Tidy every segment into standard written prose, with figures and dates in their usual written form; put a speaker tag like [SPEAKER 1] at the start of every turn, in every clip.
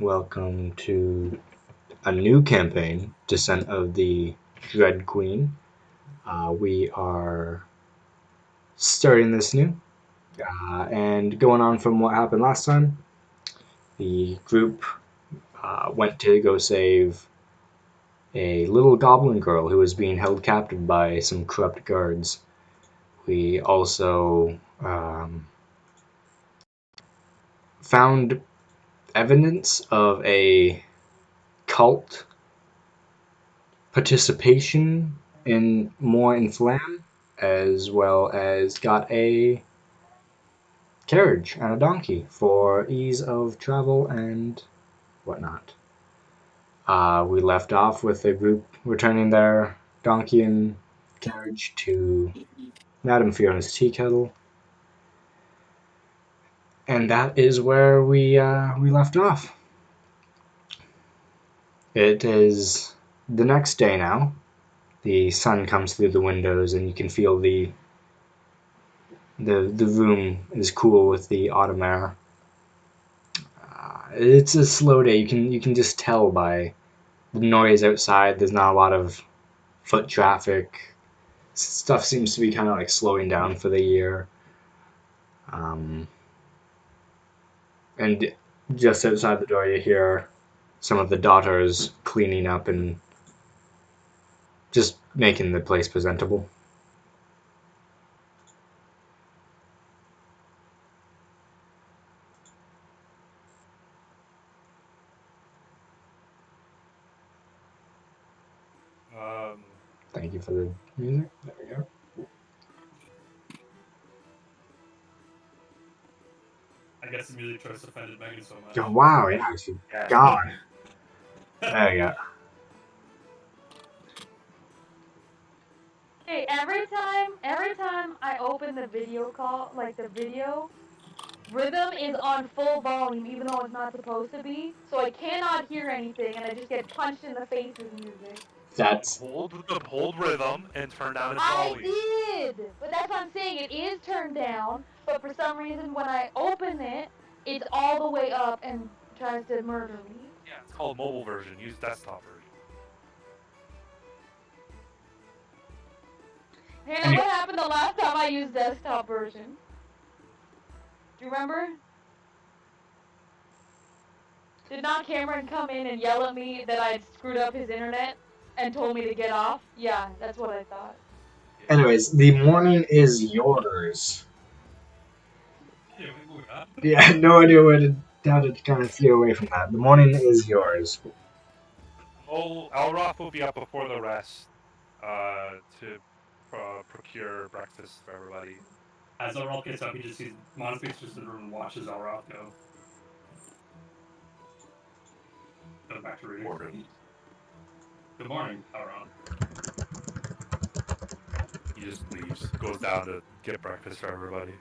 [SPEAKER 1] Welcome to a new campaign, Descent of the Dread Queen. We are starting this new, and going on from what happened last time. The group went to go save a little goblin girl who was being held captive by some corrupt guards. We also found evidence of a cult participation in Flam, as well as got a carriage and a donkey for ease of travel and whatnot. We left off with the group returning their donkey and carriage to Madame Fiona's tea kettle, and that is where we left off. It is the next day now. The sun comes through the windows, and you can feel the room is cool with the autumn air. It's a slow day. You can just tell by the noise outside. There's not a lot of foot traffic. Stuff seems to be kind of like slowing down for the year. And just outside the door, you hear some of the daughters cleaning up and just making the place presentable. Thank you for the music. There we go.
[SPEAKER 2] I guess the music choice offended Megan so much.
[SPEAKER 1] Oh, wow, yeah, she's gone. There you go.
[SPEAKER 3] Hey, every time I open the video call, like the video, rhythm is on full volume, even though it's not supposed to be, so I cannot hear anything, and I just get punched in the face with music.
[SPEAKER 1] That's
[SPEAKER 4] Hold rhythm and turn down its
[SPEAKER 3] I
[SPEAKER 4] volume.
[SPEAKER 3] did! But that's what I'm saying, it is turned down, but for some reason when I open it, it's all the way up and tries to murder me.
[SPEAKER 4] Yeah, it's called mobile version. Use desktop version.
[SPEAKER 3] Hannah, what happened the last time I used desktop version? Do you remember? Did not Cameron come in and yell at me that I'd screwed up his internet and told me to get off? Yeah, that's what I thought.
[SPEAKER 1] Anyways, the morning is yours. Yeah, no idea how to kind of steer away from that. The morning is yours.
[SPEAKER 4] Oh, Elroth will be up before the rest to procure breakfast for everybody.
[SPEAKER 2] As Elroth gets up, he just sees Monospeaks just in the room and watches Elroth go. Goes back to reading.
[SPEAKER 4] Morning.
[SPEAKER 2] Good morning, Elroth.
[SPEAKER 4] He just leaves, goes down to get breakfast for everybody.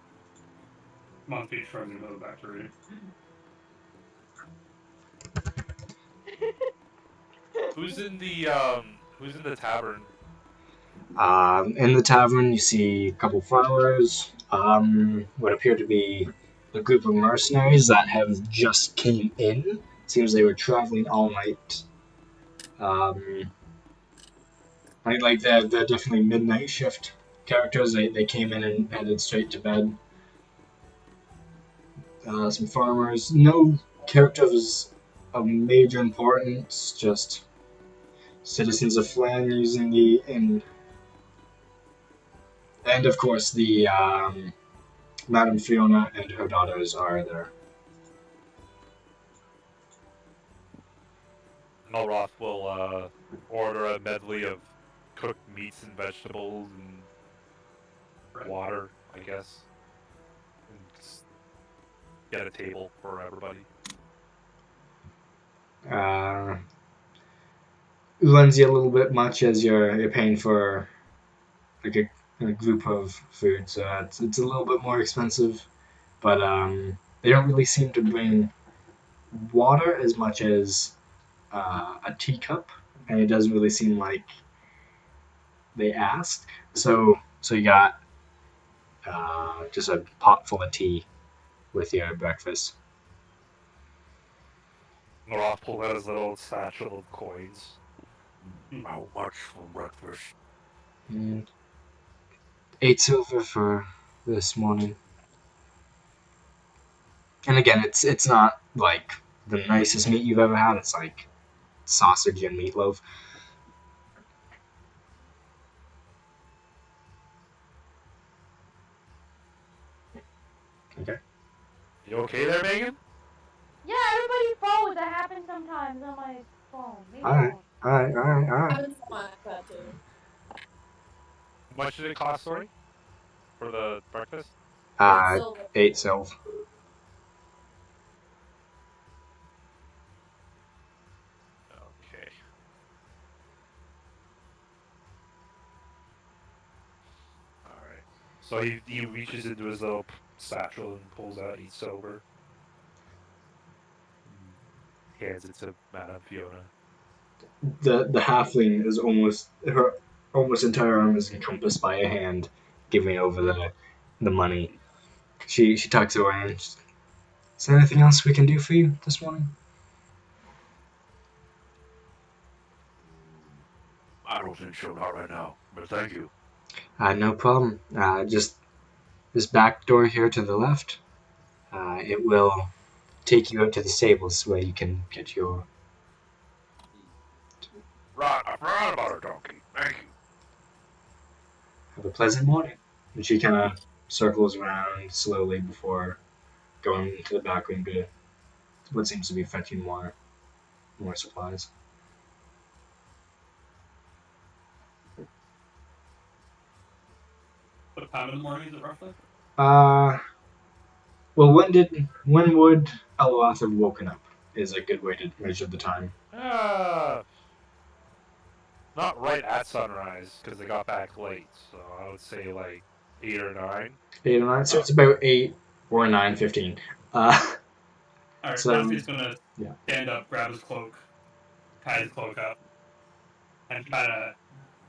[SPEAKER 2] Monospeaks shrugs and goes back to reading.
[SPEAKER 4] Who's in the tavern?
[SPEAKER 1] In the tavern, you see a couple followers. What appear to be a group of mercenaries that have just came in. Seems they were traveling all night. Like they're definitely midnight shift characters. They came in and headed straight to bed. Some farmers. No characters of major importance. Just citizens of Flan using the and of course the Madame Fiona and her daughters are there.
[SPEAKER 4] Elroth will order a medley of cooked meats and vegetables and water, I guess, and just get a table for everybody.
[SPEAKER 1] Lends you a little bit much as you're paying for like a group of food, so it's a little bit more expensive. But they don't really seem to bring water as much as a teacup, and it doesn't really seem like they asked. So you got just a pot full of tea with your breakfast.
[SPEAKER 4] Roth pulled out his little satchel of coins.
[SPEAKER 5] How much for breakfast?
[SPEAKER 1] Mm, 8 silver for this morning. And again, it's not like the nicest meat you've ever had. It's like sausage and meatloaf. Okay.
[SPEAKER 4] You okay there, Megan?
[SPEAKER 3] Yeah, everybody froze. That happens sometimes on my phone. Leave me
[SPEAKER 1] All right.
[SPEAKER 3] alone.
[SPEAKER 1] All right. All right. All right.
[SPEAKER 6] Happens on my iPad too.
[SPEAKER 4] How much did it cost, sorry? For the breakfast?
[SPEAKER 6] 8 silver.
[SPEAKER 1] 8 silver.
[SPEAKER 4] Okay. Alright. So he reaches into his little satchel and pulls out 8 silver. Hands it to Madame Fiona.
[SPEAKER 1] The halfling is her almost entire arm is encompassed by a hand, giving over the money. She tucks it away. And is there anything else we can do for you this morning?
[SPEAKER 5] I don't think so, not right now. But thank you.
[SPEAKER 1] No problem. Just this back door here to the left. It will take you out to the stables where you can get your.
[SPEAKER 5] Right, I forgot about our donkey. Thank you.
[SPEAKER 1] Have a pleasant morning. And she kind of circles around slowly before going into the back room to what seems to be fetching more supplies.
[SPEAKER 2] What time in the morning is it roughly?
[SPEAKER 1] Well, when would Eloath have woken up? Is a good way to measure the time.
[SPEAKER 4] Not right at sunrise, because they got back late. So I would say like 8 or 9.
[SPEAKER 1] 8 or 9, so it's about 8 or 9:15.
[SPEAKER 2] Alright,
[SPEAKER 1] So
[SPEAKER 2] Monty's gonna
[SPEAKER 1] yeah.
[SPEAKER 2] stand up, grab his cloak, tie his cloak up, and kinda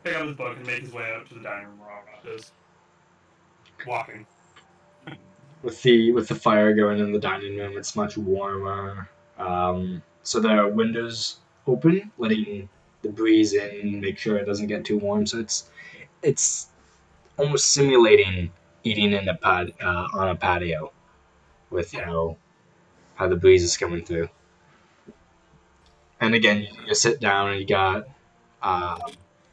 [SPEAKER 2] pick up his book and make his way out to the dining room where Roth is. Walking.
[SPEAKER 1] With the fire going in the dining room, it's much warmer. So there are windows open, letting the breeze in, make sure it doesn't get too warm. So it's almost simulating eating in on a patio with
[SPEAKER 2] Yeah.
[SPEAKER 1] how the breeze is coming through. And again, you sit down and you got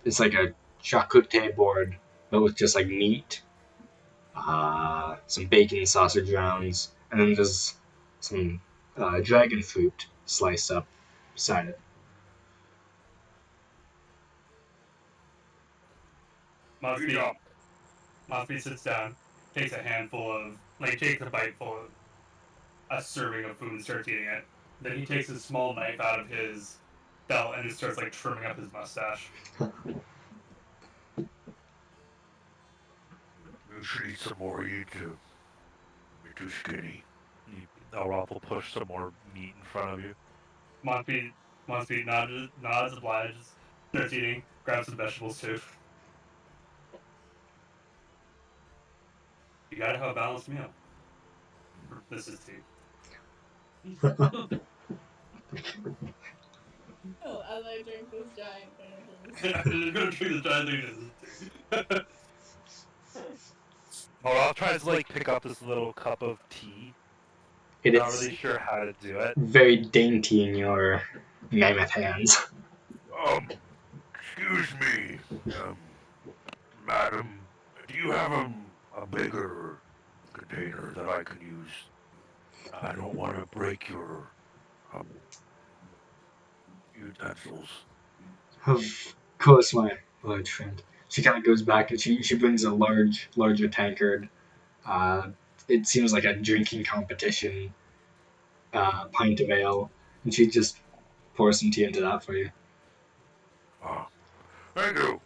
[SPEAKER 1] it's like a charcuterie board, but with just like meat, some bacon and sausage rounds, and then there's some dragon fruit sliced up beside it.
[SPEAKER 2] Mosby sits down, takes a handful of, like, takes a bite full of a serving of food and starts eating it. Then he takes a small knife out of his belt and just starts, like, trimming up his mustache.
[SPEAKER 5] You should eat some more. You're too skinny.
[SPEAKER 4] Roth will push some more meat in front of you.
[SPEAKER 2] Mosby nods, obliges, starts eating, grabs some vegetables too. You gotta have a balanced meal. This is tea.
[SPEAKER 6] Oh, as I drink this giant thing of juice.
[SPEAKER 2] I'm gonna drink the giant thing.
[SPEAKER 4] Roth tries to like pick up this little cup of tea.
[SPEAKER 1] It
[SPEAKER 4] Not
[SPEAKER 1] is
[SPEAKER 4] really sure how to do it.
[SPEAKER 1] very dainty in your mammoth hands.
[SPEAKER 5] Excuse me, madam. Do you have a bigger container that I can use? I don't want to break your utensils.
[SPEAKER 1] Of course, my large friend. She kind of goes back and she brings a larger tankard. Uh, it seems like a drinking competition pint of ale, and she just pours some tea into that for you.
[SPEAKER 5] Thank you.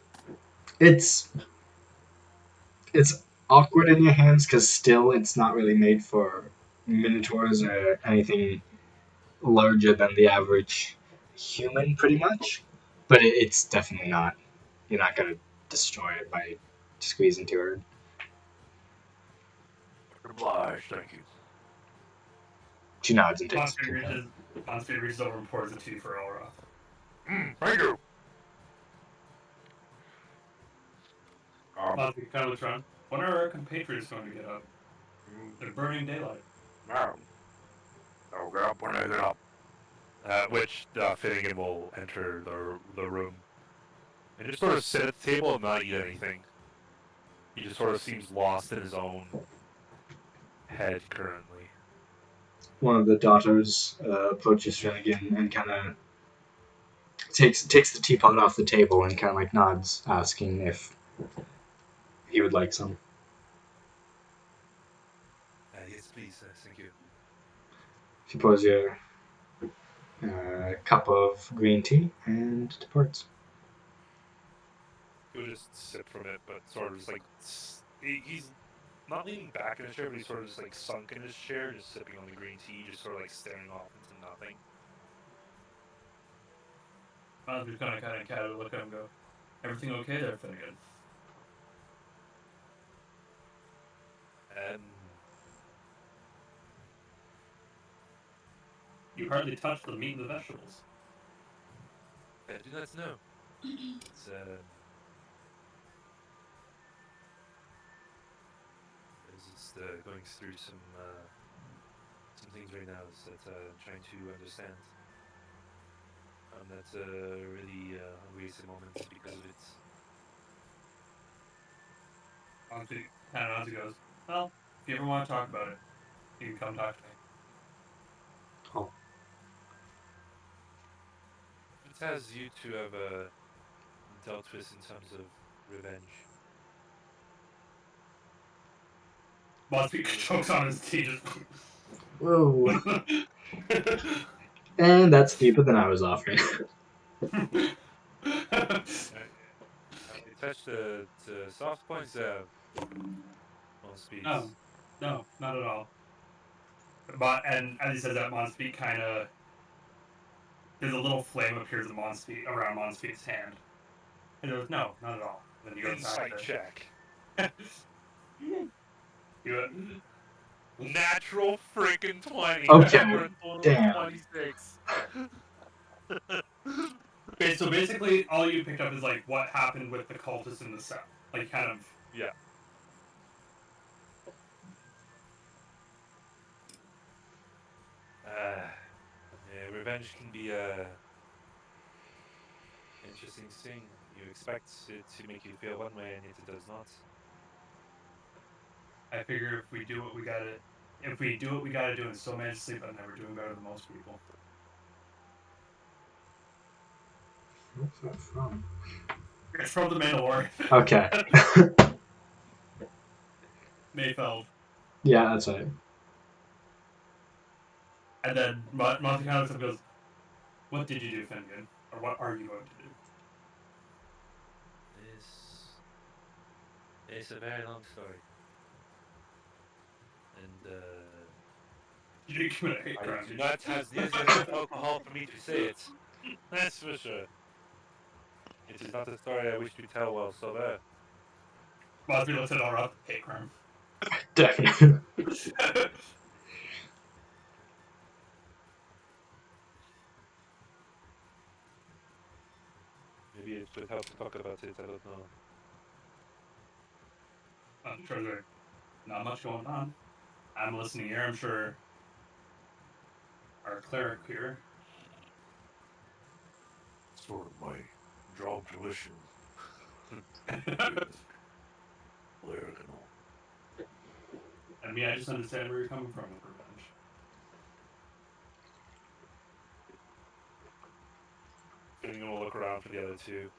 [SPEAKER 1] It's awkward in your hands because still it's not really made for minotaurs or anything larger than the average human, pretty much. But it's definitely not. You're not gonna destroy it by squeezing too hard.
[SPEAKER 5] Obliged, thank you.
[SPEAKER 1] She nods and takes
[SPEAKER 2] Mosby
[SPEAKER 1] a drink.
[SPEAKER 2] reaches Monspeed reaches over and pours the tea for Elroth.
[SPEAKER 5] Thank you.
[SPEAKER 2] Monspeed kind of looks around. When are our compatriots going to get up? They're burning daylight.
[SPEAKER 5] Now, I'll get up when I get up.
[SPEAKER 4] Which Finnegan will enter the room and just sort of sit at the table and not eat anything. He just sort of seems lost in his own head currently.
[SPEAKER 1] One of the daughters approaches Finnegan and kind of takes the teapot off the table and kind of like nods, asking if he would like some.
[SPEAKER 4] Yes, please. Thank you.
[SPEAKER 1] She pours you a cup of green tea and departs.
[SPEAKER 4] He'll just sip from it, but sort of just like he's not leaning back in his chair, but he's sort of just like sunk in his chair, just sipping on the green tea, just sort of like staring off into nothing.
[SPEAKER 2] Monspeed's kind of casually look at him and go, "Everything okay there, Finnegan?" You hardly touched the meat and the vegetables.
[SPEAKER 4] I do not know. It's I was just going through some things right now that I'm trying to understand. I'm not really hungry at the moment because of it.
[SPEAKER 2] Monspeed kind of nods and goes, "Well, if you ever want to talk about it, you can come talk to me."
[SPEAKER 1] Oh,
[SPEAKER 4] It has you two have dealt with in terms of revenge.
[SPEAKER 2] Monspeed chokes on his tea. Just
[SPEAKER 1] whoa! And that's deeper than I was offering.
[SPEAKER 4] I touched the soft points there on speeds.
[SPEAKER 2] No, not at all. But and as he says that, Monspeed kind of there's a little flame appears in Monspeed around Monspeed's hand. And he goes, "No, not at all." And then he goes back
[SPEAKER 4] Insight
[SPEAKER 2] to
[SPEAKER 4] check.
[SPEAKER 2] you.
[SPEAKER 4] Natural freaking 20
[SPEAKER 1] Okay,
[SPEAKER 4] for a total of
[SPEAKER 1] damn.
[SPEAKER 4] 26.
[SPEAKER 2] Okay, so basically, all you picked up is like what happened with the cultists in the cell. Like, kind of.
[SPEAKER 4] Yeah. Yeah, revenge can be a interesting thing. You expect it to make you feel one way, and yet it does not.
[SPEAKER 2] I figure if we do what we gotta do and still manage to sleep at night, we're doing better than most people.
[SPEAKER 1] What's that from?
[SPEAKER 2] It's from the Mandalorian.
[SPEAKER 1] Okay.
[SPEAKER 2] Mayfeld.
[SPEAKER 1] Yeah, that's right.
[SPEAKER 2] And then Monty kind of goes, "What did you do, Finnegan? Or what are you going to do?"
[SPEAKER 4] It's a very long story. And
[SPEAKER 2] You commit a hate
[SPEAKER 4] I
[SPEAKER 2] crime.
[SPEAKER 4] do not have nearly enough alcohol for me to say it. That's for sure. It is not a story I wish to tell while sober.
[SPEAKER 2] Mosby looks at Elroth, hate crime.
[SPEAKER 1] Definitely.
[SPEAKER 4] Maybe it would help to talk about it, I don't know.
[SPEAKER 2] I'm sure there's not much going on. I'm listening here. I'm sure our cleric here.
[SPEAKER 5] Sort of my job to listen. Lyrical.
[SPEAKER 2] And me, I just understand where you're coming from with revenge.
[SPEAKER 4] Finnegan will look around for the other two.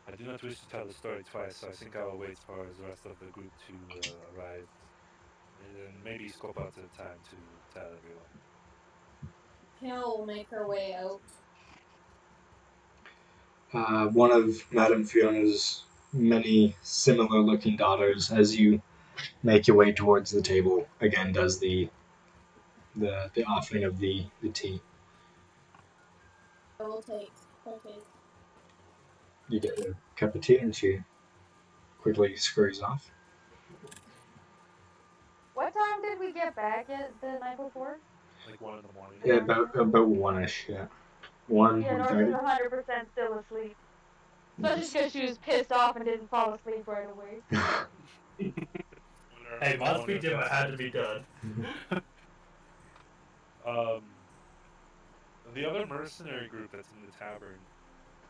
[SPEAKER 4] I do not wish to tell the story twice, so I think I will wait for the rest of the group to arrive. And then maybe scope out the time to tell everyone.
[SPEAKER 6] Hannah will make her way out.
[SPEAKER 1] One of Madame Fiona's many similar-looking daughters, as you make your way towards the table, again does the offering of the tea.
[SPEAKER 6] I will take. Okay.
[SPEAKER 1] You get a cup of tea, and she quickly scurries off.
[SPEAKER 3] What time did we get back at the night before?
[SPEAKER 4] Like 1 in the morning.
[SPEAKER 1] Yeah, about one-ish, yeah. One,
[SPEAKER 3] Yeah,
[SPEAKER 1] one
[SPEAKER 3] North is
[SPEAKER 1] thirty.
[SPEAKER 3] 100% still asleep. Especially because she was pissed off and didn't fall asleep right away.
[SPEAKER 2] Hey, must be did what had to be done.
[SPEAKER 4] The other mercenary group that's in the tavern,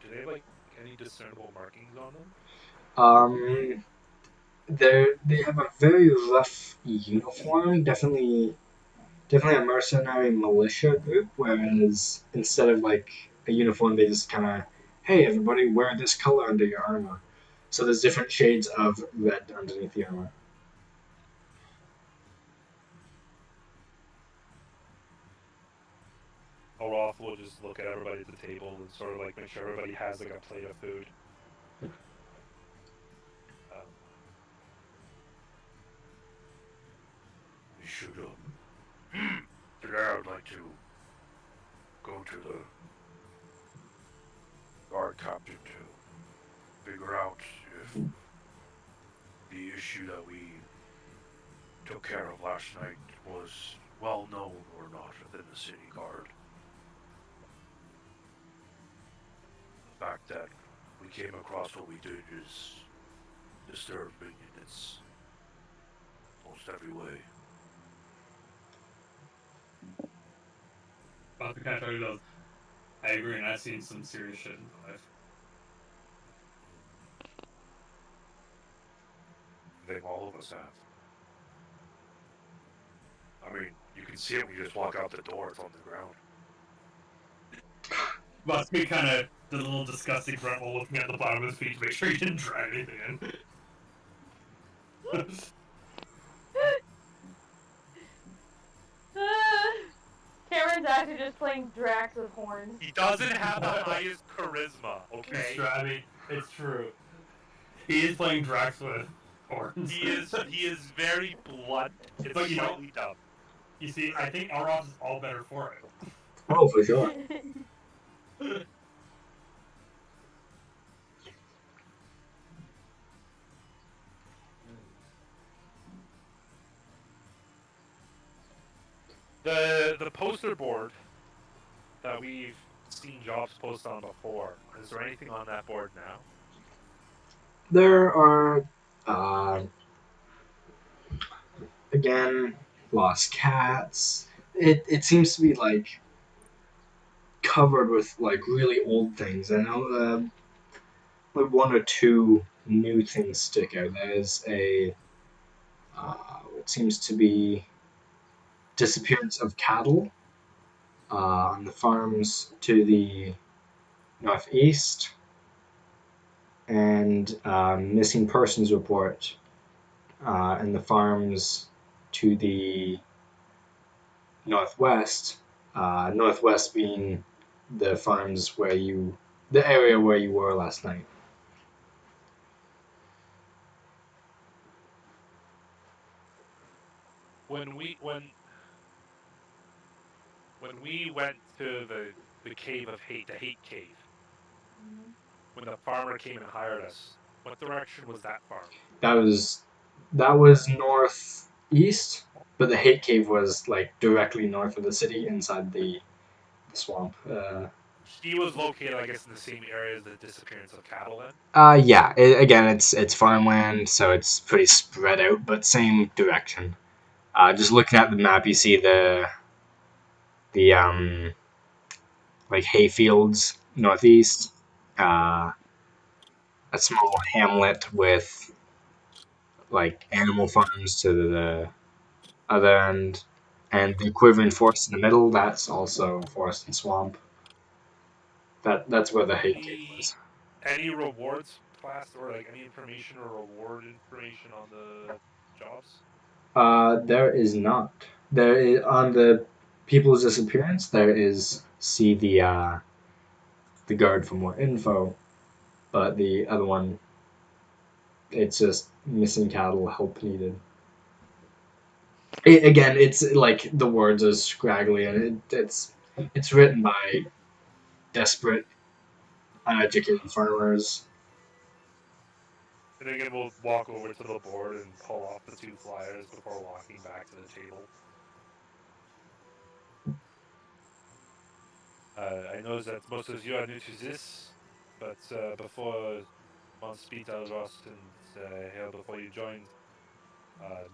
[SPEAKER 4] do they have like any discernible markings on them?
[SPEAKER 1] Um, they have a very rough uniform. Definitely a mercenary militia group. Whereas instead of like a uniform, they just kind of, hey, everybody, wear this color under your armor. So there's different shades of red underneath the armor.
[SPEAKER 4] Olaf will just look at everybody at the table and sort of like make sure everybody has like a plate of food. Um,
[SPEAKER 5] We should, today I would like to go to the guard captain to figure out if the issue that we took care of last night was well known or not within the city guard. The fact that we came across what we did is disturbing in its most every way.
[SPEAKER 2] But the kind of goes, I agree, and I've seen some serious shit in my life.
[SPEAKER 5] I think all of us have. I mean, you can see it when you just walk out the door, it's on the ground.
[SPEAKER 2] Must be kind of the little disgusting grunt while looking at the bottom of his feet to make sure he didn't drag anything in.
[SPEAKER 3] Cameron's actually just playing Drax with horns.
[SPEAKER 4] he doesn't have the highest charisma,
[SPEAKER 2] It's
[SPEAKER 4] okay?
[SPEAKER 2] true. I mean, it's true. He is playing Drax with horns.
[SPEAKER 4] He is very blunt. It's
[SPEAKER 2] But
[SPEAKER 4] slightly dumb.
[SPEAKER 2] you see, I think Elros is all better for it.
[SPEAKER 1] Oh, for sure.
[SPEAKER 4] The poster board that we've seen jobs post on before, is there anything on that board now?
[SPEAKER 1] There are, uh, again, lost cats. It seems to be like covered with like really old things. I know like one or two new things stick out. There's a what seems to be disappearance of cattle on the farms to the northeast, and missing persons report in the farms to the northwest. Northwest being the farms the area where you were last night.
[SPEAKER 4] When we went to the cave of hate, the hate cave, when the farmer came and hired us, what direction was that farm?
[SPEAKER 1] That was northeast, but the hate cave was like directly north of the city, inside the swamp.
[SPEAKER 4] He was located, I guess, in the same area as the disappearance of cattle. Then
[SPEAKER 1] Yeah. Again, it's farmland, so it's pretty spread out, but same direction. Just looking at the map, you see the like hayfields northeast, uh, a small hamlet with like animal farms to the other end, and the quivering forest in the middle. That's also forest and swamp. That's where the hate cave
[SPEAKER 4] any
[SPEAKER 1] was.
[SPEAKER 4] any rewards class or like any information or reward information on the jobs?
[SPEAKER 1] There is not. There is on the people's disappearance. There is see the guard for more info, but the other one, it's just missing cattle, help needed. Again, it's like the words are scraggly, and it's written by desperate, uneducated farmers.
[SPEAKER 4] And again, we'll walk over to the board and pull off the two flyers before walking back to the table. I know that most of you are new to this, but before Mount Peter, Rost, and here before you joined,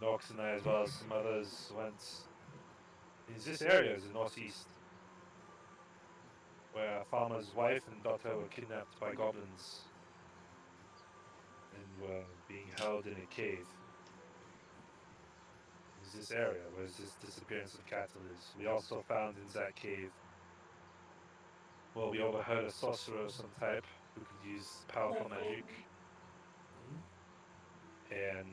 [SPEAKER 4] Nox and I, as well as some others, went in this area, the northeast, where a farmer's wife and daughter were kidnapped by goblins and were being held in a cave. In this area where this disappearance of cattle is. We also found in that cave, well, we overheard a sorcerer of some type who could use powerful magic, and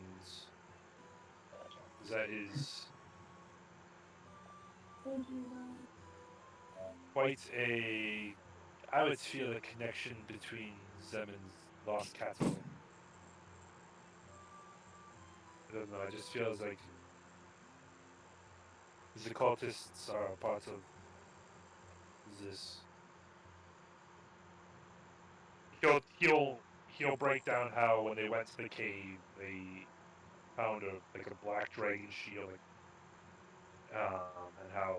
[SPEAKER 4] that is quite a, I would feel a connection between them and lost cattle. I don't know, it just feels like the cultists are a part of this. He'll break down how when they went to the cave they found a black dragon shield, and how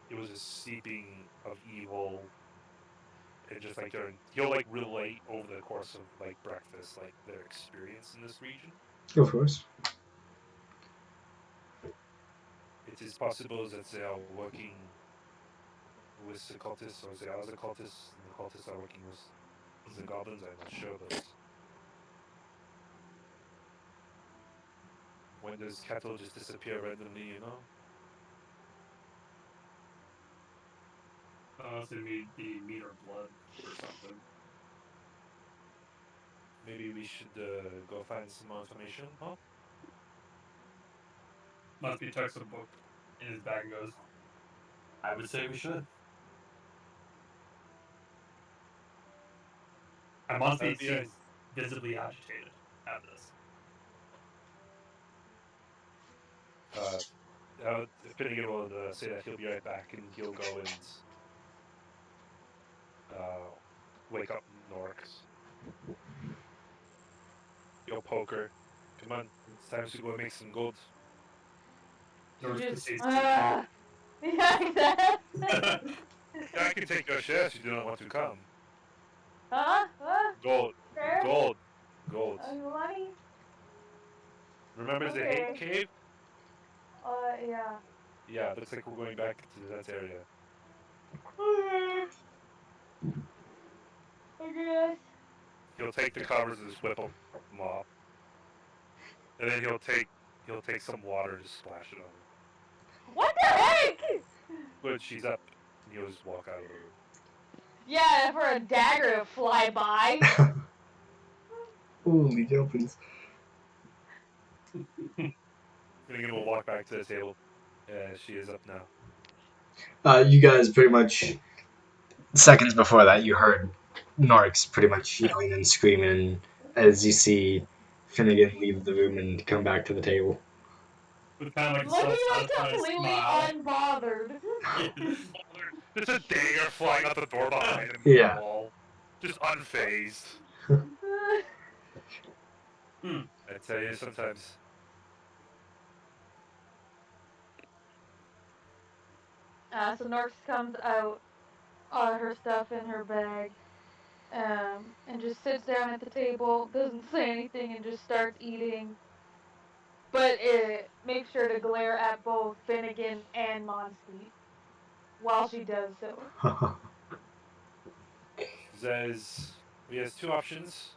[SPEAKER 4] it was a steeping of evil, and just like he'll like relate over the course of like breakfast like their experience in this region.
[SPEAKER 1] Of course.
[SPEAKER 4] It is possible that they are working with the cultists, or they are the cultists and the cultists are working with the goblins. I'm not sure, but when does cattle just disappear randomly, you know?
[SPEAKER 2] Unless it may be meat or blood or something.
[SPEAKER 4] Maybe we should go find some more information, huh?
[SPEAKER 2] Must be tucks a book in his bag and goes, I would say we should. And
[SPEAKER 4] That'd
[SPEAKER 2] Monspeed
[SPEAKER 4] be
[SPEAKER 2] seems visibly agitated at this.
[SPEAKER 4] uh, Finnegan will say that he'll be right back, and he'll go and uh, wake up Norks. He'll poke her. Come on, it's time to go make some gold.
[SPEAKER 3] She
[SPEAKER 2] Norris
[SPEAKER 3] just
[SPEAKER 2] proceeds
[SPEAKER 3] yeah, exactly.
[SPEAKER 2] to.
[SPEAKER 4] Yeah, I can take your share if you do not want to come.
[SPEAKER 3] Huh? Huh?
[SPEAKER 4] Gold,
[SPEAKER 3] Sure.
[SPEAKER 4] gold, gold.
[SPEAKER 3] Money?
[SPEAKER 4] Remember the hate
[SPEAKER 3] Okay.
[SPEAKER 4] cave?
[SPEAKER 3] Yeah.
[SPEAKER 4] Yeah, looks like we're going back to that area.
[SPEAKER 3] Okay. I guess.
[SPEAKER 4] He'll take the covers and just whip them off, and then he'll take some water and just splash it on her.
[SPEAKER 3] What the heck?
[SPEAKER 4] Good, she's up, and he'll just walk out of the room.
[SPEAKER 3] Yeah, for a dagger to fly by.
[SPEAKER 1] Holy jumpins.
[SPEAKER 4] Finnegan will walk back to the table. She is up now.
[SPEAKER 1] You guys pretty much seconds before that, you heard Norix pretty much yelling and screaming as you see Finnegan leave the room and come back to the table.
[SPEAKER 2] With kind of like a
[SPEAKER 3] Looking like
[SPEAKER 2] self-satisfied
[SPEAKER 3] completely
[SPEAKER 2] smile.
[SPEAKER 3] unbothered.
[SPEAKER 2] Yeah.
[SPEAKER 4] There's a dagger flying out the door behind him in the
[SPEAKER 1] Yeah.
[SPEAKER 4] wall. Just unfazed.
[SPEAKER 2] Hmm.
[SPEAKER 4] I tell you, sometimes.
[SPEAKER 3] So Norx comes out, her stuff in her bag, and just sits down at the table, doesn't say anything, and just starts eating. But it makes sure to glare at both Finnegan and Monspeed while she does so.
[SPEAKER 4] We has two options: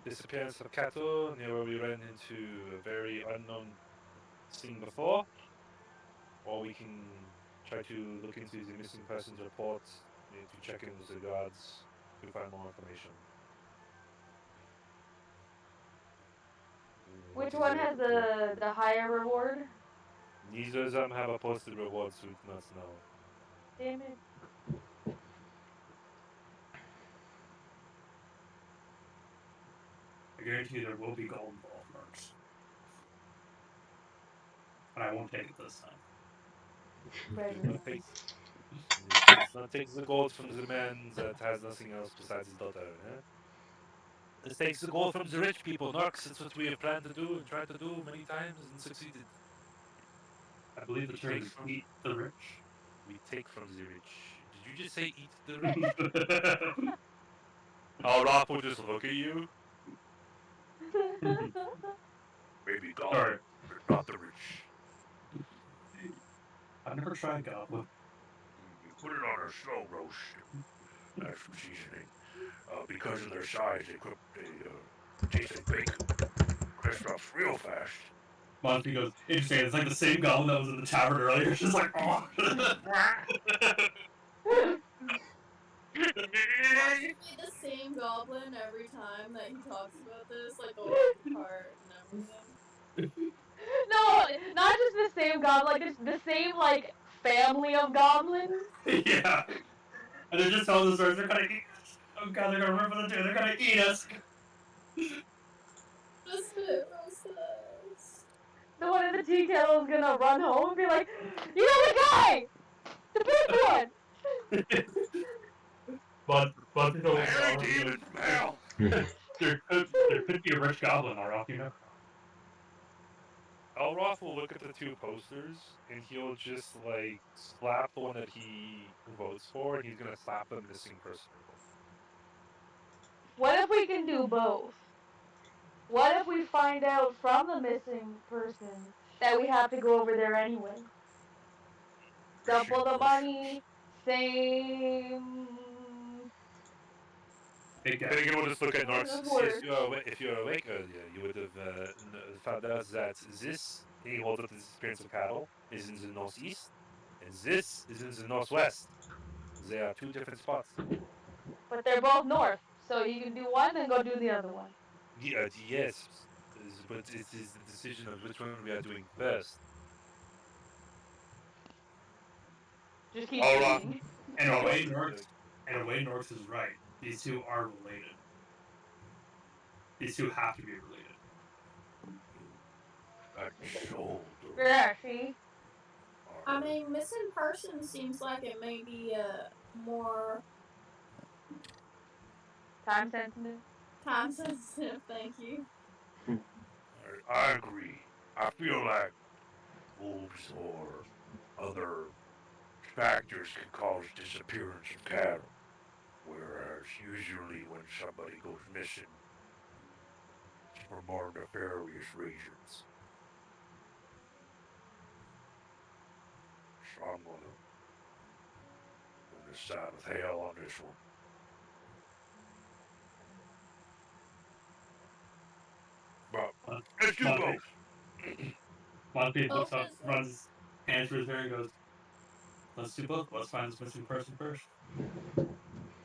[SPEAKER 4] disappearance of cattle, near where we ran into a very unknown thing before, or we can try to look into the missing persons report to check in with the guards to find more information. What
[SPEAKER 3] Which
[SPEAKER 4] is
[SPEAKER 3] one
[SPEAKER 4] your
[SPEAKER 3] has
[SPEAKER 4] proposal?
[SPEAKER 3] the higher reward?
[SPEAKER 4] Neither of them have a posted reward, so we do not know.
[SPEAKER 3] Damn it.
[SPEAKER 2] I guarantee you there will be gold involved, Norris. And I won't take it this time.
[SPEAKER 4] Do
[SPEAKER 3] Better
[SPEAKER 4] not
[SPEAKER 3] not.
[SPEAKER 4] take. Let's not take the gold from the man that has nothing else besides his daughter. Eh? Let's take the gold from the rich people, Nox. That's what we have planned to do and tried to do many times and succeeded.
[SPEAKER 2] I believe the
[SPEAKER 4] We
[SPEAKER 2] term
[SPEAKER 4] take
[SPEAKER 2] is
[SPEAKER 4] from
[SPEAKER 2] eat the rich.
[SPEAKER 4] we take from the rich. Did you just say eat the rich? Olaf will just look at you.
[SPEAKER 5] Maybe
[SPEAKER 2] Sorry,
[SPEAKER 5] goblin, but not the rich.
[SPEAKER 2] I've never tried goblin.
[SPEAKER 5] You put it on a slow roast, add some seasoning. Because of their size, they taste like bacon. Crisp up real fast.
[SPEAKER 2] Monty goes, interesting. It's like the same goblin that was in the tavern earlier. It's just like, oh.
[SPEAKER 6] Why is it the same goblin every time that he talks about this? Like the one with the cart and everything?
[SPEAKER 3] No, not just the same goblin, like the same like family of goblins.
[SPEAKER 2] Yeah. And they're just telling the stories. They're gonna eat us. Oh god, they're gonna rip us into. They're gonna eat us.
[SPEAKER 6] Just spit roasted us.
[SPEAKER 3] The one in the tea kettle is gonna run home and be like, you know the guy, the big one.
[SPEAKER 2] But you know,
[SPEAKER 5] Hairy demon from hell.
[SPEAKER 2] there could be a rich goblin, Arok, you know.
[SPEAKER 4] Elroth will look at the two posters and he'll just like slap the one that he votes for, and he's gonna slap the missing person symbol.
[SPEAKER 3] What if we can do both? What if we find out from the missing person that we have to go over there anyway?
[SPEAKER 5] Missing
[SPEAKER 3] Double the
[SPEAKER 5] persons.
[SPEAKER 3] money, same.
[SPEAKER 2] Big
[SPEAKER 4] Then
[SPEAKER 2] guy.
[SPEAKER 4] again, we'll just look at
[SPEAKER 3] How
[SPEAKER 4] Norks.
[SPEAKER 3] does this
[SPEAKER 4] Yes,
[SPEAKER 3] work?
[SPEAKER 4] if you were awake earlier, you would have found out that this, he holds up this appearance of cattle, is in the northeast, and this is in the northwest. They are two different spots.
[SPEAKER 3] But they're both north, so you can do one and go do the other one.
[SPEAKER 4] Yeah, yes, but it is the decision of which one we are doing first.
[SPEAKER 3] Just keep
[SPEAKER 4] All right.
[SPEAKER 3] eating.
[SPEAKER 2] In a
[SPEAKER 4] All
[SPEAKER 2] way,
[SPEAKER 4] right.
[SPEAKER 2] Norks is right. These two are related. These two have to be related.
[SPEAKER 5] That's so
[SPEAKER 3] Yeah, see?
[SPEAKER 6] I mean, missing person seems like it may be more
[SPEAKER 3] Time sensitive.
[SPEAKER 6] time sensitive. Thank you.
[SPEAKER 5] I agree. I feel like wolves or other factors can cause disappearance of cattle, whereas usually when somebody goes missing, it's for more nefarious reasons. So I'm gonna on this side with hell on this one. But let's do
[SPEAKER 2] Monty,
[SPEAKER 5] both.
[SPEAKER 2] Monty
[SPEAKER 6] Both
[SPEAKER 2] looks up,
[SPEAKER 6] is
[SPEAKER 2] runs his hands through his hair, and goes, "Let's do both. Let's find this missing person first."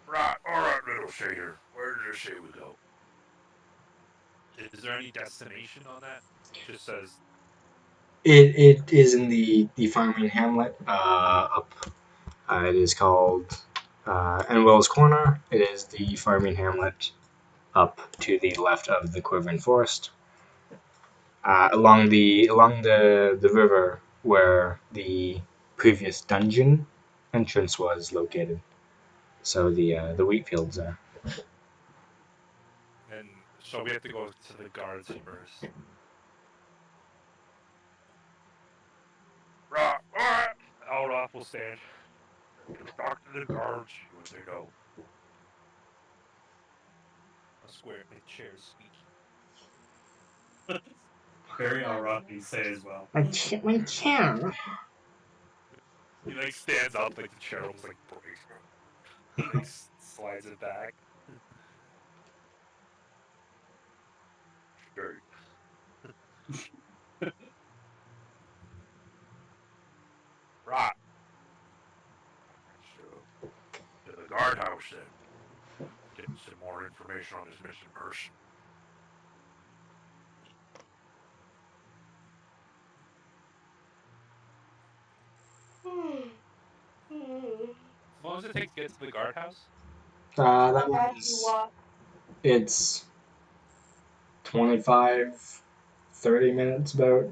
[SPEAKER 5] Right, alright, little satyr. Where did it say we go?
[SPEAKER 4] Is there any destination on that? Just says
[SPEAKER 1] It is in the farming hamlet up. It is called Enwell's Corner. It is the farming hamlet up to the left of the Quivering Forest, along the river where the previous dungeon entrance was located. So the wheat fields are.
[SPEAKER 4] and so we have to go to the guards first.
[SPEAKER 5] Right, alright.
[SPEAKER 4] Elroth will stand.
[SPEAKER 5] Just talk to the guards, see what they know.
[SPEAKER 4] A square, my chair is squeaky.
[SPEAKER 2] Very Arok you say as well.
[SPEAKER 1] My chair.
[SPEAKER 4] He like stands up, like the chair almost like breaks, like slides it back.
[SPEAKER 5] Stay. Right. So, to the guardhouse then. Get some more information on this missing person.
[SPEAKER 4] How long does it take to get to the guardhouse?
[SPEAKER 1] That
[SPEAKER 3] How fast do you
[SPEAKER 1] one's
[SPEAKER 3] walk?
[SPEAKER 1] it's 25, 30 minutes about.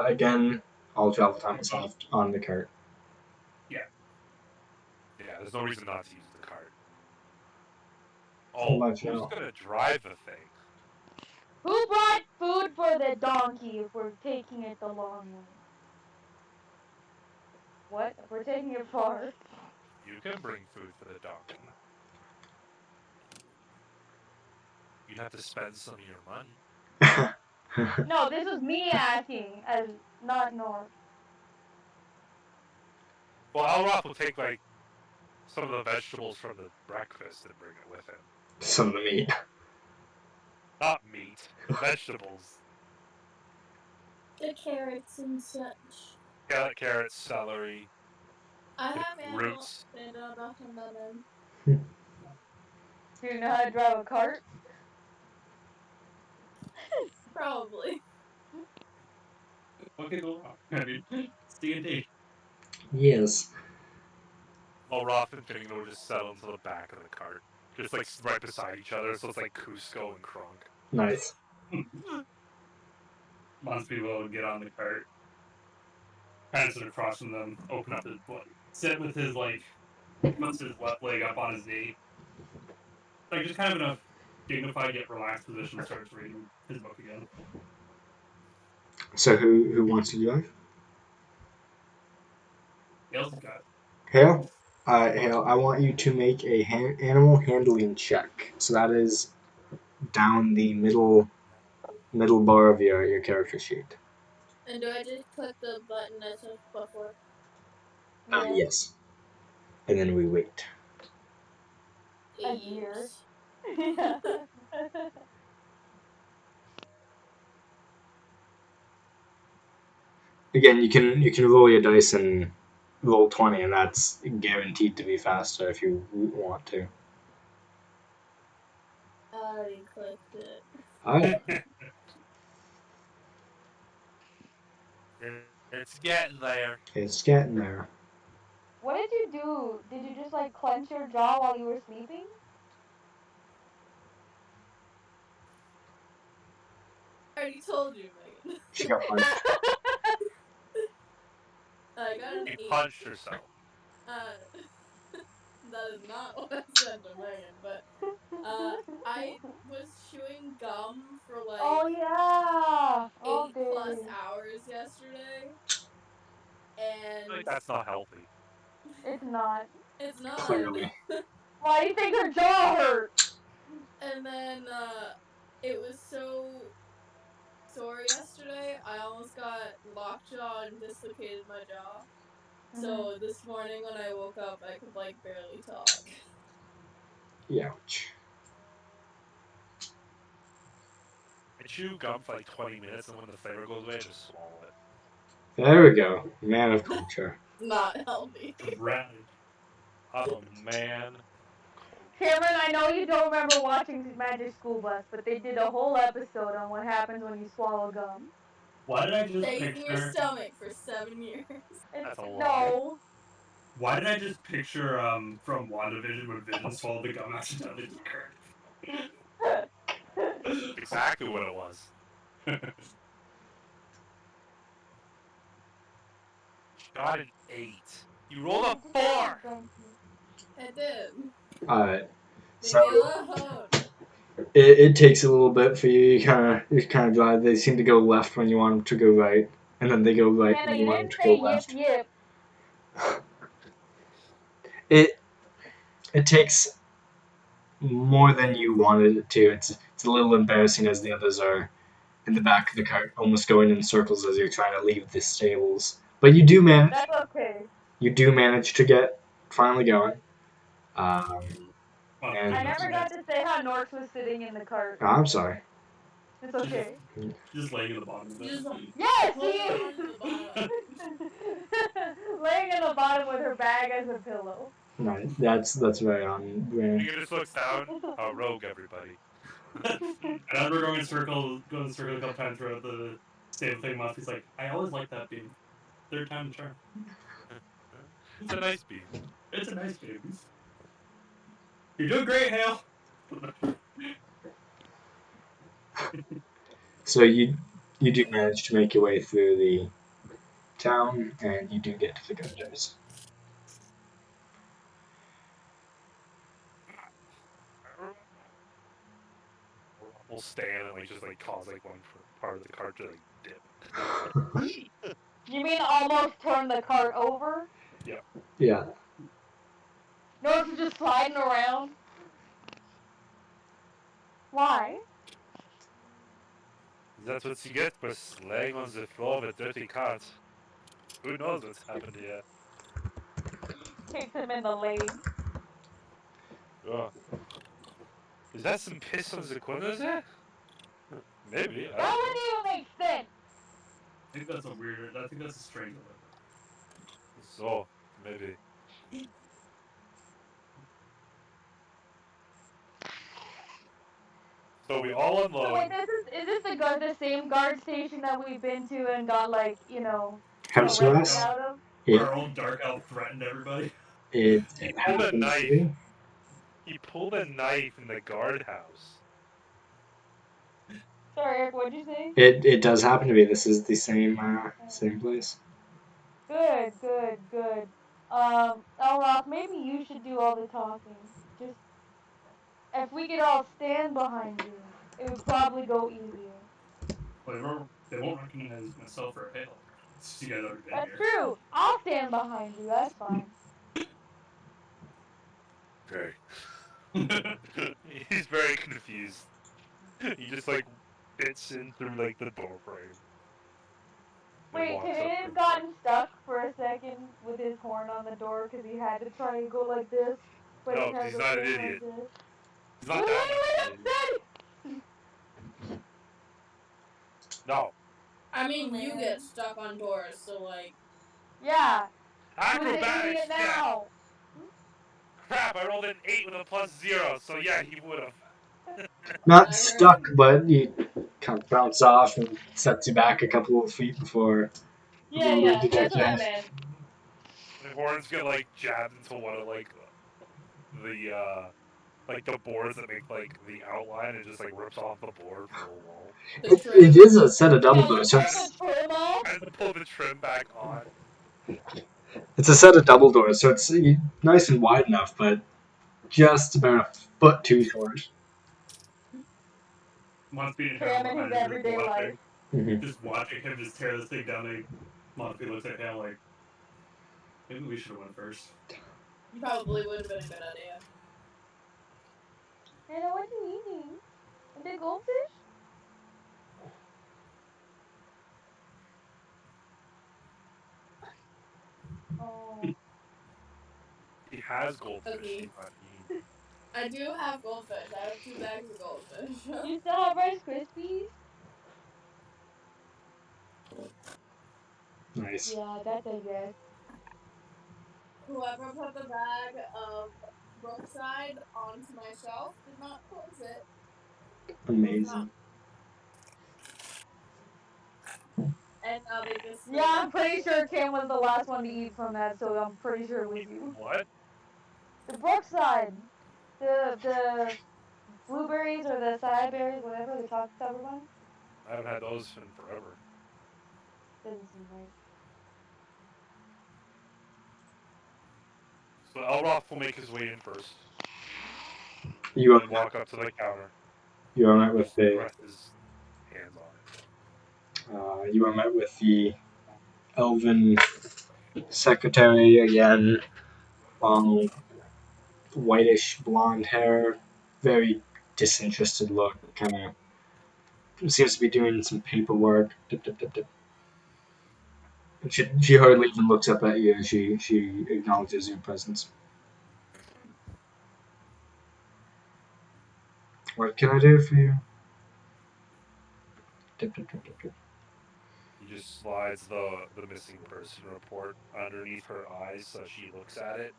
[SPEAKER 1] Again, all travel time is left on the cart.
[SPEAKER 4] Yeah, there's no reason not to use the cart.
[SPEAKER 1] How
[SPEAKER 4] Oh,
[SPEAKER 1] much
[SPEAKER 4] who's
[SPEAKER 1] now?
[SPEAKER 4] gonna drive the thing?
[SPEAKER 3] Who brought food for the donkey if we're taking it the long way? What? If we're taking it far?
[SPEAKER 4] You can bring food for the donkey. You'd have to spend some of your money.
[SPEAKER 3] No, this was me asking, as not North.
[SPEAKER 4] Well, Elroth will take like some of the vegetables from the breakfast and bring it with him.
[SPEAKER 1] Some of the meat.
[SPEAKER 4] Not meat, the vegetables.
[SPEAKER 6] The carrots and such.
[SPEAKER 4] Carrots, celery,
[SPEAKER 6] I have animal
[SPEAKER 4] roots.
[SPEAKER 6] and watermelon.
[SPEAKER 3] Do you know how to drive a cart?
[SPEAKER 6] Probably.
[SPEAKER 2] What could go wrong? I mean, it's D&D.
[SPEAKER 1] Yes.
[SPEAKER 4] Elroth and Finnegan will just settle into the back of the cart. Just like right beside each other, so it's like Cusco and Kronk.
[SPEAKER 1] Nice.
[SPEAKER 2] Monspeed will get on the cart, kind of sit across from them, open up his like, sit with his like, puts his left leg up on his knee, like just kind of in a dignified yet relaxed position, starts reading his book again.
[SPEAKER 1] So who wants to drive?
[SPEAKER 2] Hale's got it.
[SPEAKER 1] Hale? Hale, I want you to make a animal handling check. So that is down the middle bar of your character sheet.
[SPEAKER 6] And do I just click the button I took before?
[SPEAKER 3] Yes.
[SPEAKER 1] Yes. And then we wait.
[SPEAKER 3] A
[SPEAKER 6] 8
[SPEAKER 3] year.
[SPEAKER 6] years.
[SPEAKER 3] Yeah.
[SPEAKER 1] Again, you can roll your dice and roll 20, and that's guaranteed to be faster if you want to.
[SPEAKER 6] I already clicked it.
[SPEAKER 1] All right.
[SPEAKER 4] It's getting there.
[SPEAKER 1] It's getting there.
[SPEAKER 3] What did you do? Did you just like clench your jaw while you were sleeping?
[SPEAKER 6] I already told you, Megan.
[SPEAKER 1] She got punched.
[SPEAKER 6] I got an
[SPEAKER 4] She
[SPEAKER 6] 8.
[SPEAKER 4] punched herself.
[SPEAKER 6] That is not what I said to Megan, but I was chewing gum for like
[SPEAKER 3] Oh yeah. Oh
[SPEAKER 6] 8+
[SPEAKER 3] dang.
[SPEAKER 6] hours yesterday,
[SPEAKER 4] Like,
[SPEAKER 6] and
[SPEAKER 4] that's not healthy.
[SPEAKER 3] It's not.
[SPEAKER 6] it's not.
[SPEAKER 1] Clearly.
[SPEAKER 3] Why do you think her jaw hurt?
[SPEAKER 6] And then it was so sore yesterday, I almost got lockjaw and dislocated my jaw. So this morning when I woke up, I could like barely talk.
[SPEAKER 1] Ouch.
[SPEAKER 4] I chew gum for like 20 minutes, and when the flavor goes away, I just swallow it.
[SPEAKER 1] There we go. Man of culture.
[SPEAKER 6] Not healthy.
[SPEAKER 2] Radish.
[SPEAKER 4] I'm a man.
[SPEAKER 3] Cameron, I know you don't remember watching Magic School Bus, but they did a whole episode on what happens when you swallow gum.
[SPEAKER 2] Why did I just
[SPEAKER 6] Stays in your
[SPEAKER 2] picture?
[SPEAKER 6] stomach for 7 years.
[SPEAKER 4] That's a lot.
[SPEAKER 3] No.
[SPEAKER 2] Why did I just picture from WandaVision when Vision swallowed the gum accidentally to Kurt?
[SPEAKER 4] Exactly what it was. She got an 8. You rolled a 4!
[SPEAKER 6] I did.
[SPEAKER 1] Alright.
[SPEAKER 6] Leave
[SPEAKER 1] So
[SPEAKER 6] me alone.
[SPEAKER 1] it takes a little bit for you. You kind of drive. They seem to go left when you want them to go right, and then they go right
[SPEAKER 3] Hannah,
[SPEAKER 1] when you
[SPEAKER 3] you
[SPEAKER 1] want them
[SPEAKER 3] didn't
[SPEAKER 1] to
[SPEAKER 3] say
[SPEAKER 1] go
[SPEAKER 3] yip
[SPEAKER 1] left.
[SPEAKER 3] yip.
[SPEAKER 1] It it takes more than you wanted it to. It's a little embarrassing as the others are in the back of the cart, almost going in circles as you're trying to leave the stables. But
[SPEAKER 3] That's okay.
[SPEAKER 1] you do manage to get finally going. Um,
[SPEAKER 2] Well,
[SPEAKER 1] and
[SPEAKER 3] I never got to say how Norks was sitting in the cart.
[SPEAKER 1] I'm sorry.
[SPEAKER 3] It's okay.
[SPEAKER 2] just laying in the bottom of
[SPEAKER 6] Just
[SPEAKER 2] it.
[SPEAKER 3] Yes,
[SPEAKER 6] holding
[SPEAKER 3] she
[SPEAKER 6] on to the bottom.
[SPEAKER 3] laying in the bottom with her bag as a pillow.
[SPEAKER 1] Right, that's very on brand.
[SPEAKER 4] He just looks down. A rogue, everybody.
[SPEAKER 2] I remember going in circle a couple times throughout the stable thing. Monty's like, I always like that beam. Third time the charm.
[SPEAKER 4] It's a nice beam.
[SPEAKER 2] It's a nice beam. You're doing great, Hale.
[SPEAKER 1] So you do manage to make your way through the town, and you do get to the Carcasses.
[SPEAKER 4] We'll stand and like just like cause like one part of the cart to like dip.
[SPEAKER 3] You mean almost turn the cart over?
[SPEAKER 2] Yeah.
[SPEAKER 1] Yeah.
[SPEAKER 3] No, it's just sliding around. Why?
[SPEAKER 4] That's what you get for laying on the floor of a dirty cart. Who knows what's happened here?
[SPEAKER 3] Kicks him in the leg.
[SPEAKER 4] Oh. Is that some piss on the corner there? Maybe, I
[SPEAKER 3] That
[SPEAKER 4] don't know.
[SPEAKER 3] wouldn't even make sense.
[SPEAKER 2] I think that's a weird. I think that's a strange limit.
[SPEAKER 4] So, maybe. So we all
[SPEAKER 3] So
[SPEAKER 4] unload.
[SPEAKER 3] wait, is this the same guard station that we've been to and got like
[SPEAKER 1] House
[SPEAKER 3] arrested
[SPEAKER 1] arrest?
[SPEAKER 3] out of?
[SPEAKER 2] Where
[SPEAKER 1] It
[SPEAKER 2] our old dark elf threatened everybody.
[SPEAKER 4] He
[SPEAKER 1] it
[SPEAKER 4] pulled a
[SPEAKER 1] happens to
[SPEAKER 4] knife.
[SPEAKER 1] be.
[SPEAKER 4] He pulled a knife in the guardhouse.
[SPEAKER 3] Sorry, Eric, what'd you say?
[SPEAKER 1] It does happen to be. This is the same place.
[SPEAKER 3] Good, good, good. Elroth, maybe you should do all the talking. Just if we could all stand behind you, it would probably go easier.
[SPEAKER 2] Well, they won't recognize myself or Hale. Since you guys already been
[SPEAKER 3] That's
[SPEAKER 2] here.
[SPEAKER 3] true. I'll stand behind you. That's fine.
[SPEAKER 5] Okay.
[SPEAKER 4] He's very confused. He just like fits in through like the door frame and
[SPEAKER 3] Wait,
[SPEAKER 4] walks up
[SPEAKER 3] Canadian's
[SPEAKER 4] to the door.
[SPEAKER 3] gotten stuck for a second with his horn on the door because he had to try and go like this, but he
[SPEAKER 4] No, because
[SPEAKER 3] tried
[SPEAKER 4] he's
[SPEAKER 3] to
[SPEAKER 4] not an
[SPEAKER 3] stand like
[SPEAKER 4] idiot.
[SPEAKER 3] this.
[SPEAKER 4] He's
[SPEAKER 3] You
[SPEAKER 4] not that much of an
[SPEAKER 3] literally
[SPEAKER 4] idiot.
[SPEAKER 3] just said.
[SPEAKER 4] No.
[SPEAKER 6] I mean, you get stuck on doors, so like.
[SPEAKER 3] Yeah. Who's the idiot
[SPEAKER 4] Acrobatics! Yeah!
[SPEAKER 3] now?
[SPEAKER 4] Crap, I rolled an 8 with a +0, so yeah, he would've.
[SPEAKER 1] Not
[SPEAKER 6] I
[SPEAKER 1] stuck,
[SPEAKER 6] heard.
[SPEAKER 1] but you kind of bounce off and sets you back a couple of feet before
[SPEAKER 3] Yeah,
[SPEAKER 1] you
[SPEAKER 3] yeah.
[SPEAKER 1] detect
[SPEAKER 3] That's
[SPEAKER 1] your
[SPEAKER 3] what I
[SPEAKER 1] head.
[SPEAKER 3] meant.
[SPEAKER 4] My horns get like jabbed into one of like the boards that make like the outline and just like rips off the board from the wall.
[SPEAKER 6] The
[SPEAKER 1] It
[SPEAKER 6] trim.
[SPEAKER 1] is a set of double
[SPEAKER 3] Yeah, you
[SPEAKER 1] doors, so
[SPEAKER 3] rip
[SPEAKER 4] Trying to
[SPEAKER 3] the
[SPEAKER 1] it's
[SPEAKER 3] trim off.
[SPEAKER 4] trying to pull the trim back on.
[SPEAKER 1] it's a set of double doors, so it's nice and wide enough, but just about a foot too short.
[SPEAKER 2] Monthly and Hale
[SPEAKER 3] Trim in his
[SPEAKER 2] behind him just
[SPEAKER 3] everyday life.
[SPEAKER 2] watching.
[SPEAKER 1] Mm-hmm.
[SPEAKER 2] Just watching him just tear this thing down. Like, Monthly looks at Hale like, maybe we should have went first.
[SPEAKER 6] Probably would have been a good idea.
[SPEAKER 3] Hannah, what are you eating? The goldfish? Oh.
[SPEAKER 4] He has goldfish.
[SPEAKER 6] Okay.
[SPEAKER 4] He's not eating.
[SPEAKER 6] I do have goldfish. I have 2 bags of goldfish.
[SPEAKER 3] You still have Rice Krispies?
[SPEAKER 1] Nice,
[SPEAKER 3] Yeah, that I guess.
[SPEAKER 6] Whoever put the bag of Brookside onto my shelf did not close it. Was not.
[SPEAKER 1] amazing.
[SPEAKER 6] And now they just
[SPEAKER 3] Yeah,
[SPEAKER 6] spilled
[SPEAKER 3] I'm pretty sure Cam was the last one to eat from that, so I'm pretty sure it was
[SPEAKER 4] Wait,
[SPEAKER 3] you.
[SPEAKER 4] what?
[SPEAKER 3] The Brookside, the blueberries or the acai berries, whatever the chocolate covered ones.
[SPEAKER 4] I haven't had those in forever.
[SPEAKER 3] Doesn't seem right.
[SPEAKER 4] So Elroth will make his way in first,
[SPEAKER 1] You
[SPEAKER 4] and
[SPEAKER 1] are
[SPEAKER 4] then walk up to the counter,
[SPEAKER 1] you are met
[SPEAKER 4] and
[SPEAKER 1] with
[SPEAKER 4] just
[SPEAKER 1] the
[SPEAKER 4] rest his hands on it.
[SPEAKER 1] you are met with the elven secretary again. Long, whitish blonde hair, very disinterested look. Kind of seems to be doing some paperwork. Dip, dip, dip, dip. She hardly even looks up at you. She acknowledges your presence. What can I do for you? Dip, dip, dip, dip, dip.
[SPEAKER 4] He just slides the missing person report underneath her eyes so she looks at it.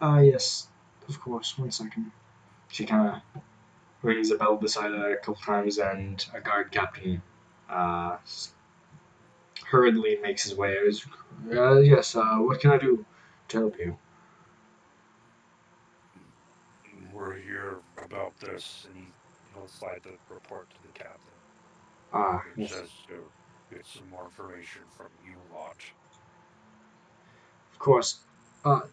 [SPEAKER 1] Ah, yes, of course. One second. She kind of rings a bell beside her a couple times, and a guard captain uh, hurriedly makes his way. Yes, what can I do to help you?
[SPEAKER 5] We're here about this,
[SPEAKER 4] And he'll slide the report to the captain.
[SPEAKER 1] Ah,
[SPEAKER 5] it
[SPEAKER 1] yes,
[SPEAKER 5] says to get some more information from you lot.
[SPEAKER 1] of course.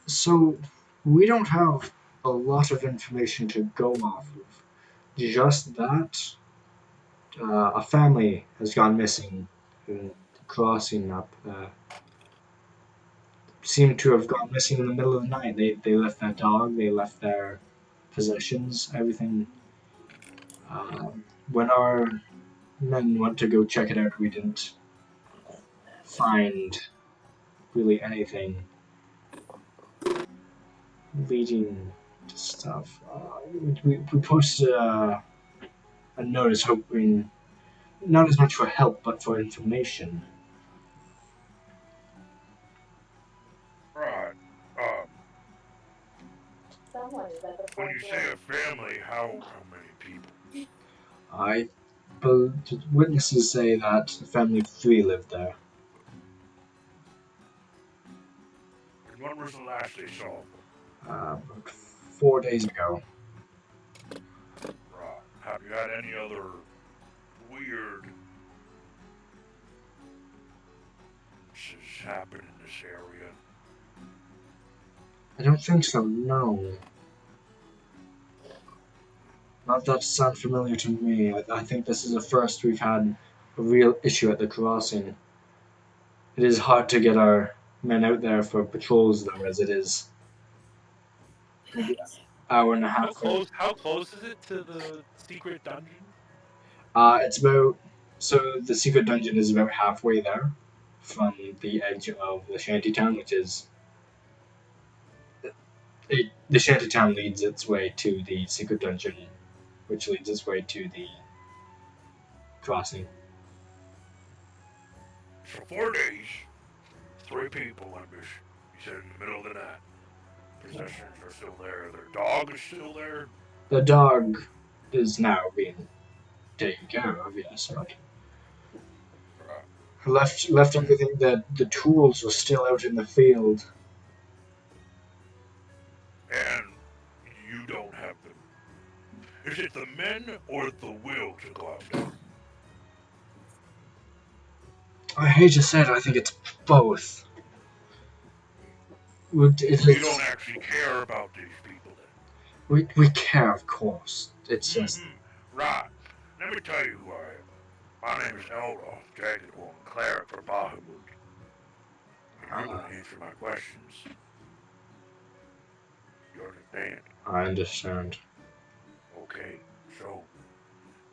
[SPEAKER 1] So we don't have a lot of information to go off of. Just that a family has gone missing in the crossing up seem to have gone missing in the middle of the night. They left their dog, they left their possessions, everything. Uh, when our men went to go check it out, we didn't find really anything leading to stuff. We posted a notice hoping not as much for help but for information.
[SPEAKER 5] Right. When you say a family, how many people?
[SPEAKER 1] I witnesses say that the family of three lived there.
[SPEAKER 5] And when was the last they saw them?
[SPEAKER 1] About 4 days ago.
[SPEAKER 5] Right. Have you had any other weird happen in this area?
[SPEAKER 1] I don't think so. No, not that sounds familiar to me. I think this is the first we've had a real issue at the crossing. It is hard to get our men out there for patrols though, as it is maybe an hour and a
[SPEAKER 4] How
[SPEAKER 1] half.
[SPEAKER 4] close? How close is it to the secret dungeon?
[SPEAKER 1] It's about so the secret dungeon is about halfway there from the edge of the shantytown, which is the shantytown leads its way to the secret dungeon, which leads its way to the crossing.
[SPEAKER 5] So 4 days, three people went missing. You said in the middle of the night. Possessions are still there. Their dog is still there.
[SPEAKER 1] The dog is now being taken care of, yes, but
[SPEAKER 5] Right.
[SPEAKER 1] left everything that the tools were still out in the field.
[SPEAKER 5] And you don't have them. Is it the men or the will to go out there?
[SPEAKER 1] I hate to say it, I think it's both.
[SPEAKER 5] You don't actually care about these people then.
[SPEAKER 1] We care, of course. It's just
[SPEAKER 5] Right. Let me tell you who I am. My name is Eldor, Jagged One, cleric for Bahamut. And you're going to answer my questions. You understand?
[SPEAKER 1] I understand.
[SPEAKER 5] Okay. So,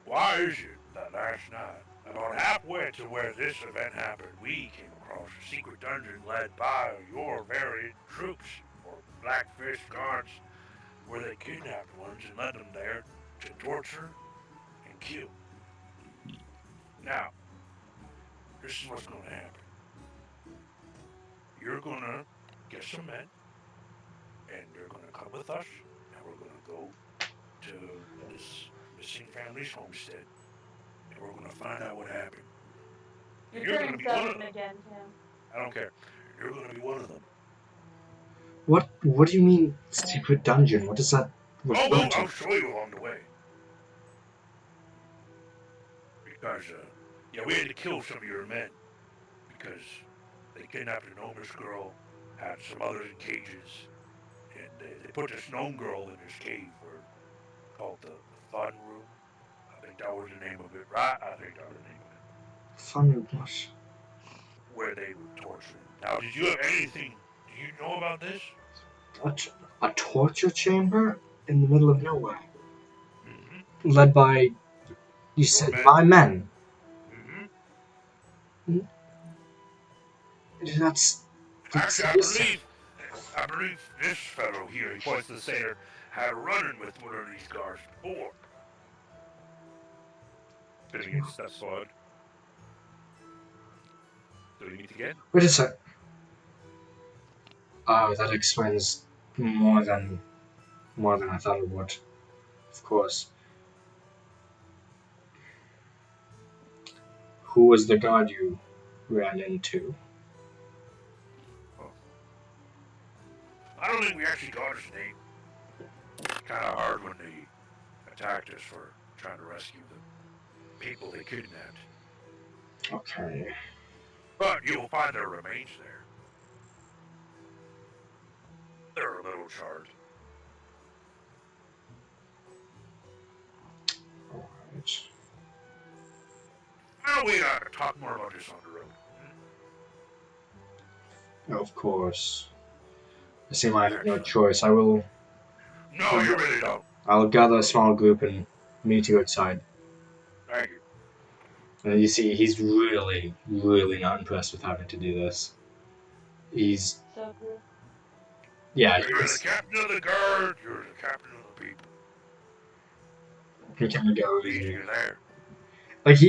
[SPEAKER 5] why is it that last night, about halfway to where this event happened, we came across a secret dungeon led by your very troops, or Blackfish guards, where they kidnapped ones and led them there to torture and kill? Now, this is what's going to happen. You're going to get some men, and they're going to come with us, and we're going to go to this missing family's homestead, and we're going to find out what happened.
[SPEAKER 3] You're
[SPEAKER 5] You're going to
[SPEAKER 3] turning
[SPEAKER 5] be one of
[SPEAKER 3] southern
[SPEAKER 5] them.
[SPEAKER 3] again, Tim.
[SPEAKER 5] I don't care. You're going to be one of them.
[SPEAKER 1] What do you mean secret dungeon? What does that
[SPEAKER 5] Oh,
[SPEAKER 1] refer
[SPEAKER 5] well,
[SPEAKER 1] to?
[SPEAKER 5] I'll show you along the way. Because, yeah, we had to kill some of your men. Because they kidnapped a gnomish girl, had some others in cages, and they put this gnome girl in this cave where, called the Fun Room. I think that was the name of it, right? I think that was the name of it.
[SPEAKER 1] Funny what?
[SPEAKER 5] Where they would torture him. Now, did you have anything? Do you know about this?
[SPEAKER 1] A, a torture chamber in the middle of nowhere,
[SPEAKER 5] Mm-hmm.
[SPEAKER 1] led by you
[SPEAKER 5] Your
[SPEAKER 1] said
[SPEAKER 5] men?
[SPEAKER 1] my men.
[SPEAKER 5] Mm-hmm.
[SPEAKER 1] That's
[SPEAKER 5] Actually,
[SPEAKER 1] this.
[SPEAKER 5] I believe this fellow here, he points to the sailor, had a run-in with one of these guards before.
[SPEAKER 4] Finnegan steps forward. Do we meet again?
[SPEAKER 1] Wait a sec. Oh, that explains more than I thought it would. Of course. Who was the guard you ran into?
[SPEAKER 5] Well, I don't think we actually got his name. It's kind of hard when they attacked us for trying to rescue the people they kidnapped.
[SPEAKER 1] Okay.
[SPEAKER 5] But you'll find their remains there. They're a little charred.
[SPEAKER 1] Alright.
[SPEAKER 5] Well, we gotta talk more about this on the road.
[SPEAKER 1] Of course. I seem I have no choice. I will.
[SPEAKER 5] No, you really don't.
[SPEAKER 1] I'll gather a small group and meet you outside.
[SPEAKER 5] Thank you.
[SPEAKER 1] And you see, he's really, really not impressed with having to do this. He's,
[SPEAKER 3] So good.
[SPEAKER 1] yeah,
[SPEAKER 5] You're the captain of the guard. You're the captain of the people.
[SPEAKER 1] he kind of goes
[SPEAKER 5] Lead
[SPEAKER 1] and
[SPEAKER 5] you there.
[SPEAKER 1] like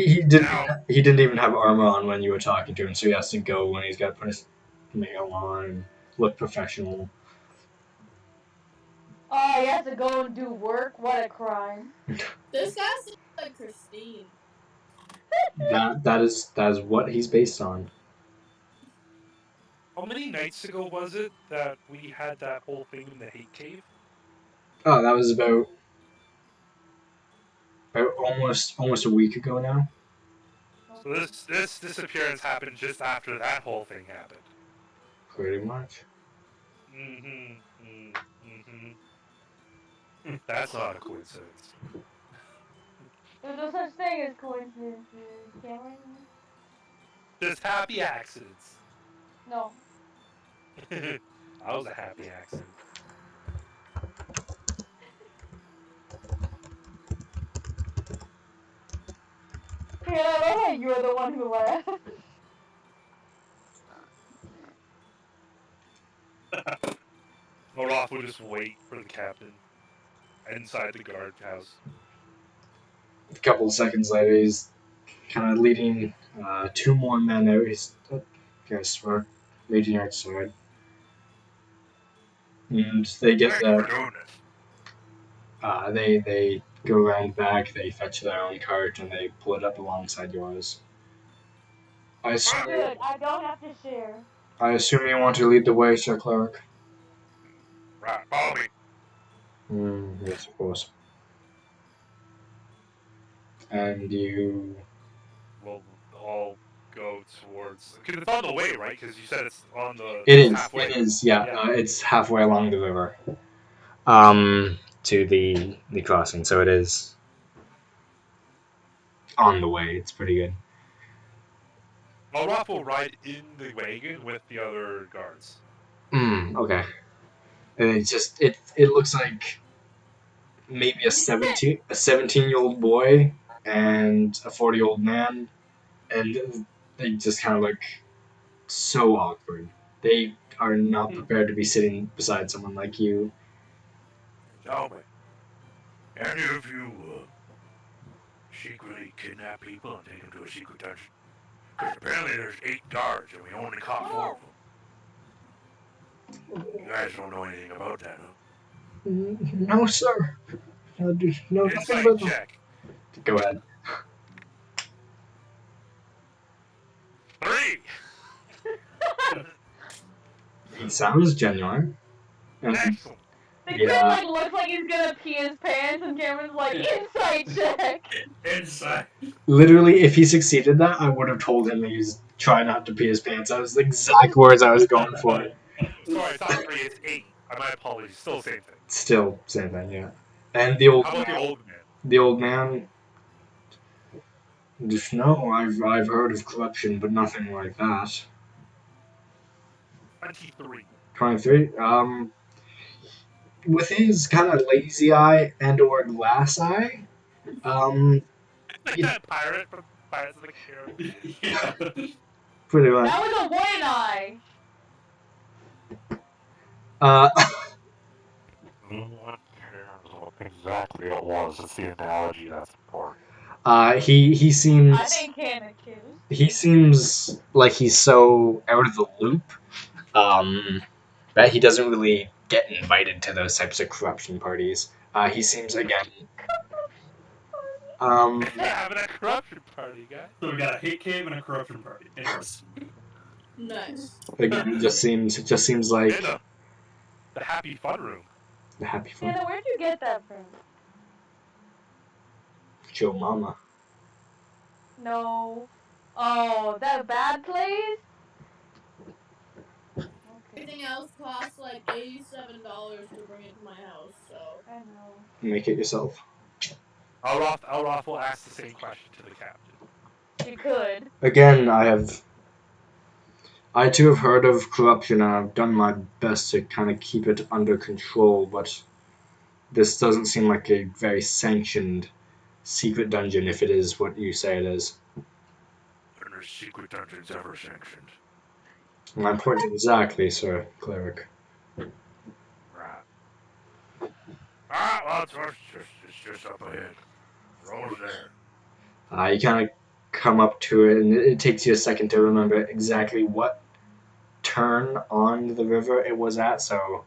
[SPEAKER 5] Now,
[SPEAKER 1] he didn't even have armor on when you were talking to him, so he has to go when he's got to put his mail on and look professional.
[SPEAKER 3] Oh, he has to go and do work? What a crime.
[SPEAKER 6] This guy seems like Christine.
[SPEAKER 1] That is what he's based on.
[SPEAKER 4] How many nights ago was it that we had that whole thing in the hate cave?
[SPEAKER 1] Oh, that was about almost a week ago now.
[SPEAKER 4] So this disappearance happened just after that whole thing happened.
[SPEAKER 1] Pretty much.
[SPEAKER 4] That's not a coincidence.
[SPEAKER 3] There's no such thing as coincidences, Cameron.
[SPEAKER 4] Just happy accidents.
[SPEAKER 3] No.
[SPEAKER 4] That was a happy accident.
[SPEAKER 3] Yeah, I love how you're the one who laughed.
[SPEAKER 4] Olaf would just wait for the captain inside the guardhouse.
[SPEAKER 1] A couple of seconds later, he's kind of leading two more men out. He's, guess we're leading outside. And they get
[SPEAKER 5] thank you for
[SPEAKER 1] there.
[SPEAKER 5] doing this.
[SPEAKER 1] They go around back. They fetch their own cart and they pull it up alongside yours. I assume,
[SPEAKER 3] Good, I don't have to share.
[SPEAKER 1] I assume you want to lead the way, Sir Cleric.
[SPEAKER 5] Right, follow me.
[SPEAKER 1] Yes, of course. And you.
[SPEAKER 4] We'll all go towards. Because it's on the way, right? Because you said it's on the.
[SPEAKER 1] It
[SPEAKER 4] It's
[SPEAKER 1] is.
[SPEAKER 4] halfway.
[SPEAKER 1] It is. Yeah.
[SPEAKER 4] Yeah.
[SPEAKER 1] It's halfway along the river. To the crossing, so it is on the way. It's pretty good.
[SPEAKER 4] Olaf will ride in the wagon with the other guards.
[SPEAKER 1] Okay. And it looks like maybe a 17-year-old boy and a 40-year-old man, and they just kind of look so awkward. They are not prepared to be sitting beside someone like you.
[SPEAKER 5] Tell me, any of you secretly kidnap people and take them to a secret dungeon? Because apparently there's 8 guards and we only caught 4 of them. You guys don't know anything about that, huh?
[SPEAKER 1] No, sir. No, nothing
[SPEAKER 4] Insight
[SPEAKER 1] but.
[SPEAKER 4] check.
[SPEAKER 1] Go ahead.
[SPEAKER 4] 3.
[SPEAKER 1] He sounds genuine.
[SPEAKER 4] Excellent.
[SPEAKER 3] The kid
[SPEAKER 1] Yeah.
[SPEAKER 3] like looks like he's gonna pee his pants, and Cameron's like, insight check.
[SPEAKER 2] Inside.
[SPEAKER 1] Literally, if he succeeded that, I would have told him he's try not to pee his pants. That was the exact words I was going for.
[SPEAKER 4] Sorry, it's not 3. It's 8. My apologies. Still same thing.
[SPEAKER 1] Still, same thing, yeah. And the old
[SPEAKER 4] How about the
[SPEAKER 1] man,
[SPEAKER 4] old man?
[SPEAKER 1] the old man. Just no, I've heard of corruption, but nothing like that.
[SPEAKER 4] 23.
[SPEAKER 1] 23. With his kind of lazy eye and or glass eye,
[SPEAKER 4] Like
[SPEAKER 1] you know,
[SPEAKER 4] that pirate from Pirates of the Caribbean.
[SPEAKER 2] Yeah.
[SPEAKER 1] pretty much.
[SPEAKER 3] That was a boy and I.
[SPEAKER 1] Uh,
[SPEAKER 4] No one cares what exactly it was. It's the analogy that's important.
[SPEAKER 1] he seems
[SPEAKER 3] I think Cameron cares.
[SPEAKER 1] he seems like he's so out of the loop, that he doesn't really get invited to those types of corruption parties. He seems again, um,
[SPEAKER 4] Having a corruption party, guys.
[SPEAKER 2] So we got a hate cave and a corruption party. Interesting.
[SPEAKER 6] Nice.
[SPEAKER 1] again, it just seems like
[SPEAKER 4] In the happy fun room.
[SPEAKER 1] the happy fun.
[SPEAKER 3] Santa, where'd you get that from?
[SPEAKER 1] Joe Mama.
[SPEAKER 3] No. Oh, that bad place? Okay.
[SPEAKER 6] Everything else costs like $87 to bring it to my house, so.
[SPEAKER 3] I know.
[SPEAKER 1] Make it yourself.
[SPEAKER 4] Elroth will ask the same question to the captain.
[SPEAKER 3] You could.
[SPEAKER 1] Again, I too have heard of corruption, and I've done my best to kind of keep it under control, but this doesn't seem like a very sanctioned secret dungeon if it is what you say it is.
[SPEAKER 5] When are secret dungeons ever sanctioned?
[SPEAKER 1] My point exactly, Sir Cleric.
[SPEAKER 5] Right. Ah, well, it's just up ahead. We're almost there.
[SPEAKER 1] You kind of come up to it, and it takes you a second to remember exactly what turn on the river it was at, so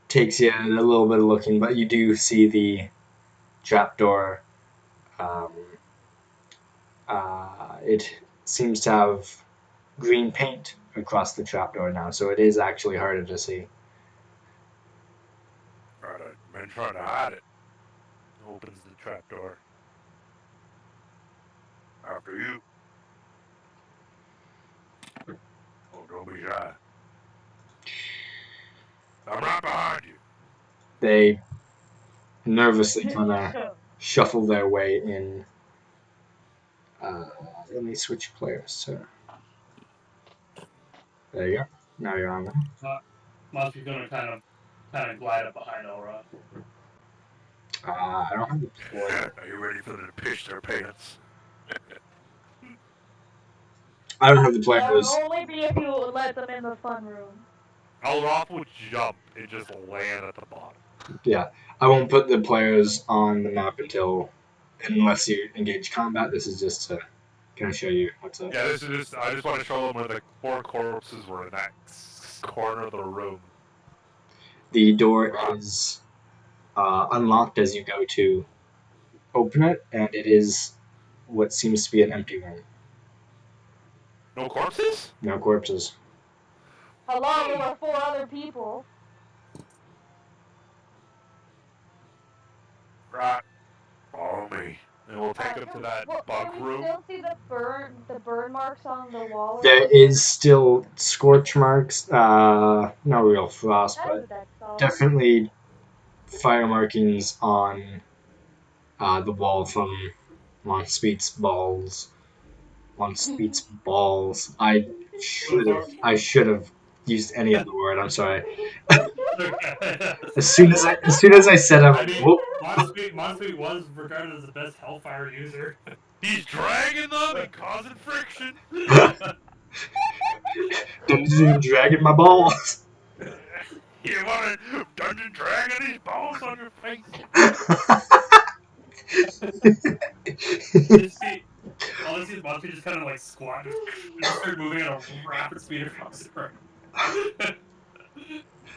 [SPEAKER 1] takes you a little bit of looking, but you do see the trapdoor. Um, it seems to have green paint across the trapdoor now, so it is actually harder to see.
[SPEAKER 5] Right, I've been trying to hide it.
[SPEAKER 4] Opens the trapdoor.
[SPEAKER 5] After you. Oh, don't be shy. I'm right behind you.
[SPEAKER 1] They nervously kind of shuffle their way in. Uh, Let me switch players, sir. There you go. Now you're on there.
[SPEAKER 2] Monty's gonna kind of glide up behind Elra.
[SPEAKER 1] I don't have the player.
[SPEAKER 5] Are you ready for them to piss their pants?
[SPEAKER 1] I don't have the
[SPEAKER 3] That would
[SPEAKER 1] players.
[SPEAKER 3] only be if you let them in the fun room.
[SPEAKER 4] Elroth would jump and just land at the bottom.
[SPEAKER 1] Yeah, I won't put the players on the map unless you engage combat. This is just to kind of show you what's up.
[SPEAKER 4] Yeah, this is just. I just want to show them where the 4 corpses were in that corner of the room.
[SPEAKER 1] The door
[SPEAKER 5] Right.
[SPEAKER 1] is unlocked as you go to open it, and it is what seems to be an empty room.
[SPEAKER 4] No corpses?
[SPEAKER 1] No corpses.
[SPEAKER 3] Hello, there were 4 other people.
[SPEAKER 5] Right. Follow me.
[SPEAKER 4] And we'll take them to that bunk
[SPEAKER 3] Can we
[SPEAKER 4] room.
[SPEAKER 3] still see the burn marks on the wall?
[SPEAKER 1] There is still scorch marks. No real frost,
[SPEAKER 3] That is
[SPEAKER 1] but
[SPEAKER 3] a deck stall.
[SPEAKER 1] definitely fire markings on the wall from Monspeet's balls. Monspeet's balls. I should have used any other word. I'm sorry. As soon as I said
[SPEAKER 2] I
[SPEAKER 1] I'm
[SPEAKER 2] mean,
[SPEAKER 1] whoop.
[SPEAKER 2] Monspeet was regarded as the best Hellfire user.
[SPEAKER 4] He's dragging them and causing friction.
[SPEAKER 1] Dungeon dragging my balls.
[SPEAKER 5] You want to dungeon dragon these balls on your face?
[SPEAKER 2] Just see, all this is Monspeet just kind of like squat and just start moving at a rapid speed across the room.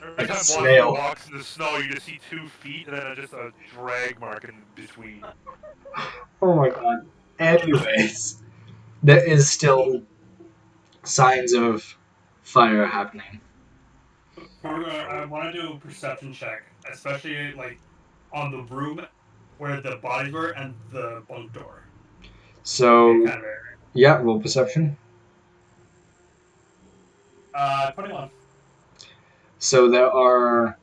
[SPEAKER 4] Every
[SPEAKER 1] Like a
[SPEAKER 4] time Monty
[SPEAKER 1] snail.
[SPEAKER 4] walks in the snow, you just see 2 feet and then just a drag mark in between.
[SPEAKER 1] Oh my god. Anyways, there is still signs of fire happening.
[SPEAKER 2] I want to do a perception check, especially like on the room where the bodies were and the bunk door.
[SPEAKER 1] So
[SPEAKER 2] Kind of area.
[SPEAKER 1] yeah, roll perception.
[SPEAKER 2] 21.
[SPEAKER 1] So there are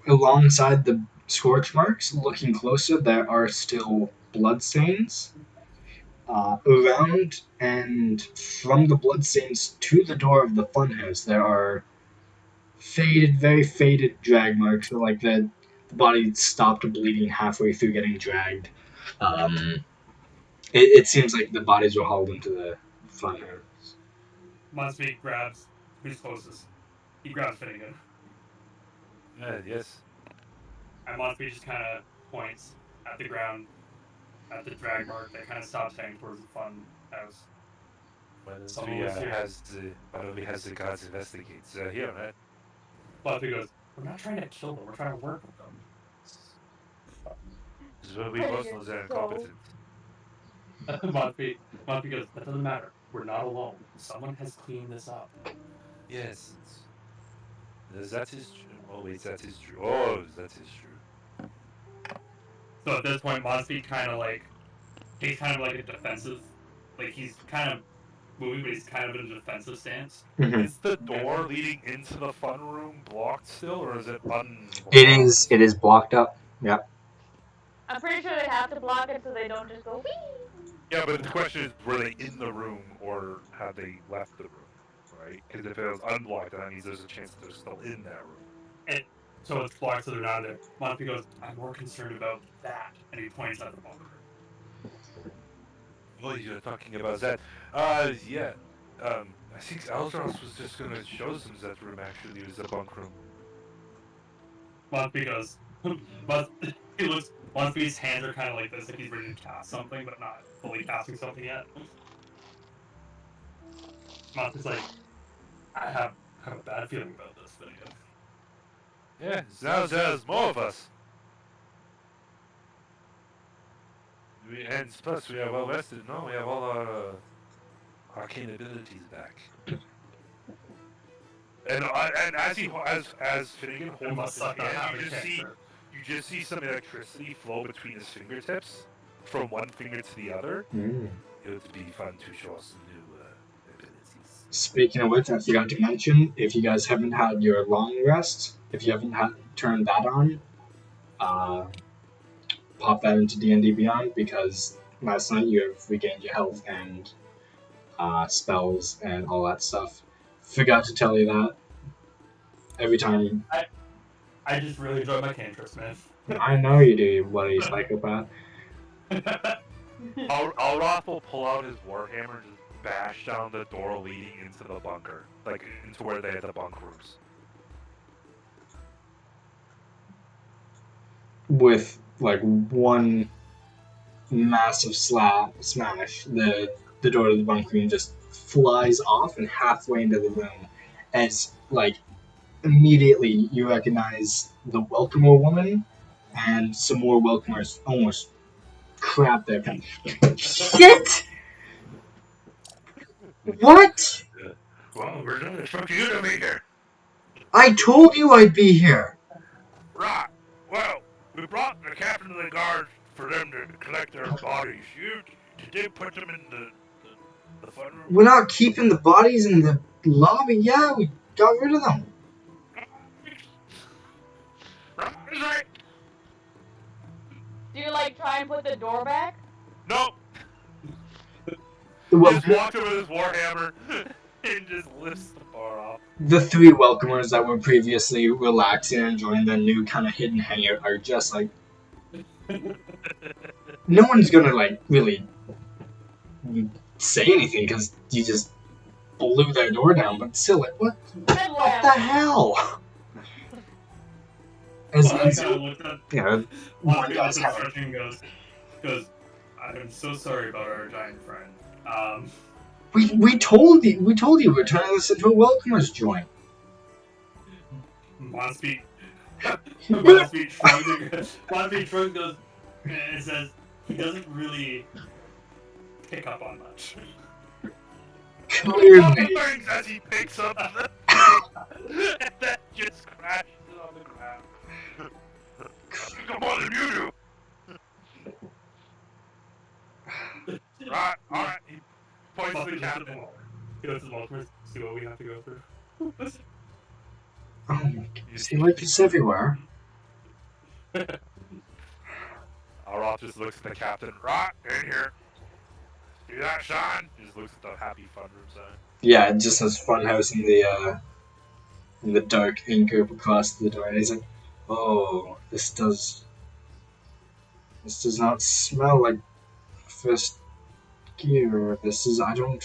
[SPEAKER 1] alongside the scorch marks, looking closer, there are still bloodstains around and from the bloodstains to the door of the funhouse. There are very faded drag marks. So like the body stopped bleeding halfway through getting dragged. Um, it seems like the bodies were hauled into the funhouse.
[SPEAKER 2] Monspeet grabs who's closest. He grabs Finnegan.
[SPEAKER 4] Yes.
[SPEAKER 2] And Monspeet just kind of points at the ground at the drag mark that kind of stops heading towards the fun house. Someone was here.
[SPEAKER 4] Why don't we has the guards investigate? Here, man.
[SPEAKER 2] Monspeet goes, "We're not trying to kill them. We're trying to work with them."
[SPEAKER 4] This is where we both know they're incompetent.
[SPEAKER 2] Monspeet goes, "That doesn't matter. We're not alone. Someone has cleaned this up."
[SPEAKER 4] Yes. That is true. Oh, wait, that is true. Oh, that is true.
[SPEAKER 2] So at this point, Monspeet kind of like takes kind of like a defensive, like he's kind of moving, but he's kind of in a defensive stance.
[SPEAKER 1] Mhm.
[SPEAKER 4] Is the door leading into the fun room blocked still, or is it unblocked?
[SPEAKER 1] It is blocked up. Yep.
[SPEAKER 3] I'm pretty sure they have to block it so they don't just go wee.
[SPEAKER 4] Yeah, but the question is, were they in the room or had they left the room, right? Because if it was unblocked, that means there's a chance that they're still in that room.
[SPEAKER 2] And so it's blocked, so they're not in there. Monty goes, I'm more concerned about that, and he points at the bunker.
[SPEAKER 4] Oh, you're talking about that. Yeah. I think Aldros was just gonna show them that room actually was a bunk room.
[SPEAKER 2] Monty goes, he looks, Monty's hands are kind of like this, like he's ready to cast something, but not fully casting something yet. Monty's like, I have a bad feeling about this video.
[SPEAKER 4] Yeah, now there's more of us. And plus, we are well rested. No, we have all our arcane abilities back. And as Finnegan
[SPEAKER 2] It
[SPEAKER 4] holds up
[SPEAKER 2] must
[SPEAKER 4] his
[SPEAKER 2] suck not
[SPEAKER 4] hand,
[SPEAKER 2] having cancer.
[SPEAKER 4] you just see some electricity flow between his fingertips from one finger to the other.
[SPEAKER 1] Mm.
[SPEAKER 4] It would be fun to show us some new abilities.
[SPEAKER 1] Speaking of which, I forgot to mention, if you guys haven't had your long rest, if you haven't turned that on, pop that into D&D Beyond, because last night you have regained your health and spells and all that stuff. Forgot to tell you that. Every time.
[SPEAKER 2] I just really enjoy my cantrips, man.
[SPEAKER 1] I know you do, you bloody psychopath.
[SPEAKER 4] Alroth will pull out his warhammer and just bash down the door leading into the bunker, like into where they had the bunk rooms.
[SPEAKER 1] With like one massive smash, the door to the bunk room just flies off and halfway into the room, as like immediately you recognize the welcomer woman and some more welcomers almost crap their pants. Shit! What?
[SPEAKER 5] Well, we're gonna expect you to be here.
[SPEAKER 1] I told you I'd be here.
[SPEAKER 5] Right. Well, we brought the captain of the guard for them to collect their bodies. Did they put them in the fun room?
[SPEAKER 1] We're not keeping the bodies in the lobby. Yeah, we got rid of them.
[SPEAKER 5] Right.
[SPEAKER 3] Do you like try and put the door back?
[SPEAKER 5] No.
[SPEAKER 1] Well,
[SPEAKER 4] He just walks over with his warhammer and just lifts the bar off.
[SPEAKER 1] the three welcomers that were previously relaxing and enjoying the new kind of hidden hangout are just like, no one's gonna like really say anything because you just blew their door down. But still, like, what the hell? As
[SPEAKER 2] Well, I kind of looked at
[SPEAKER 1] you know, one guy's having.
[SPEAKER 2] stretching goes, I'm so sorry about our giant friend.
[SPEAKER 1] We told you we're turning this into a welcomers joint.
[SPEAKER 2] Monspeak shrugs goes, and it says he doesn't really pick up on much.
[SPEAKER 1] Clearly.
[SPEAKER 5] Things as he picks up the thing and then just crashes it on the ground. More than you do. Right. All right. He points to the captain.
[SPEAKER 2] He goes to the welcomers, see what we have to go through.
[SPEAKER 1] Oh my god. See, like this everywhere.
[SPEAKER 4] Alroth just looks at the captain.
[SPEAKER 5] Right in here. See that sign?
[SPEAKER 4] He just looks at the happy fun room sign.
[SPEAKER 1] Yeah, it just says Funhouse in the dark ink up across the door. And he's like, oh, this does not smell like first gear. This is I don't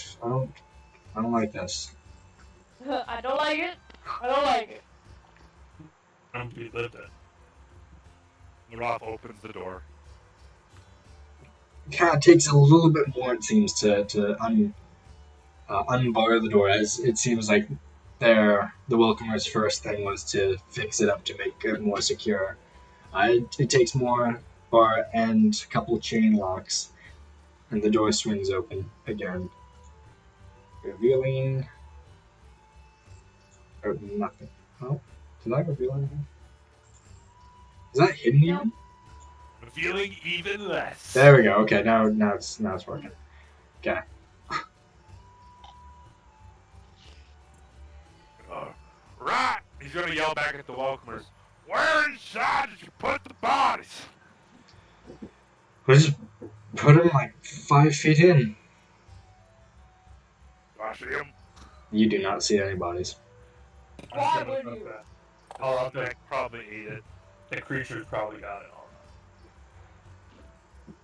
[SPEAKER 1] like this.
[SPEAKER 3] I don't like it. I don't like it.
[SPEAKER 2] We lived it.
[SPEAKER 4] Alroth opens the door.
[SPEAKER 1] Kind of takes a little bit more, it seems, to unbar the door, as it seems like the welcomer's first thing was to fix it up to make it more secure. It takes more bar and a couple chain locks, and the door swings open again, revealing nothing. Oh, did I reveal anything? Is that hidden even?
[SPEAKER 4] Revealing even less.
[SPEAKER 1] There we go. Okay, now it's working. Okay.
[SPEAKER 5] Right.
[SPEAKER 4] He's gonna yell back at the welcomers.
[SPEAKER 5] Where inside did you put the bodies?
[SPEAKER 1] We're just Put him like 5 feet in.
[SPEAKER 5] Do I see him?
[SPEAKER 1] You do not see any bodies.
[SPEAKER 2] I'm just
[SPEAKER 3] Why
[SPEAKER 2] gonna
[SPEAKER 3] would
[SPEAKER 2] look
[SPEAKER 3] you?
[SPEAKER 2] at that.
[SPEAKER 4] The
[SPEAKER 2] I'll have to,
[SPEAKER 4] snake probably ate it.
[SPEAKER 2] the creature's probably got it all.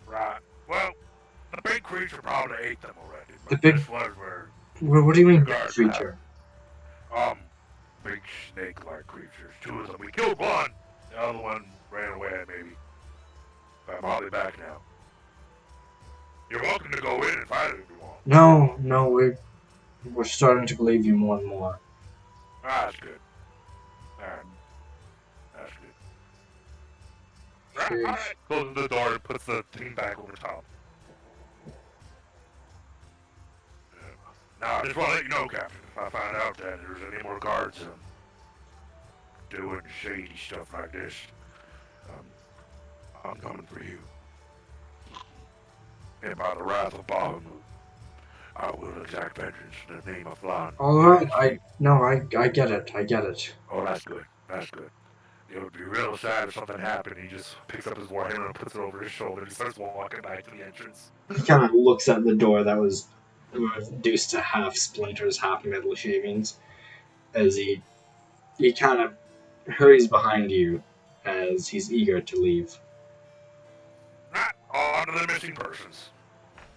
[SPEAKER 5] Right. Well, the big creature probably ate them already,
[SPEAKER 1] The
[SPEAKER 5] but
[SPEAKER 1] big-
[SPEAKER 5] this was where
[SPEAKER 1] What do you mean,
[SPEAKER 5] you
[SPEAKER 1] big
[SPEAKER 5] guys
[SPEAKER 1] creature?
[SPEAKER 5] big snake-like creatures. Two of them. We killed one. The other one ran away, maybe. But I'm probably back now. You're welcome to go in and fight it if you want.
[SPEAKER 1] No, we're starting to believe you more and more.
[SPEAKER 5] Ah, that's good. Alright. That's good.
[SPEAKER 1] Sure.
[SPEAKER 5] Alright.
[SPEAKER 4] Closes the door and puts the thing back over top.
[SPEAKER 5] Now, I just want to let you know, Captain, if I find out that there's any more guards doing shady stuff like this, I'm coming for you. And by the wrath of Bahamut, I will exact vengeance in the name of Lan.
[SPEAKER 1] Alright, I get it.
[SPEAKER 5] Oh, that's good. That's good. It would be real sad if something happened. He just picks up his warhammer and puts it over his shoulder and starts walking back to the entrance.
[SPEAKER 1] He kind of looks at the door that was reduced to half splinters, half metal shavings, as he kind of hurries behind you as he's eager to leave.
[SPEAKER 5] Right, on to the missing persons.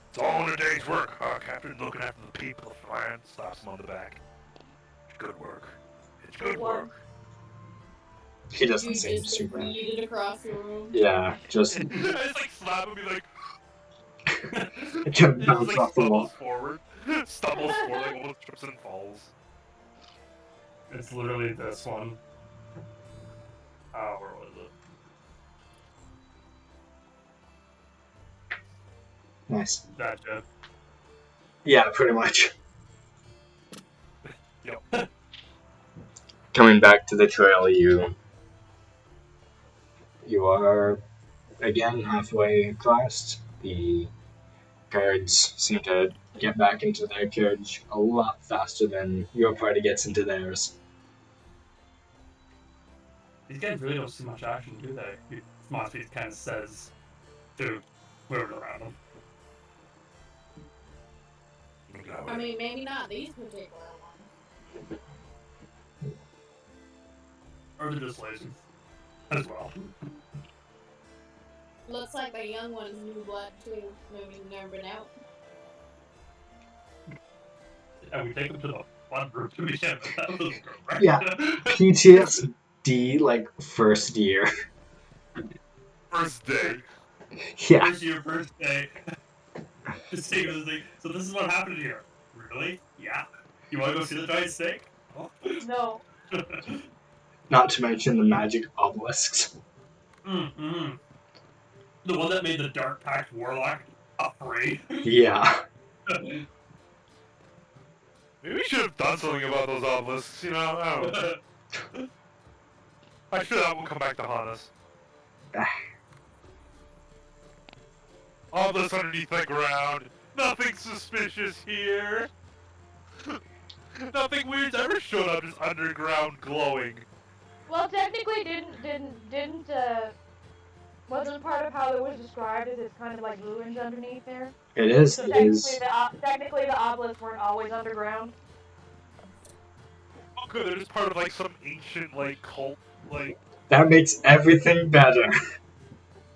[SPEAKER 5] It's all in a day's work, huh, Captain? Looking after the people of the land.
[SPEAKER 4] Slaps him on the back.
[SPEAKER 5] It's good work. It's good work.
[SPEAKER 1] He doesn't
[SPEAKER 6] You
[SPEAKER 1] seem
[SPEAKER 6] just
[SPEAKER 1] super.
[SPEAKER 6] yeeted across the room.
[SPEAKER 1] Yeah, just
[SPEAKER 4] It's like slap him, be like.
[SPEAKER 1] it just
[SPEAKER 4] He
[SPEAKER 1] bounce
[SPEAKER 4] just like
[SPEAKER 1] off the wall.
[SPEAKER 4] stumbles forward, like almost trips and falls.
[SPEAKER 2] It's literally this one. Oh, where was it?
[SPEAKER 1] Nice.
[SPEAKER 2] Gotcha.
[SPEAKER 1] Yeah, pretty much.
[SPEAKER 4] Yep.
[SPEAKER 1] Coming back to the trail, you are again halfway across. The guards seem to get back into their carriage a lot faster than your party gets into theirs.
[SPEAKER 2] These guys really don't see much action, do they? Monty kind of says to whoever's around them.
[SPEAKER 6] I mean, maybe not these particular ones.
[SPEAKER 2] Or they're just lazy. As well.
[SPEAKER 6] Looks like the young one's new blood too. Maybe he's never been out.
[SPEAKER 2] And we take them to the fun group to begin with. That was great.
[SPEAKER 1] Yeah. PTSD, like, first year.
[SPEAKER 5] First day.
[SPEAKER 1] Yeah.
[SPEAKER 2] First year, first day. Just take this thing. So this is what happened here. Really? Yeah. You want to go see the giant snake? Oh.
[SPEAKER 3] No.
[SPEAKER 1] Not to mention the magic obelisks.
[SPEAKER 2] Mm-hmm. The one that made the Dark Pact Warlock afraid.
[SPEAKER 1] Yeah.
[SPEAKER 4] Maybe we should have done something about those obelisks, you know? I don't know. I'm sure that will come back to haunt us. Obelisks underneath the ground. Nothing suspicious here. Nothing weird's ever shown up just underground glowing.
[SPEAKER 3] Well, technically, wasn't part of how it was described as it's kind of like ruins underneath there.
[SPEAKER 1] It is.
[SPEAKER 3] So
[SPEAKER 1] It is.
[SPEAKER 3] technically the obelisks weren't always underground.
[SPEAKER 4] Oh good, they're just part of like some ancient like cult, like
[SPEAKER 1] That makes everything better.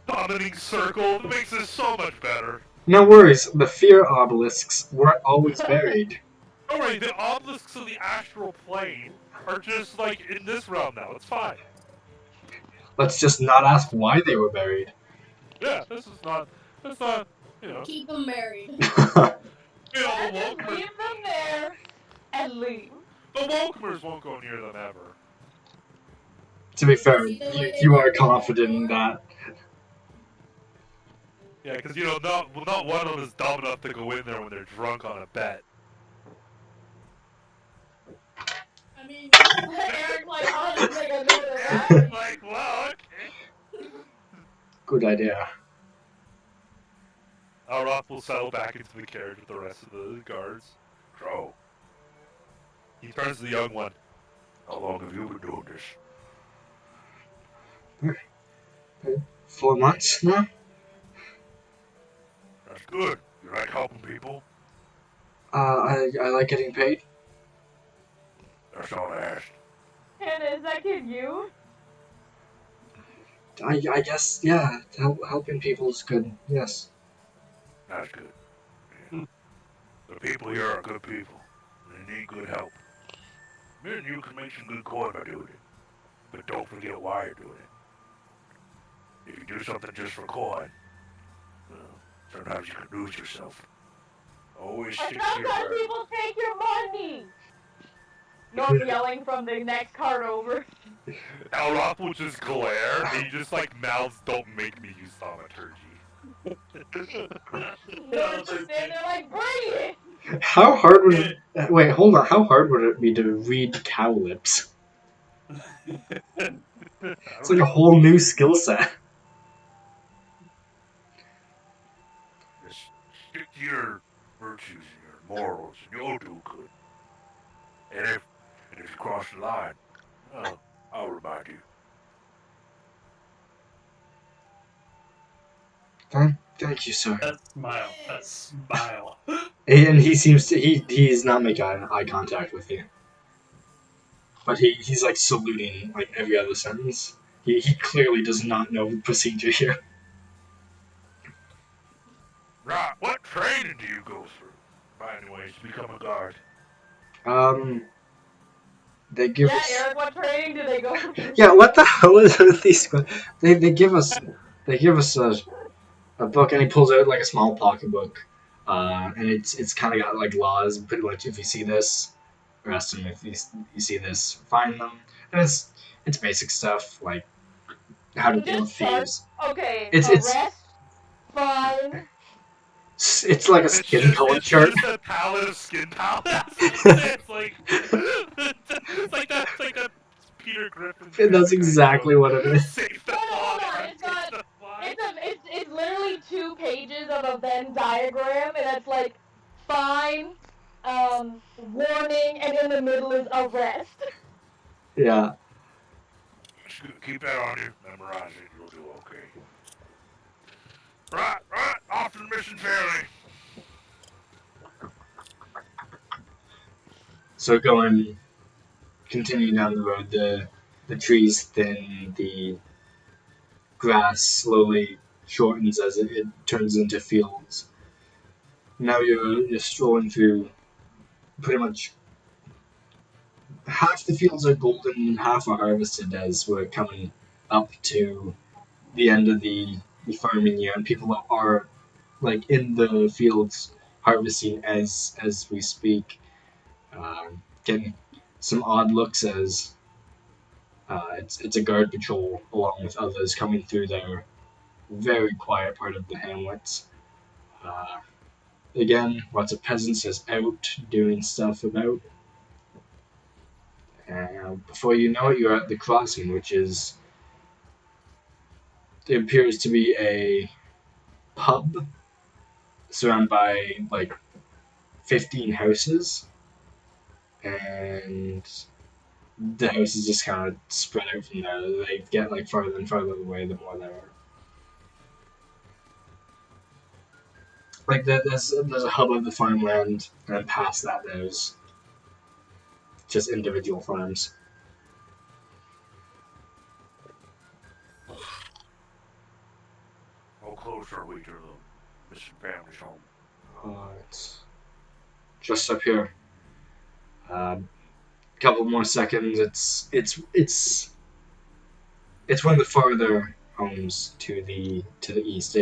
[SPEAKER 4] summoning circle. It makes this so much better.
[SPEAKER 1] No worries. The fear obelisks weren't always buried.
[SPEAKER 4] Alright, the obelisks of the astral plane are just like in this realm now. It's fine.
[SPEAKER 1] Let's just not ask why they were buried.
[SPEAKER 4] Yeah, that's not, you know.
[SPEAKER 6] Keep them married.
[SPEAKER 4] You know,
[SPEAKER 3] And just leave them there and leave.
[SPEAKER 4] the Welcomers won't go near them ever.
[SPEAKER 1] To be fair, you are confident in that.
[SPEAKER 4] Yeah, because you know, not one of them is dumb enough to go in there when they're drunk on a bet.
[SPEAKER 6] I mean,
[SPEAKER 3] Eric, like, I'll just make a note of that.
[SPEAKER 4] Like, well, okay.
[SPEAKER 1] Good idea.
[SPEAKER 4] Alroth will settle back into the carriage with the rest of the guards.
[SPEAKER 5] So,
[SPEAKER 4] He turns to the young one.
[SPEAKER 5] how long have you been doing this?
[SPEAKER 1] 4 months now?
[SPEAKER 5] Good. You like helping people?
[SPEAKER 1] I like getting paid.
[SPEAKER 5] That's all I asked.
[SPEAKER 3] Hannah, is that kid you?
[SPEAKER 1] I guess, yeah, helping people is good, yes.
[SPEAKER 5] That's good. Yeah. The people here are good people. They need good help. Me and you can make some good coin by doing it. But don't forget why you're doing it. If you do something just for coin, well, sometimes you can lose yourself. Always
[SPEAKER 3] Or
[SPEAKER 5] stick to your
[SPEAKER 3] sometimes
[SPEAKER 5] word.
[SPEAKER 3] people take your money! Norm yelling from the next card over.
[SPEAKER 4] Elroth will just glare, and he just like mouths, "Don't make me use thaumaturgy."
[SPEAKER 3] Norm just stand there like, bring it!
[SPEAKER 1] How hard would it... Wait, hold on. How hard would it be to read cow lips? It's like a whole new skill set.
[SPEAKER 5] Just stick to your virtues and your morals, and you'll do good. And if you cross the line, well, I'll remind you.
[SPEAKER 1] Thank you, sir.
[SPEAKER 2] That smile. That smile.
[SPEAKER 1] And he seems to... He's not making eye contact with you. But he's like saluting like every other sentence. He clearly does not know the procedure here.
[SPEAKER 5] Right, what training do you go through, by any ways, to become a guard?
[SPEAKER 1] They give
[SPEAKER 3] Yeah,
[SPEAKER 1] us...
[SPEAKER 3] Eric, what training do they go through?
[SPEAKER 1] Yeah, what the hell is with these... They give us... They give us a book, and he pulls out like a small pocketbook. And it's kind of got like laws, pretty much. If you see this, arrest him. If you see this, find them. And it's basic stuff like how to deal with
[SPEAKER 3] Just start.
[SPEAKER 1] thieves.
[SPEAKER 3] Okay,
[SPEAKER 1] It's
[SPEAKER 3] arrest, fine.
[SPEAKER 1] it's like a skin color
[SPEAKER 4] It's
[SPEAKER 1] chart.
[SPEAKER 4] just a palette of skin palettes. It's like it's like that Peter Griffin.
[SPEAKER 1] That's exactly what it is.
[SPEAKER 4] Save the
[SPEAKER 3] No,
[SPEAKER 4] fly.
[SPEAKER 3] hold on.
[SPEAKER 4] Save
[SPEAKER 3] It's got.
[SPEAKER 4] the fly.
[SPEAKER 3] It's literally 2 pages of a Venn diagram, and it's like fine, warning, and in the middle is arrest.
[SPEAKER 1] Yeah.
[SPEAKER 5] Keep that on you, memorize it, you'll do okay. Right, off to the mission fairly.
[SPEAKER 1] So continue down the road. The trees thin. The grass slowly shortens as it turns into fields. Now you're strolling through pretty much half the fields are golden and half are harvested as we're coming up to the end of the farming year, and people are like in the fields harvesting as we speak, getting some odd looks as it's a guard patrol along with others coming through their very quiet part of the hamlets. Uh, Again, lots of peasants just out doing stuff about. Before you know it, you're at the crossing, which is... It appears to be a pub surrounded by like 15 houses, and the houses just kind of spread out from there. They get like farther and farther away the more there are. Like there's a hub of the farmland, and then past that there's just individual farms.
[SPEAKER 5] How close are we to the missing family's home?
[SPEAKER 1] It's just up here. Couple more seconds. It's one of the farther homes to the east.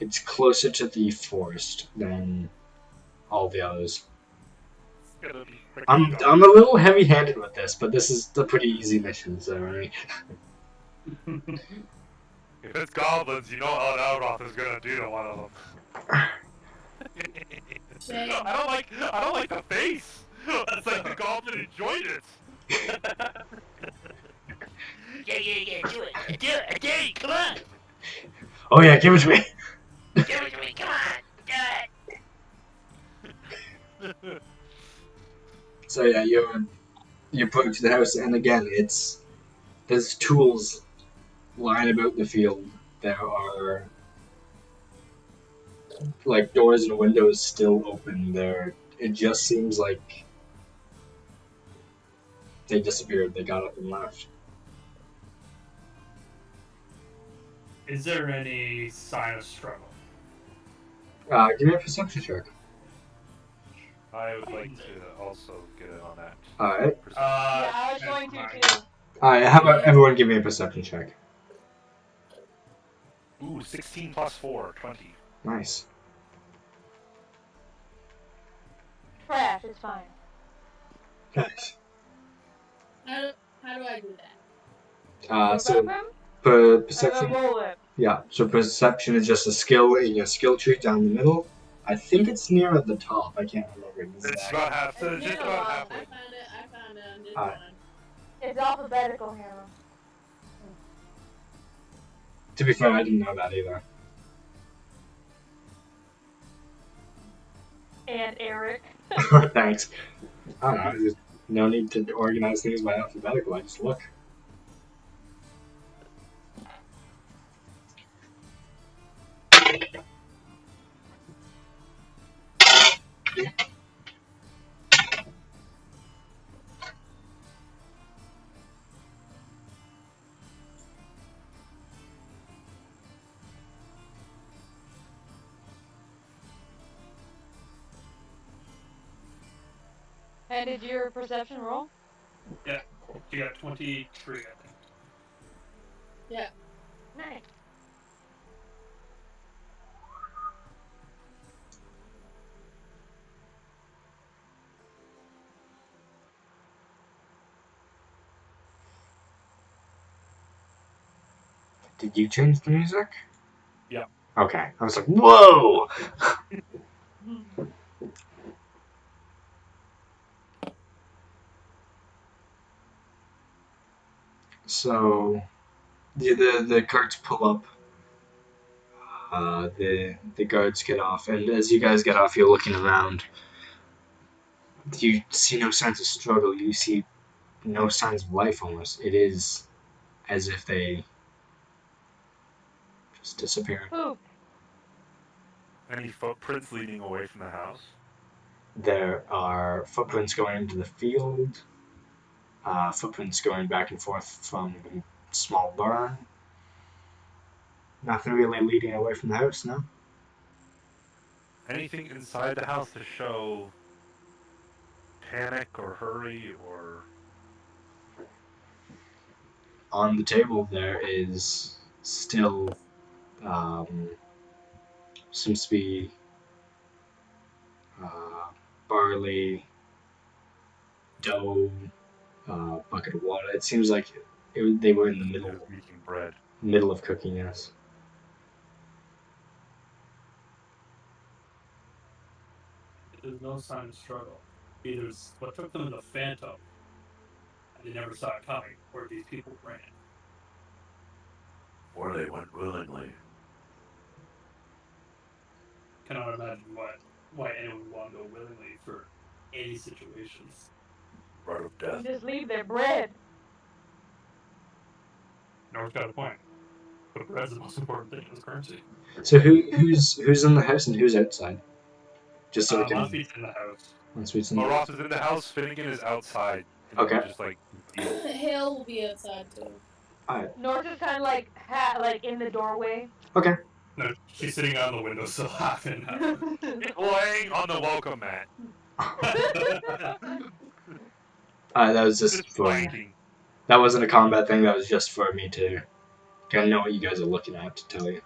[SPEAKER 1] It's closer to the forest than all the others.
[SPEAKER 4] It's gonna be freaking
[SPEAKER 1] I'm a little heavy-handed with this, but this is a pretty easy mission, so right.
[SPEAKER 4] If it's goblins, you know what Elroth is gonna do to one of them.
[SPEAKER 6] Shame.
[SPEAKER 4] I don't like the face. It's like the goblin enjoyed it.
[SPEAKER 7] Yeah, do it. I dare you, come on.
[SPEAKER 1] Oh yeah, give it to me.
[SPEAKER 7] Give it to me, come on. Do it.
[SPEAKER 1] So yeah, you approach the house, and again, there's tools lying about the field. There are like doors and windows still open there. It just seems like they disappeared. They got up and left.
[SPEAKER 2] Is there any sign of struggle?
[SPEAKER 1] Give me a perception check.
[SPEAKER 4] I would like to also get in on that.
[SPEAKER 1] All right.
[SPEAKER 4] Perception.
[SPEAKER 3] Yeah, I was
[SPEAKER 2] and
[SPEAKER 3] going to
[SPEAKER 2] mine.
[SPEAKER 3] too.
[SPEAKER 1] All right. How about
[SPEAKER 6] Yeah.
[SPEAKER 1] everyone give me a perception check?
[SPEAKER 4] Ooh, 16 plus 4, 20.
[SPEAKER 1] Nice.
[SPEAKER 3] Trash, it's fine.
[SPEAKER 1] Nice.
[SPEAKER 6] How do I do that?
[SPEAKER 1] So
[SPEAKER 3] Perception?
[SPEAKER 1] perception.
[SPEAKER 3] Roll it.
[SPEAKER 1] Yeah. So perception is just a skill in your skill tree down the middle. I think it's near at the top. I can't remember
[SPEAKER 4] It's
[SPEAKER 1] exactly.
[SPEAKER 4] about half.
[SPEAKER 6] It's
[SPEAKER 4] Just
[SPEAKER 6] been a
[SPEAKER 4] about
[SPEAKER 6] while.
[SPEAKER 4] halfway.
[SPEAKER 6] I found it. I'm just
[SPEAKER 1] Alright.
[SPEAKER 6] fine.
[SPEAKER 3] It's alphabetical, Hannah.
[SPEAKER 1] To be fair, I didn't know that either.
[SPEAKER 3] And Eric.
[SPEAKER 1] Thanks. I don't know. There's no need to organize things by alphabetical. I just look.
[SPEAKER 3] And did your perception roll?
[SPEAKER 2] Yeah, you got 23, I think.
[SPEAKER 6] Yeah.
[SPEAKER 3] Nice.
[SPEAKER 1] Did you change the music?
[SPEAKER 4] Yeah.
[SPEAKER 1] Okay. I was like, whoa! So, the carts pull up. The guards get off, and as you guys get off, you're looking around. You see no signs of struggle. You see no signs of life. Almost, it is as if they just disappeared.
[SPEAKER 3] Poop.
[SPEAKER 4] Any footprints leading away from the house?
[SPEAKER 1] There are footprints going into the field. Footprints going back and forth from the small barn. Nothing really leading away from the house, no.
[SPEAKER 4] Anything inside the house to show panic or hurry or
[SPEAKER 1] On the table there is still seems to be barley, dough, bucket of water. It seems like they were in the
[SPEAKER 4] making bread?
[SPEAKER 1] middle of cooking. Yes.
[SPEAKER 2] There's no sign of struggle. Either what took them to the Phantom, and they never saw it coming, or these people ran.
[SPEAKER 5] Or they went willingly.
[SPEAKER 2] Cannot imagine why anyone would want to go willingly for any situations.
[SPEAKER 5] Right of
[SPEAKER 3] And
[SPEAKER 5] death.
[SPEAKER 3] just leave their bread.
[SPEAKER 2] Nor's got a point. But bread's the most important thing in this currency.
[SPEAKER 1] So who's in the house and who's outside? Just so we can.
[SPEAKER 2] Monte's in the house.
[SPEAKER 1] Once in the
[SPEAKER 4] Ross is in the house. Finnegan is outside.
[SPEAKER 1] Okay.
[SPEAKER 4] Just like field.
[SPEAKER 6] Hale will be outside too.
[SPEAKER 1] Alright.
[SPEAKER 3] North is kind of like in the doorway.
[SPEAKER 1] Okay.
[SPEAKER 2] No, she's sitting on the windowsill laughing.
[SPEAKER 4] Laying on the welcome mat.
[SPEAKER 1] That was just
[SPEAKER 4] Just
[SPEAKER 1] for.
[SPEAKER 4] flanking.
[SPEAKER 1] That wasn't a combat thing. That was just for me to kind of know what you guys are looking at to tell you.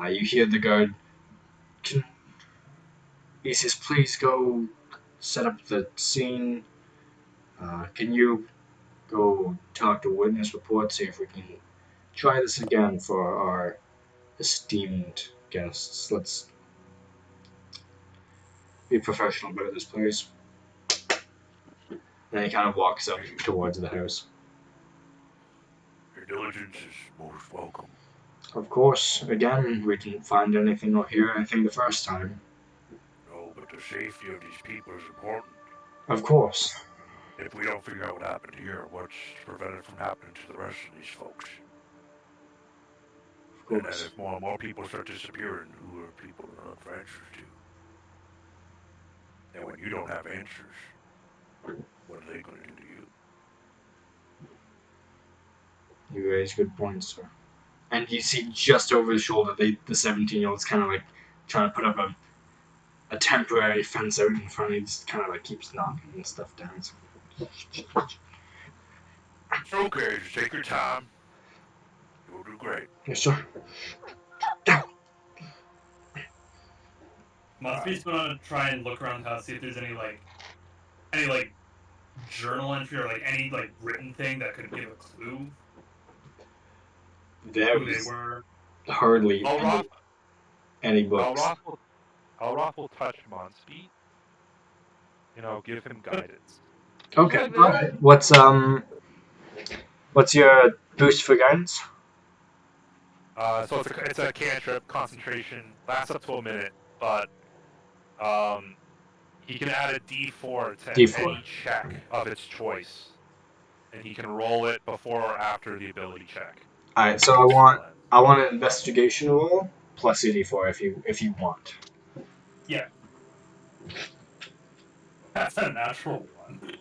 [SPEAKER 1] You hear the guard. He says, "Please go set up the scene. Can you go talk to witness report, see if we can try this again for our esteemed guests. Let's be professional about this, please." And he kind of walks up towards the house.
[SPEAKER 5] Your diligence is most welcome.
[SPEAKER 1] Of course, again, we didn't find anything or hear anything the first time.
[SPEAKER 5] No, but the safety of these people is important.
[SPEAKER 1] Of course.
[SPEAKER 5] If we don't figure out what happened here, what's prevented from happening to the rest of these folks?
[SPEAKER 1] Of
[SPEAKER 5] And then
[SPEAKER 1] course.
[SPEAKER 5] if more and more people start disappearing, who are people to look for answers to? And when you don't have answers, what are they going to do to you?
[SPEAKER 1] You raise good points, sir. And you see just over his shoulder, the 17-year-old's kind of like trying to put up a temporary fence out in front. He just kind of like keeps knocking and stuff down.
[SPEAKER 5] It's okay, just take your time. You'll do great.
[SPEAKER 1] Yes, sir.
[SPEAKER 2] Mustbe's gonna try and look around the house, see if there's any journal entry or like any like written thing that could give a clue
[SPEAKER 1] There
[SPEAKER 2] who they
[SPEAKER 1] is
[SPEAKER 2] were.
[SPEAKER 1] hardly
[SPEAKER 4] Elroth,
[SPEAKER 1] any books.
[SPEAKER 4] Elroth will touch Monspeed. Give him guidance.
[SPEAKER 1] Okay,
[SPEAKER 3] Okay.
[SPEAKER 1] all right. What's your boost for guidance?
[SPEAKER 4] So it's a cantrip concentration, lasts up to a minute, but he can add a D4 to
[SPEAKER 1] D4.
[SPEAKER 4] any check of its choice, and he can roll it before or after the ability check.
[SPEAKER 1] All right, so I want an investigation roll plus your D4 if you want.
[SPEAKER 2] Yeah. That's a natural one.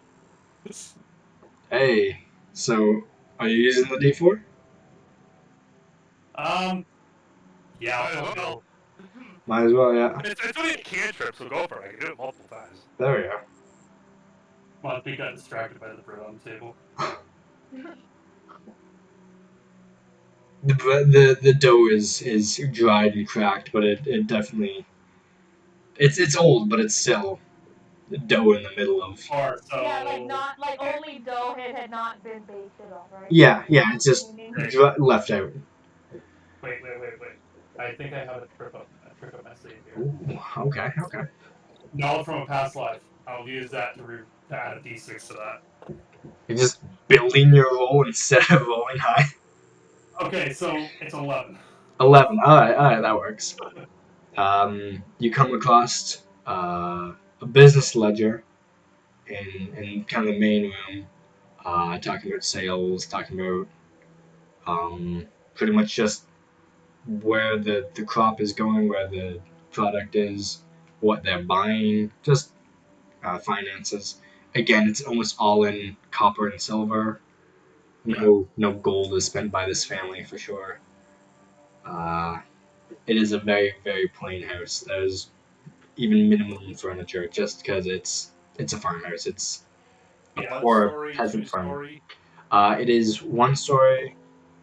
[SPEAKER 1] Hey, so are you using the D4?
[SPEAKER 2] Yeah,
[SPEAKER 4] Might as
[SPEAKER 2] I'll
[SPEAKER 4] well.
[SPEAKER 2] go.
[SPEAKER 1] Might as well, yeah.
[SPEAKER 4] It's only a cantrip, so go for it. I can do it multiple times.
[SPEAKER 1] There we go.
[SPEAKER 2] Mustbe got distracted by the bread on the table.
[SPEAKER 1] The dough is dried and cracked, but it definitely it's old, but it's still dough in the middle of.
[SPEAKER 2] Or so.
[SPEAKER 3] Yeah, like not like only dough had not been baked at all, right?
[SPEAKER 1] Yeah, it's just
[SPEAKER 2] Great.
[SPEAKER 1] left out.
[SPEAKER 2] Wait. I think I have a trick up my sleeve here.
[SPEAKER 1] Ooh, okay.
[SPEAKER 2] Knowledge from a past life. I'll use that to add a d6 to that.
[SPEAKER 1] You're just building your roll instead of rolling high.
[SPEAKER 2] Okay, so it's 11.
[SPEAKER 1] 11. All right, that works. You come across a business ledger in kind of the main room, talking about sales, talking about pretty much just where the crop is going, where the product is, what they're buying, just finances. Again, it's almost all in copper and silver. No gold is spent by this family for sure. It is a very very plain house. There's even minimum furniture just because it's a farmhouse. It's a
[SPEAKER 2] Yeah.
[SPEAKER 4] One
[SPEAKER 1] poor
[SPEAKER 4] story,
[SPEAKER 1] peasant
[SPEAKER 4] two
[SPEAKER 1] farm.
[SPEAKER 4] story.
[SPEAKER 1] It is one story,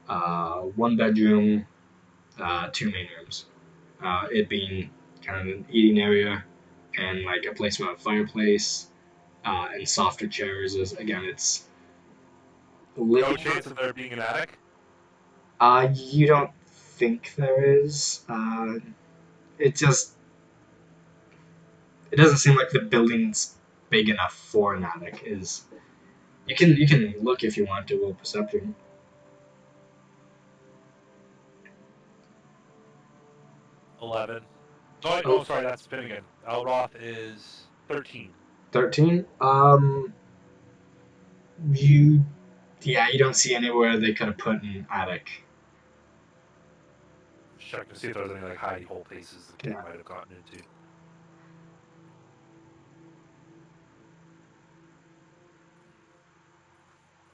[SPEAKER 1] one bedroom, two main rooms. It being kind of an eating area and like a place with a fireplace and softer chairs. Again, it's
[SPEAKER 4] No
[SPEAKER 1] living.
[SPEAKER 4] chance of there being an attic.
[SPEAKER 1] You don't think there is. It just it doesn't seem like the building's big enough for an attic. Is you can look if you want to roll perception.
[SPEAKER 4] 11. No, sorry, that's Finnegan. Elroth is 13.
[SPEAKER 1] 13. You don't see anywhere they could have put an attic.
[SPEAKER 4] Just checking to see if there's any like hidey hole places the kid
[SPEAKER 1] Yeah.
[SPEAKER 4] might have gotten into.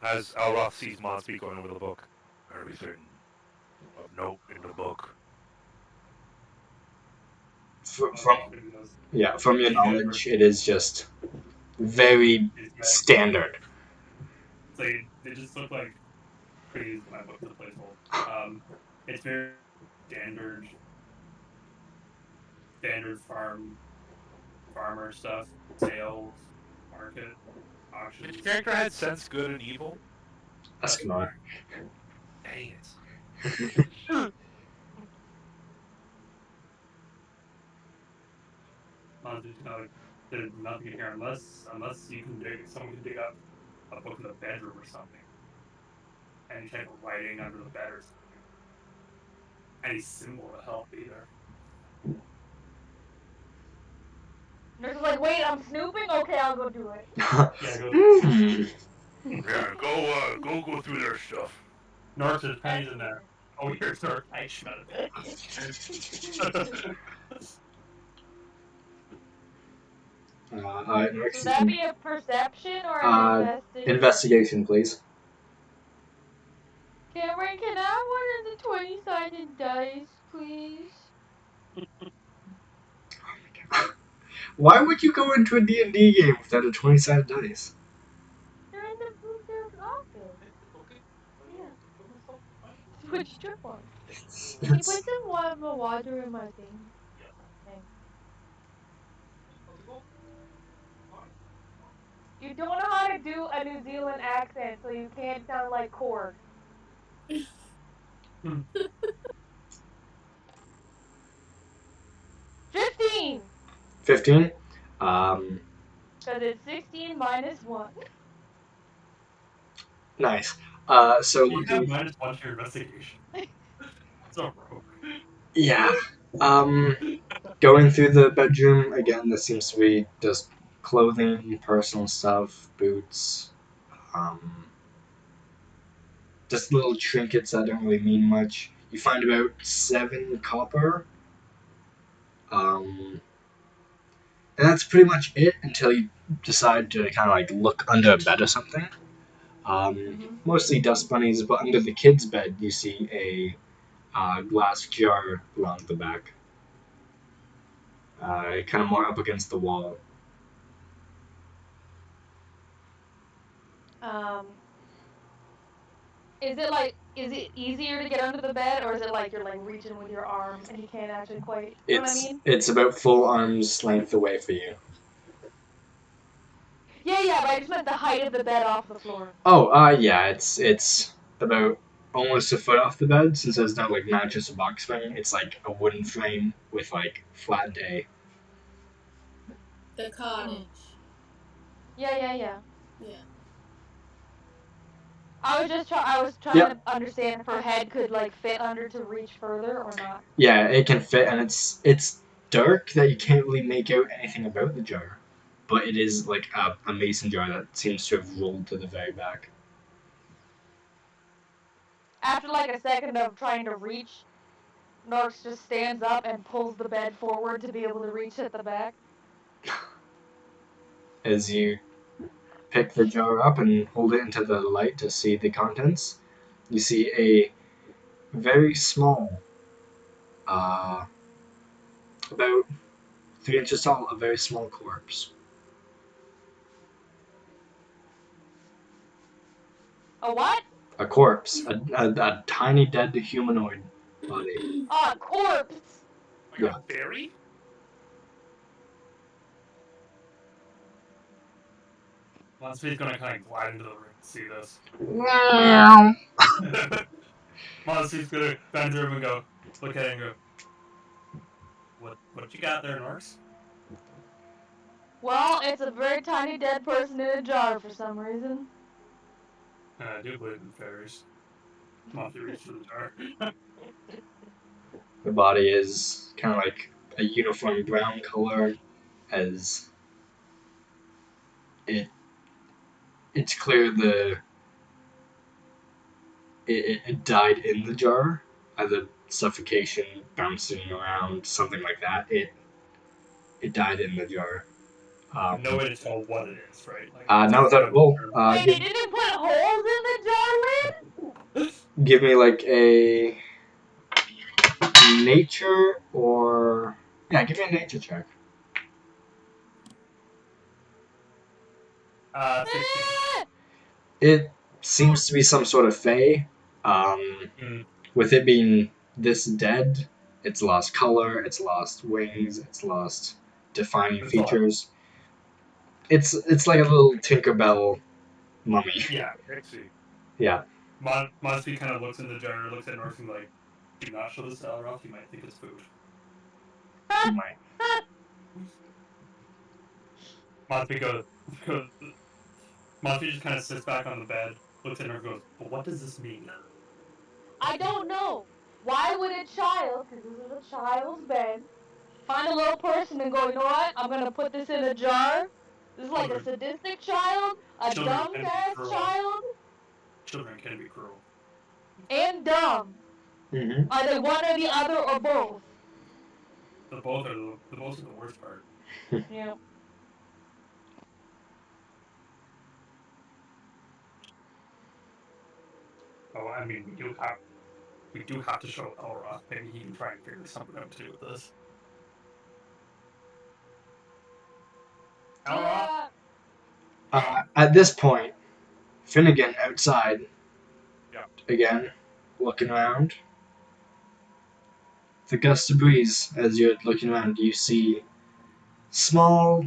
[SPEAKER 4] As Elroth sees Monspeed going over the book.
[SPEAKER 5] Everything of note in the book.
[SPEAKER 1] From your knowledge, it is just very standard.
[SPEAKER 2] So they just look like pretty my book as a placeholder. It's very standard farmer stuff, sales, market, auctions.
[SPEAKER 4] Which character had sense good and evil?
[SPEAKER 1] Eskimar.
[SPEAKER 4] Dang it.
[SPEAKER 2] There's nothing here unless someone can dig up a book in the bedroom or something. Any type of writing under the bed or something. Any symbol to help either.
[SPEAKER 3] Nurse is like, wait, I'm snooping? Okay, I'll go do it.
[SPEAKER 2] Yeah, go.
[SPEAKER 1] Hmm.
[SPEAKER 5] Yeah, go through their stuff.
[SPEAKER 2] North, there's pennies in there. Oh, you're dark. I shut it.
[SPEAKER 3] Would that be a perception or an investigation?
[SPEAKER 1] Investigation, please.
[SPEAKER 3] Cameron, can I have one of the 20-sided dice, please?
[SPEAKER 1] Why would you go into a D&D game without a 20-sided dice?
[SPEAKER 3] They're in their office. Yeah. Switch trip on. Can you put some water in my thing? Thanks. You don't know how to do a New Zealand accent, so you can't sound like Korg. 15!
[SPEAKER 1] 15.
[SPEAKER 3] Because it's 16 minus 1.
[SPEAKER 1] Nice. So
[SPEAKER 2] You have
[SPEAKER 1] looking,
[SPEAKER 2] -1 to your investigation. So rogue.
[SPEAKER 1] yeah. Going through the bedroom again. This seems to be just clothing, personal stuff, boots, um, just little trinkets that don't really mean much. You find about 7 copper. Um, and that's pretty much it until you decide to kind of like look under a bed or something. Mostly dust bunnies, but under the kid's bed you see a glass jar along the back, kind of more up against the wall.
[SPEAKER 3] Is it easier to get under the bed, or is it like you're like reaching with your arm and you can't actually quite, you know what I mean?
[SPEAKER 1] It's about full arm's length away for you.
[SPEAKER 3] Yeah, but I just meant the height of the bed off the floor.
[SPEAKER 1] Oh, yeah, it's about almost a foot off the bed since there's no like mattress or box spring. It's like a wooden frame with like flat hay.
[SPEAKER 6] The cottage.
[SPEAKER 3] Yeah.
[SPEAKER 6] Yeah.
[SPEAKER 3] I was trying to understand if her head could like fit under to reach further or not.
[SPEAKER 1] Yeah, it can fit, and it's dark that you can't really make out anything about the jar, but it is like a mason jar that seems to have rolled to the very back.
[SPEAKER 3] After like a second of trying to reach, Norks just stands up and pulls the bed forward to be able to reach at the back.
[SPEAKER 1] As you pick the jar up and hold it into the light to see the contents, you see a very small, about 3 inches tall, a very small corpse.
[SPEAKER 3] A what?
[SPEAKER 1] A corpse, a tiny dead humanoid body.
[SPEAKER 3] Oh, a corpse!
[SPEAKER 4] Like
[SPEAKER 1] Yeah.
[SPEAKER 4] a fairy?
[SPEAKER 2] Monspi's gonna kind of glide into the room to see this.
[SPEAKER 1] Meow.
[SPEAKER 2] Monspi's gonna bend through and go, look at it and go, what you got there, Norks?
[SPEAKER 3] Well, it's a very tiny dead person in a jar for some reason.
[SPEAKER 2] I do believe in fairies. Monspi reaches for the jar.
[SPEAKER 1] The body is kind of like a uniform brown color, as it's clear it died in the jar, either suffocation, bouncing around, something like that. It died in the jar.
[SPEAKER 2] No way to tell what it is, right? Like,
[SPEAKER 1] Now that well,
[SPEAKER 3] Wait, they didn't put holes in the jar lid?
[SPEAKER 1] give me like a nature or give me a nature check.
[SPEAKER 2] 16.
[SPEAKER 1] It seems to be some sort of fae. With it being this dead, it's lost color, it's lost wings, it's lost defining features. It's like a little Tinkerbell mummy.
[SPEAKER 2] Yeah.
[SPEAKER 4] Pixie.
[SPEAKER 1] Yeah.
[SPEAKER 2] Monspi kind of looks in the jar, looks at Norks and like, do not show this to Elroth, you might think it's food.
[SPEAKER 1] You might.
[SPEAKER 2] Monspi Monspi just kind of sits back on the bed, looks at her and goes, but what does this mean?
[SPEAKER 3] I don't know. Why would a child, because this is a child's bed, find a little person and go, you know what? I'm going to put this in a jar? This is like a sadistic child, a
[SPEAKER 2] Children
[SPEAKER 3] dumb
[SPEAKER 2] can be
[SPEAKER 3] ass
[SPEAKER 2] cruel.
[SPEAKER 3] child,
[SPEAKER 2] Children can be cruel.
[SPEAKER 3] and dumb.
[SPEAKER 1] Mm-hmm.
[SPEAKER 3] Are they one or the other or both?
[SPEAKER 2] The both are the worst part.
[SPEAKER 3] Yeah.
[SPEAKER 2] Oh, I mean, we do have to show Elroth. Maybe he can try and figure something out to do with this. Elroth.
[SPEAKER 3] Yeah.
[SPEAKER 1] At this point, Finnegan outside
[SPEAKER 4] Yeah.
[SPEAKER 1] again, looking around. The gust of breeze, as you're looking around, you see small,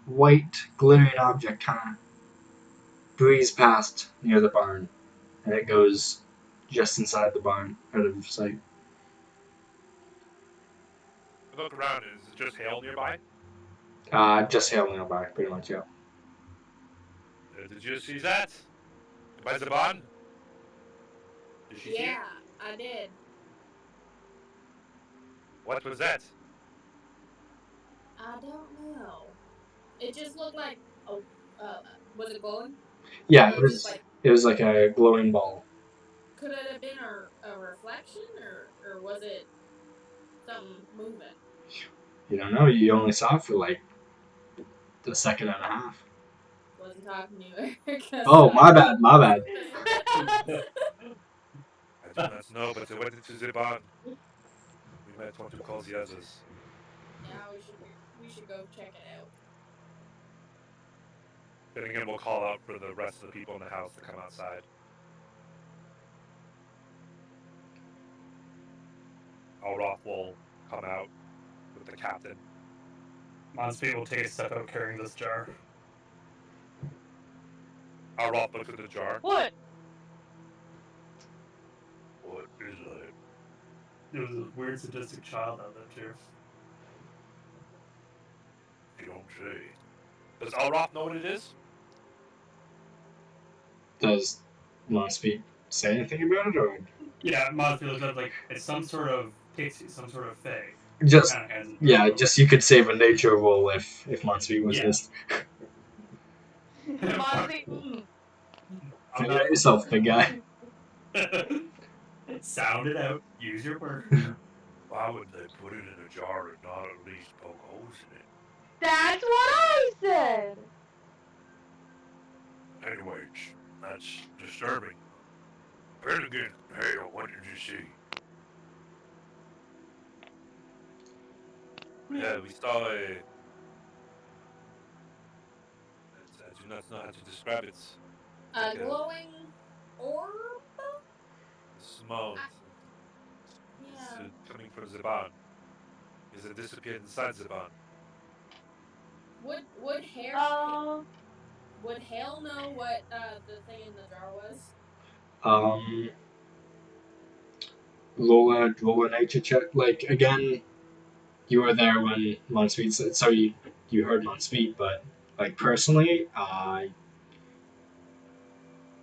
[SPEAKER 1] white, glittering object kind of breeze past near the barn, and it goes just inside the barn, out of sight.
[SPEAKER 4] Look around. Is it just hail nearby?
[SPEAKER 1] Just hailing by, pretty much, yeah.
[SPEAKER 4] Did you see that? By the barn? Did she see it?
[SPEAKER 6] Yeah, I did.
[SPEAKER 4] What was that?
[SPEAKER 6] I don't know. It just looked like was it glowing?
[SPEAKER 1] Yeah,
[SPEAKER 6] Or just like
[SPEAKER 1] it was like a glowing ball.
[SPEAKER 6] could it have been a reflection or was it something moving?
[SPEAKER 1] You don't know. You only saw it for like a second and a half.
[SPEAKER 6] Wasn't talking to you because
[SPEAKER 1] Oh, my bad, my bad.
[SPEAKER 4] I do not know, but they went into the barn. We might want to call the others.
[SPEAKER 6] Yeah, we should go check it out.
[SPEAKER 4] Then again, we'll call out for the rest of the people in the house to come outside. Elroth will come out with the captain.
[SPEAKER 2] Monspeed will take a step out carrying this jar.
[SPEAKER 4] Elroth looks at the jar.
[SPEAKER 3] What?
[SPEAKER 5] What is that?
[SPEAKER 2] There was a weird sadistic child that lived here.
[SPEAKER 5] You don't say.
[SPEAKER 4] Does Elroth know what it is?
[SPEAKER 1] Does Monspeed say anything about it, or
[SPEAKER 2] Yeah, Monspeed looks up like it's some sort of pixie, some sort of fae.
[SPEAKER 1] just
[SPEAKER 2] Kind of hands it to
[SPEAKER 1] yeah,
[SPEAKER 2] Elroth.
[SPEAKER 1] just you could save a nature roll if Monspeed was
[SPEAKER 2] Yeah.
[SPEAKER 1] this.
[SPEAKER 3] Monty.
[SPEAKER 2] I'm
[SPEAKER 1] Figure
[SPEAKER 2] not.
[SPEAKER 1] out yourself, big guy.
[SPEAKER 2] Sound it out. Use your words.
[SPEAKER 5] Why would they put it in a jar and not at least poke holes in it?
[SPEAKER 3] That's what I said.
[SPEAKER 5] Anyways, that's disturbing. Finnegan, Hale, what did you see?
[SPEAKER 4] Yeah, we saw a. I do not know how to describe it.
[SPEAKER 6] A
[SPEAKER 4] Like a
[SPEAKER 6] glowing orb?
[SPEAKER 4] small. It's
[SPEAKER 6] Yeah.
[SPEAKER 4] coming from the barn. Is it disappeared inside the barn?
[SPEAKER 6] Would hair
[SPEAKER 3] Um.
[SPEAKER 6] would Hale know what the thing in the jar was?
[SPEAKER 1] Um, roll a nature check. Like again, you were there when Monspeed said. So you heard Monspeed, but like personally,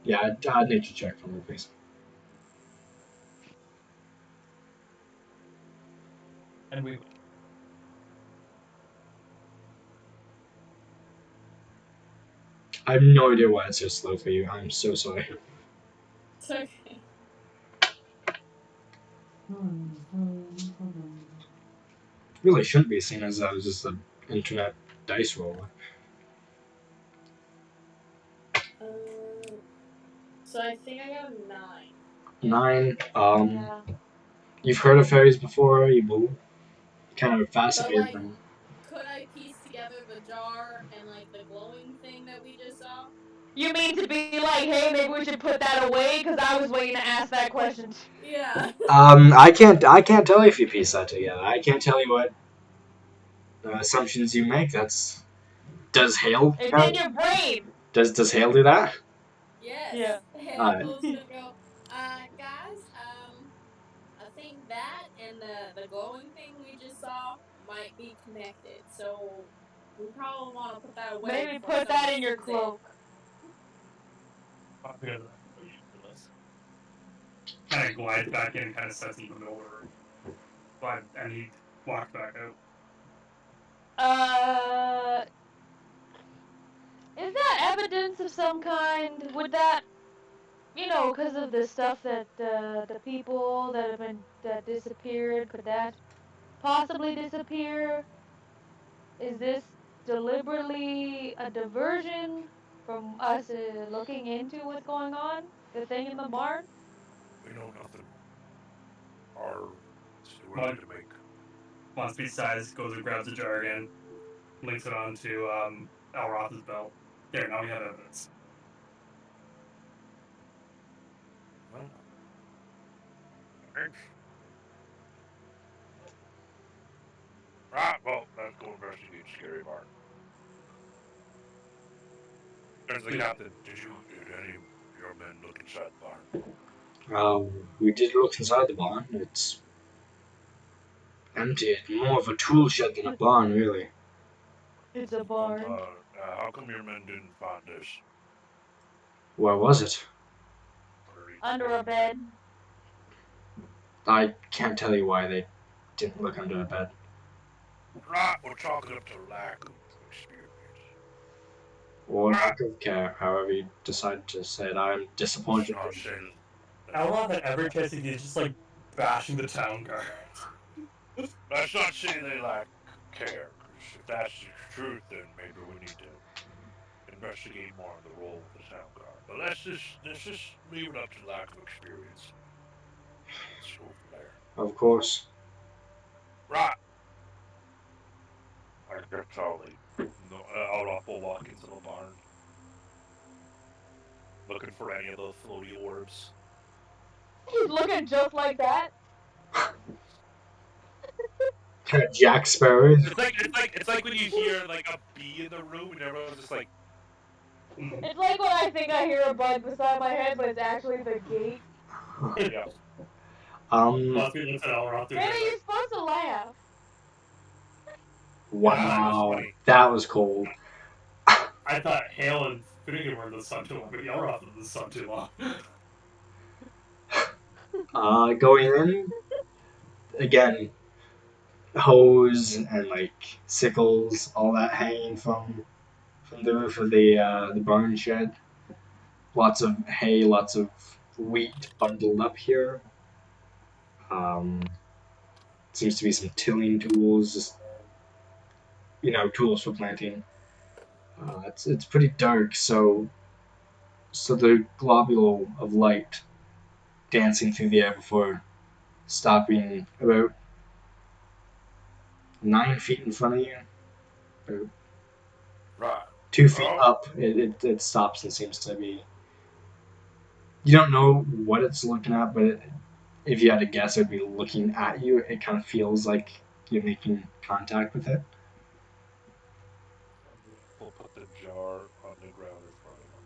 [SPEAKER 1] yeah, nature check for me, please.
[SPEAKER 2] And we.
[SPEAKER 1] I have no idea why it's so slow for you. I'm so sorry.
[SPEAKER 6] It's okay.
[SPEAKER 1] Really shouldn't be seen as that was just an internet dice roller.
[SPEAKER 6] So I think I got a 9.
[SPEAKER 1] 9.
[SPEAKER 3] Yeah.
[SPEAKER 1] You've heard of fairies before. You kind of
[SPEAKER 6] But
[SPEAKER 1] fascinated
[SPEAKER 6] like,
[SPEAKER 1] them.
[SPEAKER 6] could I piece together the jar and like the glowing thing that we just saw?
[SPEAKER 3] You mean to be like, hey, maybe we should put that away? Because I was waiting to ask that question.
[SPEAKER 6] Yeah.
[SPEAKER 1] I can't tell you if you piece that together. I can't tell you what assumptions you make. Does hail
[SPEAKER 3] It's in your brain.
[SPEAKER 1] does hail do that?
[SPEAKER 6] Yes.
[SPEAKER 3] Yeah.
[SPEAKER 1] Alright.
[SPEAKER 6] Hale's gonna go. Guys. I think that and the glowing thing we just saw might be connected. So we probably want to put that away
[SPEAKER 3] Maybe
[SPEAKER 6] before
[SPEAKER 3] put that
[SPEAKER 6] someone
[SPEAKER 3] in your
[SPEAKER 6] sees it.
[SPEAKER 3] cloak.
[SPEAKER 2] Because of this. Kind of glides back in and kind of sets in the middle of the room. And he walks back out.
[SPEAKER 3] Is that evidence of some kind? Would that You know, because of the stuff that the people that have been that disappeared, could that possibly disappear? Is this deliberately a diversion from us looking into what's going on? The thing in the barn?
[SPEAKER 5] We know nothing. It's too early
[SPEAKER 2] Mon-
[SPEAKER 5] to make.
[SPEAKER 2] Monsby sighs, goes and grabs the jar again, links it onto Elroth's belt. There, now we have evidence.
[SPEAKER 5] Well, thanks. Right, well, let's go investigate Scary Barn. There's the captain. Did any of your men look inside the barn?
[SPEAKER 1] We did look inside the barn. It's empty. It's more of a tool shed than a barn, really.
[SPEAKER 3] It's a
[SPEAKER 5] Well,
[SPEAKER 3] barn.
[SPEAKER 5] how come your men didn't find this
[SPEAKER 1] Where was it?
[SPEAKER 5] underneath the
[SPEAKER 3] Under a
[SPEAKER 5] barn shed?
[SPEAKER 3] bed.
[SPEAKER 1] I can't tell you why they didn't look under the bed.
[SPEAKER 5] Right, we'll chalk it up to lack of experience.
[SPEAKER 1] Or lack of care, however you decide to say it. I'm
[SPEAKER 5] Let's
[SPEAKER 1] disappointed.
[SPEAKER 5] not say that.
[SPEAKER 2] Elroth at every chance he gets just like bashing the town guard.
[SPEAKER 5] Let's not say they lack care, because if that's the truth, then maybe we need to investigate more on the role of the town guard. But let's just leave it up to lack of experience. Let's go from there.
[SPEAKER 1] Of course.
[SPEAKER 5] Right. I guess I'll leave.
[SPEAKER 4] No, Alroth will walk into the barn, looking for any of the floaty orbs.
[SPEAKER 3] He's looking just like that.
[SPEAKER 1] Kind of Jack Sparrow.
[SPEAKER 4] It's like when you hear like a bee in the room and everyone's just like,
[SPEAKER 3] It's like when I think I hear a bug beside my head, but it's actually the gate.
[SPEAKER 4] yeah.
[SPEAKER 2] Monsby looks at Elroth through
[SPEAKER 3] Maybe
[SPEAKER 2] there
[SPEAKER 3] you're
[SPEAKER 2] like,
[SPEAKER 3] supposed to laugh.
[SPEAKER 4] That was
[SPEAKER 1] Wow.
[SPEAKER 4] funny.
[SPEAKER 1] That was cold.
[SPEAKER 2] I thought Hale and Finnegan were in the sun too long, but Elroth was in the sun too long.
[SPEAKER 1] Going in, again, hose and like sickles, all that hanging from the roof of the barn shed. Lots of hay, lots of wheat bundled up here. Um, seems to be some tilling tools, just tools for planting. It's pretty dark, so the globule of light dancing through the air before stopping about 9 feet in front of you, or
[SPEAKER 5] Right.
[SPEAKER 1] 2 feet
[SPEAKER 5] Well,
[SPEAKER 1] up. It stops and seems to be. You don't know what it's looking at, but if you had to guess, it'd be looking at you. It kind of feels like you're making contact with it.
[SPEAKER 4] We'll put the jar on the ground in front of him.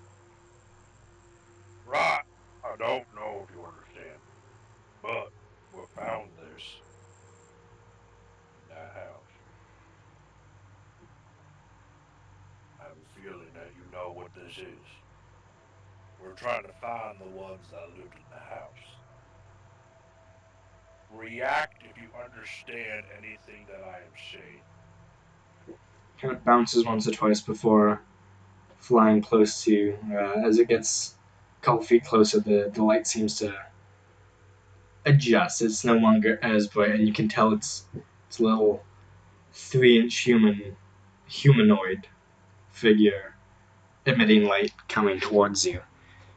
[SPEAKER 5] right. I don't know if you understand, but we found this in that house. I have a feeling that you know what this is. We're trying to find the ones that lived in the house. React if you understand anything that I am saying.
[SPEAKER 1] Kind of bounces once or twice before flying close to you. As it gets a couple feet closer, the light seems to adjust. It's no longer as bright, and you can tell it's a little 3-inch humanoid figure emitting light coming towards you.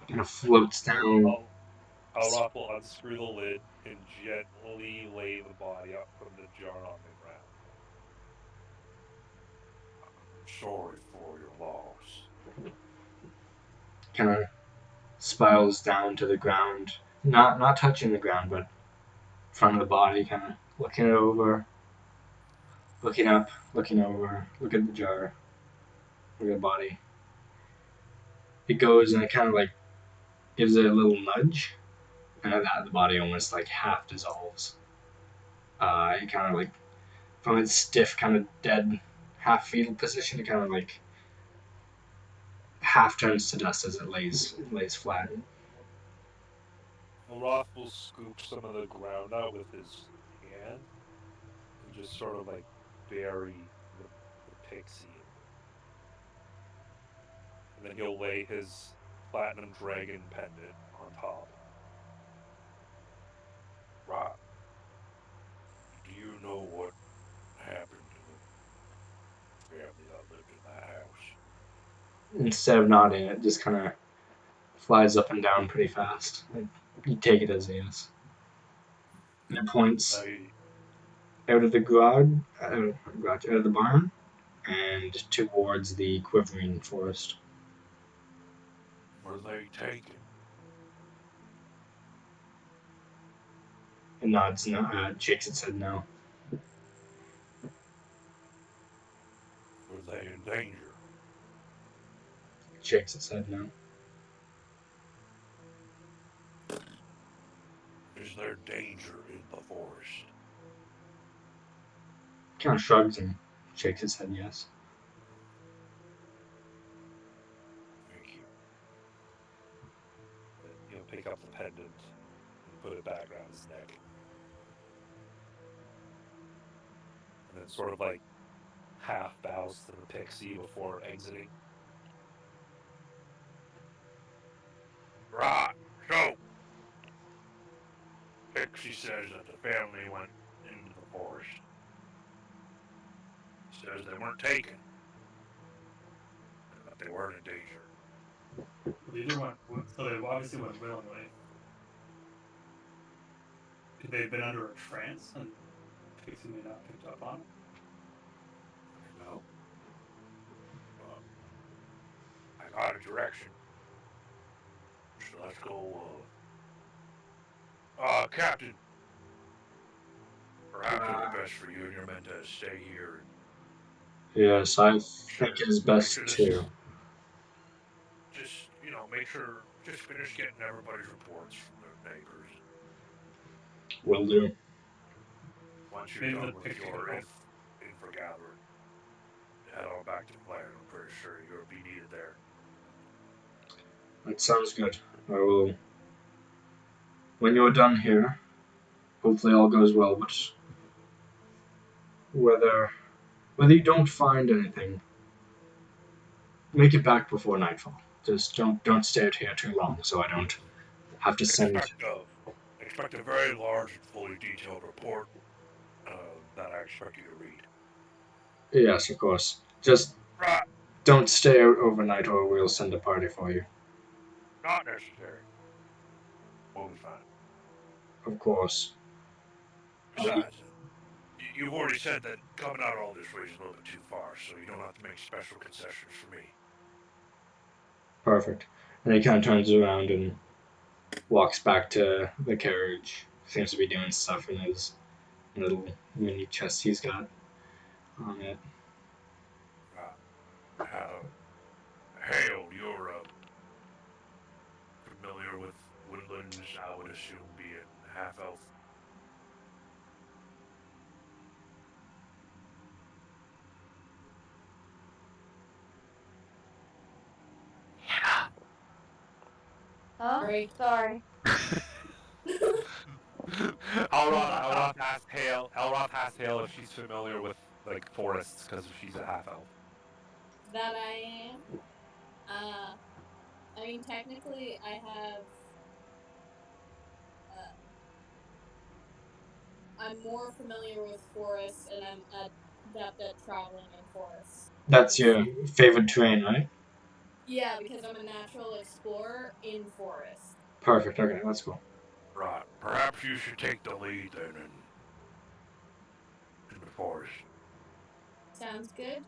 [SPEAKER 1] Kind of floats down.
[SPEAKER 4] Alroth will unscrew the lid and gently lay the body up from the jar on the ground.
[SPEAKER 5] Sorry for your loss.
[SPEAKER 1] Kind of spirals down to the ground, not touching the ground, but in front of the body, kind of looking it over, looking up, looking over, look at the jar, look at the body. It goes and it kind of like gives it a little nudge, and at that the body almost like half dissolves. It kind of like from its stiff, kind of dead, half fetal position, it kind of like half turns to dust as it lays flat.
[SPEAKER 4] Alroth will scoop some of the ground out with his hand and just sort of like bury the pixie in it. And then he'll lay his platinum dragon pendant on top.
[SPEAKER 5] Right. Do you know what happened to the family that lived in that house?
[SPEAKER 1] Instead of nodding, it just kind of flies up and down pretty fast. You take it as a yes. And it points
[SPEAKER 5] They
[SPEAKER 1] out of the garage, out of the barn, and towards the quivering forest.
[SPEAKER 5] were they taken?
[SPEAKER 1] It nods, no, shakes its head no.
[SPEAKER 5] Were they in danger?
[SPEAKER 1] Shakes its head no.
[SPEAKER 5] Is there danger in the forest?
[SPEAKER 1] Kind of shrugs and shakes its head yes.
[SPEAKER 5] Thank you.
[SPEAKER 4] And he'll pick up the pendant and put it back around his neck. And then sort of like half bows to the pixie before exiting.
[SPEAKER 5] Right. So, Pixie says that the family went into the forest. Says they weren't taken, and that they weren't in danger.
[SPEAKER 2] Well, they either went, so they obviously went willingly. Could they have been under a trance and Pixie may not have picked up on it?
[SPEAKER 5] I don't know. But I got a direction. So let's go, Captain. Perhaps it'll be best for you and your men to stay here and
[SPEAKER 1] Yes, I
[SPEAKER 5] sure,
[SPEAKER 1] think it is
[SPEAKER 5] make
[SPEAKER 1] best
[SPEAKER 5] sure this
[SPEAKER 1] to.
[SPEAKER 5] is just, make sure, just finish getting everybody's reports from their neighbors.
[SPEAKER 1] Will do.
[SPEAKER 5] Once you're
[SPEAKER 2] Maybe the
[SPEAKER 5] done with
[SPEAKER 2] picture
[SPEAKER 5] your
[SPEAKER 2] could help.
[SPEAKER 5] info gathering, head on back to the planet. I'm pretty sure you'll be needed there.
[SPEAKER 1] That sounds good. I will. When you're done here, hopefully all goes well. But whether whether you don't find anything, make it back before nightfall. Just don't stay out here too long, so I don't have to send.
[SPEAKER 5] Expect a very large and fully detailed report that I expect you to read.
[SPEAKER 1] Yes, of course. Just
[SPEAKER 5] Right,
[SPEAKER 1] don't stay out overnight, or we'll send a party for you.
[SPEAKER 5] not necessary. We'll be fine.
[SPEAKER 1] Of course.
[SPEAKER 5] Besides, you've already said that coming out all this way is a little bit too far, so you don't have to make special concessions for me.
[SPEAKER 1] Perfect. And he kind of turns around and walks back to the carriage. Seems to be doing stuff in his little mini chest he's got on it.
[SPEAKER 5] Hale, you're familiar with woodlands, I would assume, being half elf.
[SPEAKER 7] Yeah.
[SPEAKER 3] Huh?
[SPEAKER 6] Sorry.
[SPEAKER 3] Sorry.
[SPEAKER 4] Elroth asks Hale if she's familiar with like forests because she's a half elf.
[SPEAKER 6] That I am. I mean, technically, I have. I'm more familiar with forests, and I'm adept at traveling in forests.
[SPEAKER 1] That's your favorite terrain, right?
[SPEAKER 6] Yeah, because I'm a natural explorer in forests.
[SPEAKER 1] Perfect. Okay, let's go.
[SPEAKER 5] Right. Perhaps you should take the lead then in the forest.
[SPEAKER 6] Sounds good.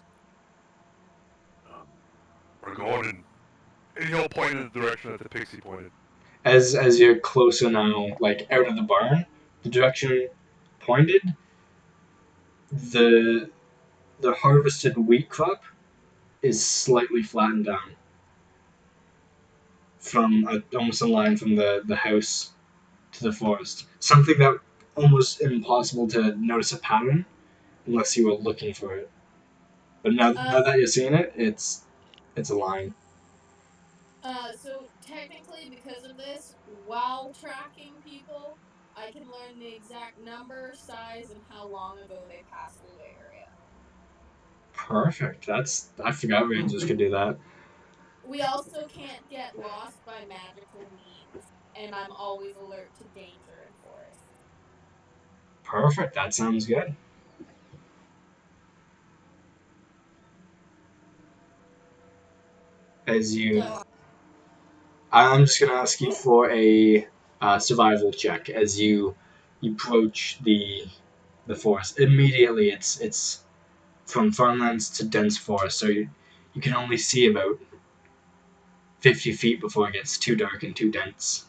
[SPEAKER 5] Um,
[SPEAKER 4] We're going in. And he'll point in the direction that the pixie pointed.
[SPEAKER 1] As you're closer now, like out of the barn, the direction pointed, the the harvested wheat crop is slightly flattened down from almost a line from the house to the forest. Something that almost impossible to notice a pattern unless you were looking for it. But now that you're seeing it, it's a line.
[SPEAKER 6] So technically, because of this, while tracking people, I can learn the exact number, size, and how long ago they passed through the area.
[SPEAKER 1] Perfect. I forgot rangers could do that.
[SPEAKER 6] We also can't get lost by magical means, and I'm always alert to danger in forest.
[SPEAKER 1] Perfect. That sounds good. As you,
[SPEAKER 6] So,
[SPEAKER 1] I'm just gonna ask you for a survival check as you approach the forest. Immediately, it's from farmlands to dense forest, so you can only see about 50 feet before it gets too dark and too dense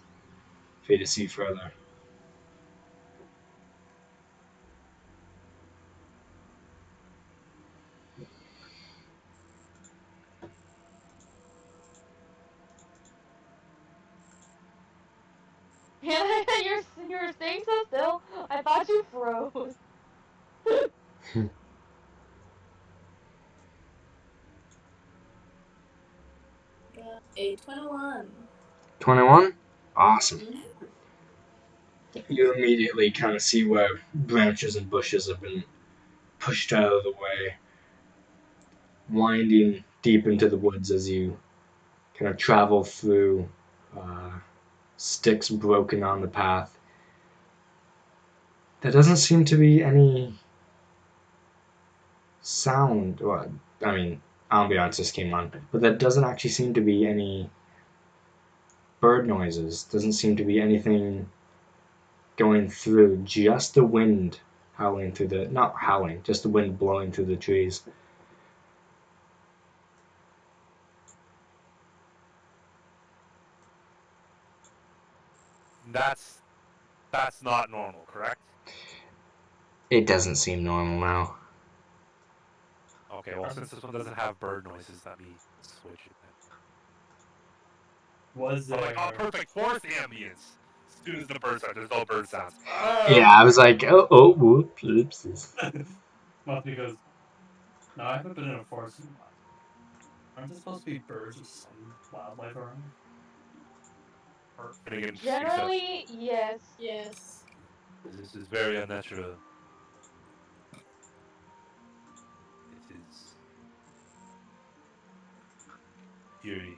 [SPEAKER 1] for you to see further.
[SPEAKER 3] You're staying so still. I thought you froze.
[SPEAKER 6] got a 21.
[SPEAKER 1] 21? Awesome.
[SPEAKER 6] Mhm.
[SPEAKER 1] You immediately kind of see where branches and bushes have been pushed out of the way, winding deep into the woods as you kind of travel through uh, sticks broken on the path. There doesn't seem to be any sound. Well, I mean, ambiance just came on, but there doesn't actually seem to be any bird noises. Doesn't seem to be anything going through. Just the wind howling through the not howling, just the wind blowing through the trees.
[SPEAKER 4] That's not normal, correct?
[SPEAKER 1] It doesn't seem normal now.
[SPEAKER 4] Okay, well, since this one doesn't have bird noises, let me switch it then.
[SPEAKER 2] Was
[SPEAKER 4] I'm
[SPEAKER 2] there?
[SPEAKER 4] like, oh, perfect forest ambience. As soon as the birds start, there's no bird sounds.
[SPEAKER 1] Yeah, I was like, whoops, oopsies.
[SPEAKER 2] Must because no, I haven't been in a forest in a while. Aren't there supposed to be birds or some wildlife around?
[SPEAKER 4] Finnegan speaks up.
[SPEAKER 3] Generally, yes.
[SPEAKER 6] Yes.
[SPEAKER 4] This is very unnatural. It is eerie.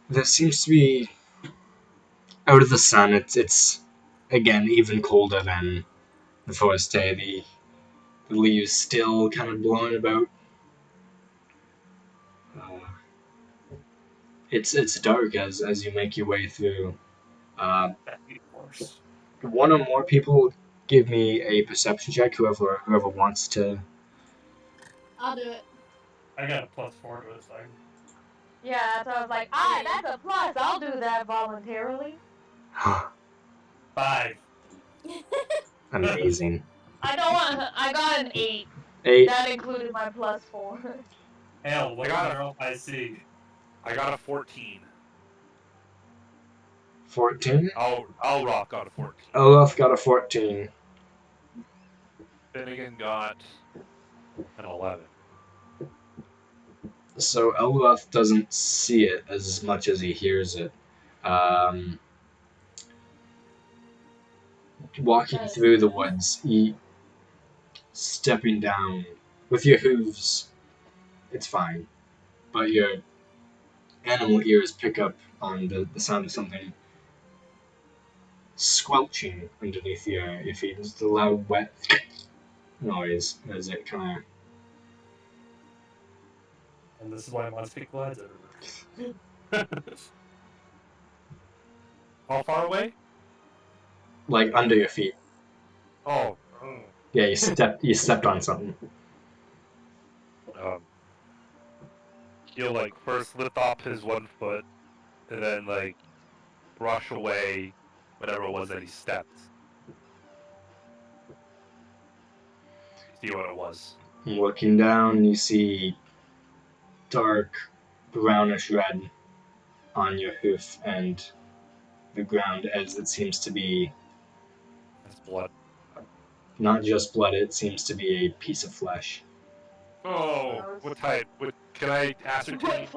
[SPEAKER 1] There seems to be out of the sun. It's again even colder than the forest day. The leaves still kind of blowing about. Uh, it's dark as you make your way through. Uh,
[SPEAKER 2] That'd be worse.
[SPEAKER 1] one or more people give me a perception check. Whoever wants to.
[SPEAKER 6] I'll do it.
[SPEAKER 2] I got a +4 to it, so
[SPEAKER 3] Yeah, so I was like, that's a plus. I'll do that voluntarily.
[SPEAKER 2] 5.
[SPEAKER 1] Amazing.
[SPEAKER 3] I got an 8.
[SPEAKER 1] 8,
[SPEAKER 3] That included my +4.
[SPEAKER 2] Hell, what
[SPEAKER 4] I got
[SPEAKER 2] did girl I see?
[SPEAKER 4] I got a 14.
[SPEAKER 1] 14.
[SPEAKER 4] Alroth got a 14.
[SPEAKER 1] Olaf got a 14.
[SPEAKER 4] Finnegan got an 11.
[SPEAKER 1] So Olaf doesn't see it as much as he hears it. Um, Walking
[SPEAKER 6] That is
[SPEAKER 1] through the
[SPEAKER 6] good.
[SPEAKER 1] woods, stepping down with your hooves, it's fine. But your animal ears pick up on the sound of something squelching underneath your feet. It's the loud, wet noise as it kind of.
[SPEAKER 2] And this is why monster glides everywhere.
[SPEAKER 4] How far away?
[SPEAKER 1] Like under your feet.
[SPEAKER 4] Oh.
[SPEAKER 1] Yeah, you stepped on something.
[SPEAKER 4] Um, he'll like first lift off his one foot and then like brush away whatever it was that he stepped. See what it was.
[SPEAKER 1] Looking down, you see dark brownish red on your hoof and the ground as it seems to be
[SPEAKER 4] It's blood.
[SPEAKER 1] not just blood, it seems to be a piece of flesh.
[SPEAKER 4] Oh,
[SPEAKER 3] Gross.
[SPEAKER 4] what type? What can I ascertain?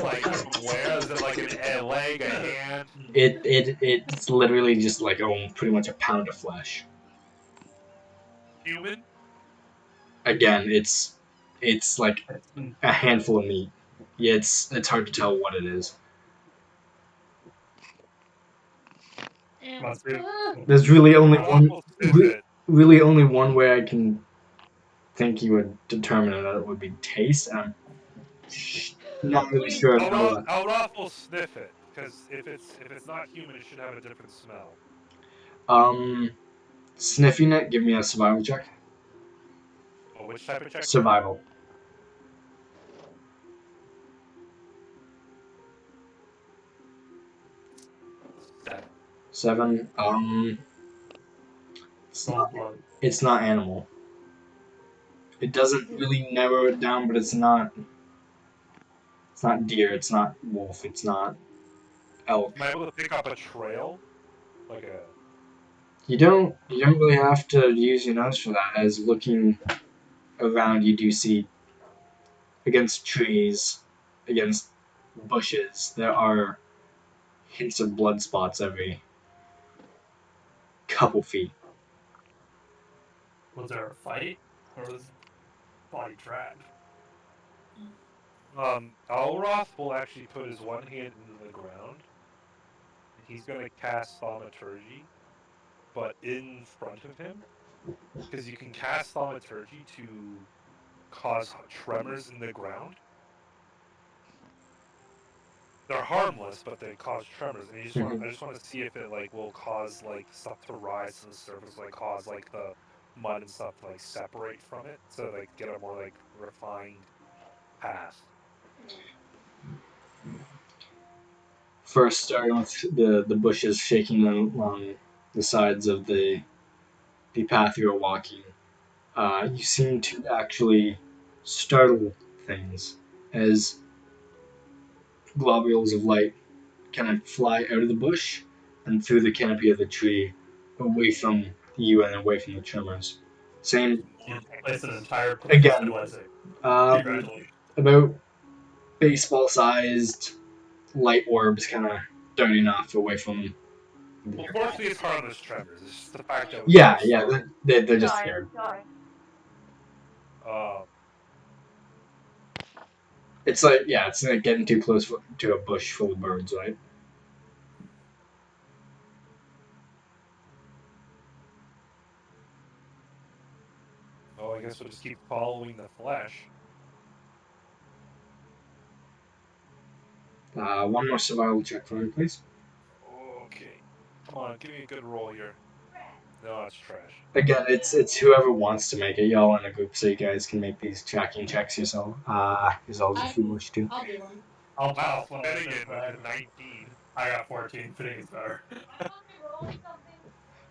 [SPEAKER 4] Like from where? Is it like a leg, a hand?
[SPEAKER 1] It's literally just like pretty much a pound of flesh.
[SPEAKER 4] Human?
[SPEAKER 1] Again, it's like
[SPEAKER 2] It's,
[SPEAKER 1] a handful of meat. Yeah, it's hard to tell what it is.
[SPEAKER 2] must be.
[SPEAKER 1] There's really only
[SPEAKER 4] Olaf
[SPEAKER 1] one,
[SPEAKER 4] will sniff it.
[SPEAKER 1] really only one way I can think you would determine it. That it would be taste. I'm not really sure of how that.
[SPEAKER 4] Olaf will sniff it because if it's not human, it should have a different smell.
[SPEAKER 1] Sniffing it. Give me a survival check.
[SPEAKER 4] Oh, which type of check? Sorry?
[SPEAKER 1] Survival.
[SPEAKER 4] 7.
[SPEAKER 1] 7. It's
[SPEAKER 2] Gold
[SPEAKER 1] not,
[SPEAKER 2] blood.
[SPEAKER 1] it's not animal. It doesn't really narrow it down, but it's not. It's not deer. It's not wolf. It's not elk.
[SPEAKER 4] Am I able to pick up a trail? Like a.
[SPEAKER 1] You don't really have to use your nose for that. As looking around, you do see against trees, against bushes, there are hints of blood spots every couple feet.
[SPEAKER 2] Was there a fight, or was body trash?
[SPEAKER 4] Elroth will actually put his one hand into the ground, and he's gonna cast thaumaturgy, but in front of him, because you can cast thaumaturgy to cause tremors in the ground. They're harmless, but they cause tremors, and I just want to see if it like will cause like stuff to rise to the surface, like cause like the mud and stuff to like separate from it, so like get a more like refined path.
[SPEAKER 1] First, starting with the bushes shaking along the sides of the path you're walking, you seem to actually startle things as globules of light kind of fly out of the bush and through the canopy of the tree, away from you and away from the tremors. Same
[SPEAKER 2] You placed an entire
[SPEAKER 1] again.
[SPEAKER 2] stabilizing.
[SPEAKER 1] Um,
[SPEAKER 2] Congratulations.
[SPEAKER 1] about baseball-sized light orbs, kind of darting off away from.
[SPEAKER 4] Well, fortunately, it's harmless tremors. It's just the fact that it was
[SPEAKER 1] Yeah,
[SPEAKER 4] so
[SPEAKER 1] yeah,
[SPEAKER 4] startled.
[SPEAKER 1] they're just
[SPEAKER 3] Sorry,
[SPEAKER 1] scared.
[SPEAKER 3] sorry.
[SPEAKER 4] Um,
[SPEAKER 1] It's like it's like getting too close to a bush full of birds, right?
[SPEAKER 4] Oh, I guess we'll just keep following the flesh.
[SPEAKER 1] One more survival check for me, please.
[SPEAKER 4] Okay. Come on, give me a good roll here. No, it's trash.
[SPEAKER 1] Again, it's whoever wants to make it. Y'all in a group, so you guys can make these tracking checks yourselves if you wish to.
[SPEAKER 6] I'll do one.
[SPEAKER 2] I'll
[SPEAKER 4] Wow,
[SPEAKER 2] pass one of
[SPEAKER 4] Finnegan with
[SPEAKER 2] those.
[SPEAKER 4] a 19.
[SPEAKER 2] I got 14. Fitting is better.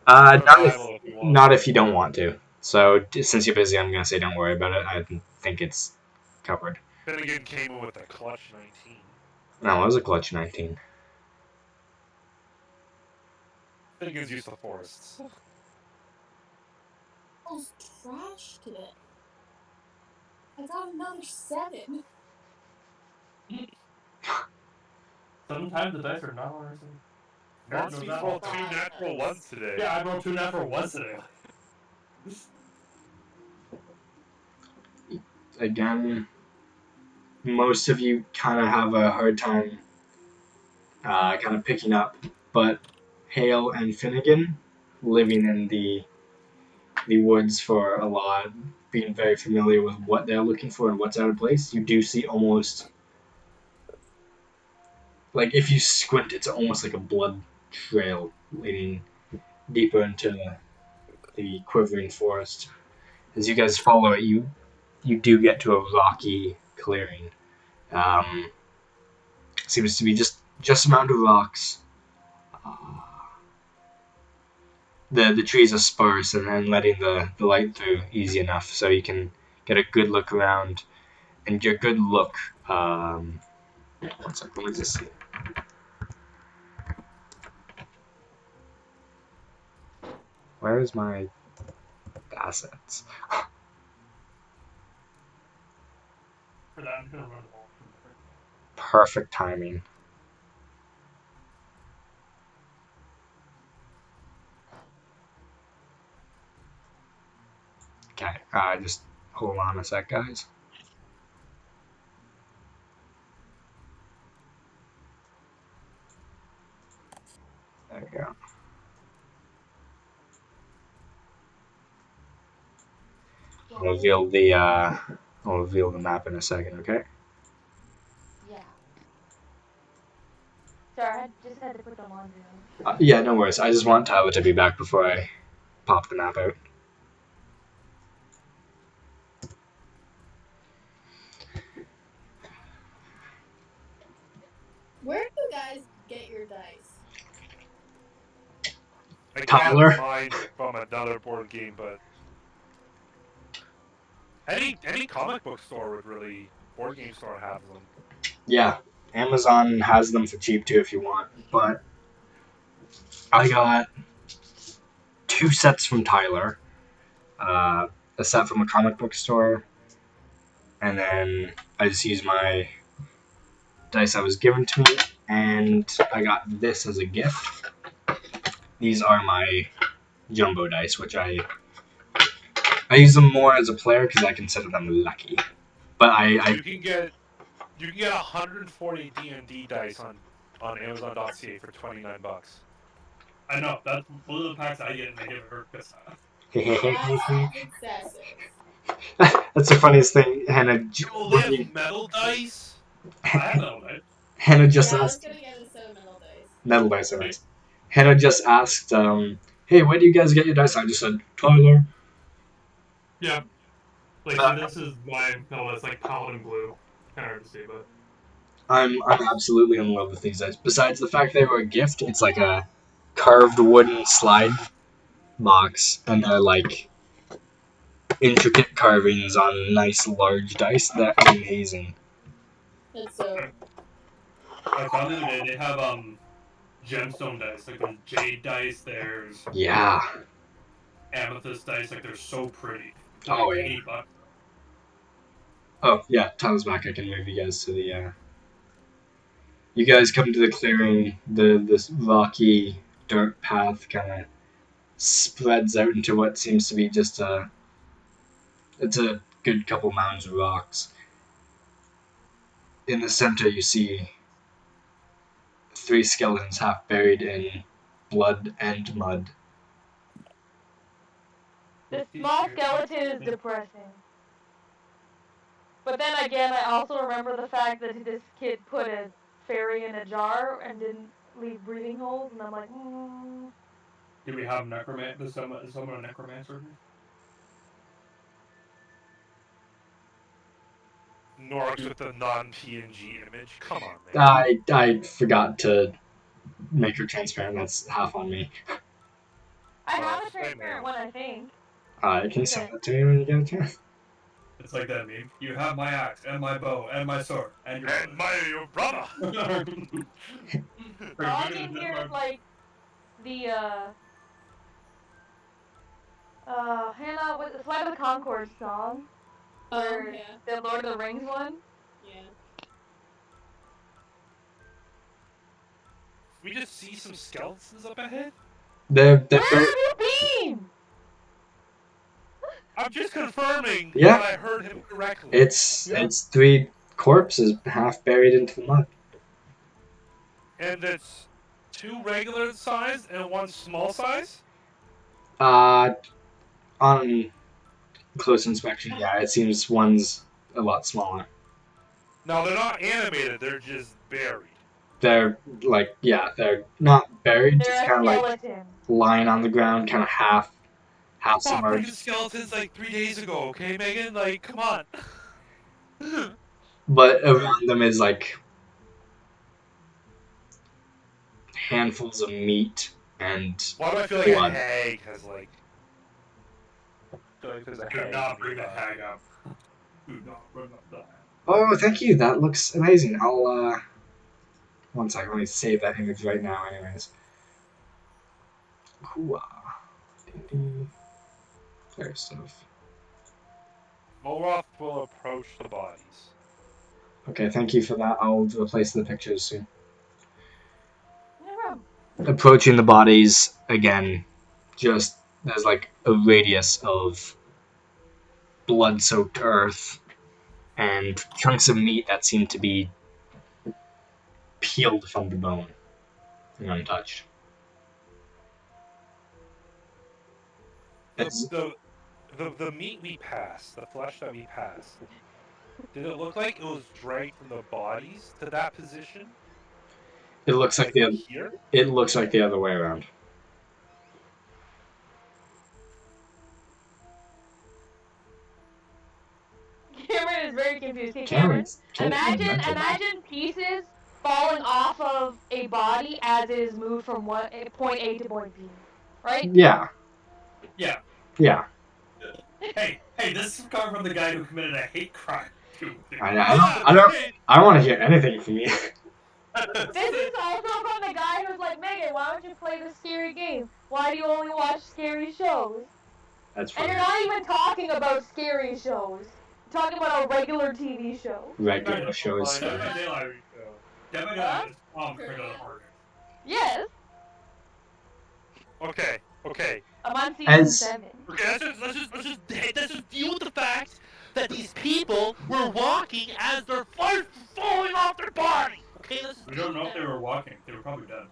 [SPEAKER 1] Not if
[SPEAKER 4] Survival if you want.
[SPEAKER 1] not if you don't want to. So since you're busy, I'm gonna say don't worry about it. I think it's covered.
[SPEAKER 4] Finnegan came in with a clutch 19.
[SPEAKER 1] No, it was a clutch 19.
[SPEAKER 4] Finnegan's used to forests.
[SPEAKER 6] I was trash today. I got another 7.
[SPEAKER 2] Sometimes the dice are not ours.
[SPEAKER 4] Ernstine rolled 2 natural ones today.
[SPEAKER 2] Yeah, I rolled 2 natural ones today.
[SPEAKER 1] Again, most of you kind of have a hard time kind of picking up, but Hale and Finnegan, living in the woods for a lot, being very familiar with what they're looking for and what's out of place, you do see almost like if you squint, it's almost like a blood trail leading deeper into the quivering forest. As you guys follow it, you do get to a rocky clearing. Um, Seems to be just a mound of rocks. Uh, the trees are sparse and letting the light through easy enough so you can get a good look around and get a good look. One second, let me just see. Where is my assets?
[SPEAKER 2] For that, I'm gonna run the ball.
[SPEAKER 1] Perfect timing. Okay, just Hold on a sec, guys. There we go. I'll reveal the map in a second, okay?
[SPEAKER 3] Yeah. Sorry, I just had to put the laundry on.
[SPEAKER 1] Yeah, no worries. I just want Tyler to be back before I pop the map out.
[SPEAKER 6] Where do you guys get your dice?
[SPEAKER 4] I
[SPEAKER 1] Tyler?
[SPEAKER 4] got mine from another board game, but any comic book store would really board game store has them.
[SPEAKER 1] Yeah, Amazon has them for cheap too if you want, but I got 2 sets from Tyler, a set from a comic book store, and then I just used my dice that was given to me, and I got this as a gift. These are my jumbo dice, which I use them more as a player because I consider them lucky. But
[SPEAKER 4] You can get 140 D&D dice on Amazon.ca for $29.
[SPEAKER 2] I know that's one of the packs I get, and I give it her because
[SPEAKER 6] That's excessive.
[SPEAKER 1] that's the funniest thing.
[SPEAKER 4] Oh, they have metal dice.
[SPEAKER 2] I have that one.
[SPEAKER 1] Hannah just
[SPEAKER 6] Yeah, I was
[SPEAKER 1] asked.
[SPEAKER 6] gonna get a set of metal dice.
[SPEAKER 1] Metal dice are nice. Hannah just asked, "Hey, where do you guys get your dice?" I just said, "Tyler."
[SPEAKER 2] Yeah. Like, see, this is my pillow. It's like paladin blue. Kind of hard to see, but
[SPEAKER 1] I'm absolutely in love with these dice. Besides the fact they were a gift, it's like a carved wooden slide box, and they're like intricate carvings on nice large dice. They're amazing.
[SPEAKER 6] That's so.
[SPEAKER 2] I found the other day they have gemstone dice. Like there's jade dice, there's
[SPEAKER 1] Yeah.
[SPEAKER 2] amethyst dice. Like they're so pretty. They're
[SPEAKER 1] Oh
[SPEAKER 2] like
[SPEAKER 1] yeah.
[SPEAKER 2] $80.
[SPEAKER 1] Oh yeah. Tyler's back. I can move you guys to the. You guys come to the clearing. This rocky dirt path kind of spreads out into what seems to be just a. It's a good couple mounds of rocks. In the center, you see 3 skeletons half buried in blood and mud.
[SPEAKER 3] The small skeleton is depressing. But then again, I also remember the fact that this kid put a fairy in a jar and didn't leave breathing holes, and I'm like,
[SPEAKER 2] Do we have necromancer? Is someone a necromancer here?
[SPEAKER 4] Norks with the non-PNG image. Come on, man.
[SPEAKER 1] I forgot to make her transparent. That's half on me.
[SPEAKER 3] I have
[SPEAKER 4] Well,
[SPEAKER 3] a transparent one, I think.
[SPEAKER 1] Can you send that to me when you get a chance?
[SPEAKER 2] It's like that meme. You have my axe and my bow and my sword and your
[SPEAKER 4] And my brother.
[SPEAKER 3] All I can hear is like the Hannah with the Flight of the Conchords song.
[SPEAKER 6] Oh yeah.
[SPEAKER 3] The Lord of the Rings one.
[SPEAKER 6] Yeah.
[SPEAKER 4] We just see some skeletons up ahead.
[SPEAKER 1] They're
[SPEAKER 3] Where have you been?
[SPEAKER 4] I'm just confirming
[SPEAKER 1] Yeah.
[SPEAKER 4] that I heard him correctly.
[SPEAKER 1] it's 3 corpses half buried into the mud.
[SPEAKER 4] And it's 2 regular size and 1 small size.
[SPEAKER 1] On close inspection, yeah, it seems one's a lot smaller.
[SPEAKER 4] Now they're not animated; they're just buried.
[SPEAKER 1] They're like, yeah, they're not buried,
[SPEAKER 3] They're
[SPEAKER 1] just
[SPEAKER 3] a
[SPEAKER 1] kind of like
[SPEAKER 3] skeleton.
[SPEAKER 1] lying on the ground, kind of half
[SPEAKER 4] Saw
[SPEAKER 1] submerged.
[SPEAKER 4] freaking skeletons like 3 days ago. Okay, Megan, like, come on.
[SPEAKER 1] But around them is like handfuls of meat and
[SPEAKER 4] Why do I feel like
[SPEAKER 1] blood.
[SPEAKER 4] a hag has like? I feel like there's a
[SPEAKER 2] Do
[SPEAKER 4] hag.
[SPEAKER 2] not bring the hag up. Do not bring up the hag.
[SPEAKER 1] Oh, thank you. That looks amazing. I'll one second. Let me save that image right now. Anyways, cool. Player stuff.
[SPEAKER 4] Moroth will approach the bodies.
[SPEAKER 1] Okay, thank you for that. I'll replace the pictures soon.
[SPEAKER 3] No problem.
[SPEAKER 1] Approaching the bodies again. Just there's like a radius of blood-soaked earth and chunks of meat that seem to be peeled from the bone and untouched. It's,
[SPEAKER 4] The meat we passed, the flesh that we passed, did it look like it was dragged from the bodies to that position?
[SPEAKER 1] it looks like
[SPEAKER 4] Like from
[SPEAKER 1] the
[SPEAKER 4] here?
[SPEAKER 1] it looks like the other way around.
[SPEAKER 3] Cameron is very confused. Okay,
[SPEAKER 1] Cameron's mental.
[SPEAKER 3] imagine pieces falling off of a body as it is moved from point A to point B, right?
[SPEAKER 1] Yeah,
[SPEAKER 2] Yeah.
[SPEAKER 1] yeah.
[SPEAKER 2] Hey, this is coming from the guy who committed a hate crime.
[SPEAKER 1] I don't want to hear anything from you.
[SPEAKER 3] This is also from the guy who's like, Megan, why don't you play this scary game? Why do you only watch scary shows?
[SPEAKER 1] That's
[SPEAKER 3] And
[SPEAKER 1] funny.
[SPEAKER 3] you're not even talking about scary shows. You're talking about a regular TV show.
[SPEAKER 1] Regular shows.
[SPEAKER 2] Dead by Daylight. Dead by Daylight is calm compared to the horror.
[SPEAKER 3] Yes,
[SPEAKER 4] Okay.
[SPEAKER 3] I'm on season
[SPEAKER 1] As
[SPEAKER 3] 7.
[SPEAKER 7] Okay, let's just deal with the fact that these people were walking as their flesh was falling off their body. Okay, let's just
[SPEAKER 2] We don't know if they were walking. They were probably dead.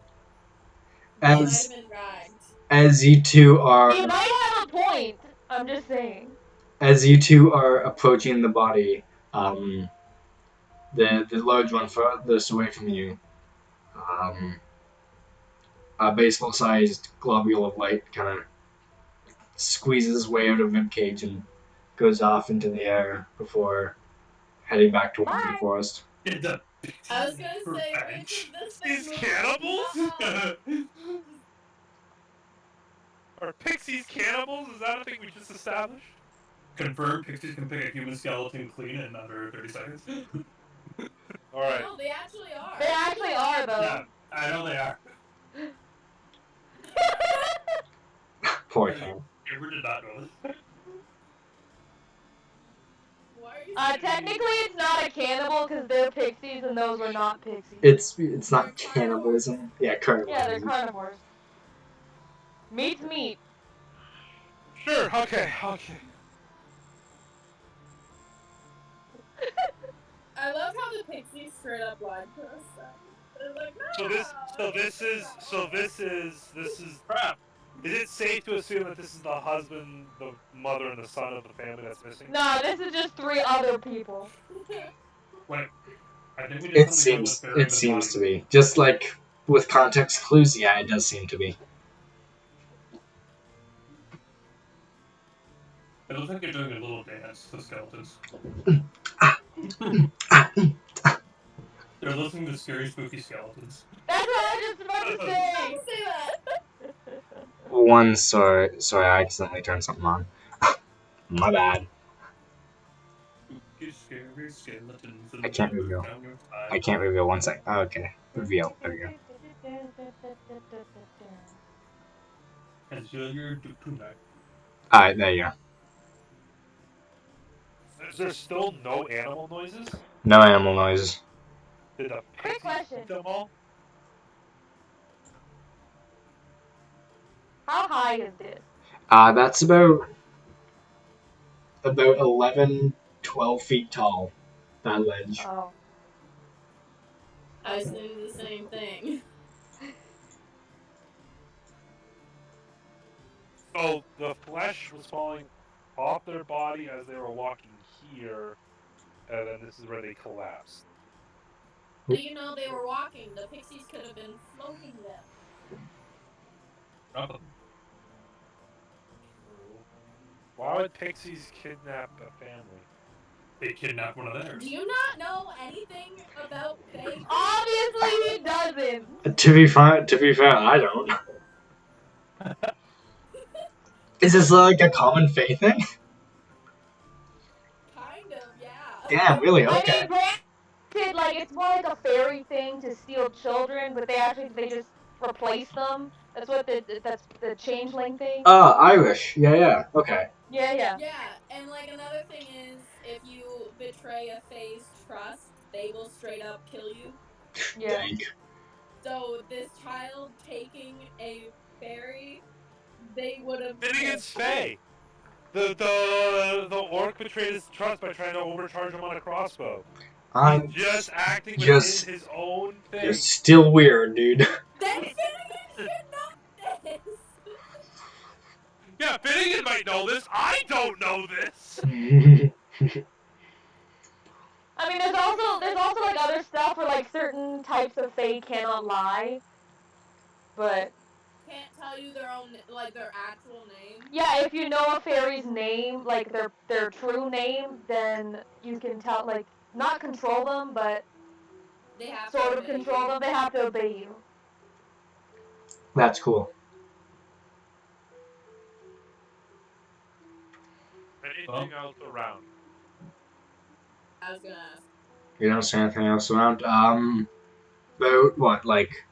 [SPEAKER 6] They might
[SPEAKER 1] as
[SPEAKER 6] have been dragged.
[SPEAKER 1] as you two are
[SPEAKER 3] You might have a point. I'm just saying.
[SPEAKER 1] as you two are approaching the body, the large one furthest away from you, a baseball-sized globule of light kind of squeezes his way out of the cage and goes off into the air before heading back towards the
[SPEAKER 3] Bye.
[SPEAKER 1] forest.
[SPEAKER 6] I was gonna say, wait till this thing
[SPEAKER 4] These
[SPEAKER 6] moves.
[SPEAKER 4] cannibals?
[SPEAKER 6] No.
[SPEAKER 4] Are pixies cannibals? Is that a thing we just established?
[SPEAKER 2] Confirmed, pixies can pick a human skeleton clean in under 30 seconds.
[SPEAKER 4] Alright.
[SPEAKER 6] No, they actually are.
[SPEAKER 3] They actually are, though.
[SPEAKER 2] Yeah, I know they are.
[SPEAKER 1] Poor Cam.
[SPEAKER 2] Ever did not know this.
[SPEAKER 6] Why are you
[SPEAKER 3] Technically, it's not a cannibal because they're pixies and those were not pixies.
[SPEAKER 1] It's not
[SPEAKER 6] They're
[SPEAKER 1] cannibalism. Yeah, carnivalism.
[SPEAKER 3] Yeah, they're carnivores. Meat's meat.
[SPEAKER 4] Sure, okay.
[SPEAKER 6] I love how the pixies straight up lied to us. They're like, no.
[SPEAKER 4] This is crap. Is it safe to assume that this is the husband, the mother, and the son of the family that's missing?
[SPEAKER 3] No, this is just 3 other people.
[SPEAKER 2] Wait, I think we did
[SPEAKER 1] It
[SPEAKER 2] something
[SPEAKER 1] seems to be. Just like with context clues, yeah, it does seem to be.
[SPEAKER 2] It looks like you're doing a little dance to skeletons. They're listening to scary, spooky skeletons.
[SPEAKER 3] That's what I was just about to say.
[SPEAKER 6] Don't say that.
[SPEAKER 1] Sorry, I accidentally turned something on. My bad.
[SPEAKER 2] Spooky, scary skeletons.
[SPEAKER 1] I can't reveal.
[SPEAKER 2] Down your spine.
[SPEAKER 1] I can't reveal. One sec. Oh, okay. Reveal. There we go.
[SPEAKER 2] Until you're tonight.
[SPEAKER 1] Alright, there you go.
[SPEAKER 4] Is there still no animal noises?
[SPEAKER 1] No animal noises.
[SPEAKER 4] Did the
[SPEAKER 3] Quick
[SPEAKER 4] pixies
[SPEAKER 3] question.
[SPEAKER 4] eat them all?
[SPEAKER 3] How high is this?
[SPEAKER 1] That's about 11, 12 feet tall. That ledge.
[SPEAKER 3] Oh.
[SPEAKER 6] I was thinking the same thing.
[SPEAKER 4] So the flesh was falling off their body as they were walking here, and then this is where they collapsed.
[SPEAKER 6] Do you know they were walking? The pixies could have been floating them.
[SPEAKER 2] Nothing.
[SPEAKER 4] Why would pixies kidnap a family?
[SPEAKER 2] They kidnapped one of theirs.
[SPEAKER 6] Do you not know anything about fake?
[SPEAKER 3] Obviously he doesn't.
[SPEAKER 1] To be fair, I don't. Is this like a common faith thing?
[SPEAKER 6] Kind of, yeah.
[SPEAKER 1] Yeah, really.
[SPEAKER 3] I
[SPEAKER 1] Okay.
[SPEAKER 3] mean, granted, like, it's more like a fairy thing to steal children, but they just replace them. That's what that's the changeling thing.
[SPEAKER 1] Irish. Yeah. Okay.
[SPEAKER 3] Yeah.
[SPEAKER 6] Yeah, and like another thing is, if you betray a fae's trust, they will straight up kill you.
[SPEAKER 3] Yeah.
[SPEAKER 1] Dang.
[SPEAKER 6] So this child taking a fairy, they would have.
[SPEAKER 4] Then against Faye. The orc betrayed his trust by trying to overcharge him on a crossbow. He's
[SPEAKER 1] I'm
[SPEAKER 4] just acting within
[SPEAKER 1] just
[SPEAKER 4] his own
[SPEAKER 1] you're
[SPEAKER 4] thing.
[SPEAKER 1] still weird, dude.
[SPEAKER 6] Then Finnegan should know this.
[SPEAKER 4] Yeah, Finnegan might know this. I don't know this.
[SPEAKER 3] I mean, there's also like other stuff where like certain types of fae cannot lie, but
[SPEAKER 6] Can't tell you their own, like their actual name.
[SPEAKER 3] yeah, if you know a fairy's name, like their true name, then you can tell, like, not control them, but
[SPEAKER 6] They have
[SPEAKER 3] sort
[SPEAKER 6] to
[SPEAKER 3] of
[SPEAKER 6] obey
[SPEAKER 3] control
[SPEAKER 6] you.
[SPEAKER 3] them. They have to obey you.
[SPEAKER 1] That's cool.
[SPEAKER 4] Anything else around?
[SPEAKER 6] I was gonna ask.
[SPEAKER 1] You don't see anything else around? About what, like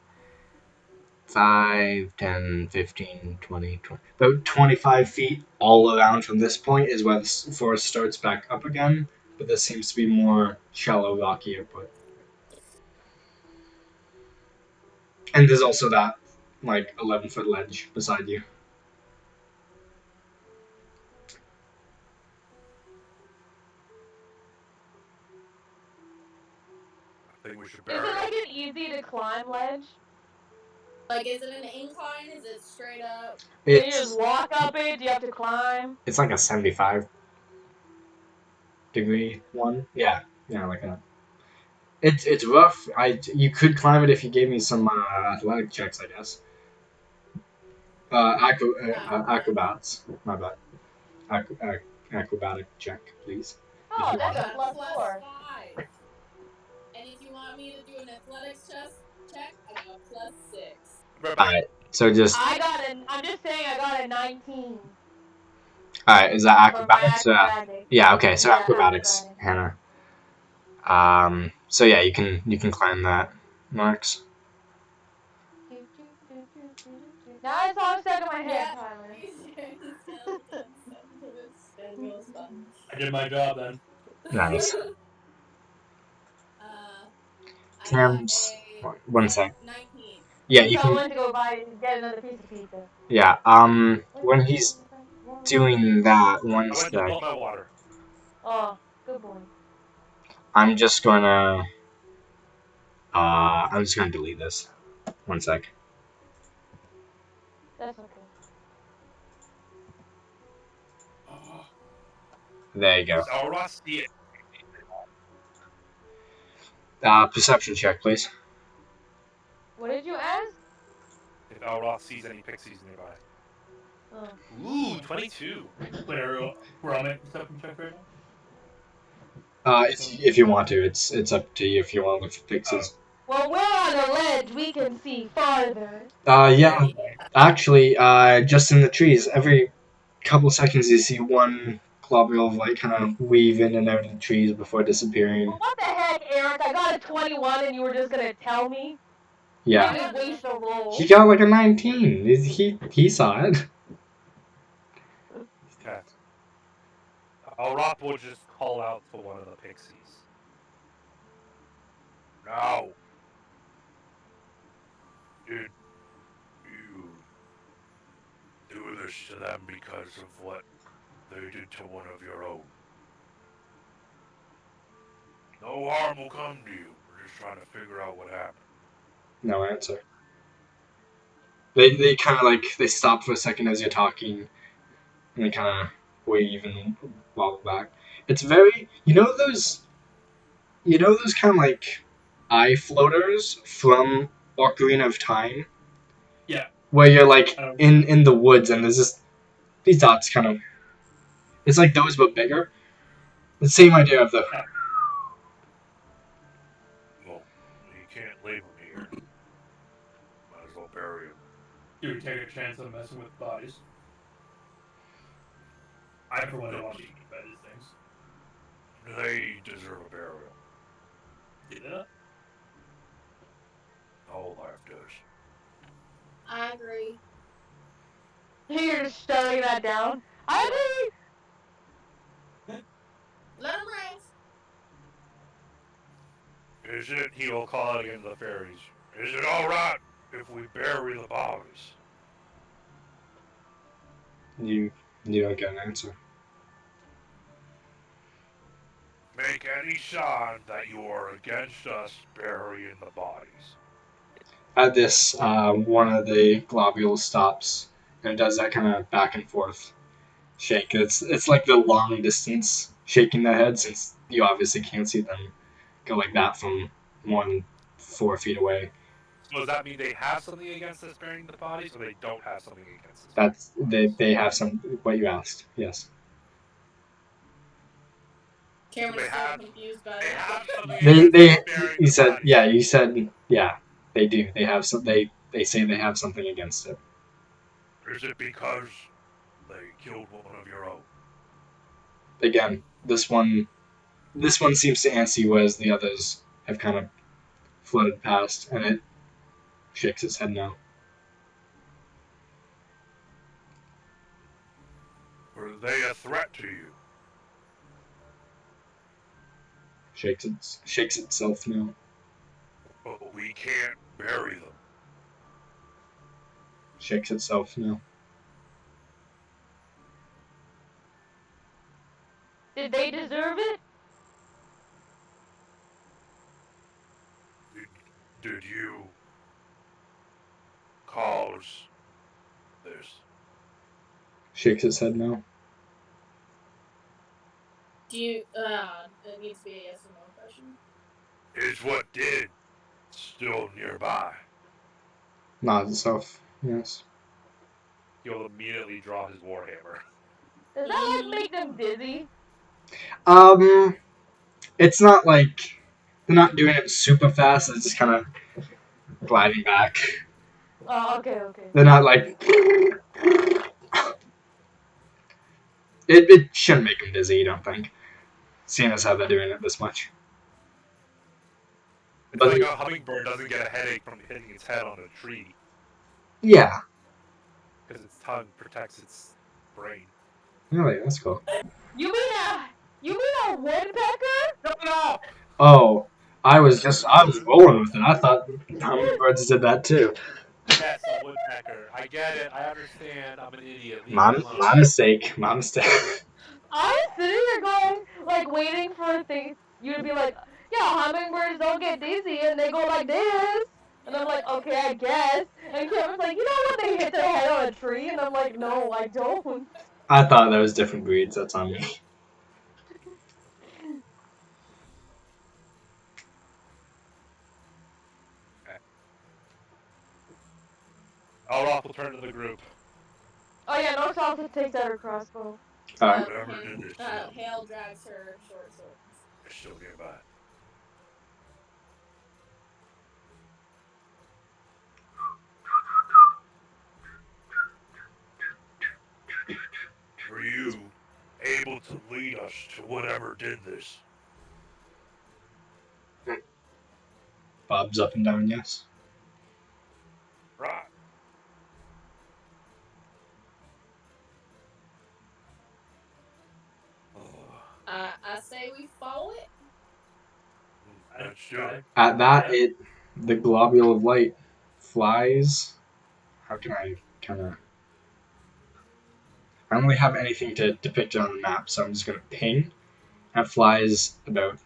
[SPEAKER 1] 5, 10, 15, 20, 20, about 25 feet all around from this point is where the forest starts back up again, but this seems to be more shallow, rocky output. And there's also that, like, 11-foot ledge beside you.
[SPEAKER 5] I think we should
[SPEAKER 3] Is
[SPEAKER 5] bury
[SPEAKER 3] it
[SPEAKER 5] him.
[SPEAKER 3] like an easy to climb ledge?
[SPEAKER 6] Like, is it an incline? Is it straight up?
[SPEAKER 3] Can you just
[SPEAKER 1] It's
[SPEAKER 3] walk up it? Do you have to climb?
[SPEAKER 1] it's like a 75-degree one. Yeah, like a. It's rough. You could climb it if you gave me some athletic checks, I guess. Acrobats. My bad. Acrobatic check, please. If
[SPEAKER 3] Oh,
[SPEAKER 1] you
[SPEAKER 6] I
[SPEAKER 3] that's
[SPEAKER 1] want
[SPEAKER 3] a
[SPEAKER 1] it.
[SPEAKER 6] got a
[SPEAKER 3] +4.
[SPEAKER 6] +5. And if you want me to do an athletics check, I got a +6.
[SPEAKER 4] Right
[SPEAKER 1] All
[SPEAKER 4] back.
[SPEAKER 1] right. So just
[SPEAKER 3] I'm just saying I got a 19
[SPEAKER 1] all right. Is that
[SPEAKER 3] for my
[SPEAKER 1] acrobatics?
[SPEAKER 3] acrobatics.
[SPEAKER 1] Yeah. Okay. So
[SPEAKER 3] Yeah,
[SPEAKER 1] acrobatics,
[SPEAKER 3] acrobatics.
[SPEAKER 1] Hannah. So yeah, you can climb that, Marks.
[SPEAKER 3] Now it's all stuck in my head,
[SPEAKER 6] Yeah.
[SPEAKER 3] Tyler.
[SPEAKER 6] He's hearing skeletons come to his schedule spot.
[SPEAKER 2] I did my job then.
[SPEAKER 1] Nice.
[SPEAKER 6] I got
[SPEAKER 1] Cam's.
[SPEAKER 6] a
[SPEAKER 1] 1 sec.
[SPEAKER 6] 19.
[SPEAKER 1] Yeah,
[SPEAKER 3] So
[SPEAKER 1] you
[SPEAKER 3] I
[SPEAKER 1] can.
[SPEAKER 3] went to go get another piece of pizza.
[SPEAKER 1] Yeah. When he's doing that, one
[SPEAKER 4] I went to
[SPEAKER 1] sec.
[SPEAKER 4] fill my water.
[SPEAKER 3] Oh, good boy.
[SPEAKER 1] I'm just gonna. I'm just gonna delete this. 1 sec.
[SPEAKER 3] That's okay.
[SPEAKER 1] There you go.
[SPEAKER 4] Does Elros see it?
[SPEAKER 1] Perception check, please.
[SPEAKER 3] What did you ask?
[SPEAKER 4] If Elros sees any pixies nearby.
[SPEAKER 3] Oh.
[SPEAKER 4] Ooh, 22.
[SPEAKER 2] Wait, we're all making perception checks right now?
[SPEAKER 1] If you want to, it's up to you if you want to look for pixies.
[SPEAKER 3] Well, we're on a ledge. We can see farther.
[SPEAKER 1] Yeah. Actually, just in the trees, every couple seconds you see one globule of light kind of weave in and out of the trees before disappearing.
[SPEAKER 3] Well, what the heck, Eric? I got a 21 and you were just gonna tell me? You
[SPEAKER 1] Yeah.
[SPEAKER 3] didn't waste a roll.
[SPEAKER 1] He got like a 19. He saw it.
[SPEAKER 4] Okay. Elros will just call out to one of the pixies.
[SPEAKER 5] Now, did you do this to them because of what they did to one of your own? No harm will come to you. We're just trying to figure out what happened.
[SPEAKER 1] No answer. They kind of like they stop for a second as you're talking, and they kind of wave and walk back. It's very those kind of like eye floaters from Ocarina of Time,
[SPEAKER 2] Yeah.
[SPEAKER 1] where you're like
[SPEAKER 2] I don't.
[SPEAKER 1] in the woods and there's just these dots kind of. It's like those but bigger. The same idea of the.
[SPEAKER 5] Well, you can't leave them here. Might as well bury them.
[SPEAKER 2] Do we take a chance on messing with bodies? I, for one, don't want to be eaten by these things.
[SPEAKER 5] They deserve a burial.
[SPEAKER 2] Do they not?
[SPEAKER 5] All life does.
[SPEAKER 6] I agree.
[SPEAKER 3] You're just shutting that down. I agree.
[SPEAKER 6] Let him rest.
[SPEAKER 5] Is it? He will call out again to the fairies. Is it all right if we bury the bodies?
[SPEAKER 1] You don't get an answer.
[SPEAKER 5] make any sign that you are against us burying the bodies.
[SPEAKER 1] At this, one of the globules stops and does that kind of back and forth shake. It's like the long distance shaking their head, since you obviously can't see them go like that from more than 4 feet away.
[SPEAKER 4] So does that mean they have something against us burying the bodies, or they don't have something against us?
[SPEAKER 1] That's they have some what you asked. Yes,
[SPEAKER 6] Cameron's
[SPEAKER 4] they
[SPEAKER 6] still
[SPEAKER 4] have-
[SPEAKER 6] confused by
[SPEAKER 4] They
[SPEAKER 6] that.
[SPEAKER 4] have something
[SPEAKER 1] they
[SPEAKER 4] against
[SPEAKER 1] they
[SPEAKER 4] us burying
[SPEAKER 1] you
[SPEAKER 4] the
[SPEAKER 1] said
[SPEAKER 4] bodies.
[SPEAKER 1] yeah you said yeah they do. They have some they say they have something against it.
[SPEAKER 5] Is it because they killed one of your own?
[SPEAKER 1] Again, this one seems to answer you, whereas the others have kind of floated past, and it shakes its head no.
[SPEAKER 5] Were they a threat to you?
[SPEAKER 1] Shakes itself no.
[SPEAKER 5] But we can't bury them.
[SPEAKER 1] Shakes itself no.
[SPEAKER 3] Did they deserve it?
[SPEAKER 5] Did you cause this?
[SPEAKER 1] Shakes its head no.
[SPEAKER 6] Do you? It needs to be a yes or no question.
[SPEAKER 5] Is what did still nearby?
[SPEAKER 1] Nods itself yes.
[SPEAKER 4] He'll immediately draw his warhammer.
[SPEAKER 3] Does that like make them dizzy?
[SPEAKER 1] It's not like they're not doing it super fast. It's just kind of gliding back.
[SPEAKER 3] Oh, okay.
[SPEAKER 1] They're not like. It shouldn't make them dizzy, you don't think? Seeing as how they're doing it this much.
[SPEAKER 4] It's
[SPEAKER 1] But
[SPEAKER 4] like a hummingbird doesn't get a headache from hitting its head on a tree
[SPEAKER 1] yeah,
[SPEAKER 4] because its tongue protects its brain.
[SPEAKER 1] really, that's cool.
[SPEAKER 3] You mean a woodpecker?
[SPEAKER 4] No!
[SPEAKER 1] Oh, I was rolling with it. I thought hummingbirds did that too.
[SPEAKER 4] Yes, a woodpecker. I get it. I understand. I'm an idiot. Leave
[SPEAKER 1] My
[SPEAKER 4] me alone.
[SPEAKER 1] mistake. My mistake.
[SPEAKER 3] I was sitting here going, like, waiting for things. You to be like, yeah, hummingbirds don't get dizzy, and they go like this. And I'm like, okay, I guess. And Cameron's like, you know when they hit their head on a tree? And I'm like, no, I don't.
[SPEAKER 1] I thought there was different breeds. That's on me.
[SPEAKER 4] Elroth will turn to the group.
[SPEAKER 3] Oh yeah, Norse also takes out her crossbow.
[SPEAKER 1] All right.
[SPEAKER 5] Whatever did this to them
[SPEAKER 6] Hale drags her short swords.
[SPEAKER 5] is still nearby. Were you able to lead us to whatever did this?
[SPEAKER 1] Bob's up and down. Yes.
[SPEAKER 5] Right.
[SPEAKER 6] I say we follow it.
[SPEAKER 5] Let's do it.
[SPEAKER 1] At that, the globule of light flies. How can I kind of? I don't really have anything to depict it on the map, so I'm just gonna ping. And it flies about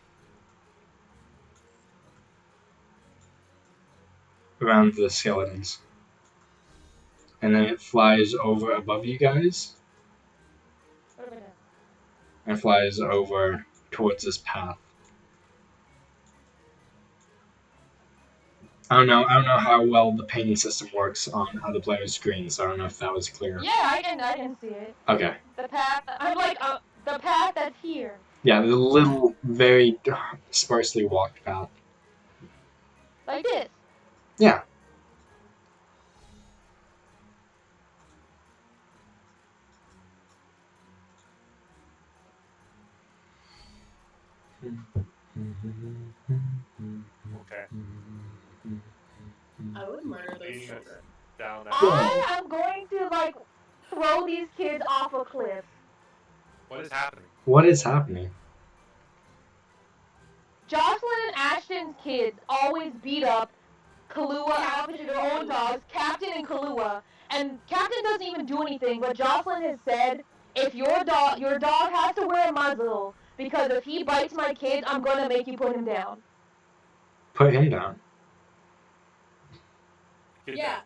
[SPEAKER 1] around the skeletons, and then it flies over above you guys, and flies over towards this path. I don't know how well the ping system works on other players' screens, so I don't know if that was clear.
[SPEAKER 3] Yeah, I can see it.
[SPEAKER 1] Okay.
[SPEAKER 3] The path. I'm like, the path that's here.
[SPEAKER 1] Yeah, the little, very sparsely walked path.
[SPEAKER 3] Like this.
[SPEAKER 1] Yeah.
[SPEAKER 4] Okay.
[SPEAKER 6] I would murder those
[SPEAKER 4] Leading us
[SPEAKER 6] children.
[SPEAKER 4] down that.
[SPEAKER 3] I am going to like throw these kids off a cliff.
[SPEAKER 4] What is happening?
[SPEAKER 1] What is happening?
[SPEAKER 3] Jocelyn and Ashton's kids always beat up Kahlua, Alpha, their own dogs, Captain and Kahlua, and Captain doesn't even do anything, but Jocelyn has said, if your dog has to wear a muzzle, because if he bites my kids, I'm gonna make you put him down.
[SPEAKER 1] Put him down.
[SPEAKER 4] Get
[SPEAKER 6] Yeah.
[SPEAKER 4] down.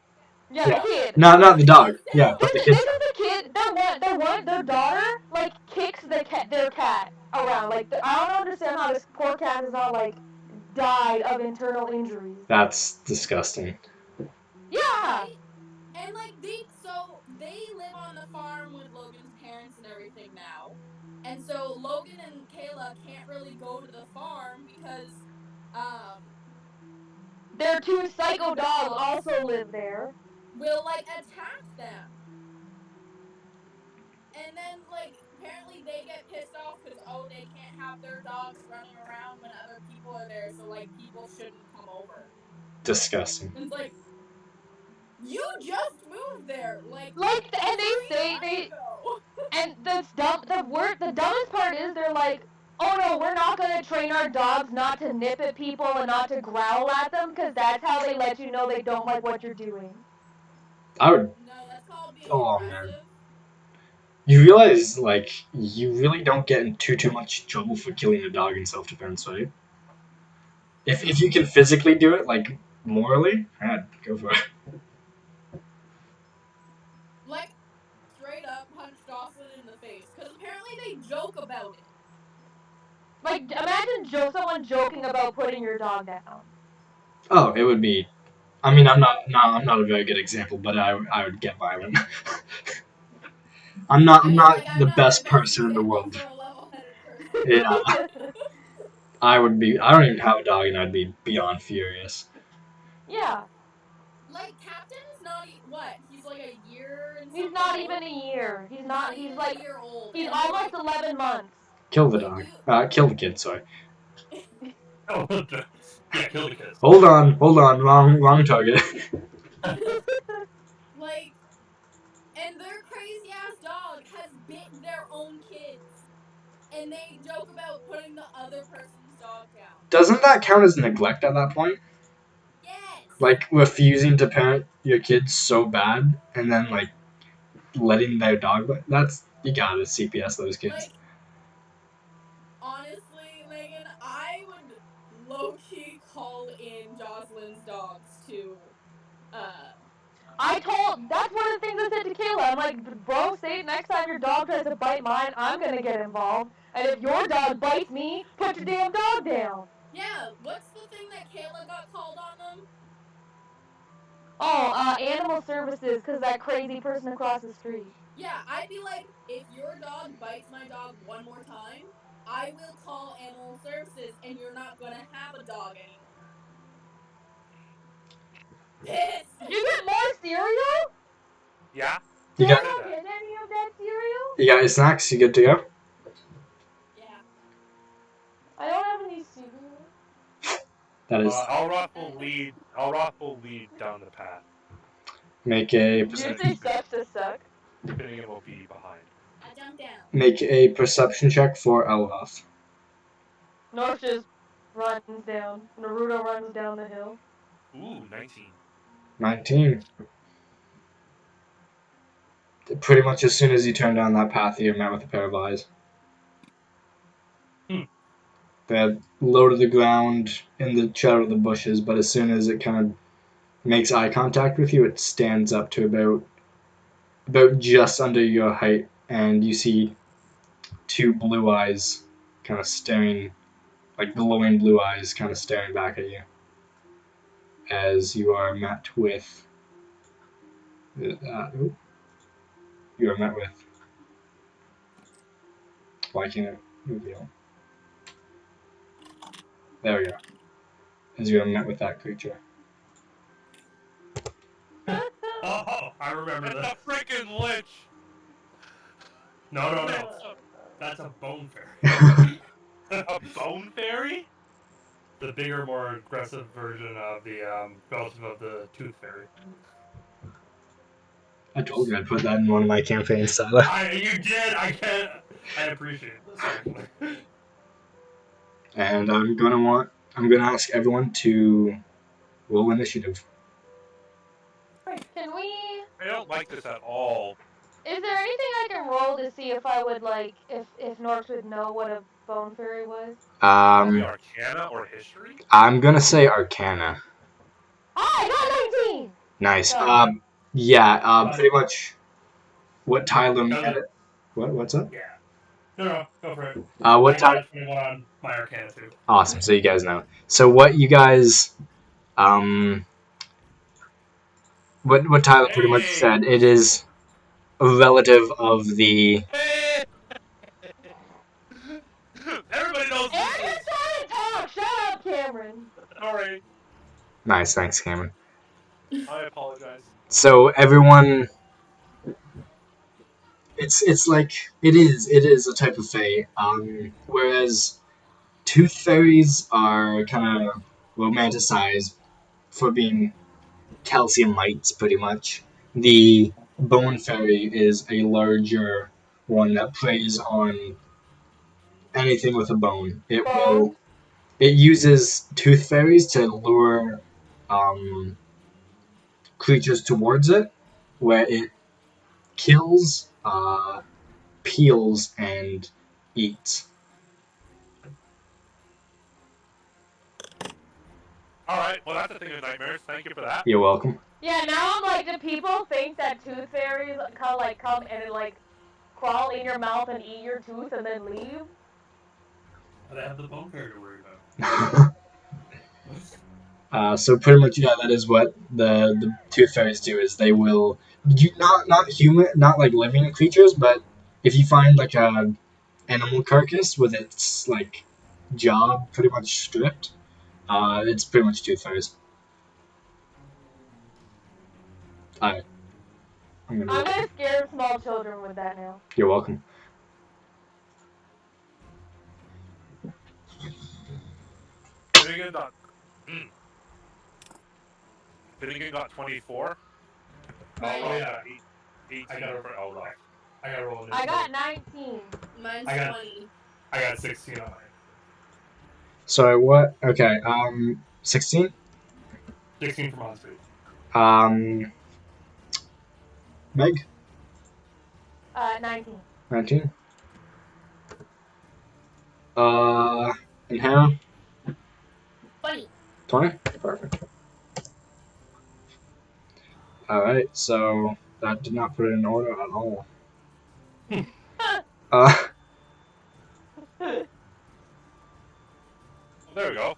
[SPEAKER 3] Yeah,
[SPEAKER 1] Yeah.
[SPEAKER 3] the kid.
[SPEAKER 1] Not the
[SPEAKER 6] The
[SPEAKER 1] dog.
[SPEAKER 6] kid's
[SPEAKER 1] Yeah,
[SPEAKER 6] down.
[SPEAKER 1] put the
[SPEAKER 3] This
[SPEAKER 1] kids
[SPEAKER 3] is
[SPEAKER 1] down.
[SPEAKER 3] the kid. Their daughter like kicks their cat around. Like I don't understand how this poor cat has not like died of internal injuries.
[SPEAKER 1] That's disgusting.
[SPEAKER 3] Yeah.
[SPEAKER 6] Right? And like they live on the farm with Logan's parents and everything now. And so Logan and Kayla can't really go to the farm because
[SPEAKER 3] Their two psycho dogs also live there.
[SPEAKER 6] will like attack them. And then like apparently they get pissed off because they can't have their dogs running around when other people are there, so like people shouldn't come over.
[SPEAKER 1] Disgusting.
[SPEAKER 6] And it's like you just moved there, like
[SPEAKER 3] And
[SPEAKER 6] 3
[SPEAKER 3] they say
[SPEAKER 6] months ago.
[SPEAKER 3] and the dumbest part is they're like, oh no, we're not gonna train our dogs not to nip at people and not to growl at them because that's how they let you know they don't like what you're doing.
[SPEAKER 1] I would.
[SPEAKER 6] No, that's called being
[SPEAKER 1] Oh man.
[SPEAKER 6] aggressive.
[SPEAKER 1] You realize, like, you really don't get in too much trouble for killing a dog in self-defense, right? If you can physically do it, like morally, yeah, go for it.
[SPEAKER 6] Like straight up punch Jocelyn in the face because apparently they joke about it.
[SPEAKER 3] Like imagine someone joking about putting your dog down.
[SPEAKER 1] Oh, it would be. I mean, I'm not a very good example, but I would get violent. I'm not
[SPEAKER 6] I'm
[SPEAKER 1] the
[SPEAKER 6] not the
[SPEAKER 1] best
[SPEAKER 6] best
[SPEAKER 1] person in the
[SPEAKER 6] example
[SPEAKER 1] world.
[SPEAKER 6] for a level-headed person.
[SPEAKER 1] Yeah, I would be. I don't even have a dog, and I'd be beyond furious.
[SPEAKER 3] Yeah.
[SPEAKER 6] Like Captain's not what? He's like a year and
[SPEAKER 3] He's
[SPEAKER 6] something
[SPEAKER 3] not
[SPEAKER 6] old.
[SPEAKER 3] even a year. He's not. He's
[SPEAKER 6] Even
[SPEAKER 3] like.
[SPEAKER 6] a year old.
[SPEAKER 3] He's
[SPEAKER 6] And they're
[SPEAKER 3] almost
[SPEAKER 6] like,
[SPEAKER 3] 11 months.
[SPEAKER 1] Kill the
[SPEAKER 6] if
[SPEAKER 1] dog.
[SPEAKER 6] you
[SPEAKER 1] Kill the kid. Sorry.
[SPEAKER 2] Oh, yeah, kill the kids.
[SPEAKER 1] Hold on. Wrong target.
[SPEAKER 6] like, and their crazy ass dog has bit their own kids, and they joke about putting the other person's dog down.
[SPEAKER 1] Doesn't that count as neglect at that point?
[SPEAKER 6] Yes.
[SPEAKER 1] Like refusing to parent your kids so bad, and then like letting their dog. That's you gotta CPS those kids.
[SPEAKER 6] Like, honestly, Megan, I would low key call in Jocelyn's dogs to
[SPEAKER 3] That's one of the things I said to Kayla. I'm like, bro, say next time your dog tries to bite mine, I'm gonna get involved. And if your dog bites me, put your damn dog down.
[SPEAKER 6] yeah, what's the thing that Kayla got called on them?
[SPEAKER 3] Oh, animal services, because that crazy person across the street.
[SPEAKER 6] Yeah, I'd be like, if your dog bites my dog one more time, I will call animal services and you're not gonna have a dog anymore. Pissed!
[SPEAKER 3] You get more cereal?
[SPEAKER 4] Yeah.
[SPEAKER 1] You
[SPEAKER 3] Can I
[SPEAKER 1] got
[SPEAKER 3] not get any of that cereal?
[SPEAKER 1] you got your snacks. You good to go?
[SPEAKER 6] Yeah.
[SPEAKER 3] I don't have any cereal.
[SPEAKER 1] That is
[SPEAKER 4] Elroth will lead down the path.
[SPEAKER 1] make a
[SPEAKER 3] Did you say sucks to suck?
[SPEAKER 4] Finnegan will be behind.
[SPEAKER 6] I jumped down.
[SPEAKER 1] make a perception check for Elroth.
[SPEAKER 3] North just runs down. Naruto runs down the hill.
[SPEAKER 4] Ooh, 19.
[SPEAKER 1] 19. Pretty much as soon as you turn down that path, you're met with a pair of eyes. They're low to the ground in the shadow of the bushes, but as soon as it kind of makes eye contact with you, it stands up to about just under your height, and you see two blue eyes kind of staring, like glowing blue eyes, kind of staring back at you as you are met with. You are met with. Why can't it reveal? There we go. As you are met with that creature.
[SPEAKER 2] Oh, I remember
[SPEAKER 7] It's
[SPEAKER 2] this.
[SPEAKER 7] a freaking lich.
[SPEAKER 2] No. That's a bone fairy.
[SPEAKER 4] A bone fairy?
[SPEAKER 2] The bigger, more aggressive version of the relative of the tooth fairy.
[SPEAKER 1] I told you I'd put that in one of my campaigns, Tyler.
[SPEAKER 2] You did. I can't. I appreciate this actually.
[SPEAKER 1] And I'm gonna ask everyone to roll initiative.
[SPEAKER 3] Can we?
[SPEAKER 4] I don't like this at all.
[SPEAKER 3] Is there anything I can roll to see if I would like if Norks would know what a bone fairy was?
[SPEAKER 4] Probably
[SPEAKER 1] Um,
[SPEAKER 4] Arcana or History.
[SPEAKER 1] I'm gonna say Arcana.
[SPEAKER 3] I got 19.
[SPEAKER 1] Nice.
[SPEAKER 3] Sorry.
[SPEAKER 1] Yeah. Pretty much what Tyler.
[SPEAKER 2] Does it?
[SPEAKER 1] What's up?
[SPEAKER 2] Yeah. No, go for it.
[SPEAKER 1] What
[SPEAKER 2] I got
[SPEAKER 1] Tyler?
[SPEAKER 2] a 21 on my Arcana too.
[SPEAKER 1] Awesome. So you guys know. So what you guys what Tyler pretty much
[SPEAKER 4] Hey!
[SPEAKER 1] said. It is a relative of the.
[SPEAKER 4] Hey! Everybody knows this
[SPEAKER 3] Aaron's
[SPEAKER 4] is.
[SPEAKER 3] trying to talk. Shut up, Cameron.
[SPEAKER 4] Sorry,
[SPEAKER 1] Nice. Thanks, Cameron.
[SPEAKER 4] I apologize.
[SPEAKER 1] So everyone. It's like it is a type of fae. Whereas tooth fairies are kind of romanticized for being calcium mites, pretty much. The bone fairy is a larger one that preys on anything with a bone.
[SPEAKER 3] Bones.
[SPEAKER 1] It uses tooth fairies to lure um, creatures towards it, where it kills, peels, and eats.
[SPEAKER 4] All right, well that's a thing of nightmares. Thank you for that.
[SPEAKER 1] You're welcome.
[SPEAKER 3] Yeah, now I'm like, do people think that tooth fairies come and like crawl in your mouth and eat your tooth and then leave?
[SPEAKER 2] But I have the bone fairy to worry about.
[SPEAKER 1] So pretty much, yeah, that is what the tooth fairies do. Is they will not human, not like living creatures, but if you find like a animal carcass with its like jaw pretty much stripped, it's pretty much tooth fairies. Alright,
[SPEAKER 3] I'm gonna scare small children with that now.
[SPEAKER 1] You're welcome.
[SPEAKER 4] Finnegan got. Finnegan got 24.
[SPEAKER 6] Nice.
[SPEAKER 2] Oh yeah.
[SPEAKER 4] 18
[SPEAKER 2] I got
[SPEAKER 4] for Eldrock.
[SPEAKER 2] I got roll.
[SPEAKER 3] I got 19.
[SPEAKER 6] Mine's
[SPEAKER 2] I got-
[SPEAKER 6] 20.
[SPEAKER 2] I got 16 on mine.
[SPEAKER 1] Sorry, what? Okay, 16.
[SPEAKER 2] 16 from on speed.
[SPEAKER 1] Meg,
[SPEAKER 3] 19.
[SPEAKER 1] 19. And Hannah,
[SPEAKER 6] 20.
[SPEAKER 1] 20. Perfect. All right, so that did not put it in order at all. uh,
[SPEAKER 4] There we go.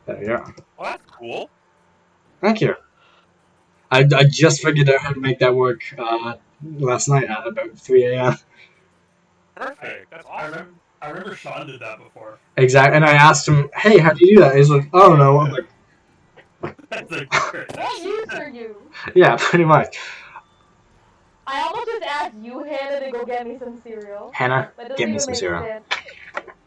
[SPEAKER 1] there you go.
[SPEAKER 4] Well, that's cool.
[SPEAKER 1] Thank you. I just figured out how to make that work last night at about 3 a.m.
[SPEAKER 4] Perfect. That's
[SPEAKER 2] I
[SPEAKER 4] awesome.
[SPEAKER 2] remember Sean did that before.
[SPEAKER 1] Exactly, and I asked him, "Hey, how do you do that?" He's like, "I don't know." I'm like,
[SPEAKER 2] That's like great.
[SPEAKER 3] What use are you?
[SPEAKER 1] "Yeah, pretty much."
[SPEAKER 3] I almost just asked you, Hannah, to go get me some cereal.
[SPEAKER 1] Hannah,
[SPEAKER 3] That doesn't
[SPEAKER 1] get me
[SPEAKER 3] even
[SPEAKER 1] some
[SPEAKER 3] make
[SPEAKER 1] cereal.
[SPEAKER 3] sense.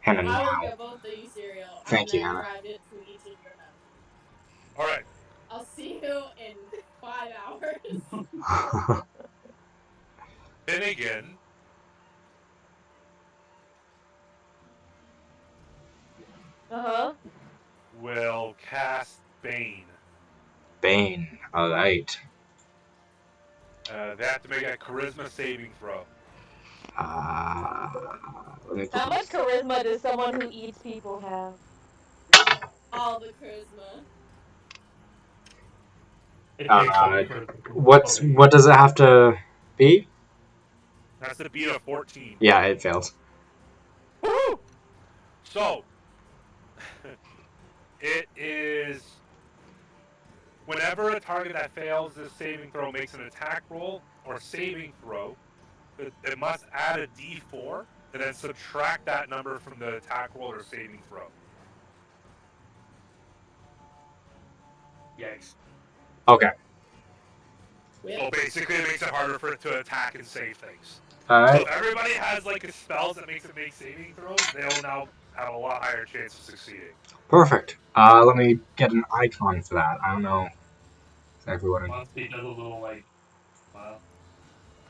[SPEAKER 1] Hannah,
[SPEAKER 6] I will
[SPEAKER 1] now.
[SPEAKER 6] get both of you cereal.
[SPEAKER 1] Thank
[SPEAKER 6] and
[SPEAKER 1] you,
[SPEAKER 6] then
[SPEAKER 1] Hannah.
[SPEAKER 6] drive it to each of your houses.
[SPEAKER 4] All right.
[SPEAKER 6] I'll see you in 5 hours.
[SPEAKER 4] Finnegan
[SPEAKER 3] Uh-huh.
[SPEAKER 4] will cast Bane.
[SPEAKER 1] Bane. All right.
[SPEAKER 4] They have to make a charisma saving throw.
[SPEAKER 1] Let me
[SPEAKER 3] How
[SPEAKER 1] put
[SPEAKER 3] much
[SPEAKER 1] this.
[SPEAKER 3] charisma does someone who eats people have?
[SPEAKER 6] All the charisma.
[SPEAKER 2] It takes all the charisma.
[SPEAKER 1] What does it have to be?
[SPEAKER 4] That's to beat a 14.
[SPEAKER 1] Yeah, it fails.
[SPEAKER 4] Woo! So, it is whenever a target that fails this saving throw makes an attack roll or saving throw, it must add a d4 and then subtract that number from the attack roll or saving throw.
[SPEAKER 2] Yikes.
[SPEAKER 1] Okay.
[SPEAKER 4] So basically, it makes it harder for it to attack and save things.
[SPEAKER 1] All
[SPEAKER 4] So
[SPEAKER 1] right.
[SPEAKER 4] if everybody has like spells that makes it make saving throws, they'll now have a lot higher chance of succeeding.
[SPEAKER 1] Perfect. Let me get an icon for that. I don't know exactly what.
[SPEAKER 2] Monty does a little like. Wow.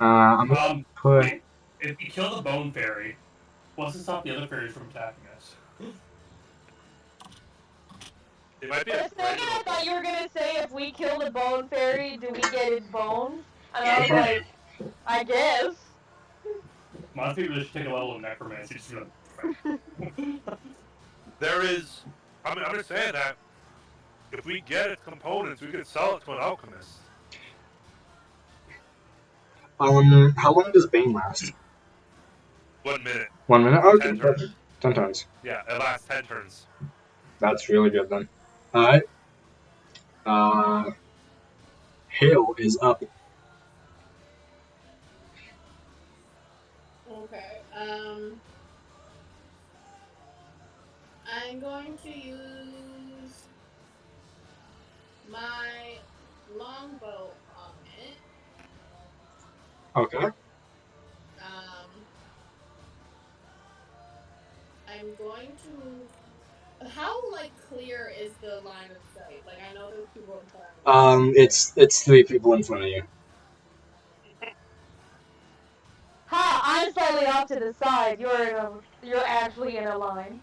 [SPEAKER 1] I'm gonna put.
[SPEAKER 2] Wait. If we kill the bone fairy, what's to stop the other fairies from attacking us?
[SPEAKER 4] It might be
[SPEAKER 3] For a
[SPEAKER 4] afraid
[SPEAKER 3] second, I
[SPEAKER 4] of
[SPEAKER 3] thought you were gonna say if we kill the bone fairy, do we get its bones? And I was like, I guess.
[SPEAKER 2] Most people just take a level of necromancy. Just
[SPEAKER 5] There is. I'm just saying that if we get its components, we could sell it to an alchemist.
[SPEAKER 1] How long does Bane last?
[SPEAKER 5] 1 minute.
[SPEAKER 1] 1 minute?
[SPEAKER 5] For
[SPEAKER 1] Okay,
[SPEAKER 5] 10
[SPEAKER 1] perfect.
[SPEAKER 5] turns.
[SPEAKER 1] 10 turns.
[SPEAKER 5] Yeah, it lasts 10 turns.
[SPEAKER 1] That's really good then. Alright. Hail is up.
[SPEAKER 6] Okay. I'm going to use my longbow on it.
[SPEAKER 1] Okay.
[SPEAKER 6] I'm going to move. How clear is the line of sight? I know there's people in front of me.
[SPEAKER 1] It's 3 people in front of you.
[SPEAKER 3] Ha! I'm slightly off to the side. You're actually in a line.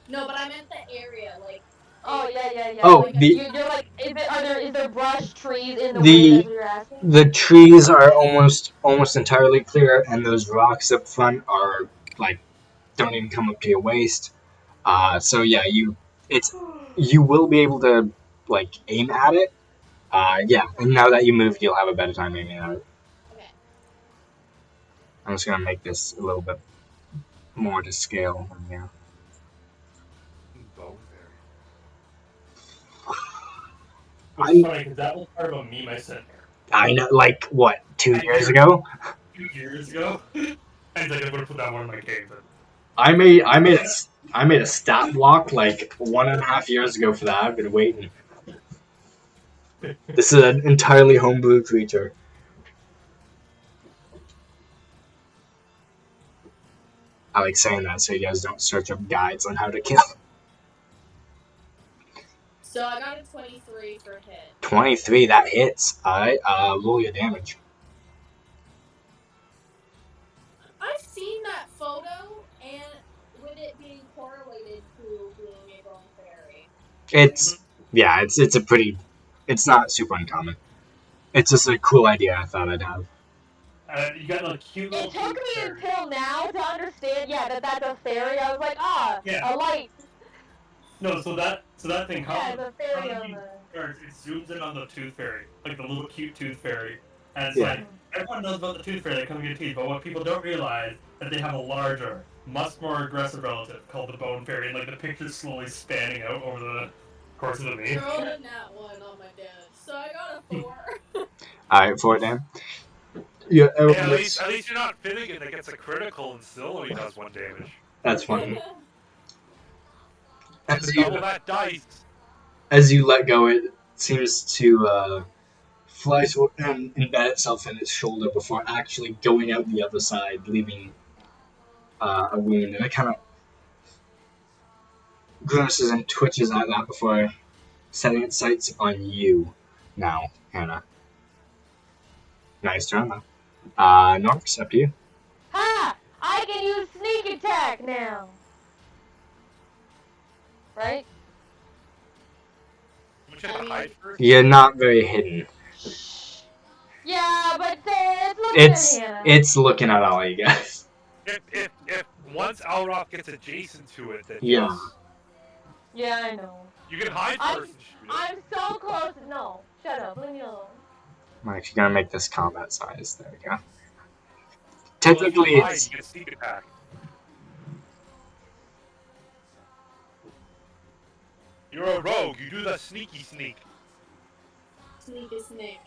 [SPEAKER 6] No, but I meant the area.
[SPEAKER 3] Oh yeah.
[SPEAKER 1] Oh,
[SPEAKER 3] Is there brush trees in the way? That's what you're asking.
[SPEAKER 1] the trees are almost entirely clear, and those rocks up front are don't even come up to your waist. So yeah, you will be able to aim at it. Yeah, and now that you moved, you'll have a better time aiming at it.
[SPEAKER 6] Okay.
[SPEAKER 1] I'm just gonna make this a little bit more to scale. Yeah.
[SPEAKER 5] Bone fairy.
[SPEAKER 2] Which is funny because that was part of a meme I sent
[SPEAKER 1] I know, what, 2 years
[SPEAKER 2] years
[SPEAKER 1] ago?
[SPEAKER 2] 2 years ago. And I'm gonna put that one in my cave. But
[SPEAKER 1] I made a stat block 1.5 years ago for that. I've been waiting. This is an entirely homebrew creature. I like saying that so you guys don't search up guides on how to kill.
[SPEAKER 6] So I got a 23 for hit.
[SPEAKER 1] 23, that hits. Alright, roll your damage.
[SPEAKER 6] I've seen that photo, and with it being correlated to being a bone fairy.
[SPEAKER 1] It's not super uncommon. It's just a cool idea I thought I'd have.
[SPEAKER 2] you got a cute little.
[SPEAKER 3] It took me
[SPEAKER 2] fairy.
[SPEAKER 3] until now to understand. Yeah, that's a fairy. I was like,
[SPEAKER 2] Yeah.
[SPEAKER 3] a light.
[SPEAKER 2] No, so that thing.
[SPEAKER 3] Yeah, the fairy
[SPEAKER 2] how
[SPEAKER 3] on
[SPEAKER 2] these
[SPEAKER 3] the.
[SPEAKER 2] cards, it zooms in on the tooth fairy, like the little cute tooth fairy, and it's
[SPEAKER 1] Yeah.
[SPEAKER 2] everyone knows about the tooth fairy that comes in your teeth, but what people don't realize that they have a larger, much more aggressive relative called the bone fairy, and the picture's slowly spanning out over the course of the meme.
[SPEAKER 6] Throw a nat 1 on my damage. So I got a 4.
[SPEAKER 1] Alright, 4 damage. Yeah,
[SPEAKER 5] At least you're not Finnegan that gets a critical and still only does 1 damage.
[SPEAKER 1] that's funny.
[SPEAKER 5] Double that dice.
[SPEAKER 1] As you let go, it seems to fly and embed itself in its shoulder before actually going out the other side, leaving a wound. And it kind of grimaces and twitches at that before setting its sights on you now, Hannah. Nice turn, though. Norks, up to you.
[SPEAKER 3] Ha! I can use sneak attack now. Right?
[SPEAKER 5] Which you have to hide first?
[SPEAKER 1] You're not very hidden.
[SPEAKER 3] Yeah, but it's looking at Hannah.
[SPEAKER 1] It's looking at all you guys.
[SPEAKER 5] If once Alroth gets adjacent to it, then
[SPEAKER 1] Yeah.
[SPEAKER 5] yes.
[SPEAKER 3] Yeah, I know.
[SPEAKER 5] You can hide first and shoot it.
[SPEAKER 3] I'm so close. No, shut up. Leave me alone.
[SPEAKER 1] I'm actually gonna make this combat size. There we go.
[SPEAKER 5] Well,
[SPEAKER 1] Technically,
[SPEAKER 5] if you hide,
[SPEAKER 1] it's
[SPEAKER 5] you get sneak attack. You're a rogue. You do the sneaky sneak.
[SPEAKER 6] Sneak is Nick.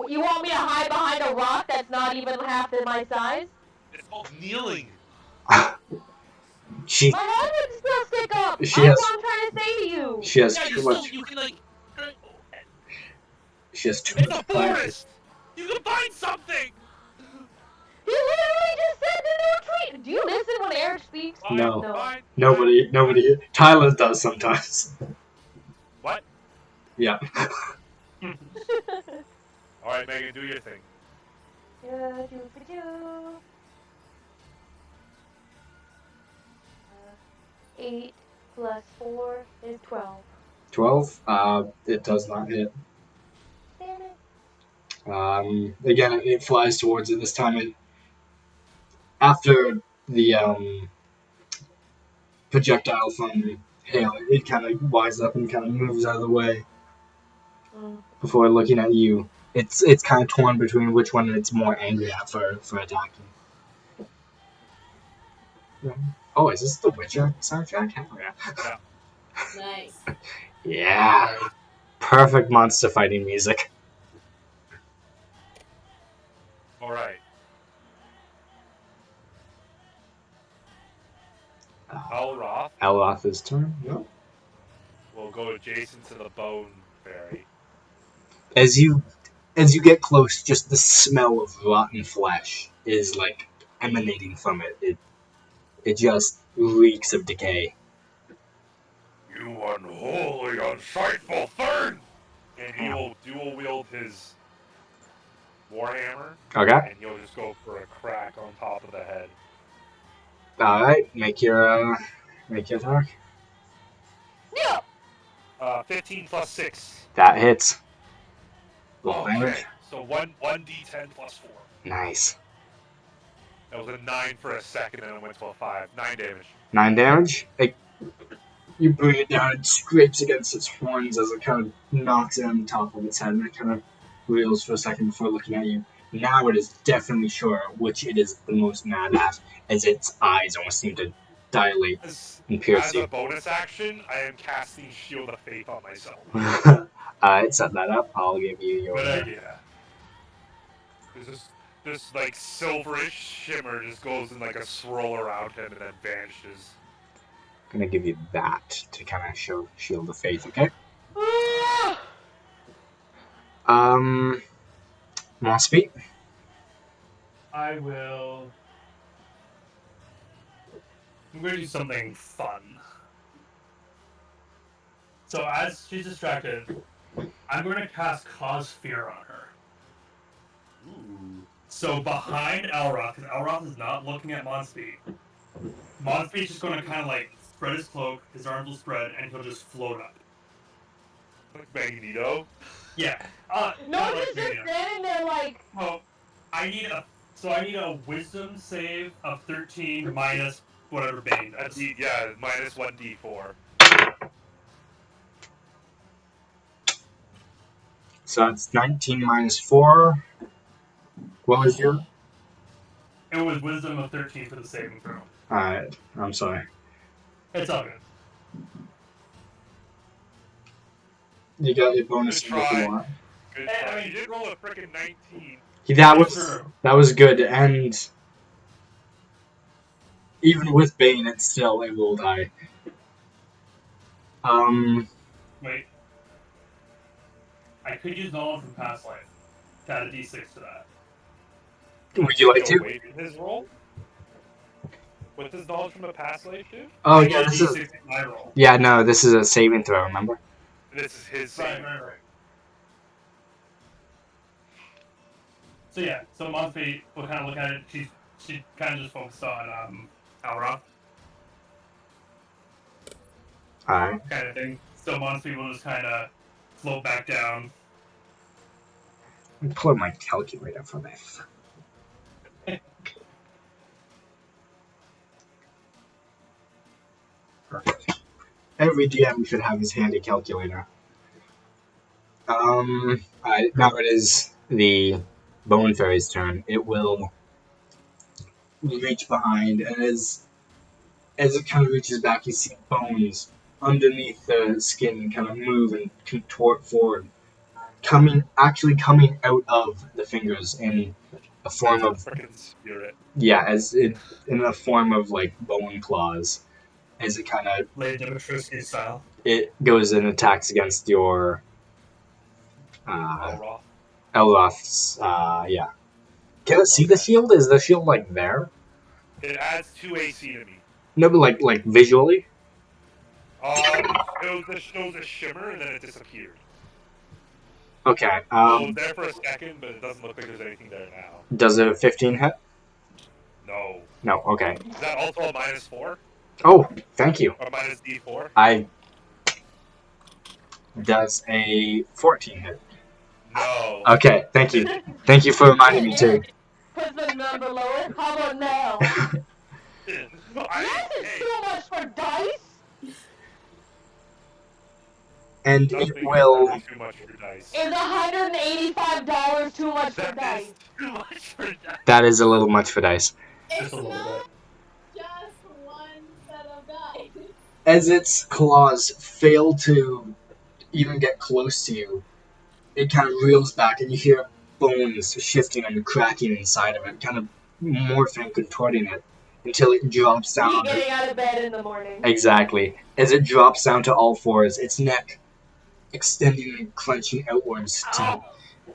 [SPEAKER 3] You want me to hide behind a rock that's not even half my size?
[SPEAKER 5] It's called kneeling.
[SPEAKER 1] she
[SPEAKER 3] My head would still stick up.
[SPEAKER 1] She
[SPEAKER 3] That's
[SPEAKER 1] has-
[SPEAKER 3] what I'm trying to say to you.
[SPEAKER 1] she has
[SPEAKER 7] Yeah,
[SPEAKER 1] too much.
[SPEAKER 7] you can
[SPEAKER 1] She has too
[SPEAKER 5] It's
[SPEAKER 1] much
[SPEAKER 5] a
[SPEAKER 1] practice.
[SPEAKER 5] forest. You can find something.
[SPEAKER 3] He literally just said to no tree. Do you listen when Eric speaks?
[SPEAKER 5] Fine,
[SPEAKER 1] No.
[SPEAKER 5] Fine,
[SPEAKER 1] Nobody. Tyler does sometimes.
[SPEAKER 5] What?
[SPEAKER 1] Yeah.
[SPEAKER 5] All right, Megan, do your thing.
[SPEAKER 3] Yeah, do. 8 plus 4 is 12.
[SPEAKER 1] 12. It does not hit.
[SPEAKER 3] Damn it.
[SPEAKER 1] Again, it flies towards it. This time, after the projectile from hail, it kind of winds up and kind of moves out of the way before looking at you. It's kind of torn between which one it's more angry at for attacking. Oh, is this the Witcher soundtrack?
[SPEAKER 4] Yeah.
[SPEAKER 6] Nice.
[SPEAKER 1] Yeah.
[SPEAKER 2] Nice.
[SPEAKER 1] Perfect monster fighting music.
[SPEAKER 4] All right. Elroth
[SPEAKER 1] Elroth's turn. Yep.
[SPEAKER 4] will go adjacent to the bone fairy.
[SPEAKER 1] As you get close, just the smell of rotten flesh is like emanating from it. It just reeks of decay.
[SPEAKER 5] You unholy, unsightful thing!
[SPEAKER 4] And he will dual wield his warhammer,
[SPEAKER 1] Okay.
[SPEAKER 4] and he'll just go for a crack on top of the head.
[SPEAKER 1] All right. Make your attack.
[SPEAKER 3] No.
[SPEAKER 4] 15 plus 6.
[SPEAKER 1] That hits. Roll
[SPEAKER 4] Okay.
[SPEAKER 1] damage.
[SPEAKER 4] So 1d10 plus 4.
[SPEAKER 1] Nice.
[SPEAKER 4] That was a 9 for a second, and it went to a 5. 9 damage.
[SPEAKER 1] 9 damage. You bring it down, it scrapes against its horns as it kind of knocks it on the top of its head, and it kind of reels for a second before looking at you. Now it is definitely sure which it is the most mad at, as its eyes almost seem to dilate and pierce
[SPEAKER 4] As
[SPEAKER 1] you.
[SPEAKER 4] a bonus action, I am casting Shield of Faith on myself.
[SPEAKER 1] Alright, set that up. I'll give you your.
[SPEAKER 4] Good idea. This like silverish shimmer just goes in like a swirl around him and then vanishes.
[SPEAKER 1] I'm gonna give you that to kind of show Shield of Faith, okay? Mossbeat?
[SPEAKER 2] I will. I'm going to do something fun. So as she's distracted, I'm going to cast Cause Fear on her.
[SPEAKER 4] Ooh.
[SPEAKER 2] So behind Elroth, because Elroth is not looking at Monspeed. Monspeed's just going to kind of like spread his cloak, his arms will spread, and he'll just float up.
[SPEAKER 4] Like Magneto?
[SPEAKER 2] Yeah.
[SPEAKER 3] No,
[SPEAKER 2] not
[SPEAKER 3] he's
[SPEAKER 2] like
[SPEAKER 3] just standing there like.
[SPEAKER 2] Well, I need a Wisdom save of 13 minus whatever Bane does.
[SPEAKER 4] Yeah, minus 1d4.
[SPEAKER 1] So it's 19 minus 4. What was your?
[SPEAKER 2] It was Wisdom of 13 for the saving throw.
[SPEAKER 1] Alright, I'm sorry.
[SPEAKER 2] It's all good.
[SPEAKER 1] You got your bonus
[SPEAKER 4] Good
[SPEAKER 1] if you
[SPEAKER 4] try.
[SPEAKER 1] want.
[SPEAKER 4] Good
[SPEAKER 2] Hey,
[SPEAKER 4] try.
[SPEAKER 2] I mean,
[SPEAKER 4] You did roll a frickin' 19.
[SPEAKER 1] That was good, and even with Bane, it's still a roll die.
[SPEAKER 2] Wait. I could use knowledge from past life to add a d6 to that.
[SPEAKER 1] Would you like
[SPEAKER 4] Go
[SPEAKER 1] to?
[SPEAKER 4] away from his roll? What does knowledge from a past life do?
[SPEAKER 1] Oh
[SPEAKER 2] I
[SPEAKER 1] yeah,
[SPEAKER 2] get a
[SPEAKER 1] this is.
[SPEAKER 2] d6 in my roll.
[SPEAKER 1] Yeah, no, this is a saving throw. Remember?
[SPEAKER 4] This is his
[SPEAKER 2] Right,
[SPEAKER 4] saving
[SPEAKER 2] right,
[SPEAKER 4] throw.
[SPEAKER 2] right. So yeah, so Monspeed will kind of look at it. She kind of just focused on Elroth
[SPEAKER 1] All right.
[SPEAKER 2] kind of thing. So Monspeed will just kind of float back down.
[SPEAKER 1] Let me pull up my calculator for this. Perfect. Every DM should have his handy calculator. Alright, now it is the Bone Fairy's turn. It will reach behind, and as it kind of reaches back, you see bones underneath the skin kind of move and contort forward, actually coming out of the fingers in a form of
[SPEAKER 4] Frickin' spirit.
[SPEAKER 1] in a form of like bone claws. As it kind of
[SPEAKER 2] Lady Dimitrescu style.
[SPEAKER 1] it goes and attacks against your
[SPEAKER 4] Elroth.
[SPEAKER 1] Elroth's. Yeah. Can I see the shield? Is the shield like there?
[SPEAKER 4] It adds 2 AC to me.
[SPEAKER 1] No, but like visually.
[SPEAKER 4] It shows a shimmer and then it disappeared.
[SPEAKER 1] Okay.
[SPEAKER 4] It was there for a second, but it doesn't look like there's anything there now.
[SPEAKER 1] Does a 15 hit?
[SPEAKER 4] No.
[SPEAKER 1] No. Okay.
[SPEAKER 4] Is that also a minus 4?
[SPEAKER 1] Oh, thank you.
[SPEAKER 4] Or minus D4?
[SPEAKER 1] Does a 14 hit?
[SPEAKER 4] No.
[SPEAKER 1] Okay, thank you. Thank you for reminding me too.
[SPEAKER 3] Put the number lower. How about now? Yes, it's
[SPEAKER 4] Hey,
[SPEAKER 3] too much for dice.
[SPEAKER 1] And it
[SPEAKER 4] nothing is
[SPEAKER 1] will.
[SPEAKER 4] ever too much for dice.
[SPEAKER 3] Is $185 too much for
[SPEAKER 4] That
[SPEAKER 3] dice?
[SPEAKER 4] is too much for dice.
[SPEAKER 1] That is a little much for dice.
[SPEAKER 6] It's
[SPEAKER 2] Just a little
[SPEAKER 6] not
[SPEAKER 2] bit.
[SPEAKER 6] just one set of dice.
[SPEAKER 1] As its claws fail to even get close to you, it kind of reels back, and you hear bones shifting and cracking inside of it, kind of morphing, contorting it, until it drops down.
[SPEAKER 3] Me getting out of bed in the morning.
[SPEAKER 1] Exactly. As it drops down to all fours, its neck extending and clenching outwards.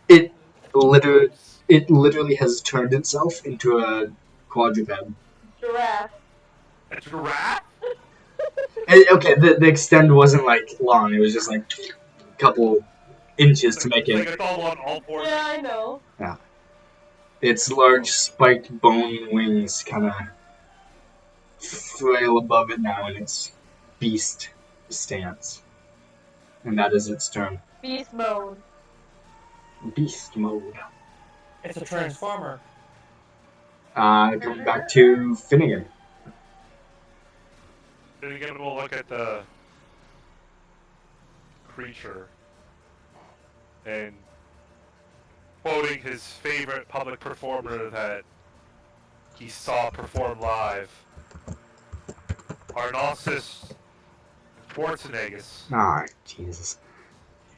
[SPEAKER 1] It literally,
[SPEAKER 4] Gross.
[SPEAKER 1] it literally has turned itself into a quadruped.
[SPEAKER 3] Giraffe.
[SPEAKER 4] A giraffe?
[SPEAKER 1] Okay, the extend wasn't like long; it was just like a couple inches to make
[SPEAKER 4] It's like
[SPEAKER 1] it.
[SPEAKER 4] it's all on all fours.
[SPEAKER 3] Yeah, I know.
[SPEAKER 1] Yeah. Its large spiked bone wings kind of flail above it now in its beast stance, and that is its turn.
[SPEAKER 3] Beast mode.
[SPEAKER 1] Beast mode.
[SPEAKER 7] It's a transformer.
[SPEAKER 1] Going back to Finnegan.
[SPEAKER 4] Then again, we'll look at the creature and quoting his favorite public performer that he saw perform live, Arnalsis Schwarzenegger.
[SPEAKER 1] Ah, Jesus.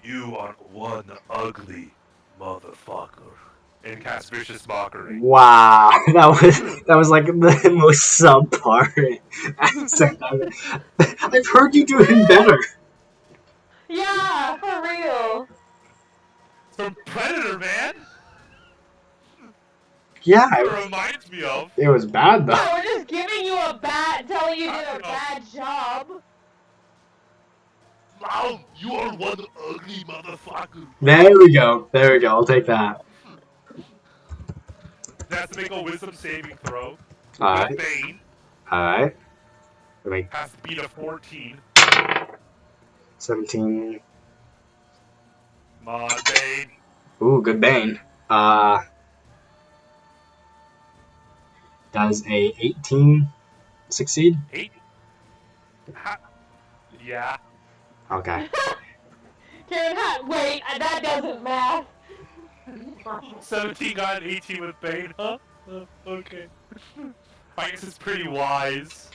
[SPEAKER 5] You are one ugly motherfucker.
[SPEAKER 4] And cast vicious mockery.
[SPEAKER 1] Wow, that was like the most subpar accent I've heard you doing better.
[SPEAKER 3] Yeah, for real.
[SPEAKER 4] From Predator, man.
[SPEAKER 1] Yeah,
[SPEAKER 4] That's what it reminds me of.
[SPEAKER 1] it was bad though.
[SPEAKER 3] Yeah, we're just giving you a bad, telling you did
[SPEAKER 4] I
[SPEAKER 3] a
[SPEAKER 4] know.
[SPEAKER 3] bad job.
[SPEAKER 5] Wow, you are one ugly motherfucker.
[SPEAKER 1] There we go. There we go. I'll take that.
[SPEAKER 4] It has to make a wisdom saving throw
[SPEAKER 1] All
[SPEAKER 4] with
[SPEAKER 1] right.
[SPEAKER 4] Bane.
[SPEAKER 1] All right. Like
[SPEAKER 4] Has to beat a 14.
[SPEAKER 1] 17.
[SPEAKER 4] Come on, Bane.
[SPEAKER 1] Ooh, good bane. Does a 18 succeed?
[SPEAKER 4] 8? Ha- yeah.
[SPEAKER 1] Okay.
[SPEAKER 3] Karen, wait, that doesn't math.
[SPEAKER 4] 17 got an 18 with Bane, huh? Okay. I guess it's pretty wise.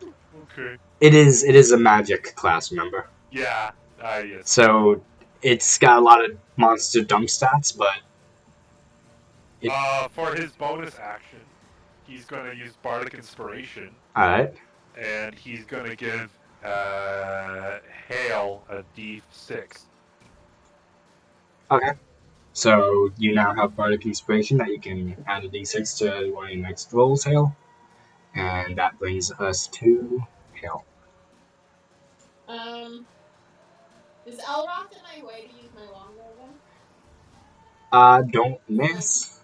[SPEAKER 4] Okay.
[SPEAKER 1] It is a magic class, remember?
[SPEAKER 4] Yeah. Yes.
[SPEAKER 1] So it's got a lot of monster dump stats, but
[SPEAKER 4] For his bonus action, he's gonna use Bardic Inspiration,
[SPEAKER 1] all right.
[SPEAKER 4] and he's gonna give Hale a D6.
[SPEAKER 1] Okay. So you now have Bardic Inspiration that you can add a d6 to one of your next rolls, Hale. And that brings us to Hale.
[SPEAKER 6] Is Elrock in my way to use my longbow again?
[SPEAKER 1] Don't miss.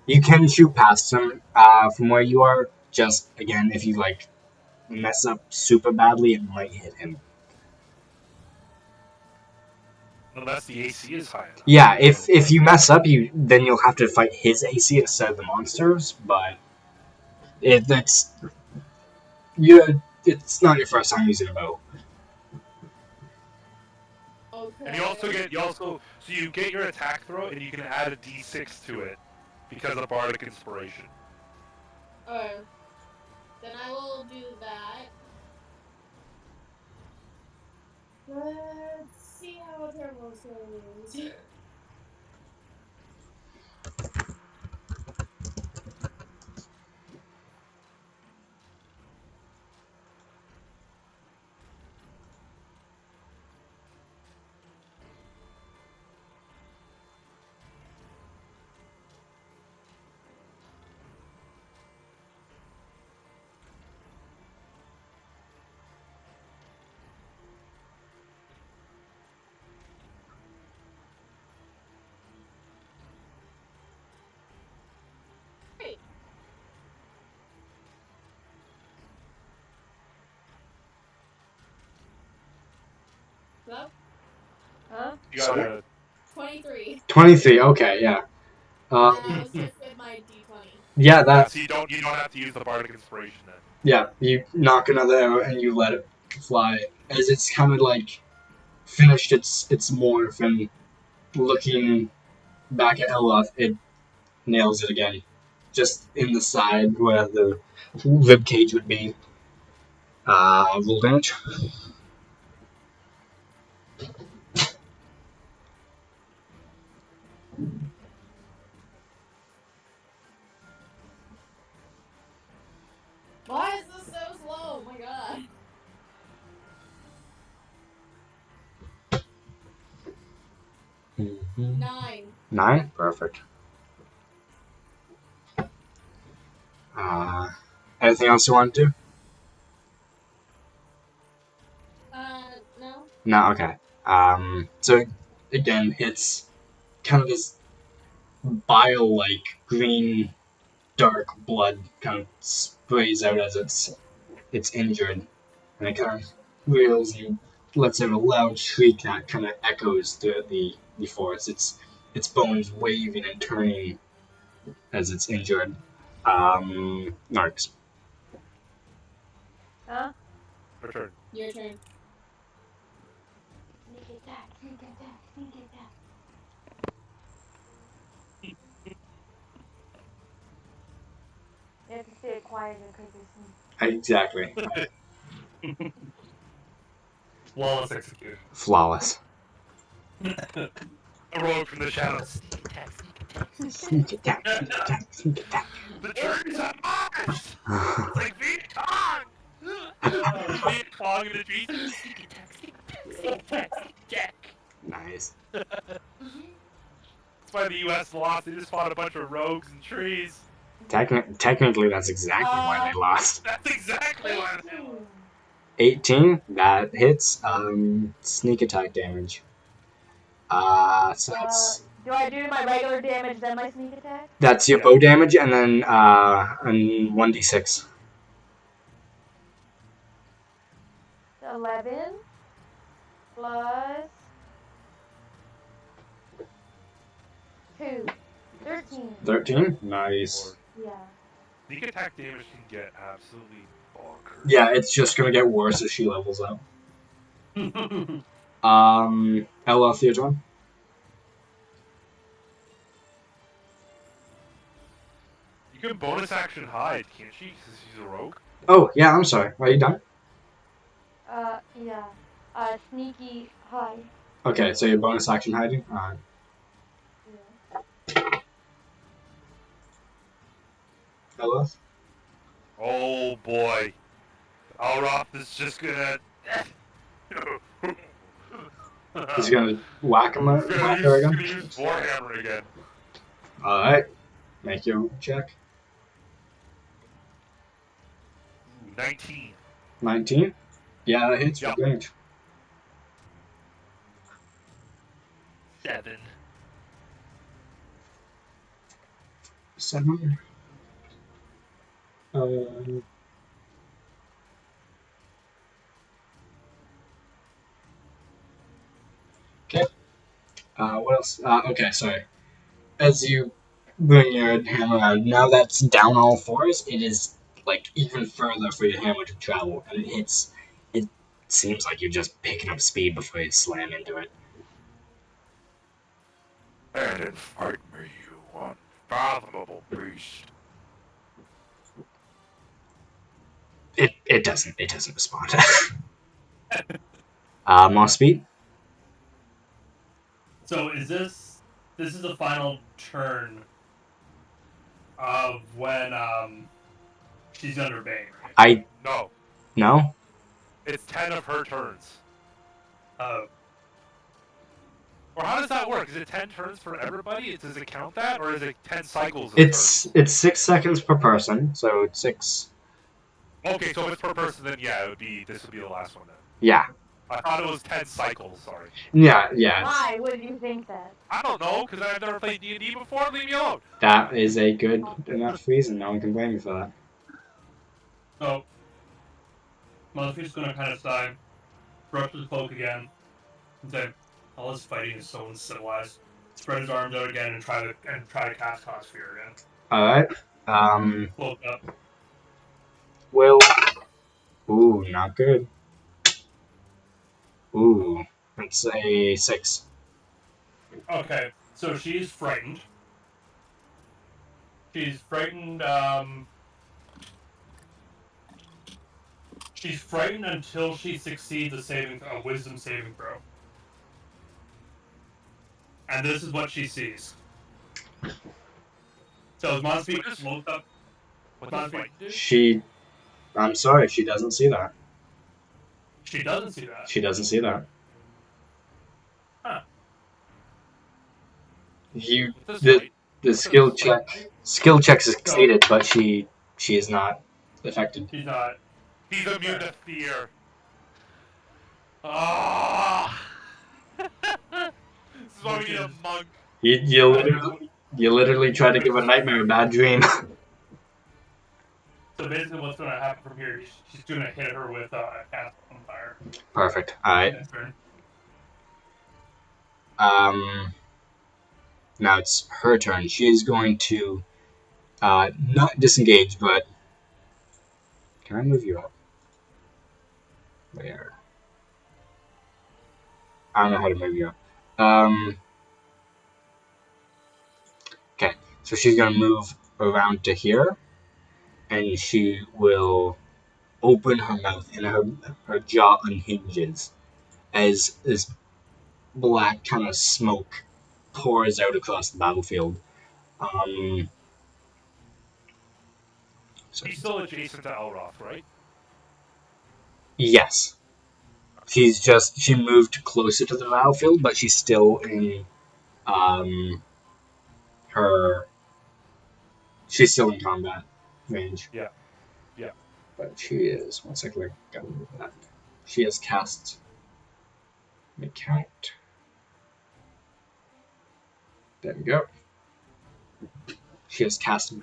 [SPEAKER 1] You can shoot past him from where you are. Just, again, if you, like, mess up super badly, it might hit him.
[SPEAKER 4] Unless the AC is high enough.
[SPEAKER 1] Yeah, if you mess up, then you'll have to fight his AC instead of the monsters, but it's not your first time using a bow.
[SPEAKER 6] Okay.
[SPEAKER 4] And so you get your attack throw, and you can add a D6 to it because of Bardic Inspiration.
[SPEAKER 6] Alright. Then I will do that. Let's see how terrible this is. Great. Well,
[SPEAKER 4] You gotta.
[SPEAKER 6] 23.
[SPEAKER 1] 23. Okay, yeah.
[SPEAKER 6] And then I was just get my D20.
[SPEAKER 1] Yeah,
[SPEAKER 4] Yeah,
[SPEAKER 1] that.
[SPEAKER 4] so you don't have to use the bardic inspiration then.
[SPEAKER 1] Yeah, you knock another arrow and you let it fly as it's kind of like finished its morph and looking back at Eloth, it nails it again, just in the side where the rib cage would be. Roll damage.
[SPEAKER 6] Why is this so slow? Oh my god. 9.
[SPEAKER 1] 9. Perfect. Anything else you want to do?
[SPEAKER 6] No.
[SPEAKER 1] No. Okay. So again, it's kind of this bile-like green, dark blood kind of sprays out as it's injured, and it kind of reels and lets out a loud shriek that kind of echoes throughout the forest. Its bones waving and turning as it's injured. Narks.
[SPEAKER 3] Huh?
[SPEAKER 4] Return.
[SPEAKER 6] Your turn.
[SPEAKER 3] Sneak attack, sneak attack, sneak attack. You have to say it quiet because you sneak.
[SPEAKER 1] Exactly.
[SPEAKER 2] Flawless execution.
[SPEAKER 1] Flawless.
[SPEAKER 4] A rogue from the shadows.
[SPEAKER 7] Sneak attack, sneak attack.
[SPEAKER 1] Sneak attack, sneak attack, sneak attack.
[SPEAKER 4] The trees are Mars! It's like Viet Cong! Viet Cong in the trees.
[SPEAKER 7] Sneak attack, sneak attack, sneak attack, sneak attack.
[SPEAKER 1] Nice.
[SPEAKER 4] That's why the US lost. They just fought a bunch of rogues and trees.
[SPEAKER 1] Technically, that's exactly why they lost.
[SPEAKER 4] That's exactly why they lost.
[SPEAKER 1] 18. That hits. Sneak attack damage. So
[SPEAKER 3] Do I do my regular damage then my sneak attack?
[SPEAKER 1] that's your bow damage, and then 1d6.
[SPEAKER 3] 11 plus 2. 13.
[SPEAKER 1] 13. Nice.
[SPEAKER 3] Yeah.
[SPEAKER 4] Sneak attack damage can get absolutely bonkers.
[SPEAKER 1] Yeah, it's just gonna get worse as she levels up. Ella, your turn.
[SPEAKER 4] You can bonus action hide, can't she? Because she's a rogue.
[SPEAKER 1] Oh, yeah, I'm sorry. Are you done?
[SPEAKER 3] Yeah. Sneaky hide.
[SPEAKER 1] Okay, so your bonus action hiding? Alright.
[SPEAKER 3] Yeah.
[SPEAKER 1] Ella?
[SPEAKER 4] Oh boy. Alroth is just gonna.
[SPEAKER 1] He's gonna whack him
[SPEAKER 4] He's
[SPEAKER 1] whack
[SPEAKER 4] gonna
[SPEAKER 1] her
[SPEAKER 4] use,
[SPEAKER 1] again?
[SPEAKER 4] gonna use Warhammer again.
[SPEAKER 1] Alright. Make your check.
[SPEAKER 4] 19.
[SPEAKER 1] 19? Yeah, that hits
[SPEAKER 4] Yep.
[SPEAKER 1] for range.
[SPEAKER 7] 7.
[SPEAKER 1] 7. Okay. What else? Okay, sorry. As you bring your hammer out, now that's down all fours, it is like even further for your hammer to travel, and it seems like you're just picking up speed before you slam into it.
[SPEAKER 5] And fight me, you unfathomable beast.
[SPEAKER 1] It doesn't respond. More speed?
[SPEAKER 2] So is this is the final turn of when she's under Bane, right?
[SPEAKER 1] No?
[SPEAKER 4] It's 10 of her turns.
[SPEAKER 2] Oh.
[SPEAKER 4] Or how does that work? Is it 10 turns for everybody? Does it count that? Or is it 10 cycles of
[SPEAKER 1] It's
[SPEAKER 4] turns?
[SPEAKER 1] 6 seconds per person, so it's 6.
[SPEAKER 4] Okay, so if it's per person, then yeah, this would be the last one then.
[SPEAKER 1] Yeah.
[SPEAKER 4] I thought it was 10 cycles, sorry.
[SPEAKER 1] Yeah.
[SPEAKER 3] Why would you think that?
[SPEAKER 4] I don't know, because I've never played D&D before. Leave me alone.
[SPEAKER 1] That is a good enough reason. No one can blame you for that.
[SPEAKER 2] So Motherfeet's gonna kind of sigh, brush his cloak again, and say, All his fighting is so uncivilized. Spread his arms out again and try to cast Cause Fear again.
[SPEAKER 1] All right.
[SPEAKER 2] Cloak up.
[SPEAKER 1] Will. Ooh, not good. Ooh, it's a 6.
[SPEAKER 2] Okay, so she's frightened. She's frightened. She's frightened until she succeeds a wisdom saving throw. And this is what she sees. So is Monspeed cloaked up?
[SPEAKER 4] What does frighten do?
[SPEAKER 1] I'm sorry, she doesn't see that.
[SPEAKER 2] She doesn't see that.
[SPEAKER 1] She doesn't see that.
[SPEAKER 2] Huh.
[SPEAKER 1] The skill check succeeded, but she is not affected.
[SPEAKER 2] She's not.
[SPEAKER 4] He's immune to fear. Ah! This is why we need a monk.
[SPEAKER 1] You literally try to give a nightmare a bad dream.
[SPEAKER 2] So basically, what's going to happen from here? She's going to hit her with a cast on fire.
[SPEAKER 1] Perfect. All right. Now it's her turn. She is going to not disengage, but can I move you up? Where? I don't know how to move you up. Okay, so she's gonna move around to here, and she will open her mouth, and her jaw unhinges as this black kind of smoke pours out across the battlefield.
[SPEAKER 4] He's still adjacent to Elroth, right?
[SPEAKER 1] Yes. She moved closer to the battlefield, but she's still in she's still in combat range.
[SPEAKER 4] Yeah.
[SPEAKER 1] But she is, one second, I gotta move that. She has cast, let me count. There we go. She has cast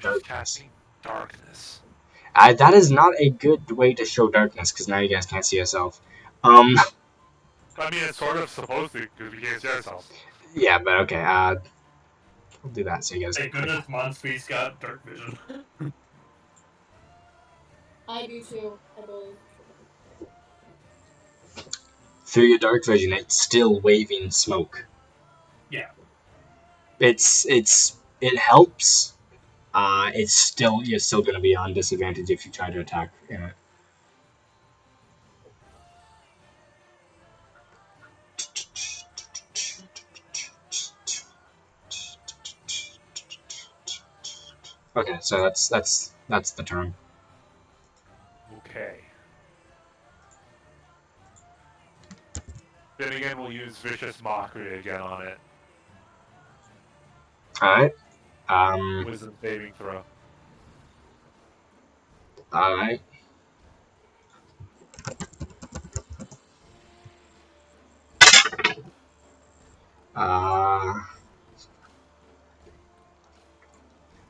[SPEAKER 4] darkness.
[SPEAKER 1] That is not a good way to show darkness, because now you guys can't see yourself.
[SPEAKER 4] I mean, it's sort of supposed to, because we can't see ourselves.
[SPEAKER 1] Yeah, but okay, I'll do that so you guys
[SPEAKER 2] Thank goodness Monspeed's got dark vision.
[SPEAKER 6] I do too, I believe.
[SPEAKER 1] Through your dark vision, it's still waving smoke.
[SPEAKER 2] Yeah.
[SPEAKER 1] It helps. You're still gonna be on disadvantage if you try to attack in it. Okay, so that's the turn.
[SPEAKER 4] Okay. Then again, we'll use Vicious Mockery again on it.
[SPEAKER 1] Alright.
[SPEAKER 4] Wisdom saving throw.
[SPEAKER 1] Alright.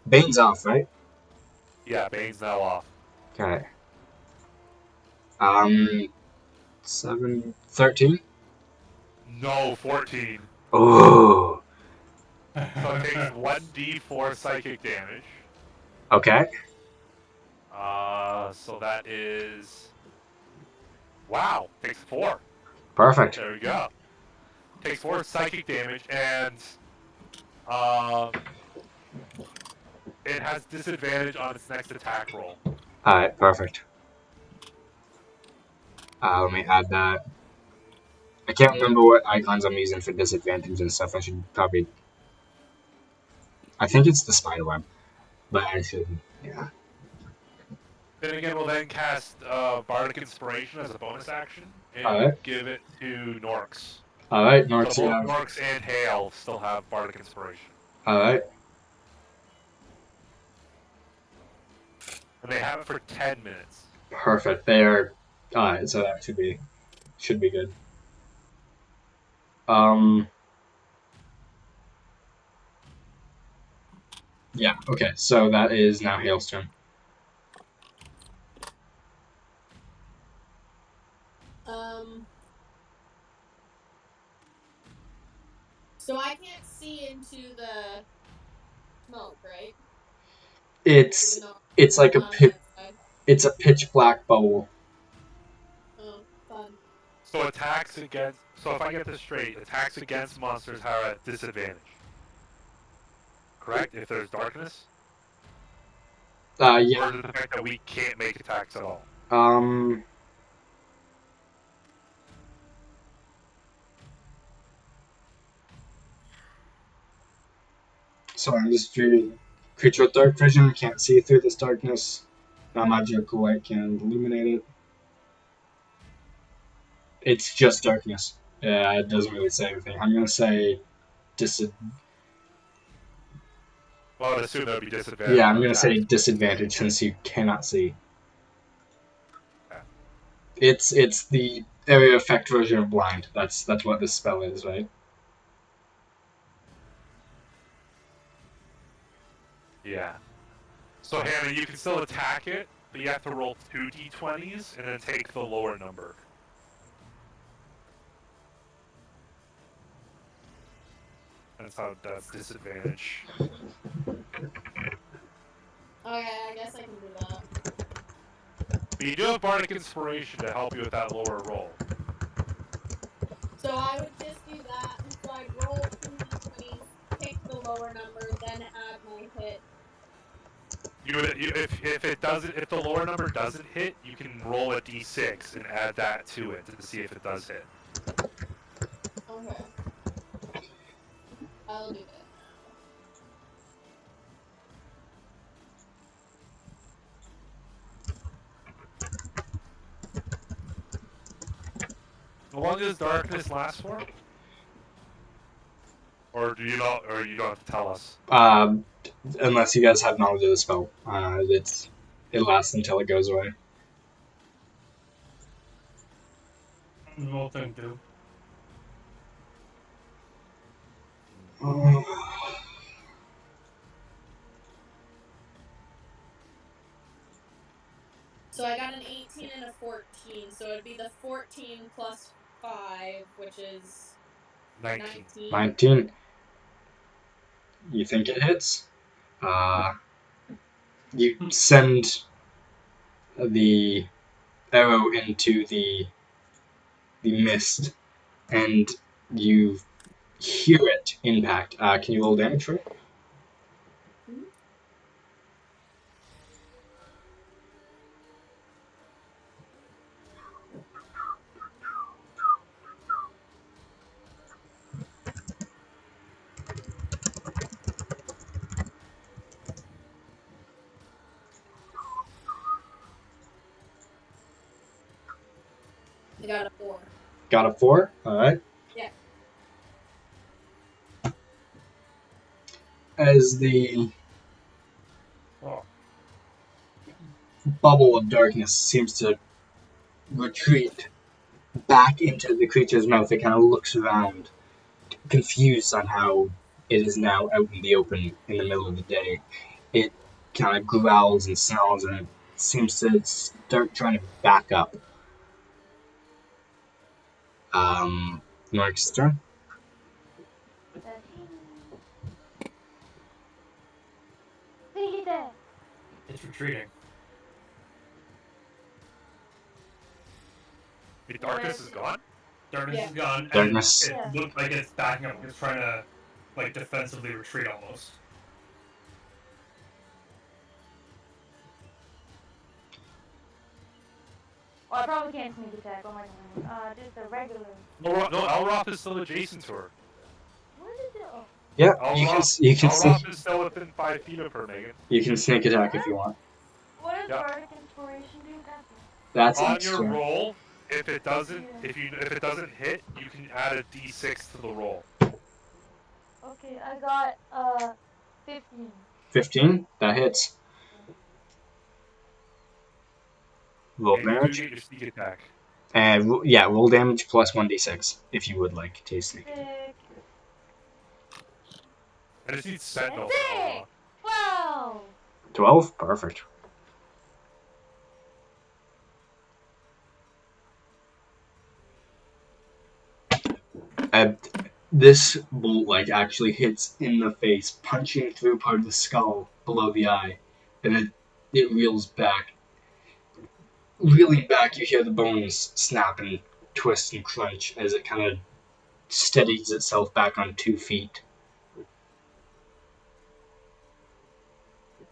[SPEAKER 1] Bane's off, right?
[SPEAKER 4] Yeah, Bane's now off.
[SPEAKER 1] Okay. 13?
[SPEAKER 4] No, 14.
[SPEAKER 1] Oh.
[SPEAKER 4] So it takes 1d4 psychic damage.
[SPEAKER 1] Okay.
[SPEAKER 4] So that is... Wow, takes 4.
[SPEAKER 1] Perfect.
[SPEAKER 4] There we go. Takes 4 psychic damage, and it has disadvantage on its next attack roll.
[SPEAKER 1] Alright, perfect. Let me add that. I can't remember what icons I'm using for disadvantage and stuff. I should probably... I think it's the spider web, but I should, yeah.
[SPEAKER 4] Then again, we'll then cast Bardic Inspiration as a bonus action, and give it to Norks.
[SPEAKER 1] Alright, Norks,
[SPEAKER 4] so both Norks and Hale still have Bardic Inspiration.
[SPEAKER 1] Alright.
[SPEAKER 4] And they have it for 10 minutes.
[SPEAKER 1] Perfect. They are... Alright, so that should be good. Yeah, okay, so that is now Hale's turn.
[SPEAKER 6] So I can't see into the smoke, right?
[SPEAKER 1] It's
[SPEAKER 6] Even though
[SPEAKER 1] it's like
[SPEAKER 6] I'm on the outside.
[SPEAKER 1] it's a pitch black bubble.
[SPEAKER 6] Oh, fun.
[SPEAKER 4] So attacks against. So if I get this straight, attacks against monsters are at disadvantage. Correct? If there's darkness, or
[SPEAKER 1] Yeah.
[SPEAKER 4] is it the fact that we can't make attacks at all?
[SPEAKER 1] So I'm just reading. Creature with dark vision can't see through this darkness. No magical light can illuminate it. It's just darkness. Yeah, it doesn't really say anything. I'm gonna say
[SPEAKER 4] Well, I'd assume that would be disadvantage.
[SPEAKER 1] Yeah,
[SPEAKER 4] on
[SPEAKER 1] I'm gonna say
[SPEAKER 4] attacks.
[SPEAKER 1] disadvantage since you cannot see.
[SPEAKER 4] Yeah.
[SPEAKER 1] It's the area effect version of blind. That's what this spell is, right?
[SPEAKER 4] Yeah. So Hannah, you can still attack it, but you have to roll 2 d20s and then take the lower number. That's disadvantage.
[SPEAKER 6] Okay, I guess I can do that.
[SPEAKER 4] But you do have Bardic Inspiration to help you with that lower roll.
[SPEAKER 6] So I would just do that. So I'd roll 2d20s, pick the lower number, then add my hit.
[SPEAKER 4] If the lower number doesn't hit, you can roll a d6 and add that to it to see if it does hit.
[SPEAKER 6] Okay. I'll do that now.
[SPEAKER 4] How long does darkness last for? Or do you not? Or you don't have to tell us.
[SPEAKER 1] Unless you guys have knowledge of the spell, it lasts until it goes away.
[SPEAKER 2] No thing do.
[SPEAKER 6] So I got an 18 and a 14. So it'd be the 14 plus 5, which is
[SPEAKER 4] 19.
[SPEAKER 1] 19. You think it hits? You send the arrow into the mist, and you hear it impact. Can you roll damage for it?
[SPEAKER 6] Mhm. I got a 4.
[SPEAKER 1] Got a 4. All right.
[SPEAKER 6] Yeah.
[SPEAKER 1] As the
[SPEAKER 2] Oh.
[SPEAKER 1] bubble of darkness seems to retreat back into the creature's mouth, it kind of looks around, confused on how it is now out in the open in the middle of the day. It kind of growls and snarls, and it seems to start trying to back up. Next turn.
[SPEAKER 2] It's retreating.
[SPEAKER 4] The darkness is gone?
[SPEAKER 2] Darkness
[SPEAKER 6] Yeah.
[SPEAKER 2] is gone, and
[SPEAKER 1] Darkness.
[SPEAKER 2] it looked like it's backing up. It's trying to, like, defensively retreat almost.
[SPEAKER 3] Well, I probably can't sneak attack. Oh my god. Just a regular.
[SPEAKER 4] No, Elroth is still adjacent to her.
[SPEAKER 3] What is it? Oh.
[SPEAKER 1] Yeah,
[SPEAKER 4] Elroth is still within 5 feet of her, Megan.
[SPEAKER 1] You can sneak attack if you want.
[SPEAKER 3] What does
[SPEAKER 4] Yeah.
[SPEAKER 3] Bardic Inspiration do?
[SPEAKER 1] That's
[SPEAKER 4] On
[SPEAKER 1] next
[SPEAKER 4] your
[SPEAKER 1] turn.
[SPEAKER 4] roll, if it doesn't hit, you can add a d6 to the roll.
[SPEAKER 3] Okay, I got 15.
[SPEAKER 1] 15. That hits. Roll
[SPEAKER 4] And you do
[SPEAKER 1] damage.
[SPEAKER 4] get your sneak attack.
[SPEAKER 1] And yeah, roll damage plus 1d6 if you would like to sneak.
[SPEAKER 3] Sick.
[SPEAKER 4] I just need Sentinel
[SPEAKER 3] Sick.
[SPEAKER 4] for Elroth.
[SPEAKER 3] 12.
[SPEAKER 1] 12. Perfect. This bolt actually hits in the face, punching through part of the skull below the eye, and it reels back. Reeling back, you hear the bones snap and twist and crunch as it kind of steadies itself back on 2 feet.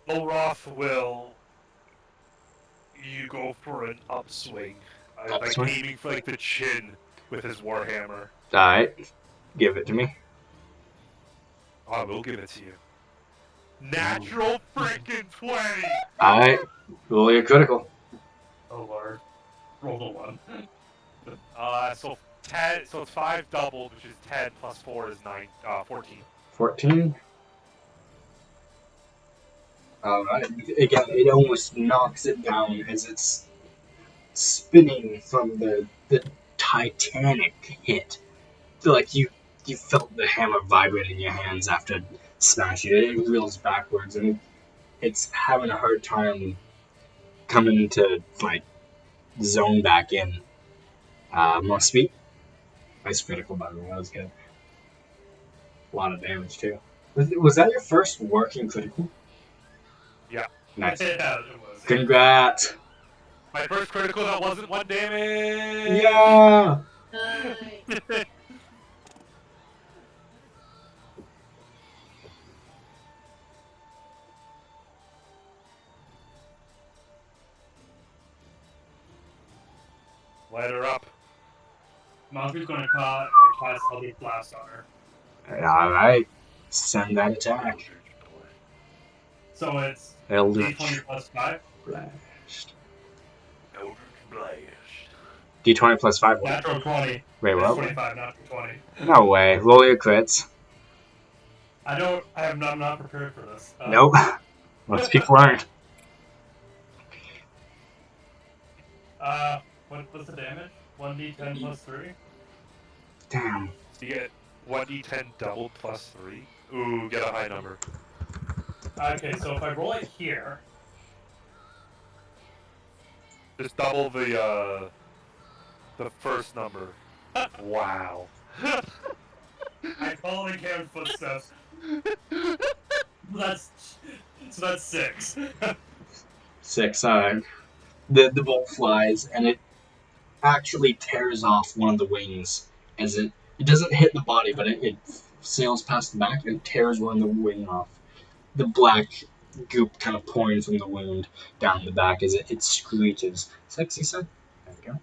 [SPEAKER 4] Loroth will you go for an upswing,
[SPEAKER 1] Upswing?
[SPEAKER 4] aiming for the chin with his warhammer.
[SPEAKER 1] Alright, give it to me.
[SPEAKER 4] I will give it to you. Natural freaking 20.
[SPEAKER 1] Alright, roll your critical.
[SPEAKER 2] Oh lord. Roll the 1.
[SPEAKER 4] So 10. So it's 5 doubled, which is 10 plus 4 is 14.
[SPEAKER 1] 14. Alright, again, it almost knocks it down as it's spinning from the Titanic hit. You felt the hammer vibrate in your hands after smashing it. It reels backwards and it's having a hard time coming to zone back in. More speed. Nice critical, by the way. That was good. A lot of damage too. Was that your first working critical?
[SPEAKER 4] Yeah.
[SPEAKER 1] Nice.
[SPEAKER 2] Yeah, it was.
[SPEAKER 1] Congrats.
[SPEAKER 4] My first critical that wasn't 1 damage.
[SPEAKER 1] Yeah.
[SPEAKER 6] Nice.
[SPEAKER 4] Light her up.
[SPEAKER 2] Monty's gonna cast Eldritch Blast on her.
[SPEAKER 1] Alright. Send that attack.
[SPEAKER 2] So it's
[SPEAKER 1] Eldritch
[SPEAKER 2] D20 plus 5.
[SPEAKER 1] Blast.
[SPEAKER 5] Eldritch Blast.
[SPEAKER 1] D20 plus 5.
[SPEAKER 2] Natural 20.
[SPEAKER 1] Wait,
[SPEAKER 2] It's
[SPEAKER 1] what?
[SPEAKER 2] 25, not 20.
[SPEAKER 1] No way. Roll your crits.
[SPEAKER 2] I'm not prepared for this.
[SPEAKER 1] Nope. Most people aren't.
[SPEAKER 2] What's the damage? 1d10 plus 3?
[SPEAKER 1] Damn.
[SPEAKER 4] So you get 1d10 doubled plus 3. Ooh, get a high number.
[SPEAKER 2] Okay, so if I roll it here,
[SPEAKER 4] Just double the first number. Wow.
[SPEAKER 2] I follow the Cam's footsteps. That's 6.
[SPEAKER 1] 6. Alright. The bolt flies and it actually tears off one of the wings as it doesn't hit the body, but it sails past the back and tears one of the wing off. The black goop kind of pouring from the wound down the back as it screeches. 6, you said? There we go.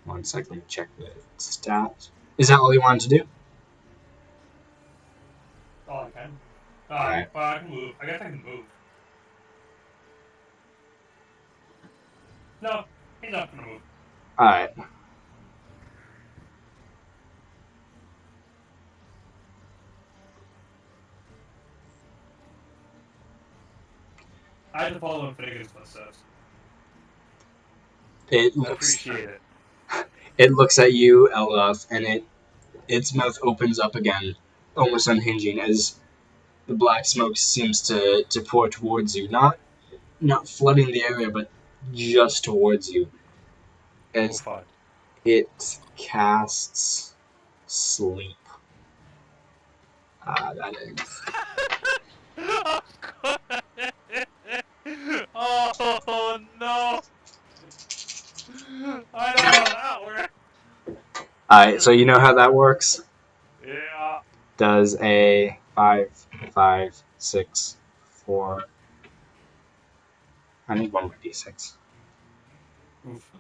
[SPEAKER 1] 1 second, let me check the stats. Is that all you wanted to do?
[SPEAKER 2] Oh, I can.
[SPEAKER 1] Alright.
[SPEAKER 2] Well, I can move. I guess I can move. No, he's not gonna move.
[SPEAKER 1] Alright.
[SPEAKER 2] I have to follow in Finnegan's footsteps.
[SPEAKER 1] It
[SPEAKER 4] I
[SPEAKER 1] looks
[SPEAKER 4] appreciate it.
[SPEAKER 1] It looks at you, Elroth, and its mouth opens up again, almost unhinging, as the black smoke seems to pour towards you. Not flooding the area, but just towards you.
[SPEAKER 4] Oh,
[SPEAKER 1] As
[SPEAKER 4] fun.
[SPEAKER 1] it casts sleep. That is.
[SPEAKER 4] Oh no! I know how that works.
[SPEAKER 1] Alright, so you know how that works?
[SPEAKER 4] Yeah.
[SPEAKER 1] Does a 5, 5, 6, 4. I need one more d6.
[SPEAKER 2] Oof.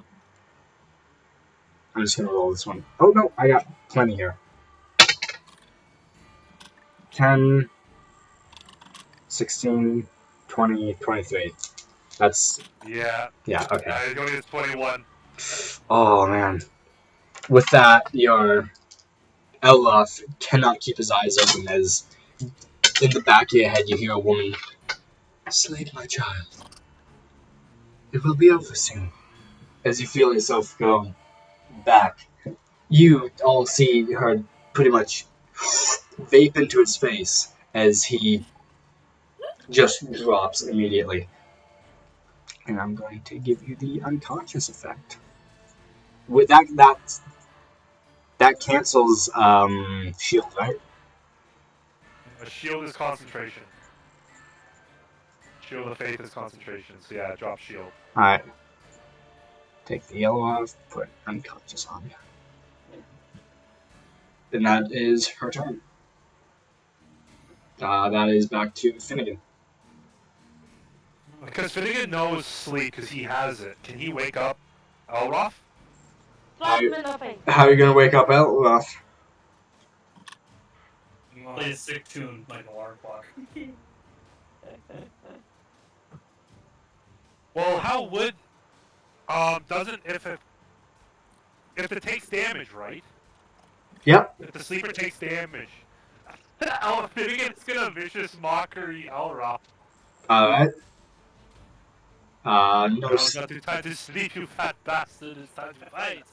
[SPEAKER 1] I'm just gonna roll this one. Oh no, I got plenty here. 10, 16, 20, 23. That's...
[SPEAKER 4] Yeah.
[SPEAKER 1] Yeah, okay.
[SPEAKER 4] I only need 21.
[SPEAKER 1] Oh, man. With that, your Elroth cannot keep his eyes open as in the back of your head you hear a woman, "Slade, my child. It will be over soon." As you feel yourself go back, you all see her pretty much vape into his face as he just drops immediately. And I'm going to give you the unconscious effect. with that cancels shield, right?
[SPEAKER 4] A shield is concentration. Shield of Faith is concentration. So yeah, drop shield.
[SPEAKER 1] Alright. Take the yellow off, put unconscious on. And that is her turn. That is back to Finnegan.
[SPEAKER 4] Because Finnegan knows sleep because he has it. Can he wake up Elroth?
[SPEAKER 3] Slap him in the face.
[SPEAKER 1] How are you gonna wake up Elroth?
[SPEAKER 2] Play a sick tune like an alarm clock.
[SPEAKER 4] Well, how would doesn't if it takes damage, right?
[SPEAKER 1] Yep.
[SPEAKER 4] If the sleeper takes damage, Finnegan's gonna vicious mockery Elroth.
[SPEAKER 1] Alright. No.
[SPEAKER 4] Now's not the time to sleep, you fat bastard. It's time to fight.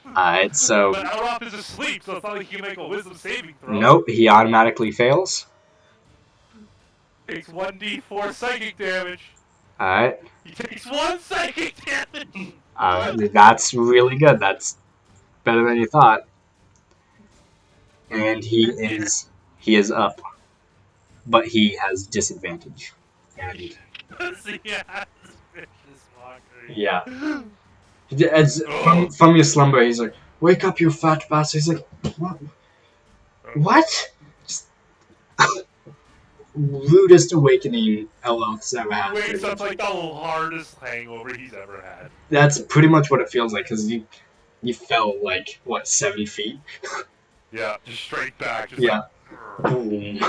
[SPEAKER 1] Alright, so.
[SPEAKER 4] But Elroth is asleep, so it's not like he can make a wisdom saving throw.
[SPEAKER 1] Nope, he automatically fails.
[SPEAKER 4] Takes 1d4 psychic damage.
[SPEAKER 1] Alright.
[SPEAKER 4] He takes 1 psychic damage.
[SPEAKER 1] That's really good. That's better than you thought. And he is up. But he has disadvantage. And
[SPEAKER 4] he has vicious mockery.
[SPEAKER 1] yeah. From your slumber, he's like, "Wake up, you fat bastard!" He's like, "What? What?" Just rudest awakening Elroth's ever had.
[SPEAKER 4] Wakes up like the hardest hangover he's ever had.
[SPEAKER 1] That's pretty much what it feels like, because you fell like, what, 7 feet?
[SPEAKER 4] Yeah, just straight back. Just
[SPEAKER 1] yeah.
[SPEAKER 4] Like,
[SPEAKER 1] boom.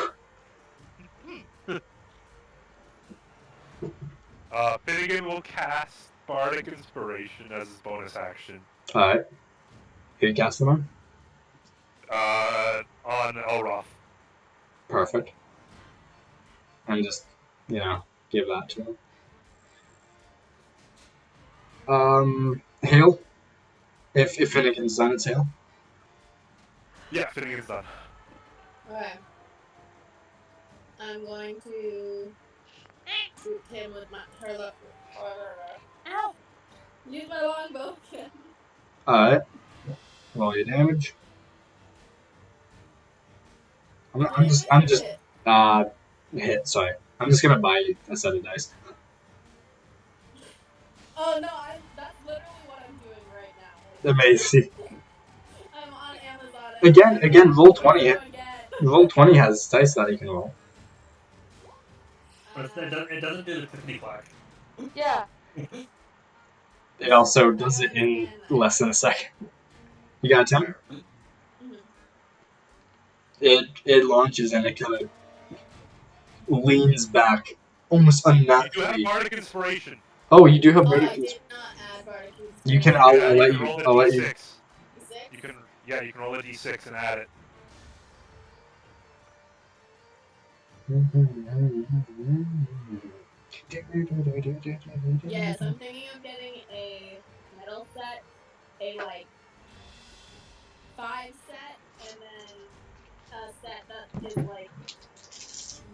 [SPEAKER 4] Finnegan will cast Bardic Inspiration as his bonus action.
[SPEAKER 1] Alright. Who you cast them on?
[SPEAKER 4] On Elroth.
[SPEAKER 1] Perfect. And just, give that to him. Hail? If Finnegan's done, it's Hail.
[SPEAKER 4] Yeah, Finnegan's done.
[SPEAKER 6] Okay. I'm going to shoot him with her
[SPEAKER 3] Ow!
[SPEAKER 6] Use my longbow again.
[SPEAKER 1] Alright. Roll your damage. I'm just hit, sorry. I'm just gonna buy you a set of dice.
[SPEAKER 6] Oh no, that's literally what I'm doing right now.
[SPEAKER 1] Amazing.
[SPEAKER 6] I'm on Amazon.
[SPEAKER 1] Again, roll 20. Roll 20 has dice that you can roll.
[SPEAKER 2] But it doesn't do the clickety clack.
[SPEAKER 3] Yeah.
[SPEAKER 1] It also does it in less than a second. You got a 10?
[SPEAKER 6] Mm-hmm.
[SPEAKER 1] It launches and it kind of leans back almost unnaturally.
[SPEAKER 4] You do have Bardic Inspiration.
[SPEAKER 1] Oh, you do have Bardic
[SPEAKER 6] I did not add Bardic Inspiration.
[SPEAKER 1] You can. I'll let you. I'll let you.
[SPEAKER 6] D6?
[SPEAKER 4] You can roll a d6 and add it.
[SPEAKER 6] Yes, I'm thinking of getting a metal set, a 5 set, and then a set that is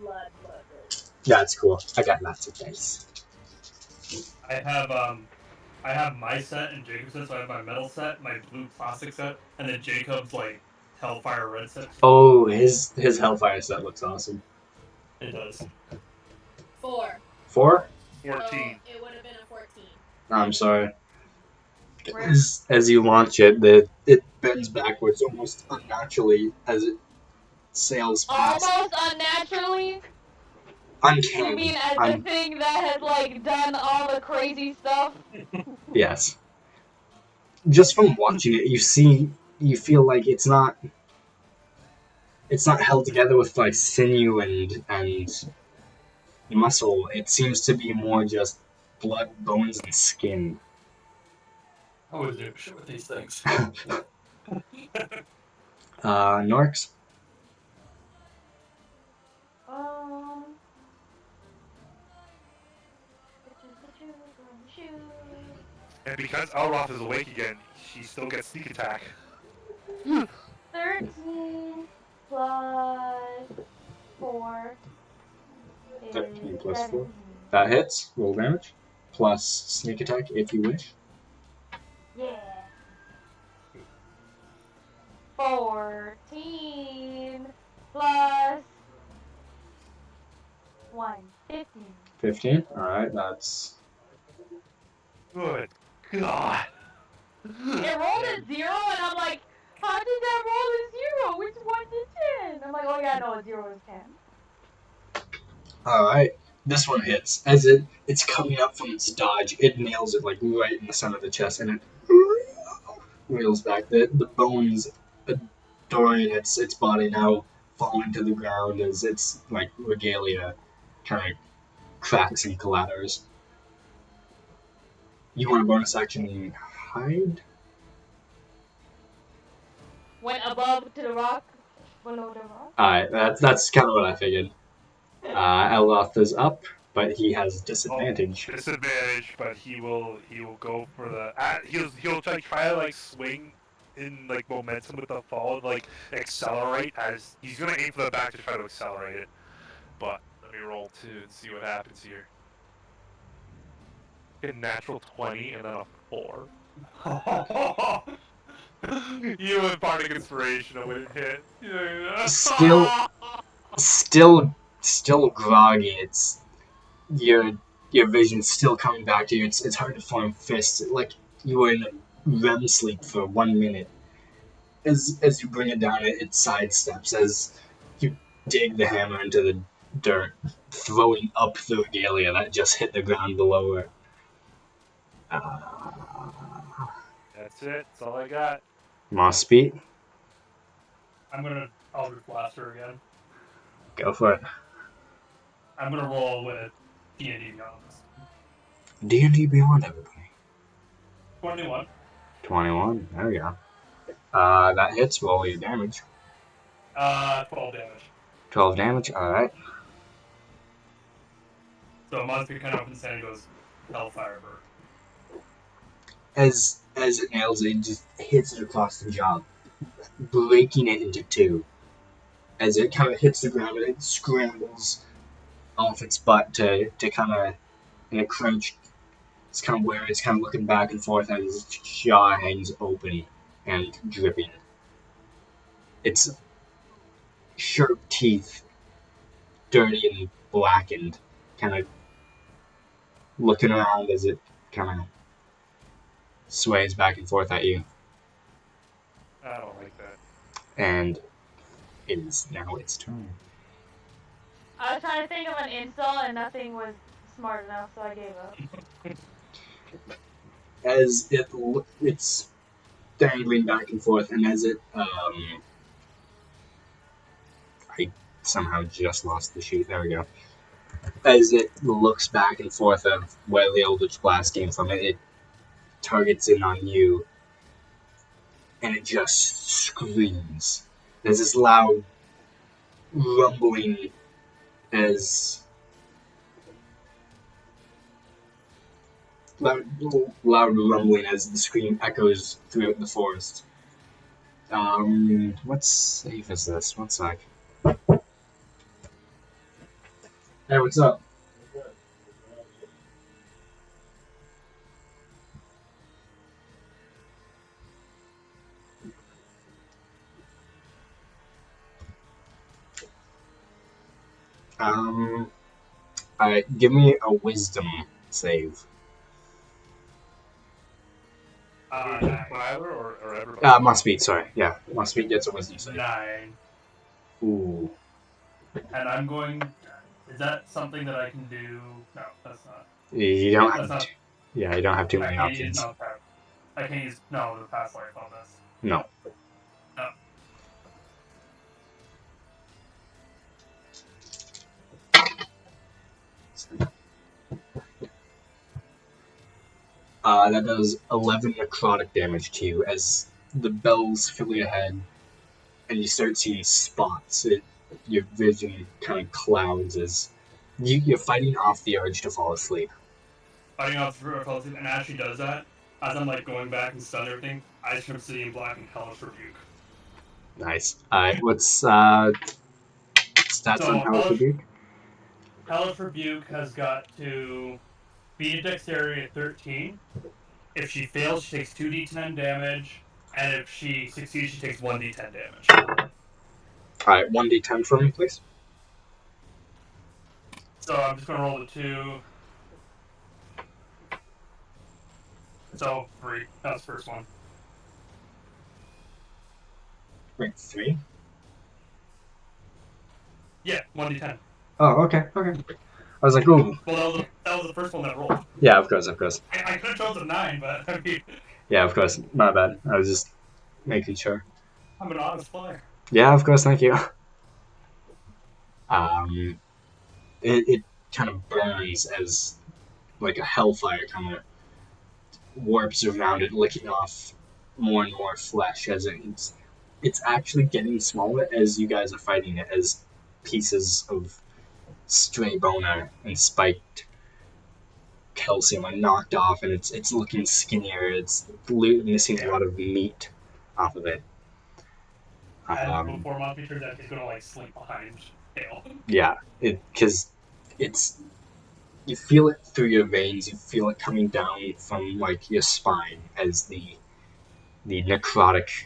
[SPEAKER 6] blood.
[SPEAKER 1] That's cool. I got lots of dice.
[SPEAKER 2] I have my set and Jacob's set, so I have my metal set, my blue plastic set, and then Jacob's Hellfire red set.
[SPEAKER 1] Oh, his Hellfire set looks awesome.
[SPEAKER 2] It does.
[SPEAKER 6] 4.
[SPEAKER 1] 4?
[SPEAKER 4] 14.
[SPEAKER 6] So it would have been a 14.
[SPEAKER 1] I'm sorry. As you launch it, it bends backwards almost unnaturally as it sails past.
[SPEAKER 3] Almost unnaturally?
[SPEAKER 1] Uncanny.
[SPEAKER 3] You mean as the thing that has done all the crazy stuff?
[SPEAKER 1] Yes. Just from watching it, you feel like it's not held together with sinew and muscle. It seems to be more just blood, bones, and skin.
[SPEAKER 2] I would do shit with these things.
[SPEAKER 1] Norks?
[SPEAKER 4] And because Elroth is awake again, she still gets sneak attack.
[SPEAKER 3] 13 plus 4 is
[SPEAKER 1] 13 plus 4.
[SPEAKER 3] 17.
[SPEAKER 1] That hits. Roll damage. Plus sneak attack if you wish.
[SPEAKER 3] Yeah. 14 plus 1. 15.
[SPEAKER 1] 15. All right, that's
[SPEAKER 4] Good God.
[SPEAKER 3] It rolled a 0, and I'm like, how did that roll a 0? It's 1 to 10. I'm like, oh yeah, no, a 0 is 10.
[SPEAKER 1] all right. This one hits as it's coming up from its dodge. It nails it like right in the center of the chest, and it reels back. The bones adoring its body now falling to the ground as its like regalia kind of cracks and clatters. You want a bonus action hide?
[SPEAKER 3] Went above to the rock, below the rock.
[SPEAKER 1] Alright, that's kind of what I figured. Eloth is up, but he has disadvantage.
[SPEAKER 4] Disadvantage, but he will go for the. He'll try to like swing in like momentum with the fall and like accelerate as he's gonna aim for the back to try to accelerate it. But let me roll 2 and see what happens here. A natural 20 and then a 4. You have bardic inspiration when it hit.
[SPEAKER 1] Still groggy. It's your vision's still coming back to you. It's hard to form fists. Like you were in a REM sleep for 1 minute. As you bring it down, it sidesteps as you dig the hammer into the dirt, throwing up the regalia that just hit the ground below her.
[SPEAKER 4] That's it. That's all I got.
[SPEAKER 1] Moss beat.
[SPEAKER 2] I'm gonna Eldritch Blaster again.
[SPEAKER 1] Go for it.
[SPEAKER 2] I'm gonna roll with D&D Beyond this.
[SPEAKER 1] D&D Beyond, everybody.
[SPEAKER 2] 21.
[SPEAKER 1] 21. There we go. That hits. Roll your damage.
[SPEAKER 2] 12 damage.
[SPEAKER 1] 12 damage. All right.
[SPEAKER 2] So Mosby kind of opens his hand and goes, Hellfire Bird.
[SPEAKER 1] As it nails it, just hits it across the jaw, breaking it into two. As it kind of hits the ground, and it scrambles off its butt to kind of in a crunch. It's kind of where it's kind of looking back and forth as its jaw hangs open and dripping. Its sharp teeth, dirty and blackened, kind of looking around as it kind of sways back and forth at you.
[SPEAKER 4] I don't like that.
[SPEAKER 1] And it is now its turn.
[SPEAKER 3] I was trying to think of an insult, and nothing was smart enough, so I gave up.
[SPEAKER 1] As it's dangling back and forth, and as it I somehow just lost the sheet. There we go. As it looks back and forth of where the Eldritch Blast came from, it targets in on you, and it just screams. There's this loud rumbling as loud rumbling as the scream echoes throughout the forest. What save is this? One sec. Hey, what's up? Alright, give me a wisdom save.
[SPEAKER 4] Tyler or everybody?
[SPEAKER 1] Must-Beat, sorry. Yeah, Must-Beat gets a wisdom save.
[SPEAKER 2] 9.
[SPEAKER 1] Ooh.
[SPEAKER 2] And I'm going... Is that something that I can do? No, that's not.
[SPEAKER 1] You don't
[SPEAKER 2] That's
[SPEAKER 1] have
[SPEAKER 2] not.
[SPEAKER 1] to, yeah, you don't have too
[SPEAKER 2] I
[SPEAKER 1] many
[SPEAKER 2] can't use
[SPEAKER 1] options.
[SPEAKER 2] I can't use the past life on this.
[SPEAKER 1] No.
[SPEAKER 2] No.
[SPEAKER 1] That does 11 necrotic damage to you as the bells fill your head and you start seeing spots. Your vision kind of clouds as you're fighting off the urge to fall asleep.
[SPEAKER 2] Fighting off the asleep, and as she does that, as I'm like going back and stun everything, I just from City in Black and Hellish Rebuke.
[SPEAKER 1] Nice. Alright, what's stats
[SPEAKER 2] So,
[SPEAKER 1] on Hellish Rebuke?
[SPEAKER 2] Hellish Rebuke has got to beat a dexterity at 13. If she fails, she takes 2d10 damage. And if she succeeds, she takes 1d10 damage.
[SPEAKER 1] Alright, 1d10 for me, please.
[SPEAKER 2] So I'm just gonna roll the 2. So 3. That was the first one.
[SPEAKER 1] Wait, 3?
[SPEAKER 2] Yeah, 1d10.
[SPEAKER 1] Oh, okay. I was like, ooh.
[SPEAKER 2] Well, that was the first one that rolled.
[SPEAKER 1] Yeah, of course.
[SPEAKER 2] I could have chosen 9, but I mean,
[SPEAKER 1] Yeah, of course. My bad. I was just making sure.
[SPEAKER 2] I'm an honest player.
[SPEAKER 1] Yeah, of course. Thank you. It kind of burns as like a hellfire kind of warps around it, licking off more and more flesh as it's actually getting smaller as you guys are fighting it, as pieces of stray bone and spiked calcium are knocked off, and it's looking skinnier. It's missing a lot of meat off of it.
[SPEAKER 2] And before Monty turns out, he's gonna like slink behind Hale.
[SPEAKER 1] Yeah, because it's you feel it through your veins. You feel it coming down from like your spine as the necrotic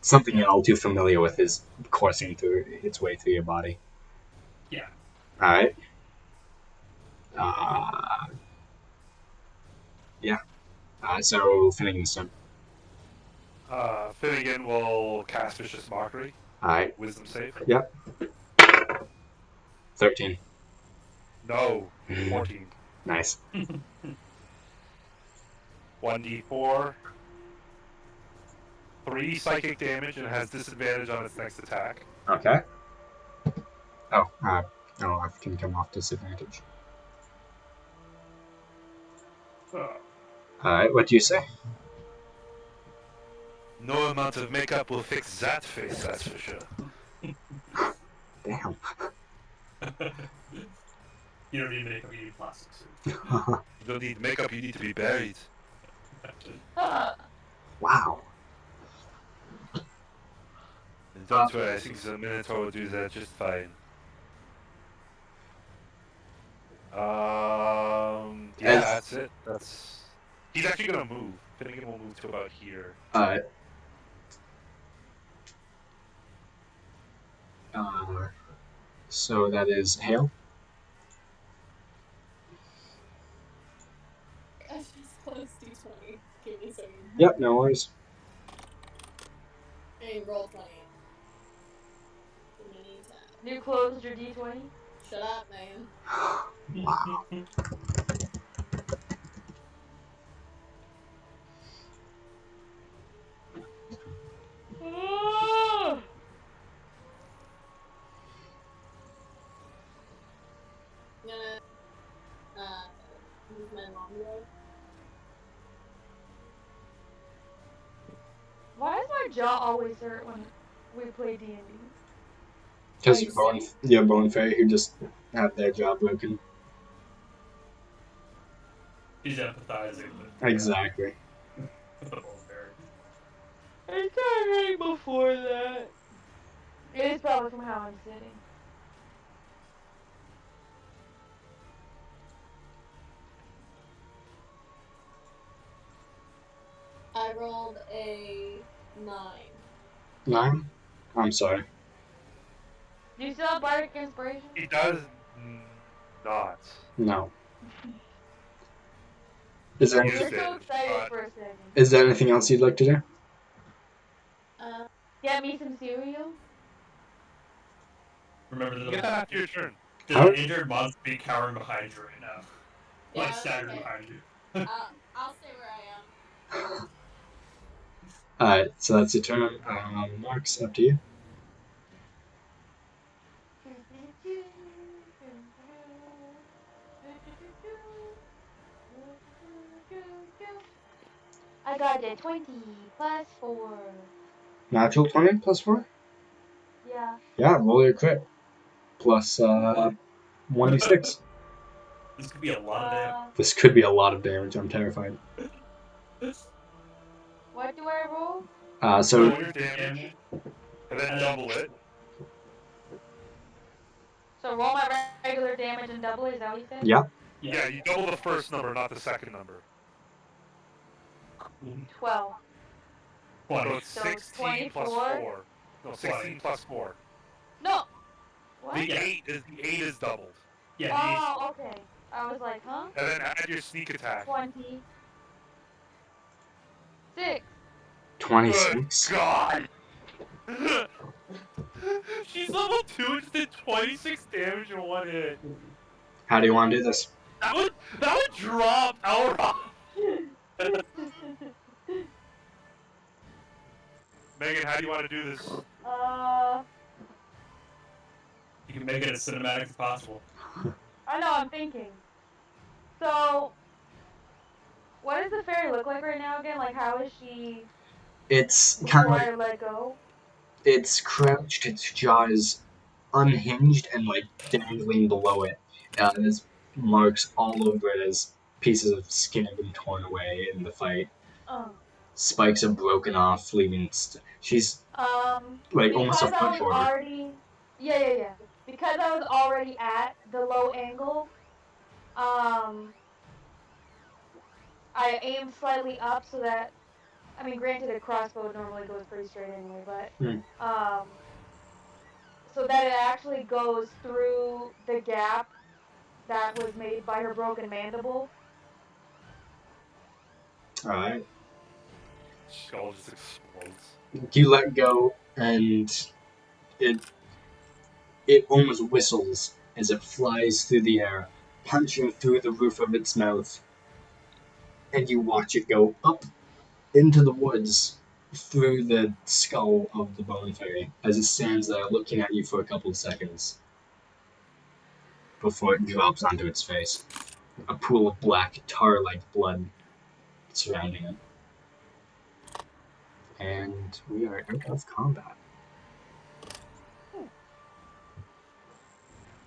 [SPEAKER 1] something you're all too familiar with is coursing through its way through your body.
[SPEAKER 2] Yeah.
[SPEAKER 1] All right. Uh, yeah. So Finnegan's turn.
[SPEAKER 4] Finnegan will cast Vicious Mockery.
[SPEAKER 1] All right.
[SPEAKER 4] Wisdom save.
[SPEAKER 1] Yep. 13.
[SPEAKER 4] No. 14.
[SPEAKER 1] Nice.
[SPEAKER 4] 1d4. 3 psychic damage and has disadvantage on its next attack.
[SPEAKER 1] Okay. Oh, I can come off disadvantage. All right. What do you say?
[SPEAKER 4] No amount of makeup will fix that face, that's for sure.
[SPEAKER 1] Damn.
[SPEAKER 2] You don't need makeup, you need plastic suit.
[SPEAKER 4] You don't need makeup, you need to be buried.
[SPEAKER 1] Wow.
[SPEAKER 4] And don't worry, I think the Minotaur will do that just fine. Yeah, that's it. He's actually gonna move. Finnegan will move to about here.
[SPEAKER 1] So that is Hale.
[SPEAKER 6] I just closed D20. Give me some.
[SPEAKER 1] Yep. No worries.
[SPEAKER 6] And roll 20. In the meantime.
[SPEAKER 3] You closed your D20?
[SPEAKER 6] Shut up, man.
[SPEAKER 1] Wow.
[SPEAKER 6] I'm gonna use my longbow.
[SPEAKER 3] Why does my jaw always hurt when we play D&D?
[SPEAKER 1] Because your bone fairy who just had their jaw broken.
[SPEAKER 2] He's empathizing with
[SPEAKER 1] Exactly.
[SPEAKER 2] the bone fairy.
[SPEAKER 3] It's right before that. It is probably from how I'm sitting.
[SPEAKER 6] I rolled a 9.
[SPEAKER 1] 9? I'm sorry.
[SPEAKER 3] Do you still have Bardic Inspiration?
[SPEAKER 4] He does not.
[SPEAKER 1] No. Is there,
[SPEAKER 3] You're
[SPEAKER 4] Use
[SPEAKER 3] so
[SPEAKER 4] it,
[SPEAKER 3] excited
[SPEAKER 4] but-
[SPEAKER 3] for a second.
[SPEAKER 1] is there anything else you'd like to do?
[SPEAKER 3] Get me some cereal?
[SPEAKER 2] Remember
[SPEAKER 4] Get that after your turn.
[SPEAKER 2] there's an injured monster be cowering behind you right now.
[SPEAKER 6] Yeah,
[SPEAKER 2] Like
[SPEAKER 6] that's
[SPEAKER 2] staggered
[SPEAKER 6] okay.
[SPEAKER 2] behind you.
[SPEAKER 6] I'll stay where I am.
[SPEAKER 1] Alright, so that's your turn. Mark's up to you.
[SPEAKER 3] I got a 20 plus 4.
[SPEAKER 1] Natural 20 plus 4?
[SPEAKER 3] Yeah.
[SPEAKER 1] Yeah, roll your crit. Plus 1d6.
[SPEAKER 2] This could be a lot of damage.
[SPEAKER 1] This could be a lot of damage. I'm terrified.
[SPEAKER 3] What do I roll?
[SPEAKER 1] So
[SPEAKER 4] Roll your damage, and then double it.
[SPEAKER 3] So roll my regular damage and double it, is that what you said?
[SPEAKER 1] yeah.
[SPEAKER 4] Yeah, you double the first number, not the second number.
[SPEAKER 3] 12.
[SPEAKER 4] So
[SPEAKER 2] 20.
[SPEAKER 4] it's
[SPEAKER 3] So it's
[SPEAKER 4] 16 plus
[SPEAKER 3] 24.
[SPEAKER 4] 4. No, 16 plus 4.
[SPEAKER 3] No. What?
[SPEAKER 4] The 8 is doubled.
[SPEAKER 2] Yeah,
[SPEAKER 3] Oh, okay. I was like, huh?
[SPEAKER 4] And then add your sneak attack.
[SPEAKER 3] 26.
[SPEAKER 1] 26.
[SPEAKER 4] Good God! She's level 2 and just did 26 damage in one hit.
[SPEAKER 1] How do you want to do this?
[SPEAKER 4] That would drop Elrond. Megan, how do you want to do this?
[SPEAKER 2] you can make it as cinematic as possible.
[SPEAKER 3] I know, I'm thinking. So, what does the fairy look like right now again? Like, how is she
[SPEAKER 1] It's kind of
[SPEAKER 3] before
[SPEAKER 1] like
[SPEAKER 3] I let go?
[SPEAKER 1] it's crouched, its jaw is unhinged and like dangling below it. There's marks all over it as pieces of skin have been torn away in the fight.
[SPEAKER 3] Oh.
[SPEAKER 1] Spikes are broken off, leaving. She's like almost a
[SPEAKER 3] Because I
[SPEAKER 1] foot
[SPEAKER 3] was
[SPEAKER 1] shorter.
[SPEAKER 3] already. Yeah. Because I was already at the low angle, I aimed slightly up so that. I mean, granted, a crossbow normally goes pretty straight anyway, but. So that it actually goes through the gap that was made by her broken mandible.
[SPEAKER 1] Alright.
[SPEAKER 4] Skull just explodes.
[SPEAKER 1] You let go, and it almost whistles as it flies through the air, punching through the roof of its mouth. And you watch it go up into the woods through the skull of the bone fairy as it stands there looking at you for a couple of seconds before it drops onto its face. A pool of black, tar-like blood surrounding it. And we are out of combat.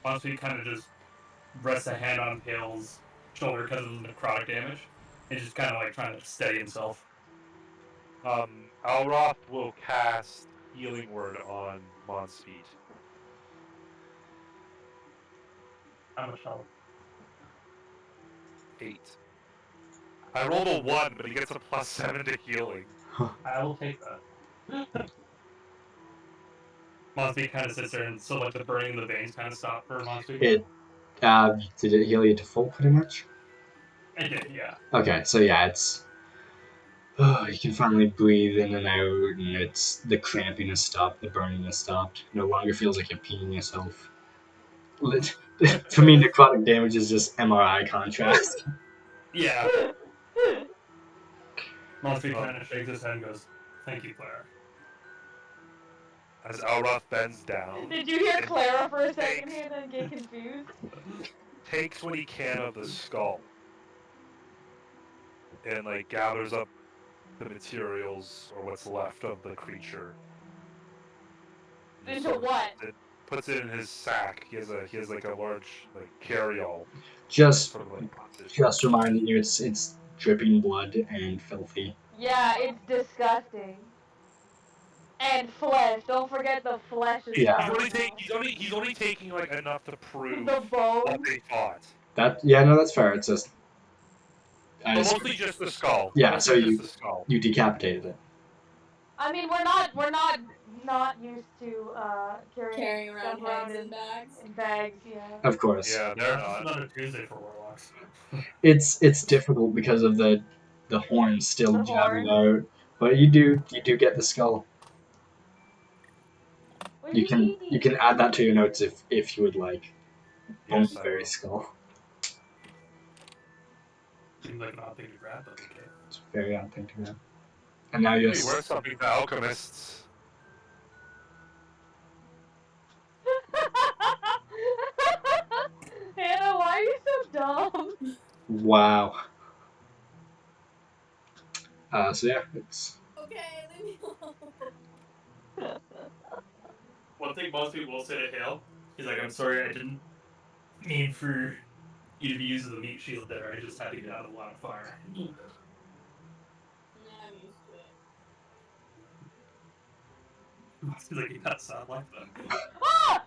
[SPEAKER 2] Honestly, kind of just rests a hand on Pale's shoulder because of the necrotic damage. And just kind of like trying to steady himself.
[SPEAKER 4] Alroth will cast Healing Word on Monspeed.
[SPEAKER 2] How much health?
[SPEAKER 4] 8. I rolled a 1, but he gets a +7 to healing.
[SPEAKER 2] I will take that. Monspeed kind of sits there and so like the burning in the veins kind of stop for Monspeed.
[SPEAKER 1] Did it heal you to full, pretty much?
[SPEAKER 2] It did, yeah.
[SPEAKER 1] Okay, so yeah, it's. You can finally breathe in and out, and it's the cramping has stopped, the burning has stopped. No longer feels like you're peeing yourself. For me, necrotic damage is just MRI contrast.
[SPEAKER 2] Yeah. Monspeed kind of shakes his head and goes, "Thank you, Clara."
[SPEAKER 4] As Alroth bends down,
[SPEAKER 3] Did you hear Clara for a second
[SPEAKER 4] takes-
[SPEAKER 3] here and get confused?
[SPEAKER 4] takes what he can of the skull and like gathers up the materials or what's left of the creature.
[SPEAKER 3] Into what?
[SPEAKER 4] Puts it in his sack. He has like a large like carry-all.
[SPEAKER 1] Just
[SPEAKER 4] Sort of like puts it.
[SPEAKER 1] Just reminding you, it's dripping blood and filthy.
[SPEAKER 3] Yeah, it's disgusting. And flesh. Don't forget the flesh as
[SPEAKER 1] Yeah.
[SPEAKER 3] well.
[SPEAKER 4] He's only taking like enough to prove
[SPEAKER 3] The
[SPEAKER 4] what
[SPEAKER 3] bone.
[SPEAKER 4] they thought.
[SPEAKER 1] That's fair. It's just.
[SPEAKER 4] But mostly just the skull.
[SPEAKER 1] Yeah,
[SPEAKER 4] mostly
[SPEAKER 1] so
[SPEAKER 4] just the skull.
[SPEAKER 1] you decapitated it.
[SPEAKER 3] I mean, we're not used to
[SPEAKER 6] Carrying around
[SPEAKER 3] stuff around
[SPEAKER 6] eggs in bags.
[SPEAKER 3] in bags. Yeah.
[SPEAKER 1] Of course.
[SPEAKER 4] Yeah,
[SPEAKER 2] Yeah,
[SPEAKER 4] they're
[SPEAKER 2] it's just
[SPEAKER 4] not.
[SPEAKER 2] another Tuesday for warlocks.
[SPEAKER 1] It's difficult because of the horn still
[SPEAKER 3] The
[SPEAKER 1] jabbing
[SPEAKER 3] horn.
[SPEAKER 1] out, but you do get the skull.
[SPEAKER 3] What
[SPEAKER 1] You
[SPEAKER 3] did
[SPEAKER 1] can add that to your notes if you would like. Bone
[SPEAKER 4] Yes, I
[SPEAKER 1] fairy
[SPEAKER 4] will.
[SPEAKER 1] skull.
[SPEAKER 2] Seems like an odd thing to grab, but okay.
[SPEAKER 1] It's a very odd thing to grab. And now you're.
[SPEAKER 4] Maybe worth something to alchemists.
[SPEAKER 3] Hannah, why are you so dumb?
[SPEAKER 1] Wow. So yeah, it's.
[SPEAKER 6] Okay, leave me alone.
[SPEAKER 2] One thing most people will say to Hale is like, "I'm sorry, I didn't mean for you to be using the meat shield there. I just had to get out of a lot of fire."
[SPEAKER 6] Nah, I'm used to it.
[SPEAKER 2] He's like, "It does sound like that."
[SPEAKER 3] Ah!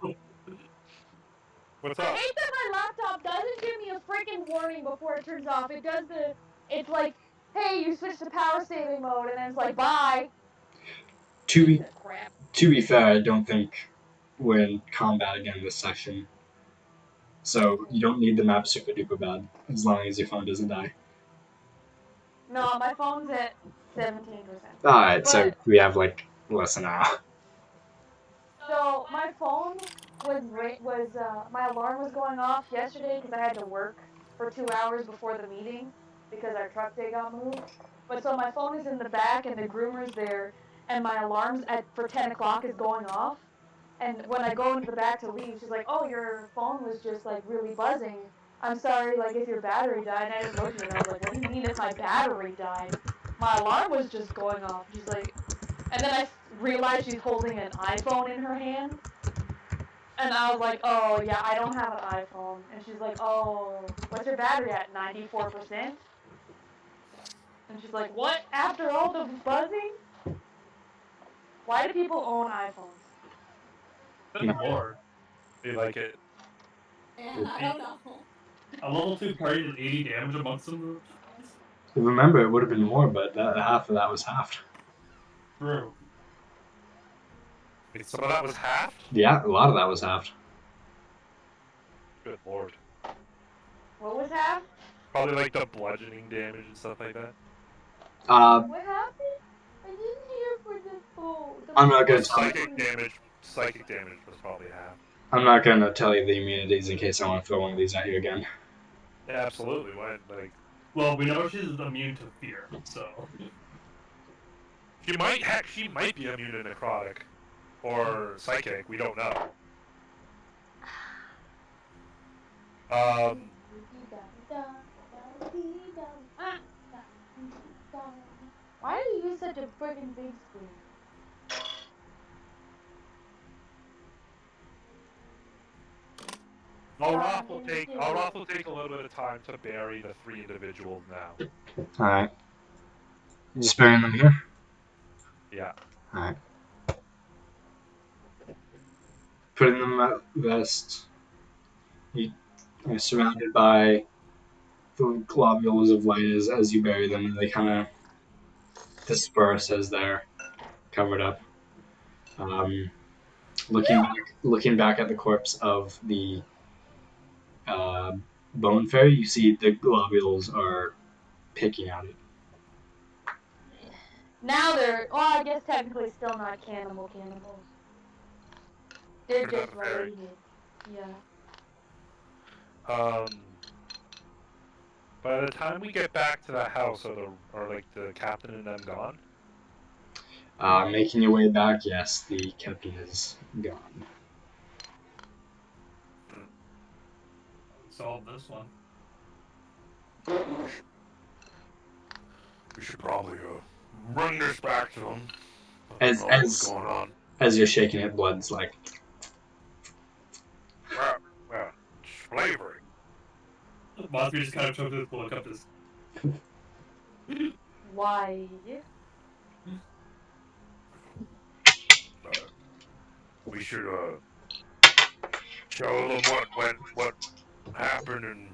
[SPEAKER 4] What's
[SPEAKER 3] I
[SPEAKER 4] up?
[SPEAKER 3] hate that my laptop doesn't give me a freaking warning before it turns off. It's like, hey, you switched to power saving mode, and then it's like, bye.
[SPEAKER 1] To be
[SPEAKER 3] Piece of crap.
[SPEAKER 1] to be fair, I don't think we're in combat again this session, so you don't need the map super duper bad as long as your phone doesn't die.
[SPEAKER 3] No, my phone's at 17%.
[SPEAKER 1] All right, so
[SPEAKER 3] But
[SPEAKER 1] we have like less than an hour.
[SPEAKER 3] so my phone my alarm was going off yesterday because I had to work for 2 hours before the meeting because our truck day got moved. But so my phone is in the back and the groomer's there, and my alarms for 10 o'clock is going off. And when I go into the back to leave, she's like, "Oh, your phone was just like really buzzing. I'm sorry, like if your battery died." And I just looked at her and I was like, "What do you mean if my battery died? My alarm was just going off." She's like, and then I realized she's holding an iPhone in her hand. And I was like, "Oh, yeah, I don't have an iPhone." And she's like, "Oh, what's your battery at? 94%?" And she's like, "What? After all the buzzing? Why do people own iPhones?"
[SPEAKER 2] Good lord.
[SPEAKER 4] They like it.
[SPEAKER 6] And I don't know.
[SPEAKER 2] A level 2 party did 80 damage amongst them.
[SPEAKER 1] Remember, it would have been more, but half of that was halved.
[SPEAKER 2] True.
[SPEAKER 4] Wait, some of that was halved?
[SPEAKER 1] Yeah, a lot of that was halved.
[SPEAKER 4] Good lord.
[SPEAKER 3] What was half?
[SPEAKER 4] Probably like the bludgeoning damage and stuff like that.
[SPEAKER 3] What happened? I didn't hear for the phone.
[SPEAKER 1] I'm not
[SPEAKER 4] Well,
[SPEAKER 1] gonna tell you.
[SPEAKER 4] psychic damage was probably half.
[SPEAKER 1] I'm not gonna tell you the immunities in case I want to throw one of these at you again.
[SPEAKER 4] Yeah, absolutely. Why, like,
[SPEAKER 2] Well, we know she's immune to fear, so.
[SPEAKER 4] she might be immune to necrotic or psychic. We don't know.
[SPEAKER 3] Why do you use such a friggin' big screen?
[SPEAKER 4] Alroth will take a little bit of time to bury the 3 individuals now.
[SPEAKER 1] Alright. Just burying them here?
[SPEAKER 4] Yeah.
[SPEAKER 1] Alright. Putting them at rest. You're surrounded by the globules of light as you bury them, and they kind of disperse as they're covered up. Looking back at the corpse of the uh, bone fairy, you see the globules are picking at it.
[SPEAKER 3] Now they're, well, I guess technically still not cannibals. They're just related. Yeah.
[SPEAKER 4] By the time we get back to that house, are like the captain and them gone?
[SPEAKER 1] Making your way back, yes, the captain is gone.
[SPEAKER 2] Solve this one.
[SPEAKER 5] We should probably bring this back to them.
[SPEAKER 1] As
[SPEAKER 5] what's going on.
[SPEAKER 1] As you're shaking it, blood's like.
[SPEAKER 5] Well, slavery.
[SPEAKER 2] Mosby just kind of took this look up his.
[SPEAKER 3] Why?
[SPEAKER 5] We should show them what happened, and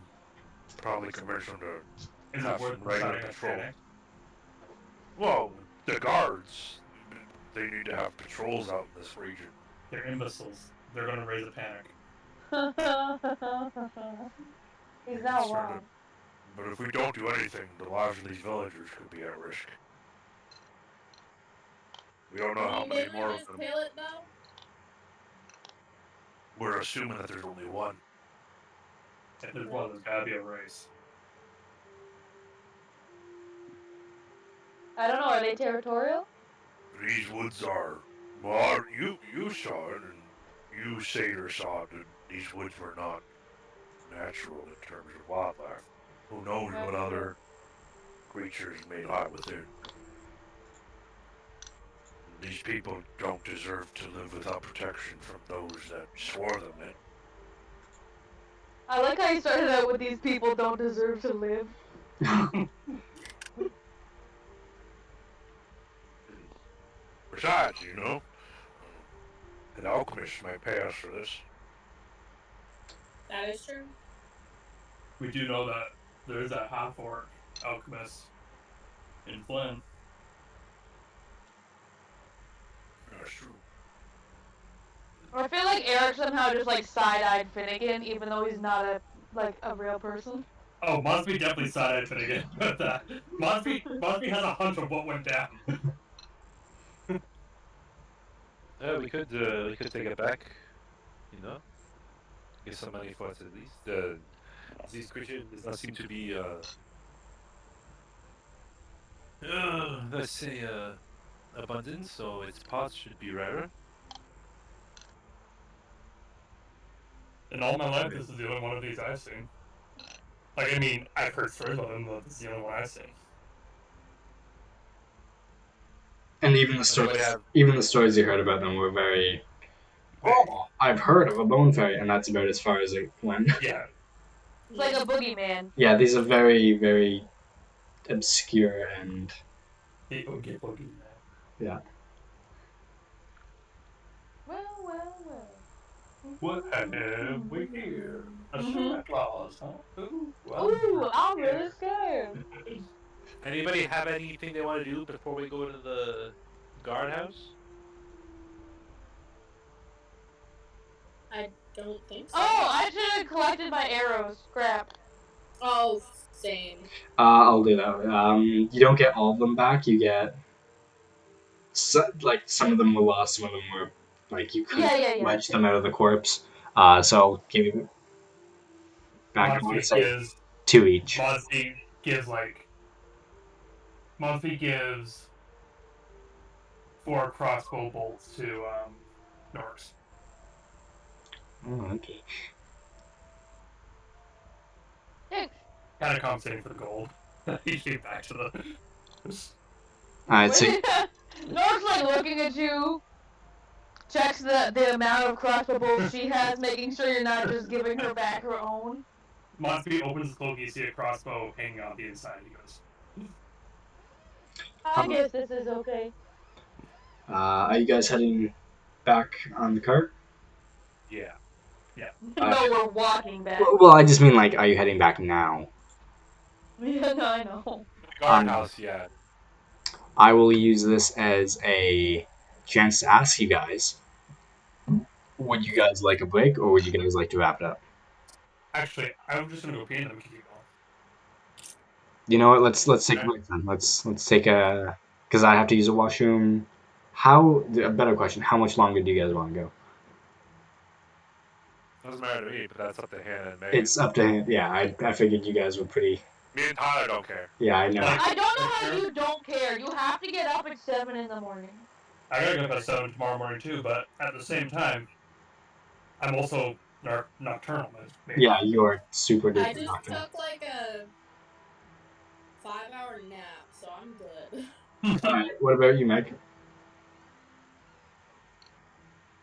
[SPEAKER 5] probably convince them to
[SPEAKER 2] Is
[SPEAKER 5] have
[SPEAKER 2] it worth
[SPEAKER 5] some regular
[SPEAKER 2] starting a
[SPEAKER 5] patrol.
[SPEAKER 2] panic?
[SPEAKER 5] Well, the guards, they need to have patrols out in this region.
[SPEAKER 2] They're imbeciles. They're gonna raise a panic.
[SPEAKER 3] He's not wrong.
[SPEAKER 5] But if we don't do anything, the lives of these villagers could be at risk. We don't know how many more of them.
[SPEAKER 6] Kill it now?
[SPEAKER 5] We're assuming that there's only one.
[SPEAKER 2] If there's one, there's gotta be a race.
[SPEAKER 3] I don't know, are they territorial?
[SPEAKER 5] These woods are. Well, you saw it, and you, Satyr, saw it. These woods were not natural in terms of wildlife. Who knows what other creatures may lie within. These people don't deserve to live without protection from those that swore them in.
[SPEAKER 3] I like how you started out with these people don't deserve to live.
[SPEAKER 5] Besides, an alchemist might pay us for this.
[SPEAKER 6] That is true.
[SPEAKER 2] We do know that there is a half-orc alchemist in Flynn.
[SPEAKER 5] That's true.
[SPEAKER 3] I feel like Eric somehow just like side-eyed Finnegan, even though he's not a real person.
[SPEAKER 2] Oh, Mosby definitely side-eyed Finnegan with that. Mosby has a hunch of what went down.
[SPEAKER 4] We could take it back. You know, get some money for us at least. This creature does not seem to be let's say abundant, so its parts should be rarer.
[SPEAKER 2] In all my life, this is the only one of these I've seen. Like, I mean, I've heard stories of them, but this is the only one I've seen.
[SPEAKER 1] And even the stories you heard about them were very. Oh, I've heard of a bone fairy, and that's about as far as it went.
[SPEAKER 2] Yeah.
[SPEAKER 3] It's like a boogeyman.
[SPEAKER 1] Yeah, these are very, very obscure and
[SPEAKER 2] The Oogie Boogie Man.
[SPEAKER 1] yeah.
[SPEAKER 3] Well.
[SPEAKER 2] What have we here? A Santa Claus, huh? Ooh, well.
[SPEAKER 3] Ooh, I'm really scared.
[SPEAKER 4] Anybody have anything they want to do before we go to the guardhouse?
[SPEAKER 6] I don't think so.
[SPEAKER 3] Oh, I should have collected my arrows. Crap.
[SPEAKER 6] Oh, same.
[SPEAKER 1] I'll do that. You don't get all of them back. You get like some of them were lost, some of them were like you couldn't
[SPEAKER 3] Yeah.
[SPEAKER 1] wedge them out of the corpse. So I'll give you back. I want to say 2 each.
[SPEAKER 2] Mosby gives 4 crossbow bolts to Norks.
[SPEAKER 1] Oh, okay.
[SPEAKER 3] Thanks.
[SPEAKER 2] Kind of compensating for the gold. He gave back to the.
[SPEAKER 1] Alright, so
[SPEAKER 3] Nork's like looking at you, checks the amount of crossbow bolts she has, making sure you're not just giving her back her own.
[SPEAKER 2] Mosby opens his cloak, you see a crossbow hanging on the inside. He goes,
[SPEAKER 3] I guess this is okay.
[SPEAKER 1] are you guys heading back on the cart?
[SPEAKER 4] Yeah.
[SPEAKER 3] No, we're walking back.
[SPEAKER 1] Well, I just mean like, are you heading back now?
[SPEAKER 3] Yeah, no, I know.
[SPEAKER 4] The guardhouse, yeah.
[SPEAKER 1] I will use this as a chance to ask you guys. Would you guys like a break, or would you guys like to wrap it up?
[SPEAKER 2] actually, I'm just gonna go pee and then keep going.
[SPEAKER 1] You know what? Let's take a break then. Let's take a because I have to use a washroom. A better question? How much longer do you guys want to go?
[SPEAKER 4] Doesn't matter to me, but that's up to Hannah and Megan.
[SPEAKER 1] It's up to him. Yeah, I figured you guys were pretty.
[SPEAKER 4] Me and Tyler don't care.
[SPEAKER 1] Yeah, I know.
[SPEAKER 3] I don't know how you don't care. You have to get up at 7 in the morning.
[SPEAKER 2] I gotta get up at 7 tomorrow morning too, but at the same time, I'm also nocturnal.
[SPEAKER 1] Yeah, you're super
[SPEAKER 6] I
[SPEAKER 1] duper
[SPEAKER 6] just
[SPEAKER 1] nocturnal.
[SPEAKER 6] took like a 5-hour nap, so I'm good.
[SPEAKER 1] Alright, what about you, Meg?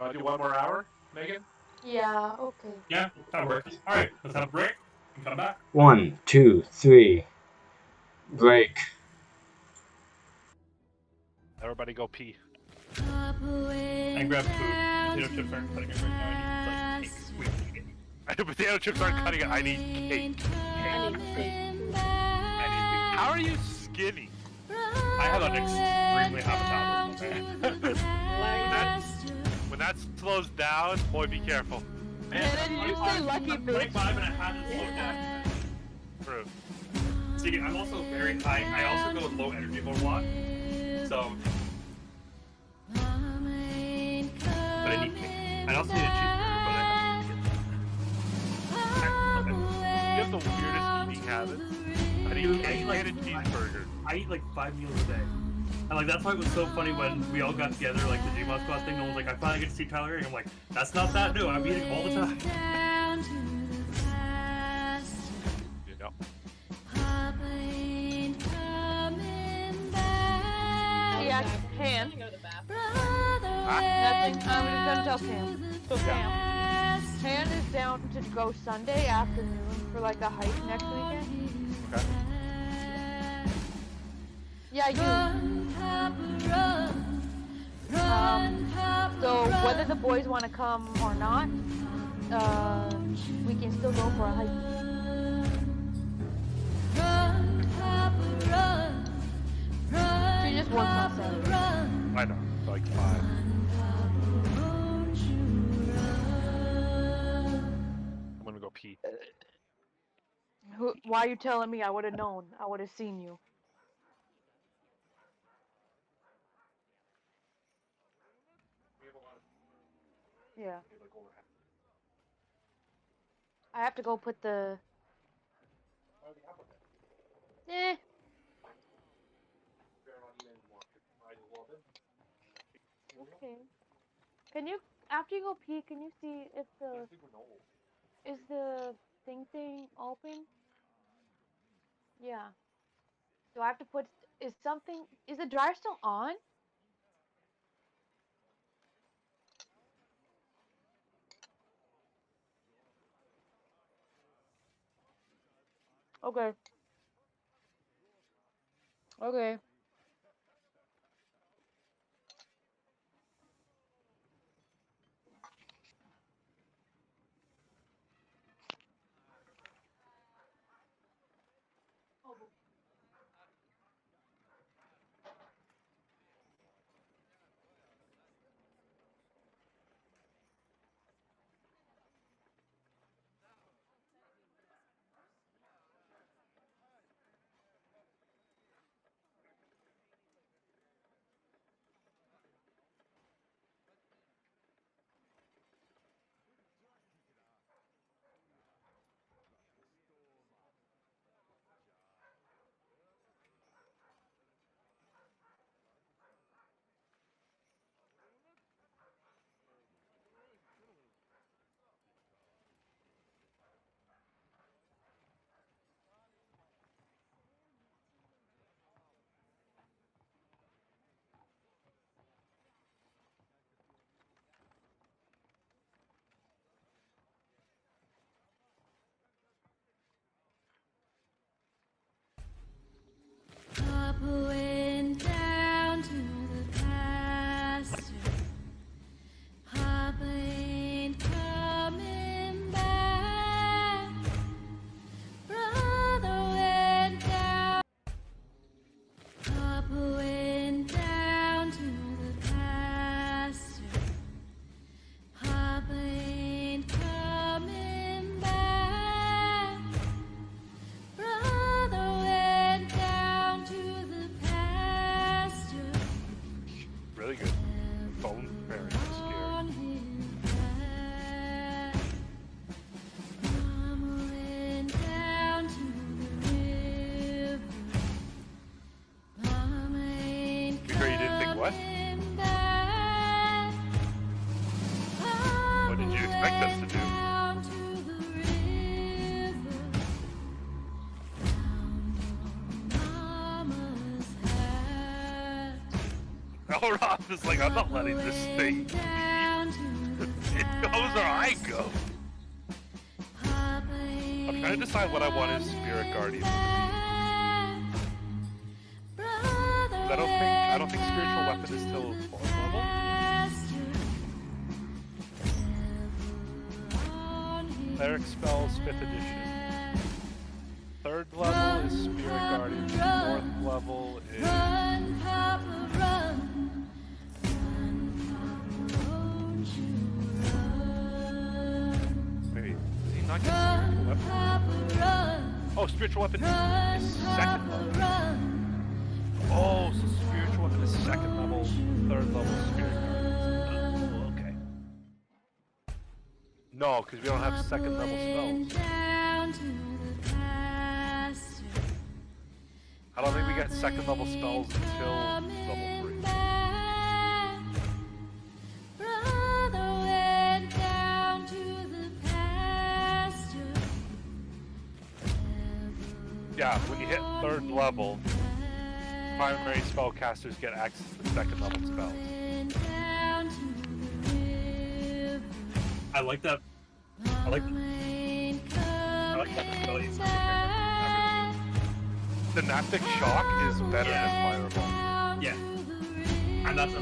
[SPEAKER 4] Want to do 1 more hour, Megan?
[SPEAKER 3] Yeah, okay.
[SPEAKER 2] Yeah, that works. Alright, let's have a break and come back.
[SPEAKER 1] 1, 2, 3. Break.
[SPEAKER 4] Everybody go pee.
[SPEAKER 2] And grab food. Potato chips aren't cutting it right now. I need like cake. Sweet.
[SPEAKER 4] Potato chips aren't cutting it. I need cake.
[SPEAKER 6] I need cake.
[SPEAKER 4] How are you skinny?
[SPEAKER 2] I have an extremely high metabolism.
[SPEAKER 4] When that slows down, boy, be careful.
[SPEAKER 3] Hannah, did you say lucky
[SPEAKER 2] I'm
[SPEAKER 3] bitch?
[SPEAKER 2] 25 and I haven't slowed down.
[SPEAKER 4] True.
[SPEAKER 2] See, I'm also very high. I also go with low energy mode a lot. So. But I need cake. I also need a cheeseburger, but I have to get
[SPEAKER 4] You have the weirdest eating habits. I need cake and a cheeseburger.
[SPEAKER 2] I eat like 5 meals a day. And like that's why it was so funny when we all got together, like the Gmod squad thing, and was like, I finally get to see Tyler Herring. I'm like, that's not that new, I'm eating all the time.
[SPEAKER 4] You know.
[SPEAKER 3] Yeah, Han.
[SPEAKER 6] I'm gonna go to the bathroom.
[SPEAKER 3] Nothing. I'm just gonna tell Sam. So Sam, Han is down to go Sunday afternoon for like a hike next weekend.
[SPEAKER 4] Okay.
[SPEAKER 3] Yeah, you. So whether the boys want to come or not, we can still go for a hike. She just wants on Saturday.
[SPEAKER 4] I know. Like 5.
[SPEAKER 3] why are you telling me? I would have known. I would have seen you. Yeah. I have to go put the. Eh. Okay. Can you, after you go pee, can you see if the thing open? Yeah. Do I have to put, is the dryer still on? Okay. Okay.
[SPEAKER 8] Papa went down to the pasture. Papa ain't coming back. Brother went down. Papa went down to the pasture. Papa ain't coming back. Brother went down to the pasture.
[SPEAKER 4] Really good. Bone bearing
[SPEAKER 8] On
[SPEAKER 4] scare.
[SPEAKER 8] his back. Mama went down to the river. Mama ain't
[SPEAKER 4] You sure you didn't think what?
[SPEAKER 8] coming back.
[SPEAKER 4] What did you expect us to do?
[SPEAKER 8] Down to the river. Found Mama's hat.
[SPEAKER 4] Oh, Rob is like, I'm not letting this thing leave. It goes or I go. I'm trying to decide what I want as spirit guardian to be. I don't think spiritual weapon is till 4th level. Cleric spells 5th edition. 3rd level is spirit guardian. 4th level is
[SPEAKER 8] Run, Papa, run. Run, Papa, won't you run?
[SPEAKER 4] wait, does he not get spiritual
[SPEAKER 8] Run,
[SPEAKER 4] weapon?
[SPEAKER 8] Papa, run.
[SPEAKER 4] Oh, spiritual weapon
[SPEAKER 8] Run,
[SPEAKER 4] is 2nd
[SPEAKER 8] Papa,
[SPEAKER 4] level.
[SPEAKER 8] run.
[SPEAKER 4] Oh, so spiritual weapon is 2nd level, 3rd level spirit guardian. Oh, okay. No, because we don't have 2nd level
[SPEAKER 8] Went
[SPEAKER 4] spells.
[SPEAKER 8] down to the pasture.
[SPEAKER 4] I don't think we get 2nd level spells until level 3.
[SPEAKER 8] Back. Brother went down to the pasture.
[SPEAKER 4] Yeah, when you hit 3rd level, primary spellcasters get access to 2nd level spells.
[SPEAKER 8] Went down to the river.
[SPEAKER 2] I like that. I like that spell you said, Not
[SPEAKER 4] Synaptic Shock is better than Fireball.
[SPEAKER 2] Yeah. And that's a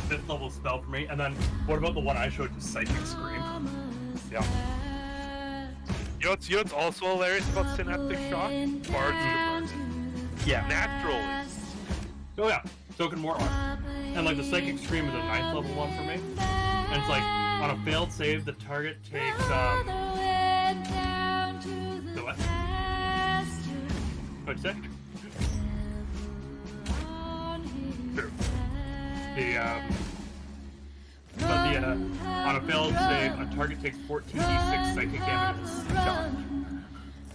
[SPEAKER 2] 5th level spell for me. And then what about the one I showed you, Psychic Scream?
[SPEAKER 4] Yeah. You know what's also hilarious about Synaptic Shock? Bards can learn it.
[SPEAKER 2] Yeah.
[SPEAKER 4] Naturally.
[SPEAKER 2] Oh yeah. So can Mortlock. And like the Psychic Scream is a 9th level one for me. And it's like on a failed save, the target takes the what? What'd you say? True. On a failed save, a target takes 14d6 psychic damage as shocked.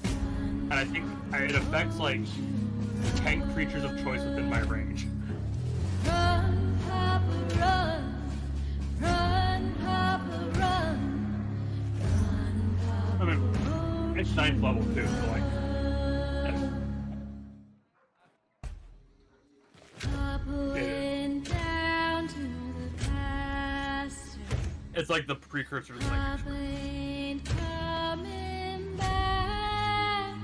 [SPEAKER 2] And I think it affects like 10 creatures of choice within my range.
[SPEAKER 8] Run, Papa, run. Run, Papa, run. Run, Papa,
[SPEAKER 2] I mean, it's 9th level too, so like.
[SPEAKER 8] Papa went down to the pasture.
[SPEAKER 2] It's like the precursor to psychic.
[SPEAKER 8] Papa ain't coming back.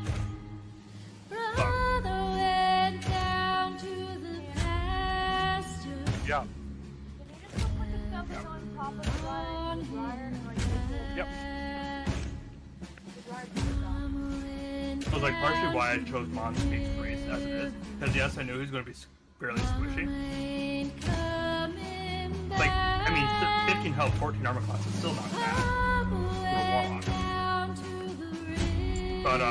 [SPEAKER 8] Brother went down to the pasture.
[SPEAKER 4] Yeah.
[SPEAKER 3] Can you just go put the stuff on top of the dryer and like
[SPEAKER 2] Yep.
[SPEAKER 3] the dryer can stop.
[SPEAKER 2] It was like partially why I chose Monspeed's Grace as it is. Because yes, I knew he was going to be fairly squishy. Like, I mean, 15 health, 14 armor class is still not bad for a Warlock. But,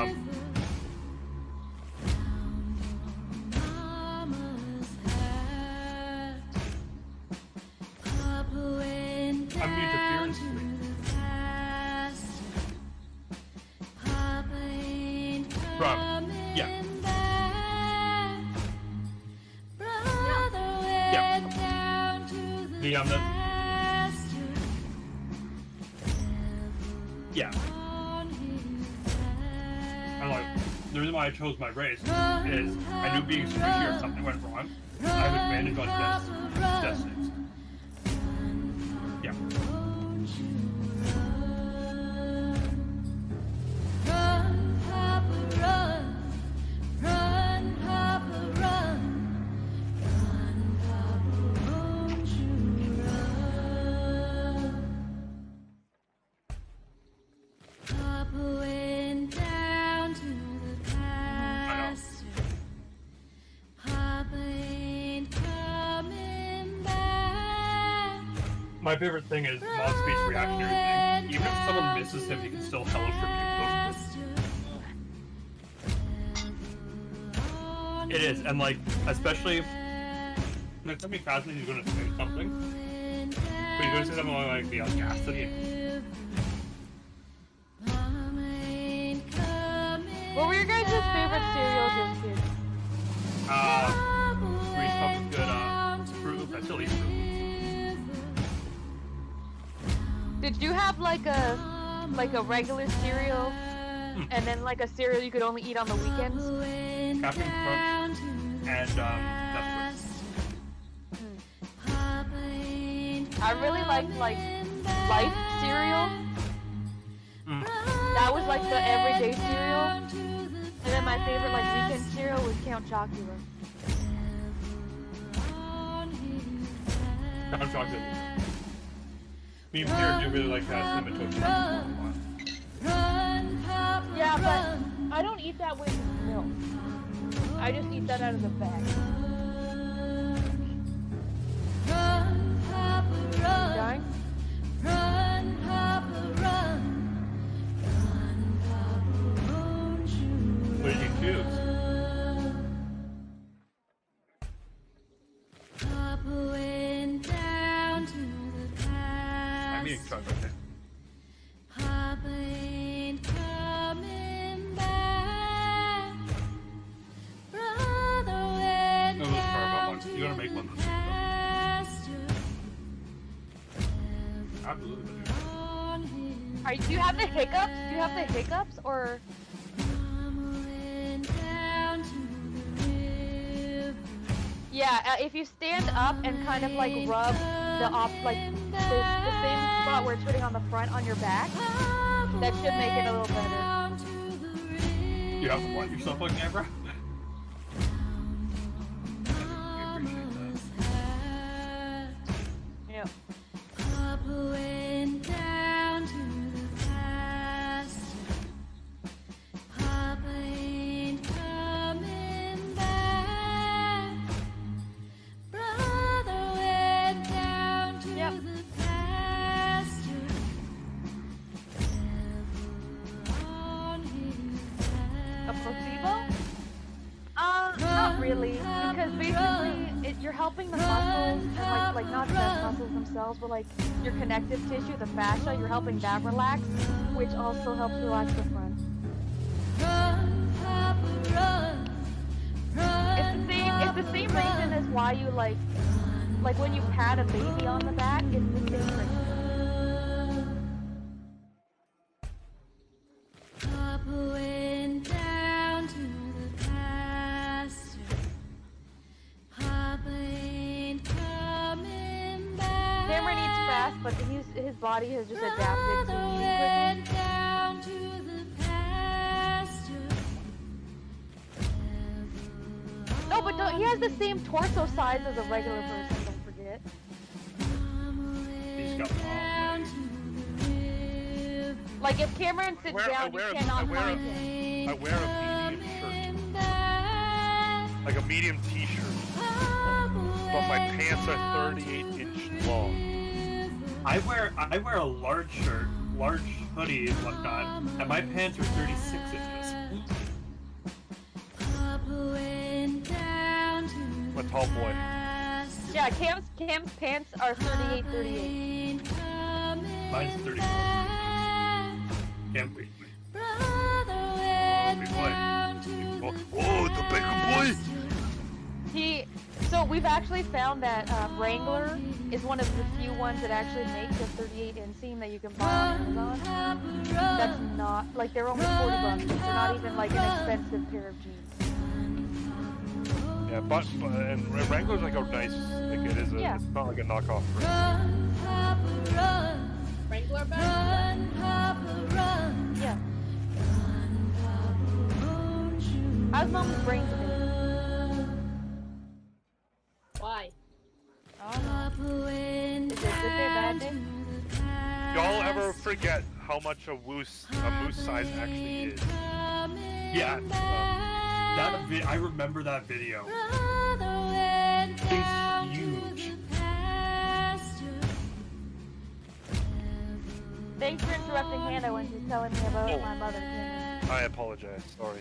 [SPEAKER 2] I'm new to Fear and Sleep. From, yeah. The, yeah. I'm like, the reason why I chose my race is I knew being squishy or something went wrong. I have advantage on death saves. Yeah.
[SPEAKER 8] Run, Papa, run. Run, Papa, run. Run, Papa, won't you run? Papa went down to the pasture. Papa ain't coming back.
[SPEAKER 2] My favorite thing is Monspeed's reactionary thing. Even if someone misses him, he can still hellish rebuke them. It is, and like, especially, it's gonna be fascinating. He's gonna say something, but he's gonna say something like the audacity.
[SPEAKER 3] What were your guys' favorite cereals as kids?
[SPEAKER 2] Reese Puff is good. Fruit Loops. I still eat Fruit Loops.
[SPEAKER 3] Did you have like a regular cereal, and then like a cereal you could only eat on the weekends?
[SPEAKER 2] Captain Crunch and that's
[SPEAKER 3] I really liked like Life cereal. That was like the everyday cereal. And then my favorite like weekend cereal was Count Chocula.
[SPEAKER 2] Count Chocolate. Me and Pierre do really like that cinnamon toast crunch.
[SPEAKER 3] Yeah, but I don't eat that with milk. I just eat that out of the bag.
[SPEAKER 8] Run, Papa,
[SPEAKER 3] You
[SPEAKER 8] run.
[SPEAKER 3] dying?
[SPEAKER 8] Run, Papa, run. Run, Papa, won't you
[SPEAKER 2] What did you choose?
[SPEAKER 8] Papa went down to the
[SPEAKER 2] I'm eating
[SPEAKER 8] pasture.
[SPEAKER 2] chocolate.
[SPEAKER 8] Papa ain't coming back. Brother went
[SPEAKER 2] No, let's try about
[SPEAKER 8] down
[SPEAKER 2] one.
[SPEAKER 8] to
[SPEAKER 2] You wanna make one?
[SPEAKER 8] the pasture.
[SPEAKER 2] Absolutely.
[SPEAKER 3] Do you have the hiccups? Do you have the hiccups or?
[SPEAKER 8] Mama went down to the river.
[SPEAKER 3] Yeah, if you stand up and kind of like rub the the same spot where it's sitting on the front on your back, that should make it a little better.
[SPEAKER 2] You have to wipe yourself on camera?
[SPEAKER 3] Yeah.
[SPEAKER 8] Papa went down to the pasture. Papa ain't coming back. Brother went down to
[SPEAKER 3] Yep.
[SPEAKER 8] the pasture. Ever on his
[SPEAKER 3] A placebo? Not really, because basically you're helping the muscles, and like not chest muscles themselves, but like your connective tissue, the fascia. You're helping that relax, which also helps relax the front. It's the same reason as why you like when you pat a baby on the back. It's the same reason.
[SPEAKER 8] Papa went down to the pasture. Papa ain't coming back.
[SPEAKER 3] Cameron eats fast, but his body has just adapted to eating
[SPEAKER 8] Went
[SPEAKER 3] quickly.
[SPEAKER 8] down to the pasture.
[SPEAKER 3] No, but he has the same torso size as a regular person. Don't forget.
[SPEAKER 2] He's got long legs.
[SPEAKER 3] Like if Cameron sits down, you cannot find him.
[SPEAKER 4] I wear a medium shirt. Like a medium t-shirt. But my pants are 38 inches long.
[SPEAKER 2] I wear a large shirt, large hoodie and whatnot, and my pants are 36 inches.
[SPEAKER 4] I'm a tall boy.
[SPEAKER 3] Yeah, Cam's pants are 38.
[SPEAKER 2] Mine's 34. Cam, big boy.
[SPEAKER 4] Oh, the bacon boy!
[SPEAKER 3] So we've actually found that Wrangler is one of the few ones that actually make the 38 inseam that you can buy on Amazon. That's not, like, they're only $40. They're not even like an expensive pair of jeans.
[SPEAKER 4] Yeah, but and Wrangler's like a nice, like it is a,
[SPEAKER 3] Yeah.
[SPEAKER 4] it's not like a knockoff brand.
[SPEAKER 6] Wrangler bag?
[SPEAKER 3] Yeah. How's mom's brain today?
[SPEAKER 6] Why?
[SPEAKER 3] Is it a good day, bad day?
[SPEAKER 4] Y'all ever forget how much a moose size actually is?
[SPEAKER 2] Yeah. I remember that video. It's huge.
[SPEAKER 3] Thanks for interrupting Hannah when she's telling me about
[SPEAKER 4] Oh.
[SPEAKER 3] my mother. Kim.
[SPEAKER 4] I apologize. Sorry.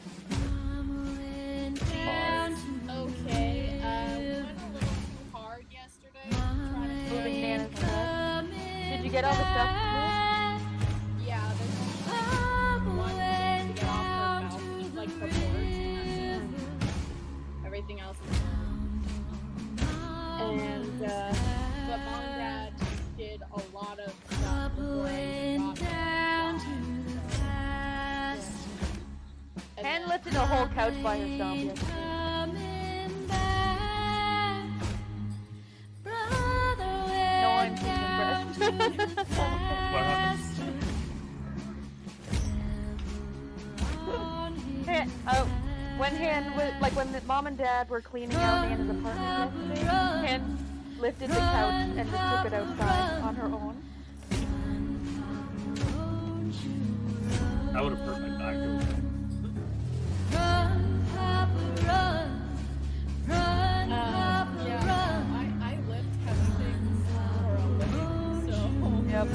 [SPEAKER 6] Okay, we went a little too hard yesterday trying to
[SPEAKER 3] Moving
[SPEAKER 6] get...
[SPEAKER 3] Nana's stuff. Did you get all the stuff moved?
[SPEAKER 6] Yeah, there's only like one thing to get off her balcony, like the boards, and that's it. Everything else is done. And, but Mom and Dad did a lot of stuff before I even got there. And
[SPEAKER 3] Hen
[SPEAKER 6] then-
[SPEAKER 3] lifted a whole couch by herself yesterday. No, I'm too impressed.
[SPEAKER 2] What happened?
[SPEAKER 3] When when the mom and dad were cleaning out Hannah's apartment yesterday, Hen lifted the couch and just took it outside on her own.
[SPEAKER 2] I would have hurt my back doing that.
[SPEAKER 6] Yeah, I lift heavy things for a living, so
[SPEAKER 3] Yep.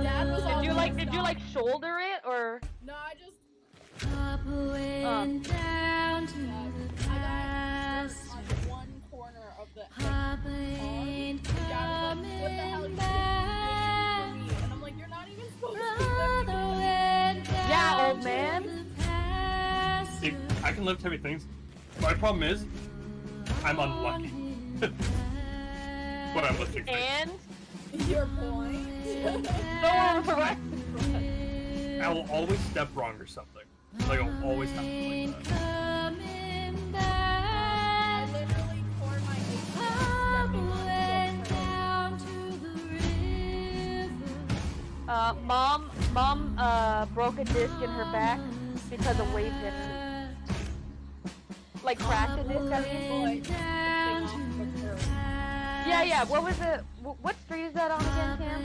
[SPEAKER 6] Dad was
[SPEAKER 3] Did you
[SPEAKER 6] always
[SPEAKER 3] like
[SPEAKER 6] not-
[SPEAKER 3] shoulder it or?
[SPEAKER 6] No, I just
[SPEAKER 8] Papa went down to
[SPEAKER 6] I
[SPEAKER 8] the
[SPEAKER 6] got
[SPEAKER 8] pasture.
[SPEAKER 6] on one corner of the
[SPEAKER 8] Papa ain't
[SPEAKER 6] Dad was like, what the hell are you doing? And I'm like, you're not even supposed to be lifting it.
[SPEAKER 3] Yeah, old man.
[SPEAKER 2] See, I can lift heavy things. My problem is, I'm unlucky. When I'm lifting things.
[SPEAKER 3] And
[SPEAKER 6] Your point.
[SPEAKER 3] so are the rest.
[SPEAKER 2] I will always step wrong or something. Like, I'll always have to like that.
[SPEAKER 6] I literally tore my ACL stepping on
[SPEAKER 3] Mom broke a disc in her back because of weightlifting. Like cracked a disc, I mean. Yeah. What was it? What street is that on again, Cam?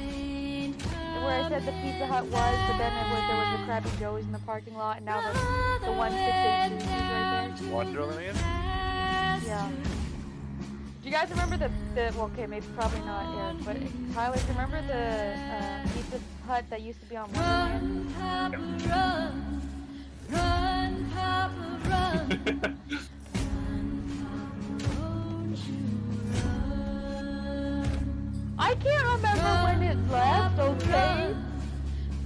[SPEAKER 3] Where I said the Pizza Hut was, but then there was the Krabby Joe's in the parking lot, and now the 168 is right there.
[SPEAKER 4] Wonderland?
[SPEAKER 3] Yeah. Do you guys remember the well, okay, maybe probably not Eric, but Tyler, do you remember the Pizza Hut that used to be on Wonderland? can't remember when it left, okay?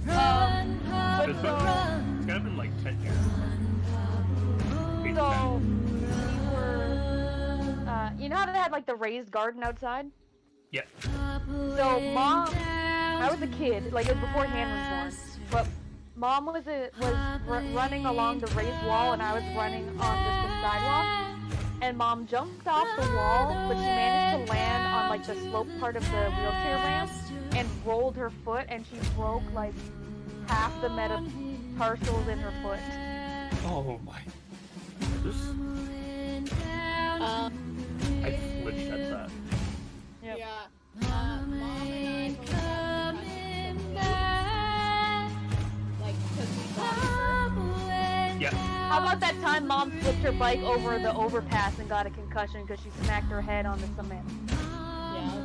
[SPEAKER 3] But
[SPEAKER 2] It's
[SPEAKER 3] so,
[SPEAKER 2] gotta have been like 10 years.
[SPEAKER 3] so we were, you know how they had like the raised garden outside?
[SPEAKER 2] Yeah.
[SPEAKER 3] So mom, I was a kid, like it was before Han was born, but mom was running along the raised wall and I was running on just the sidewalk, and mom jumped off the wall, but she managed to land on like the slope part of the wheelchair ramp and rolled her foot, and she broke like half the metatarsals in her foot.
[SPEAKER 2] Oh my. I flinched at that.
[SPEAKER 3] Yep.
[SPEAKER 6] Yeah. Mom and I both had like, because we bought
[SPEAKER 2] Yeah.
[SPEAKER 3] How about that time mom flipped her bike over the overpass and got a concussion because she smacked her head on the cement?
[SPEAKER 6] Yeah.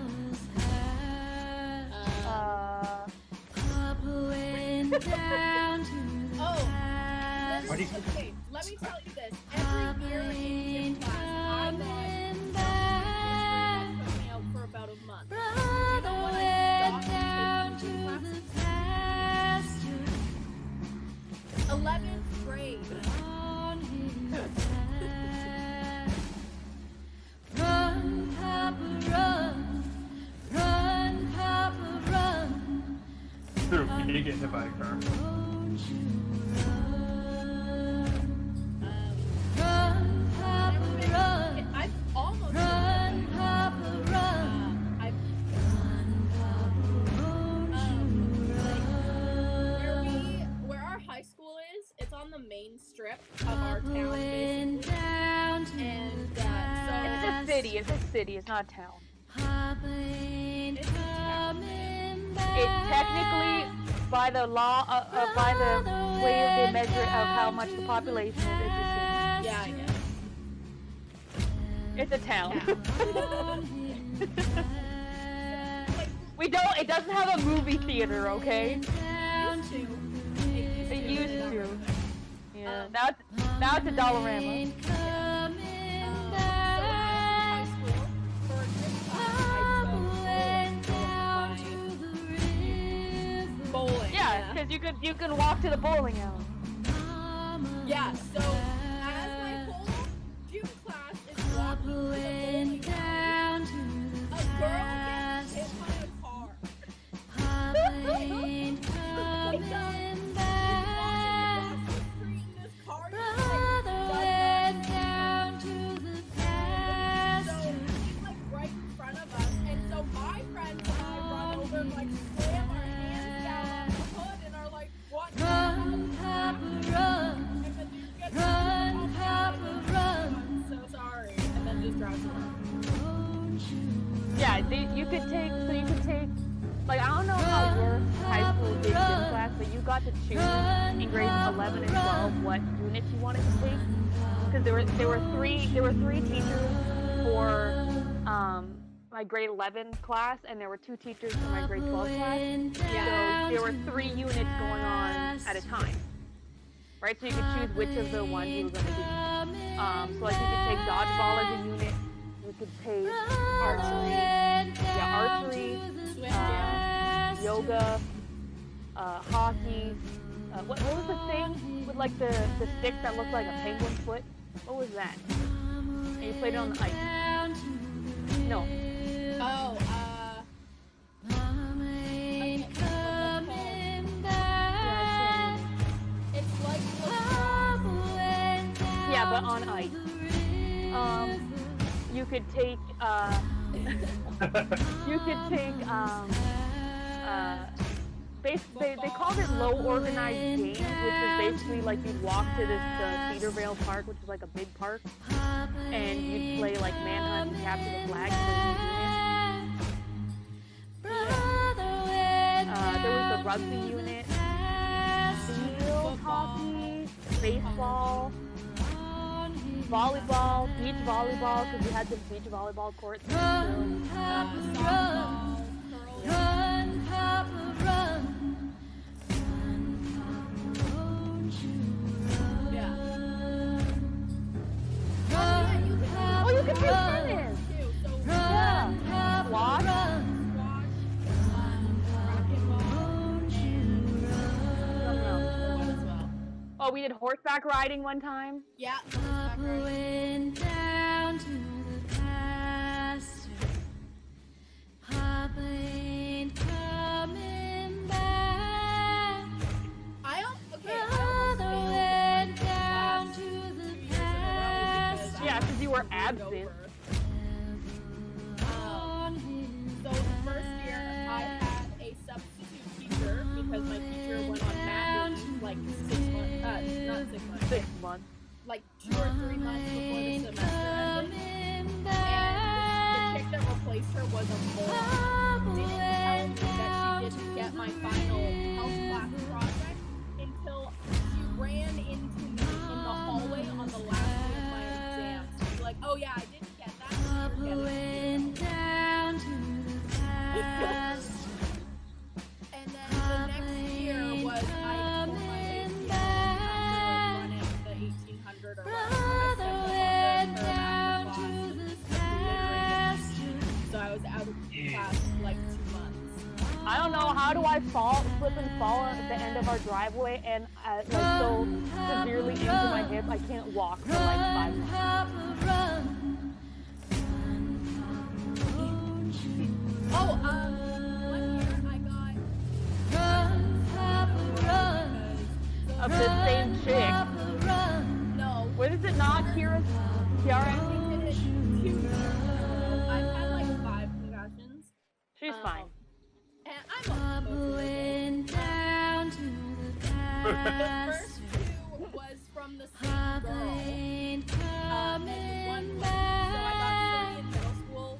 [SPEAKER 6] Oh, okay, let me tell you this. Every year in gym class, I thought put me out for about a month. Do you know when I stopped taking gym classes? 11th grade.
[SPEAKER 8] Run, Papa, run. Run, Papa, run.
[SPEAKER 2] Through me to get hit by a car.
[SPEAKER 8] Run, Papa, run.
[SPEAKER 6] I've almost
[SPEAKER 8] Run, Papa, run.
[SPEAKER 6] where our high school is, it's on the main strip of our town, basically. And
[SPEAKER 3] It's a city. It's a city. It's not a town.
[SPEAKER 6] it's a town.
[SPEAKER 3] It technically, by the law, by the way they measure of how much the population is, it's a
[SPEAKER 6] Yeah, I guess.
[SPEAKER 3] city. It's a town. It doesn't have a movie theater, okay?
[SPEAKER 6] Used to.
[SPEAKER 3] It used to. Yeah. Now it's a Dollarama.
[SPEAKER 6] Bowling.
[SPEAKER 3] Yeah, because you can walk to the bowling alley.
[SPEAKER 6] Yeah, so as my whole gym class is walking to the bowling alley, a girl gets hit by a car. This car just, like right in front of us, and so my friends and I run over and like slam our hands down on the hood and are like, what?
[SPEAKER 8] Run, Papa, run.
[SPEAKER 6] And the dude gets
[SPEAKER 8] Run, Papa, run.
[SPEAKER 6] I'm so sorry, and then just drives away.
[SPEAKER 3] Yeah, you could take, like, I don't know how your high school did gym class, but you got to choose in grades 11 and 12 what units you wanted to take. Because there were three teachers for my grade 11 class, and there were 2 teachers for my grade 12 class. So there were 3 units going on at a time. Right, so you could choose which of the ones you were going to do. So like you could take dodgeball as a unit, you could take archery, yoga, hockey. What was the thing with like the stick that looked like a penguin foot? What was that? And you played it on the ice. No.
[SPEAKER 6] Oh, it's like
[SPEAKER 3] Yeah, but on ice. You could take they called it low organized games, which is basically like you'd walk to this Cedarvale Park, which is like a big park, and you'd play like manhunt and capture the flag. There was the rugby unit, field hockey, baseball, volleyball, beach volleyball, because we had the beach volleyball courts.
[SPEAKER 8] Run, Papa, run. Run, Papa, run.
[SPEAKER 3] Oh, you can play tennis.
[SPEAKER 8] Run, Papa,
[SPEAKER 3] Squash.
[SPEAKER 8] run.
[SPEAKER 3] Oh, we did horseback riding one time.
[SPEAKER 6] Yeah.
[SPEAKER 8] Papa went down to the pasture. Papa ain't coming back. Brother went down to the pasture.
[SPEAKER 3] Yeah, because you were absent.
[SPEAKER 6] So the first year I had a substitute teacher because my teacher went on mat leave like 6 months, not 6 months,
[SPEAKER 3] 6 months.
[SPEAKER 6] like 2 or 3 months before the semester ended. And the chick that replaced her was a moron. Didn't tell me that she didn't get my final health class project until she ran into me in the hallway on the last day of my exams. She'd be like, oh yeah, I didn't get that. You're getting it. And then the next year was I tore my ACL after running the 1800 or whatever. So I was out of class for like 2 months.
[SPEAKER 3] I don't know, how do I slip and fall at the end of our driveway and like so severely into my hip I can't walk for like 5 months.
[SPEAKER 6] Oh, one year I got
[SPEAKER 3] Of the same chick.
[SPEAKER 6] no.
[SPEAKER 3] What is it not? Kiara?
[SPEAKER 6] We did it 2 years ago. I've had like 5 concussions.
[SPEAKER 3] She's fine.
[SPEAKER 6] And I'm going down to the first 2 was from the same girl. And one was, so I got 3 in middle school.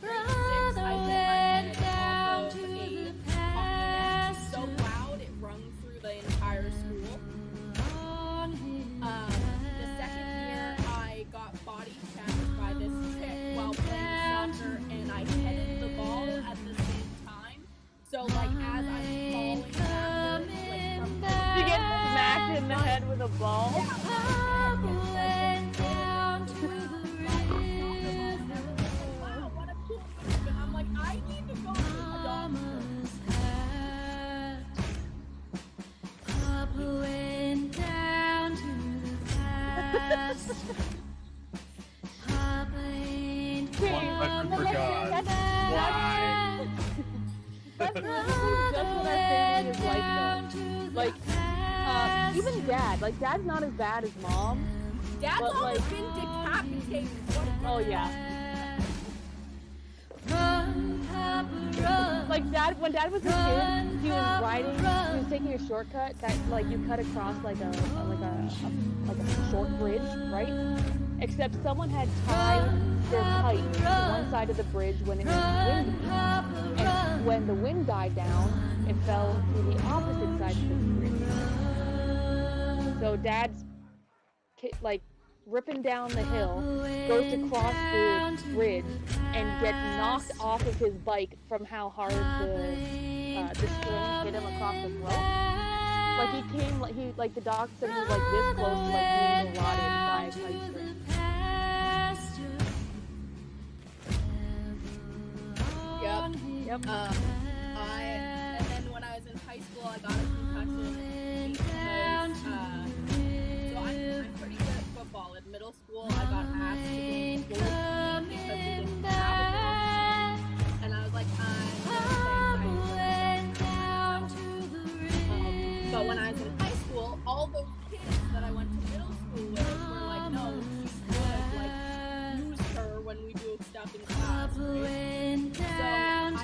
[SPEAKER 6] Grade 6, I hit my head off of a hockey net so loud it rung through the entire school. The second year, I got body checked by this chick while playing soccer, and I headed the ball at the same time. So, like, as I'm falling backwards, like, from
[SPEAKER 3] You get smacked in the head with a ball.
[SPEAKER 6] Wow, what a cool move. And I'm like, I need to go to a doctor.
[SPEAKER 8] Papa went down to the pasture. Papa ain't
[SPEAKER 4] One question for God. Why?
[SPEAKER 3] That's just what our family is like though. Like, even dad. Like, dad's not as bad as mom.
[SPEAKER 6] Dad's
[SPEAKER 3] But,
[SPEAKER 6] always
[SPEAKER 3] like-
[SPEAKER 6] been decapitated. What a
[SPEAKER 3] Oh yeah. Like dad, when dad was a kid, he was riding. He was taking a shortcut that like you cut across like a short bridge, right? Except someone had tied their kite to one side of the bridge when it was windy, and when the wind died down, it fell to the opposite side of the bridge. So dad's like ripping down the hill, goes to cross the bridge, and gets knocked off of his bike from how hard the string hit him across the throat. Like the doctor said he was like this close to like being garroted by a kite string.
[SPEAKER 6] Yep.
[SPEAKER 3] Yep.
[SPEAKER 6] And then when I was in high school, I got a concussion because, so I'm pretty good at football. In middle school, I got asked to go to goal team because we didn't have a goal team. And I was like, but when I was in high school, all those kids that I went to middle school with were like, no, she's good, like, use her when we do stuff in class, right? So I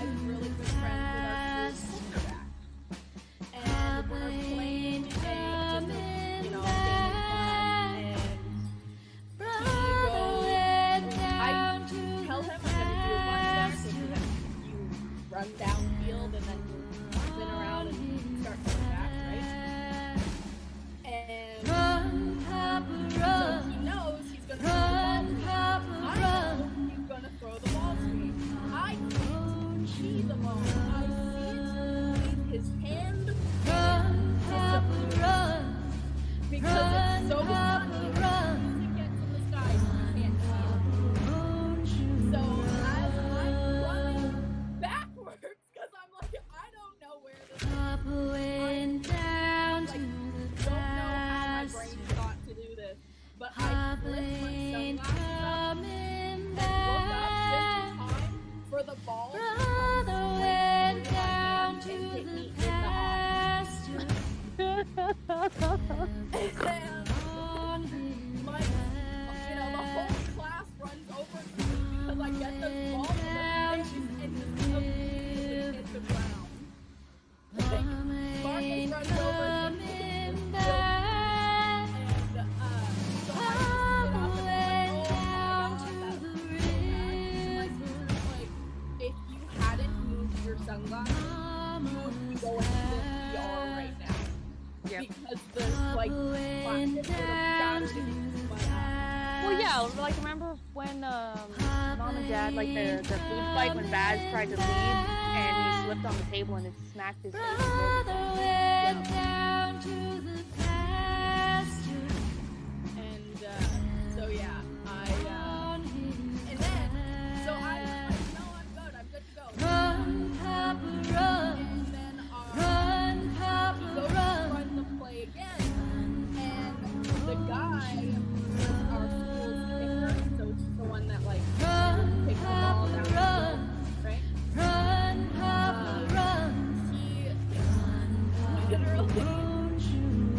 [SPEAKER 6] was really good friends would have shattered into my eye.
[SPEAKER 3] Well, yeah, like remember when mom and dad like their food fight when Baz tried to leave and he slipped on the table and it smacked his face.
[SPEAKER 8] Went down to the pasture.
[SPEAKER 6] And so yeah, and then so I was like, no, I'm good to go.
[SPEAKER 8] Run, Papa, run.
[SPEAKER 6] And then
[SPEAKER 8] Run, Papa,
[SPEAKER 6] he goes to
[SPEAKER 8] run.
[SPEAKER 6] run the play again, and the guy was our school's kicker, so the one that like
[SPEAKER 8] Run,
[SPEAKER 6] takes the ball
[SPEAKER 8] Papa,
[SPEAKER 6] down the
[SPEAKER 8] run.
[SPEAKER 6] field, right?
[SPEAKER 8] Run, Papa, run.
[SPEAKER 6] He literally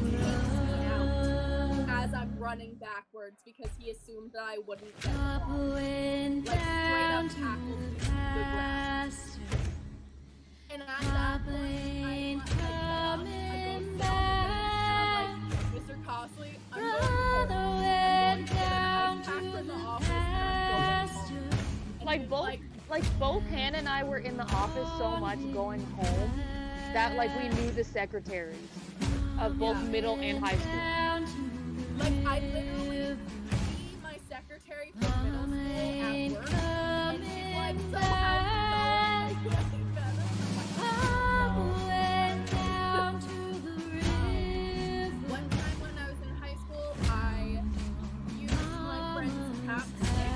[SPEAKER 6] takes me out as I'm running backwards because he assumed that I wouldn't get the
[SPEAKER 8] Papa
[SPEAKER 6] ball.
[SPEAKER 8] went
[SPEAKER 6] Like straight
[SPEAKER 8] down
[SPEAKER 6] up
[SPEAKER 8] to
[SPEAKER 6] tackled me
[SPEAKER 8] the
[SPEAKER 6] to the ground.
[SPEAKER 8] pasture.
[SPEAKER 6] And at that
[SPEAKER 8] Papa
[SPEAKER 6] point,
[SPEAKER 8] ain't
[SPEAKER 6] I go
[SPEAKER 8] coming
[SPEAKER 6] sit on the bench,
[SPEAKER 8] back.
[SPEAKER 6] and I'm like, Mr. Cosley, I'm going
[SPEAKER 8] Brother
[SPEAKER 6] home.
[SPEAKER 8] went
[SPEAKER 6] I'm going to get
[SPEAKER 8] down
[SPEAKER 6] an ice
[SPEAKER 8] to
[SPEAKER 6] pack from the
[SPEAKER 8] the
[SPEAKER 6] office, and I'm going
[SPEAKER 8] pasture.
[SPEAKER 6] home. And
[SPEAKER 3] Like
[SPEAKER 6] he's
[SPEAKER 3] both Hannah and I were in the office so much going home that like we knew the secretaries of both
[SPEAKER 6] Yeah.
[SPEAKER 3] middle and high school.
[SPEAKER 8] Down to the
[SPEAKER 6] like I literally see my secretary from middle school at work, and she's like, so how's it going? Like, getting better? And I'm
[SPEAKER 8] Papa
[SPEAKER 6] like,
[SPEAKER 8] went down to the river.
[SPEAKER 6] one time when I was in high school, I used my friend's chapstick.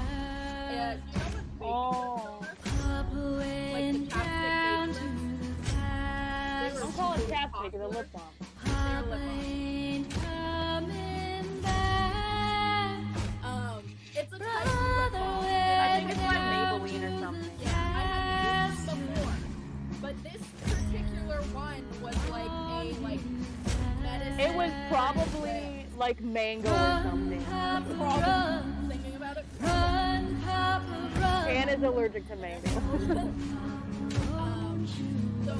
[SPEAKER 6] And you know what baby
[SPEAKER 3] Oh.
[SPEAKER 6] lips
[SPEAKER 8] Papa
[SPEAKER 6] are? Like
[SPEAKER 8] went
[SPEAKER 6] the chapstick
[SPEAKER 8] down
[SPEAKER 6] baby
[SPEAKER 8] to
[SPEAKER 6] lips.
[SPEAKER 8] the pasture.
[SPEAKER 3] Don't call it chapstick, it's a lip balm.
[SPEAKER 8] Papa ain't coming back.
[SPEAKER 6] It's a type of lip
[SPEAKER 8] Brother
[SPEAKER 6] balm.
[SPEAKER 3] I think it's like Maybelline or something.
[SPEAKER 6] Yeah, I have used them before, but this particular one was like a medicine.
[SPEAKER 3] It was probably like mango or something.
[SPEAKER 6] Probably thinking about it.
[SPEAKER 8] Run, Papa, run.
[SPEAKER 3] Anne is allergic to mango.
[SPEAKER 6] So I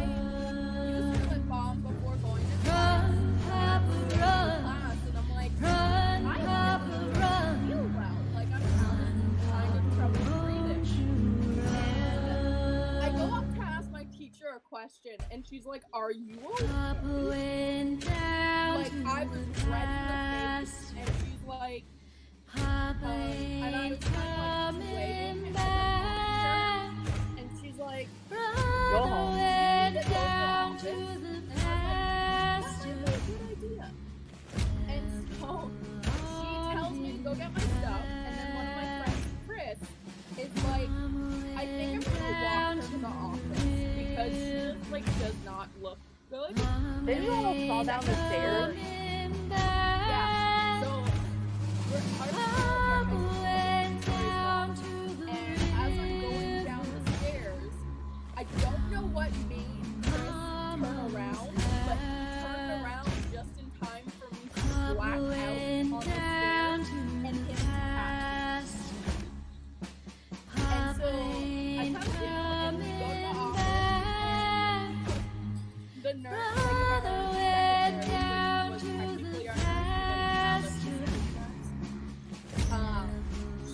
[SPEAKER 6] used the lip balm before going to class.
[SPEAKER 8] Run, Papa, run.
[SPEAKER 6] And I'm like,
[SPEAKER 8] Run,
[SPEAKER 6] I
[SPEAKER 8] Papa,
[SPEAKER 6] don't
[SPEAKER 8] run.
[SPEAKER 6] feel well. Like I'm having kind of trouble breathing. And I go up to ask my teacher a question, and she's like, "Are you
[SPEAKER 8] Papa
[SPEAKER 6] okay?"
[SPEAKER 8] went down
[SPEAKER 6] Like
[SPEAKER 8] to
[SPEAKER 6] I was
[SPEAKER 8] the
[SPEAKER 6] red in the face,
[SPEAKER 8] pasture.
[SPEAKER 6] and she's like,
[SPEAKER 8] Papa
[SPEAKER 6] and I was
[SPEAKER 8] ain't
[SPEAKER 6] kind of like waving
[SPEAKER 8] coming
[SPEAKER 6] and
[SPEAKER 8] back.
[SPEAKER 6] and she's like,
[SPEAKER 3] Go home.
[SPEAKER 8] Brother went
[SPEAKER 6] "Go to
[SPEAKER 8] down
[SPEAKER 6] office."
[SPEAKER 8] to the
[SPEAKER 6] And I was like,
[SPEAKER 8] pasture.
[SPEAKER 6] "That's a good idea." And so she tells me to go get my stuff, and then one of my friends, Chris, is like, I think I'm gonna walk her to the office because she just like does not look good.
[SPEAKER 3] Then you almost fall down the stairs.
[SPEAKER 6] Yeah. So our
[SPEAKER 8] Papa
[SPEAKER 6] school
[SPEAKER 8] went
[SPEAKER 6] is very
[SPEAKER 8] down
[SPEAKER 6] long,
[SPEAKER 8] to the
[SPEAKER 6] and as I'm going down the stairs, I don't know what made Chris turn around, but he turned around just in time for me to black out on the stairs and him to catch me. And so I come down and we go to the office, and the nurse, like our secretary, which was technically our nurse,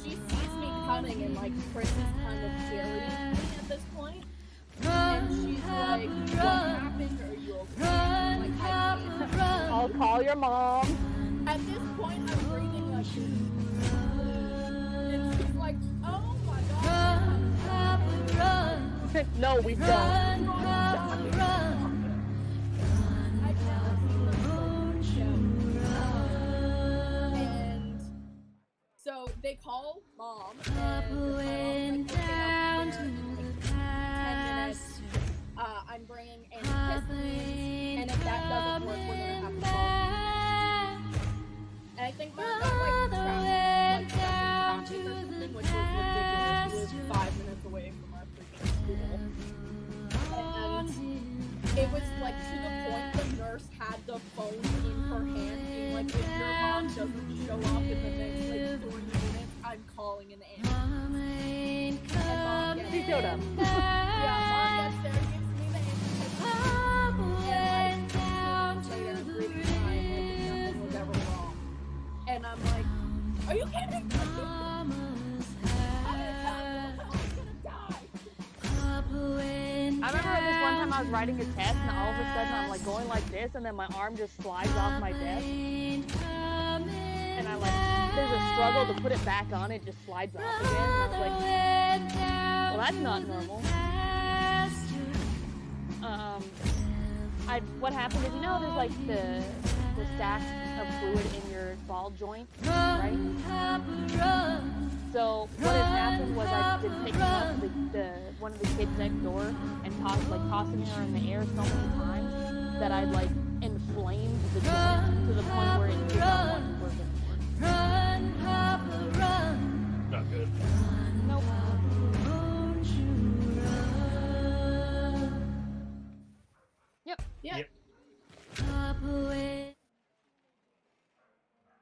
[SPEAKER 6] she sees me coming and like Chris is kind of carrying me at this point. And she's like, "What happened? Are you okay?" I'm like, "I can't."
[SPEAKER 3] I'll call your mom.
[SPEAKER 6] At this point, I'm breathing like this. And she's like, "Oh my god."
[SPEAKER 3] No, we don't.
[SPEAKER 6] I've never seen this like show. And so they call mom, and my mom's like, "Okay, I'll be there in like 10 minutes. I'm bringing antihistamines, and if that doesn't work, we're gonna have to call you." And I think mom got like trapped in traffic or something, which was ridiculous. We were 5 minutes away from our freaking school. And it was like to the point the nurse had the phone in her hand, being like, "If your mom doesn't show up in the next like 30 minutes, I'm calling an ambulance." And mom gets
[SPEAKER 3] She showed up.
[SPEAKER 6] Yeah, mom gets there, gives me the antihistamines, and like 10 minutes later, I'm breathing fine, like nothing was ever wrong. And I'm like, "Are you kidding me? I'm gonna die."
[SPEAKER 3] I remember this one time I was writing a test and all of a sudden I'm like going like this and then my arm just slides off my desk. there's a struggle to put it back on, it just slides off again. And I was like, well, that's not normal. What happened is, there's like the sac of fluid in your ball joint, right? So what had happened was I'd been picking up one of the kids next door and tossing her in the air so many times that I'd like inflamed the joint to the point where it did not want to work anymore.
[SPEAKER 2] Not good.
[SPEAKER 3] Nope.
[SPEAKER 6] Yeah.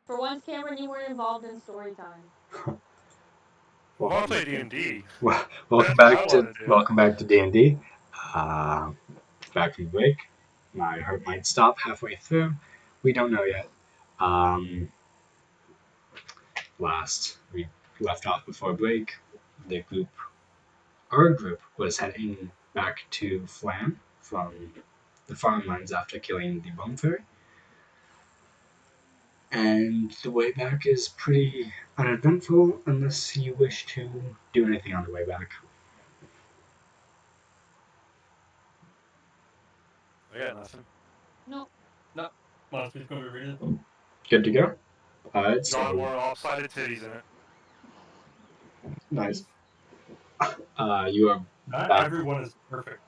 [SPEAKER 3] For once, Cameron, you weren't involved in story time.
[SPEAKER 4] Well, I'll play D&D.
[SPEAKER 1] Welcome
[SPEAKER 4] That's what
[SPEAKER 1] back
[SPEAKER 4] I
[SPEAKER 1] to
[SPEAKER 4] wanna do.
[SPEAKER 1] welcome back to D&D. Back from the break. My heart might stop halfway through. We don't know yet. Last we left off before break, our group was heading back to Flam from the farmlands after killing the bone fairy. And the way back is pretty uneventful unless you wish to do anything on the way back.
[SPEAKER 4] I got nothing.
[SPEAKER 3] Nope.
[SPEAKER 2] Monster's going to be reading the book.
[SPEAKER 1] Good to go? Alright,
[SPEAKER 4] Draw
[SPEAKER 1] so
[SPEAKER 4] more lopsided titties in it.
[SPEAKER 1] nice. You are
[SPEAKER 2] Not
[SPEAKER 1] back.
[SPEAKER 2] everyone is perfect.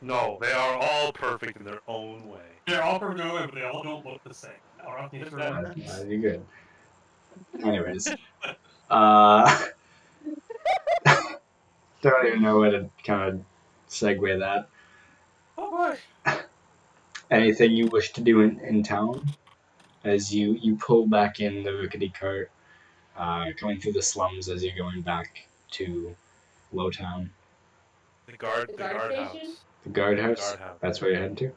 [SPEAKER 4] No, they are all perfect in their own way.
[SPEAKER 2] They're all perfect in their own way, but they all don't look the same. Now, Rocky, just remember.
[SPEAKER 1] You're good. Anyways, uh, don't even know where to kind of segue that.
[SPEAKER 2] Oh boy.
[SPEAKER 1] Anything you wish to do in town as you pull back in the rickety cart, going through the slums as you're going back to Lowtown.
[SPEAKER 4] The guard
[SPEAKER 3] station?
[SPEAKER 4] house.
[SPEAKER 1] The guardhouse?
[SPEAKER 4] Guardhouse.
[SPEAKER 1] That's where you're heading to?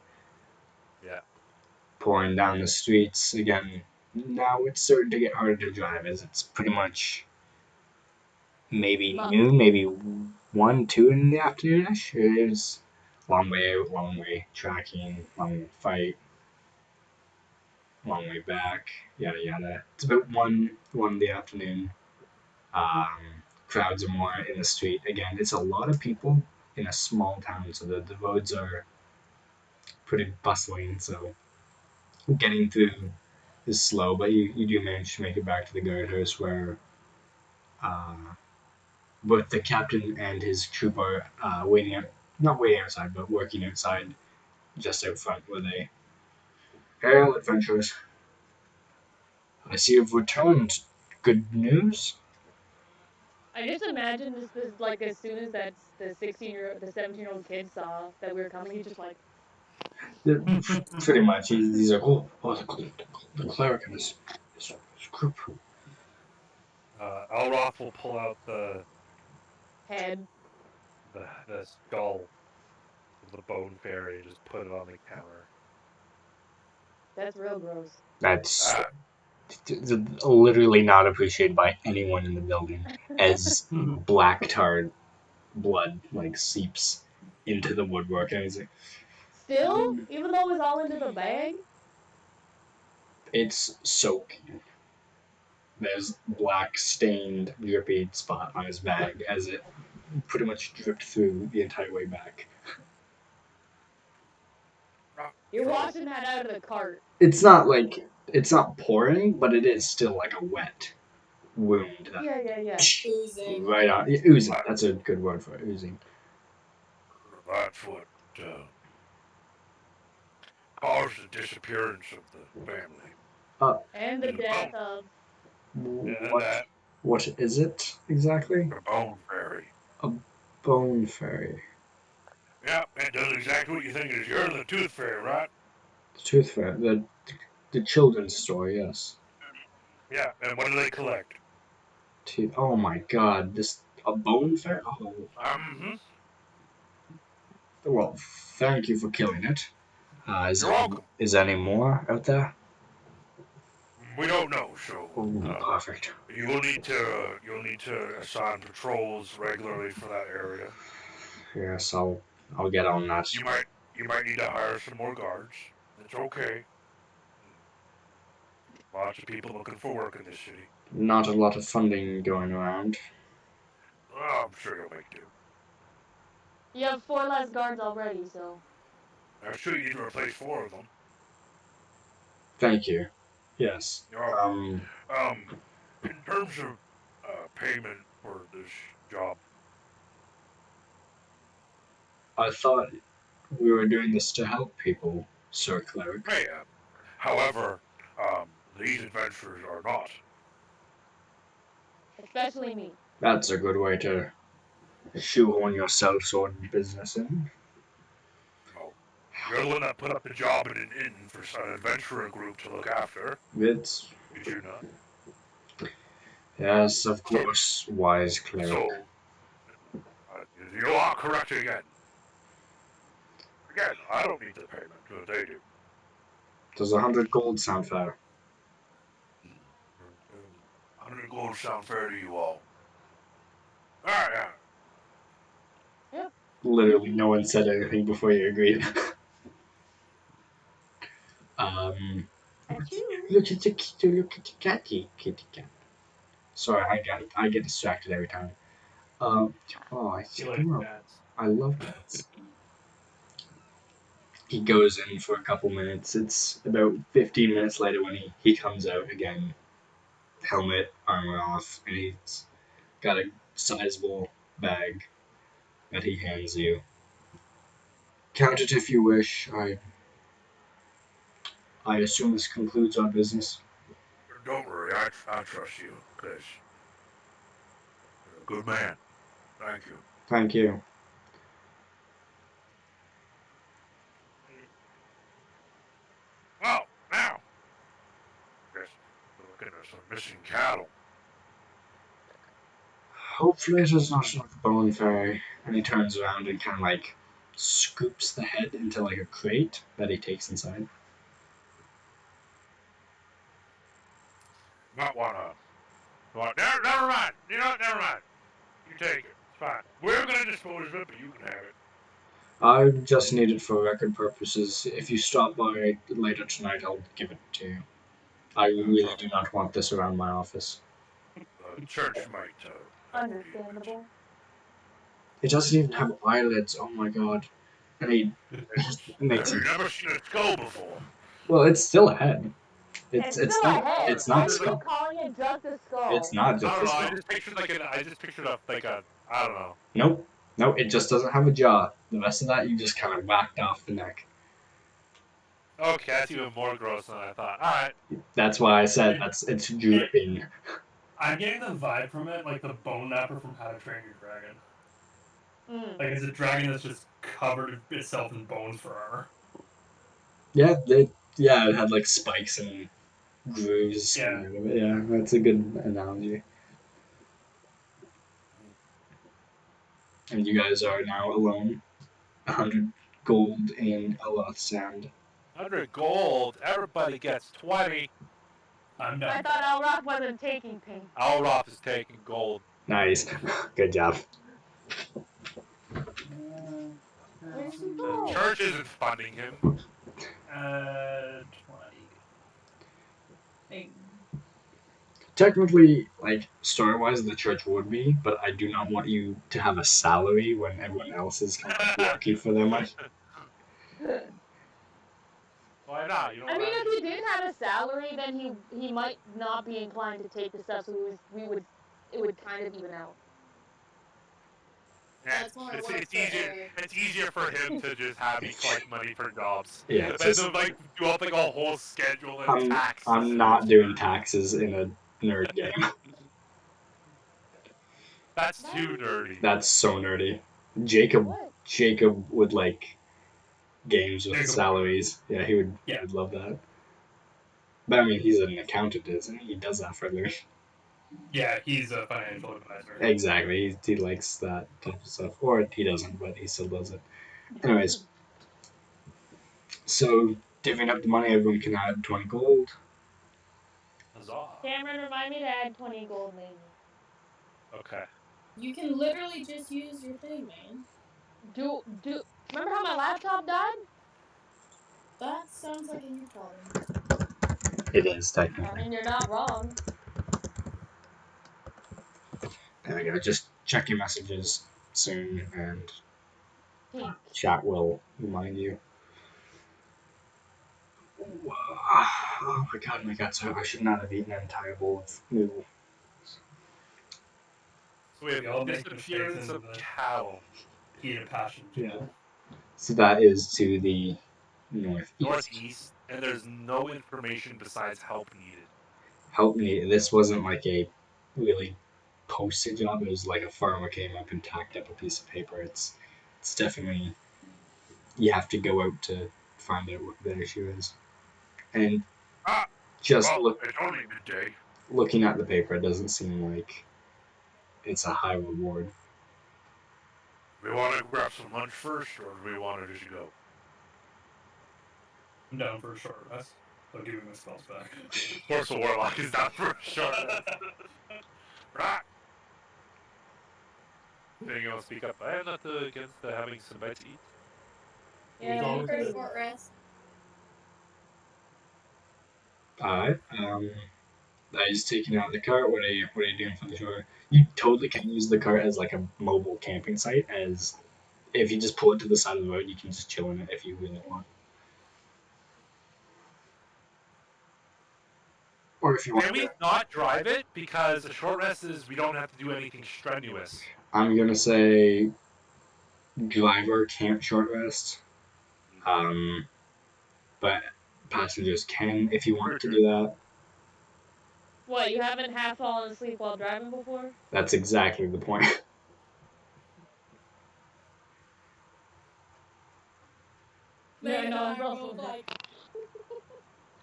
[SPEAKER 4] Yeah.
[SPEAKER 1] Pouring down the streets again. Now it's starting to get harder to drive as it's pretty much maybe noon, maybe 1, 2 in the afternoonish. It is long way tracking, long fight, long way back, yada yada. It's about 1 in the afternoon. Crowds are more in the street. Again, it's a lot of people in a small town, so the roads are pretty bustling. So getting through is slow, but you do manage to make it back to the guardhouse where uh, both the captain and his troop are not waiting outside, but working outside just out front where they hail adventurers. I see you've returned. Good news?
[SPEAKER 3] I just imagine this like as soon as the 17-year-old kid saw that we were coming, he's just like,
[SPEAKER 1] Pretty much. He's like, the cleric and his group.
[SPEAKER 4] Elroth will pull out the
[SPEAKER 3] head.
[SPEAKER 4] skull of the bone fairy and just put it on the counter.
[SPEAKER 3] That's real gross.
[SPEAKER 1] That's literally not appreciated by anyone in the building as black tarred blood like seeps into the woodwork. And he's like,
[SPEAKER 3] Still, even though it was all into the bag.
[SPEAKER 1] it's soaking. There's black stained drippy spot on his bag as it pretty much dripped through the entire way back.
[SPEAKER 3] You're washing that out of the cart.
[SPEAKER 1] It's not pouring, but it is still like a wet wound.
[SPEAKER 3] Yeah.
[SPEAKER 6] Oozing.
[SPEAKER 1] Right on. Oozing. That's a good word for it. Oozing.
[SPEAKER 5] That's what caused the disappearance of the family.
[SPEAKER 3] And the death of.
[SPEAKER 1] What is it exactly?
[SPEAKER 5] The bone fairy.
[SPEAKER 1] A bone fairy.
[SPEAKER 5] Yeah, it does exactly what you think it is. You're the tooth fairy, right?
[SPEAKER 1] The tooth fairy. The children's story, yes.
[SPEAKER 5] Yeah, and what do they collect?
[SPEAKER 1] Oh my god, a bone fairy? Oh. Well, thank you for killing it.
[SPEAKER 5] You're welcome.
[SPEAKER 1] Is there any more out there?
[SPEAKER 5] We don't know, so
[SPEAKER 1] Perfect.
[SPEAKER 5] you'll need to assign patrols regularly for that area.
[SPEAKER 1] Yes, I'll get on that.
[SPEAKER 5] You might need to hire some more guards. It's okay. Lots of people looking for work in this city.
[SPEAKER 1] Not a lot of funding going around.
[SPEAKER 5] Oh, I'm sure you'll make do.
[SPEAKER 3] You have 4 less guards already, so.
[SPEAKER 5] I'm sure you need to replace 4 of them.
[SPEAKER 1] Thank you. Yes.
[SPEAKER 5] You're welcome. In terms of payment for this job,
[SPEAKER 1] I thought we were doing this to help people, Sir Cleric.
[SPEAKER 5] I am. However, these adventurers are not.
[SPEAKER 3] Especially me.
[SPEAKER 1] That's a good way to shoehorn your sellsword business in.
[SPEAKER 5] No. You're the one that put up the job in an inn for an adventurer group to look after.
[SPEAKER 1] It's
[SPEAKER 5] Did you not?
[SPEAKER 1] yes, of course, wise cleric.
[SPEAKER 5] So, you are correct again. Again, I don't need the payment, but they do.
[SPEAKER 1] Does 100 gold sound fair?
[SPEAKER 5] 100 gold sound fair to you all? Alright, yeah.
[SPEAKER 3] Yep.
[SPEAKER 1] Literally, no one said anything before you agreed.
[SPEAKER 3] That's you.
[SPEAKER 1] Look at the kitty, look at the kitty cat. Sorry, I get distracted every time. Oh, I
[SPEAKER 2] He
[SPEAKER 1] see.
[SPEAKER 2] likes cats.
[SPEAKER 1] I love cats. He goes in for a couple minutes. It's about 15 minutes later when he comes out again. Helmet, armor off, and he's got a sizable bag that he hands you. Count it if you wish. I assume this concludes our business.
[SPEAKER 5] Don't worry, I trust you, because you're a good man. Thank you.
[SPEAKER 1] Thank you.
[SPEAKER 5] Well, now, guess we're looking at some missing cattle.
[SPEAKER 1] Hopefully it is not like a bone fairy. And he turns around and kind of like scoops the head into like a crate that he takes inside.
[SPEAKER 5] Not wanna. Well, never mind. You know what? Never mind. You take it. It's fine. We're gonna dispose of it, but you can have it.
[SPEAKER 1] I just need it for record purposes. If you stop by later tonight, I'll give it to you. I really do not want this around my office.
[SPEAKER 5] The church might deal with it.
[SPEAKER 3] Understandable.
[SPEAKER 1] It doesn't even have eyelids. Oh my god! And he makes
[SPEAKER 5] Have
[SPEAKER 1] it.
[SPEAKER 5] you never seen a skull before?
[SPEAKER 1] Well, it's still a head.
[SPEAKER 3] It's still a head.
[SPEAKER 1] It's
[SPEAKER 3] Why
[SPEAKER 1] not
[SPEAKER 3] are you
[SPEAKER 1] skull.
[SPEAKER 3] calling it just a skull?
[SPEAKER 1] It's not
[SPEAKER 4] I
[SPEAKER 1] just
[SPEAKER 4] don't
[SPEAKER 1] a
[SPEAKER 4] know.
[SPEAKER 1] skull.
[SPEAKER 4] I just pictured a I don't know.
[SPEAKER 1] Nope. Nope. It just doesn't have a jaw. The rest of that you just kind of whacked off the neck.
[SPEAKER 4] Okay, that's even more gross than I thought. All right.
[SPEAKER 1] That's why I said it's dripping.
[SPEAKER 2] I'm getting the vibe from it like the bone napper from How to Train Your Dragon. Like it's a dragon that's just covered itself in bones for armor.
[SPEAKER 1] Yeah, it had like spikes and grooves.
[SPEAKER 2] Yeah.
[SPEAKER 1] Yeah, that's a good analogy. And you guys are now alone. 100 gold in Eloth Sand.
[SPEAKER 4] 100 gold. Everybody gets 20.
[SPEAKER 2] I'm
[SPEAKER 3] I
[SPEAKER 2] done.
[SPEAKER 3] thought Alroth wasn't taking pink.
[SPEAKER 4] Alroth is taking gold.
[SPEAKER 1] Nice. Good job.
[SPEAKER 3] Where'd he
[SPEAKER 4] The
[SPEAKER 3] go?
[SPEAKER 4] church isn't funding him.
[SPEAKER 2] 20.
[SPEAKER 1] Technically, like, story-wise, the church would be, but I do not want you to have a salary when everyone else is kind of working for their money.
[SPEAKER 4] Why not? You know
[SPEAKER 3] I
[SPEAKER 4] what
[SPEAKER 3] mean, if he did have a salary, then he might not be inclined to take the stuff, so it would kind of even out.
[SPEAKER 6] That's more
[SPEAKER 4] It's,
[SPEAKER 6] work
[SPEAKER 4] it's
[SPEAKER 6] for
[SPEAKER 4] easier.
[SPEAKER 6] Eric.
[SPEAKER 4] It's easier for him to just have me collect money for jobs.
[SPEAKER 1] Yeah,
[SPEAKER 4] Than
[SPEAKER 1] just,
[SPEAKER 4] to like do up like a whole schedule and taxes.
[SPEAKER 1] I'm not doing taxes in a nerd game.
[SPEAKER 4] That's too nerdy.
[SPEAKER 1] That's so nerdy. Jacob
[SPEAKER 3] What?
[SPEAKER 1] Jacob would like games with
[SPEAKER 2] Jacob.
[SPEAKER 1] salaries. Yeah, he would love that. But I mean, he's an accountant, isn't he? He does that for a living.
[SPEAKER 2] Yeah, he's a financial advisor.
[SPEAKER 1] Exactly. He likes that type of stuff. Or he doesn't, but he still does it. Anyways, so divvying up the money, everyone can add 20 gold.
[SPEAKER 4] Huzzah.
[SPEAKER 3] Cameron, remind me to add 20 gold later.
[SPEAKER 4] Okay.
[SPEAKER 6] You can literally just use your thing, man.
[SPEAKER 3] Remember how my laptop died?
[SPEAKER 6] That sounds like a you problem.
[SPEAKER 1] It is
[SPEAKER 3] I
[SPEAKER 1] technically.
[SPEAKER 3] mean, you're not wrong.
[SPEAKER 1] There we go. Just check your messages soon, and
[SPEAKER 3] Pink.
[SPEAKER 1] chat will remind you. Oh my god, so I should not have eaten an entire bowl of noodle.
[SPEAKER 4] So we have
[SPEAKER 2] We all make mistakes
[SPEAKER 4] disappearance
[SPEAKER 2] in
[SPEAKER 4] of
[SPEAKER 2] the
[SPEAKER 4] cattle
[SPEAKER 2] heat of passion,
[SPEAKER 1] Yeah.
[SPEAKER 2] people.
[SPEAKER 1] So that is to the northeast.
[SPEAKER 4] northeast, and there's no information besides help needed.
[SPEAKER 1] Help me. This wasn't like a really posted job. It was like a farmer came up and tacked up a piece of paper. It's definitely you have to go out to find out what the issue is. And
[SPEAKER 5] Ah,
[SPEAKER 1] just
[SPEAKER 5] well, it's only midday.
[SPEAKER 1] looking at the paper, it doesn't seem like it's a high reward.
[SPEAKER 5] We want to grab some lunch first, or do we want to just go?
[SPEAKER 2] I'm down for a short rest. Don't give me my spells back.
[SPEAKER 4] Of course, the warlock is down for a short rest.
[SPEAKER 5] Right.
[SPEAKER 4] Anything else speak up? I am not against having some bite to eat.
[SPEAKER 3] Yeah,
[SPEAKER 2] It's
[SPEAKER 3] me
[SPEAKER 2] always
[SPEAKER 6] For a
[SPEAKER 3] too.
[SPEAKER 2] good.
[SPEAKER 6] short rest.
[SPEAKER 1] Alright. Are you just taking out the cart? What are you doing for the shore? You totally can use the cart as like a mobile camping site. As if you just pull it to the side of the road, you can just chill in it if you really want. Or if you want
[SPEAKER 4] Can
[SPEAKER 1] to do
[SPEAKER 4] we
[SPEAKER 1] it.
[SPEAKER 4] not drive it? Because a short rest is we don't have to do anything strenuous.
[SPEAKER 1] I'm gonna say driver can't short rest. But passengers can if you want to do that.
[SPEAKER 3] What, you haven't half fallen asleep while driving before?
[SPEAKER 1] That's exactly the point.
[SPEAKER 3] Yeah, I
[SPEAKER 6] Megan
[SPEAKER 3] know,
[SPEAKER 6] and
[SPEAKER 3] I was
[SPEAKER 6] I are
[SPEAKER 3] also
[SPEAKER 6] both like,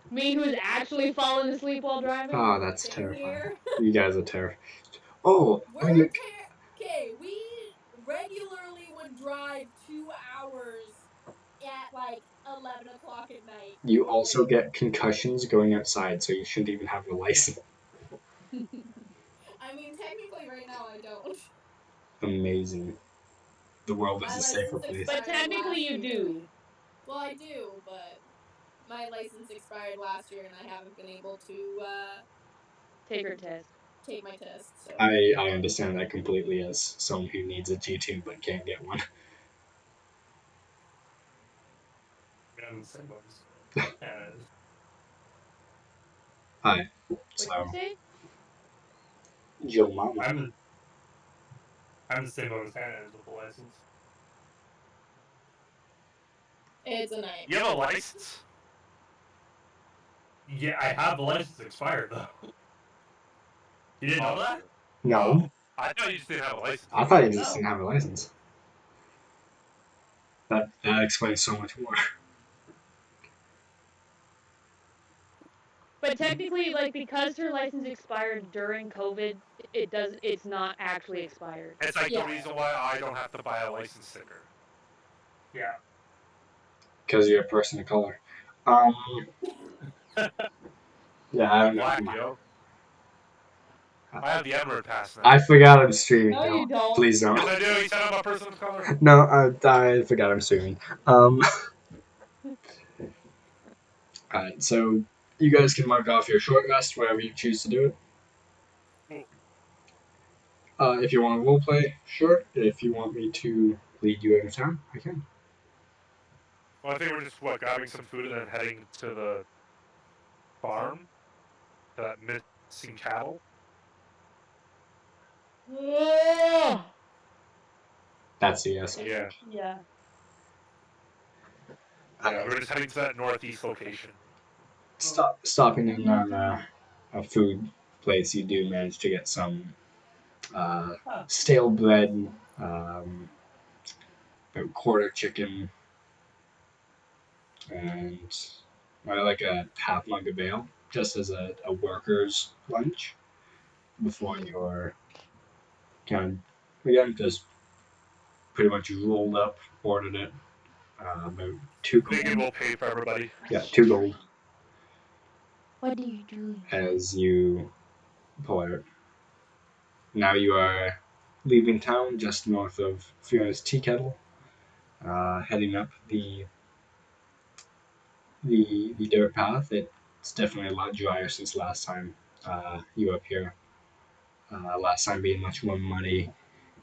[SPEAKER 3] me who's actually fallen asleep while driving?
[SPEAKER 1] Oh, that's
[SPEAKER 6] same
[SPEAKER 1] terrifying.
[SPEAKER 6] here.
[SPEAKER 1] You guys are terrifying. Oh,
[SPEAKER 6] We're
[SPEAKER 1] I look.
[SPEAKER 6] okay. We regularly would drive 2 hours at like 11 o'clock at night.
[SPEAKER 1] You also get concussions going outside, so you shouldn't even have a license.
[SPEAKER 6] I mean, technically, right now I don't.
[SPEAKER 1] Amazing. The world is
[SPEAKER 6] My
[SPEAKER 1] a safer
[SPEAKER 6] license
[SPEAKER 1] place.
[SPEAKER 3] But
[SPEAKER 6] expired
[SPEAKER 3] technically
[SPEAKER 6] last
[SPEAKER 3] you
[SPEAKER 6] year.
[SPEAKER 3] do.
[SPEAKER 6] Well, I do, but my license expired last year, and I haven't been able to
[SPEAKER 3] Take your test.
[SPEAKER 6] take my test. So
[SPEAKER 1] I understand that completely as someone who needs a G2 but can't get one.
[SPEAKER 2] I mean, I'm the same ones. And
[SPEAKER 1] Hi.
[SPEAKER 3] What'd
[SPEAKER 1] So,
[SPEAKER 3] you say?
[SPEAKER 1] your mama.
[SPEAKER 2] I'm the same boat as Hannah is with the license.
[SPEAKER 6] it's a
[SPEAKER 4] You
[SPEAKER 6] nightmare.
[SPEAKER 4] have a license?
[SPEAKER 2] Yeah, I have the license expired though. You didn't know that?
[SPEAKER 1] No,
[SPEAKER 4] I thought you just didn't have a license.
[SPEAKER 1] I thought you just
[SPEAKER 2] No.
[SPEAKER 1] didn't have a license. That explains so much more.
[SPEAKER 3] But technically, like, because her license expired during COVID, it's not actually expired.
[SPEAKER 4] It's like
[SPEAKER 6] Yeah.
[SPEAKER 4] the reason why I don't have to buy a license sticker.
[SPEAKER 2] Yeah.
[SPEAKER 1] Because you're a person of color. Yeah, I
[SPEAKER 4] I'm
[SPEAKER 1] don't know.
[SPEAKER 4] black, yo. I have the Emerald pass now.
[SPEAKER 1] I forgot I'm streaming.
[SPEAKER 3] No, you don't.
[SPEAKER 1] Please don't.
[SPEAKER 4] Yes, I do. You said I'm a person of color.
[SPEAKER 1] No, I forgot I'm streaming. Alright, so you guys can mark off your short rest wherever you choose to do it. If you want to roleplay, sure. If you want me to lead you out of town, I can.
[SPEAKER 4] Well, I think we're just grabbing some food and then heading to the farm, to that missing cattle.
[SPEAKER 3] Ugh.
[SPEAKER 1] That's a yes.
[SPEAKER 4] Yeah,
[SPEAKER 3] Yeah.
[SPEAKER 4] yeah. We're just heading to that northeast location.
[SPEAKER 1] Stopping in on a food place, you do manage to get some stale bread, about quarter chicken, and like a half mug of ale, just as a worker's lunch before your kind of again just pretty much rolled up, ordered it, about two
[SPEAKER 4] Thinking
[SPEAKER 1] gold.
[SPEAKER 4] we'll pay for everybody.
[SPEAKER 1] Yeah, 2 gold
[SPEAKER 3] What are you doing?
[SPEAKER 1] as you pull out. Now you are leaving town just north of Fiona's Tea Kettle, heading up the dirt path. It It's definitely a lot drier since last time you were up here. Last time being much more muddy.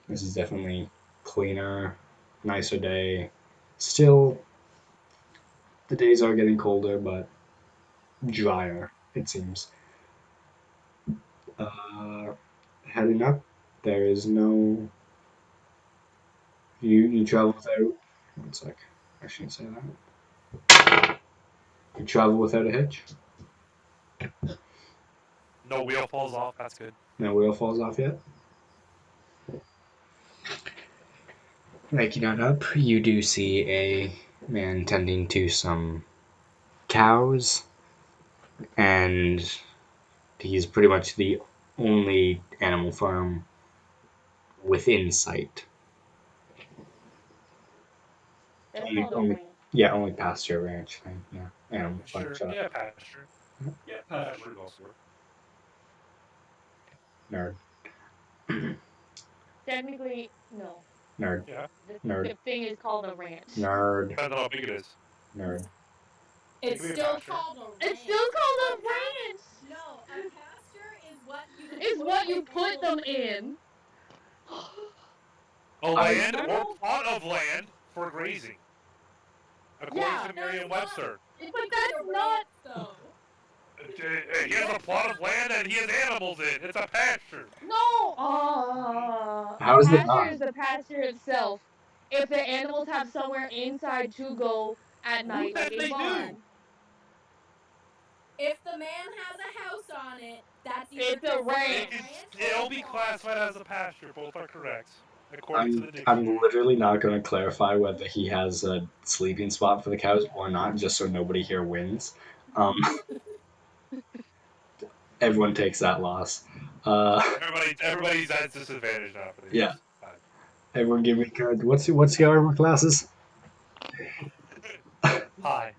[SPEAKER 1] This is definitely cleaner, nicer day. Still, the days are getting colder, but drier, it seems. Uh, Heading up, there is no. You travel without. One sec. I shouldn't say that. You travel without a hitch.
[SPEAKER 4] No wheel falls off. That's good.
[SPEAKER 1] No wheel falls off yet. Making on up, you do see a man tending to some cows, and he's pretty much the only animal farm within sight.
[SPEAKER 3] That's
[SPEAKER 1] Only,
[SPEAKER 3] called a
[SPEAKER 1] only,
[SPEAKER 3] ranch.
[SPEAKER 1] yeah, only pasture ranch thing. Yeah, animal farm.
[SPEAKER 4] Sure.
[SPEAKER 1] Shut up,
[SPEAKER 4] Yeah, pasture.
[SPEAKER 2] Yeah,
[SPEAKER 4] Pasture goes work.
[SPEAKER 1] nerd.
[SPEAKER 3] Technically, no.
[SPEAKER 1] Nerd.
[SPEAKER 4] Yeah.
[SPEAKER 3] The
[SPEAKER 1] Nerd.
[SPEAKER 3] thing is called a ranch.
[SPEAKER 1] Nerd.
[SPEAKER 4] Depends on how big it is.
[SPEAKER 1] Nerd.
[SPEAKER 6] It's
[SPEAKER 4] It could be a
[SPEAKER 6] still
[SPEAKER 4] pasture.
[SPEAKER 6] called a ranch.
[SPEAKER 3] It's still called a ranch.
[SPEAKER 6] No, a pasture is what you
[SPEAKER 3] Is
[SPEAKER 6] put
[SPEAKER 3] what
[SPEAKER 6] the
[SPEAKER 3] you put them
[SPEAKER 6] animals
[SPEAKER 3] in.
[SPEAKER 4] A
[SPEAKER 1] I-
[SPEAKER 4] land or
[SPEAKER 3] Animal-
[SPEAKER 4] plot of land for grazing. According
[SPEAKER 3] Yeah,
[SPEAKER 4] to Merriam-Webster.
[SPEAKER 6] It
[SPEAKER 3] but
[SPEAKER 6] could be
[SPEAKER 3] that's
[SPEAKER 6] a
[SPEAKER 3] not.
[SPEAKER 6] ranch, though.
[SPEAKER 4] He has a plot of land and he has animals in. It's a pasture.
[SPEAKER 3] No.
[SPEAKER 1] How is it
[SPEAKER 3] pasture
[SPEAKER 1] not?
[SPEAKER 3] is the pasture itself. If the animals have somewhere inside to go at
[SPEAKER 4] Who
[SPEAKER 3] night, like
[SPEAKER 4] said
[SPEAKER 3] a
[SPEAKER 4] they
[SPEAKER 3] barn.
[SPEAKER 4] do?
[SPEAKER 6] If the man has a house on it, that's either
[SPEAKER 3] It's a
[SPEAKER 6] considered
[SPEAKER 3] ranch.
[SPEAKER 4] It can
[SPEAKER 6] ranch
[SPEAKER 4] still
[SPEAKER 6] or
[SPEAKER 4] be
[SPEAKER 6] farm.
[SPEAKER 4] classified as a pasture. Both are correct, according to the
[SPEAKER 1] I'm
[SPEAKER 4] dictionary.
[SPEAKER 1] literally not going to clarify whether he has a sleeping spot for the cows or not, just so nobody here wins. Um, everyone takes that loss.
[SPEAKER 4] Everybody's at disadvantage now for
[SPEAKER 1] Yeah.
[SPEAKER 4] these.
[SPEAKER 1] Everyone give me a card. What's your armor classes?
[SPEAKER 2] Hi.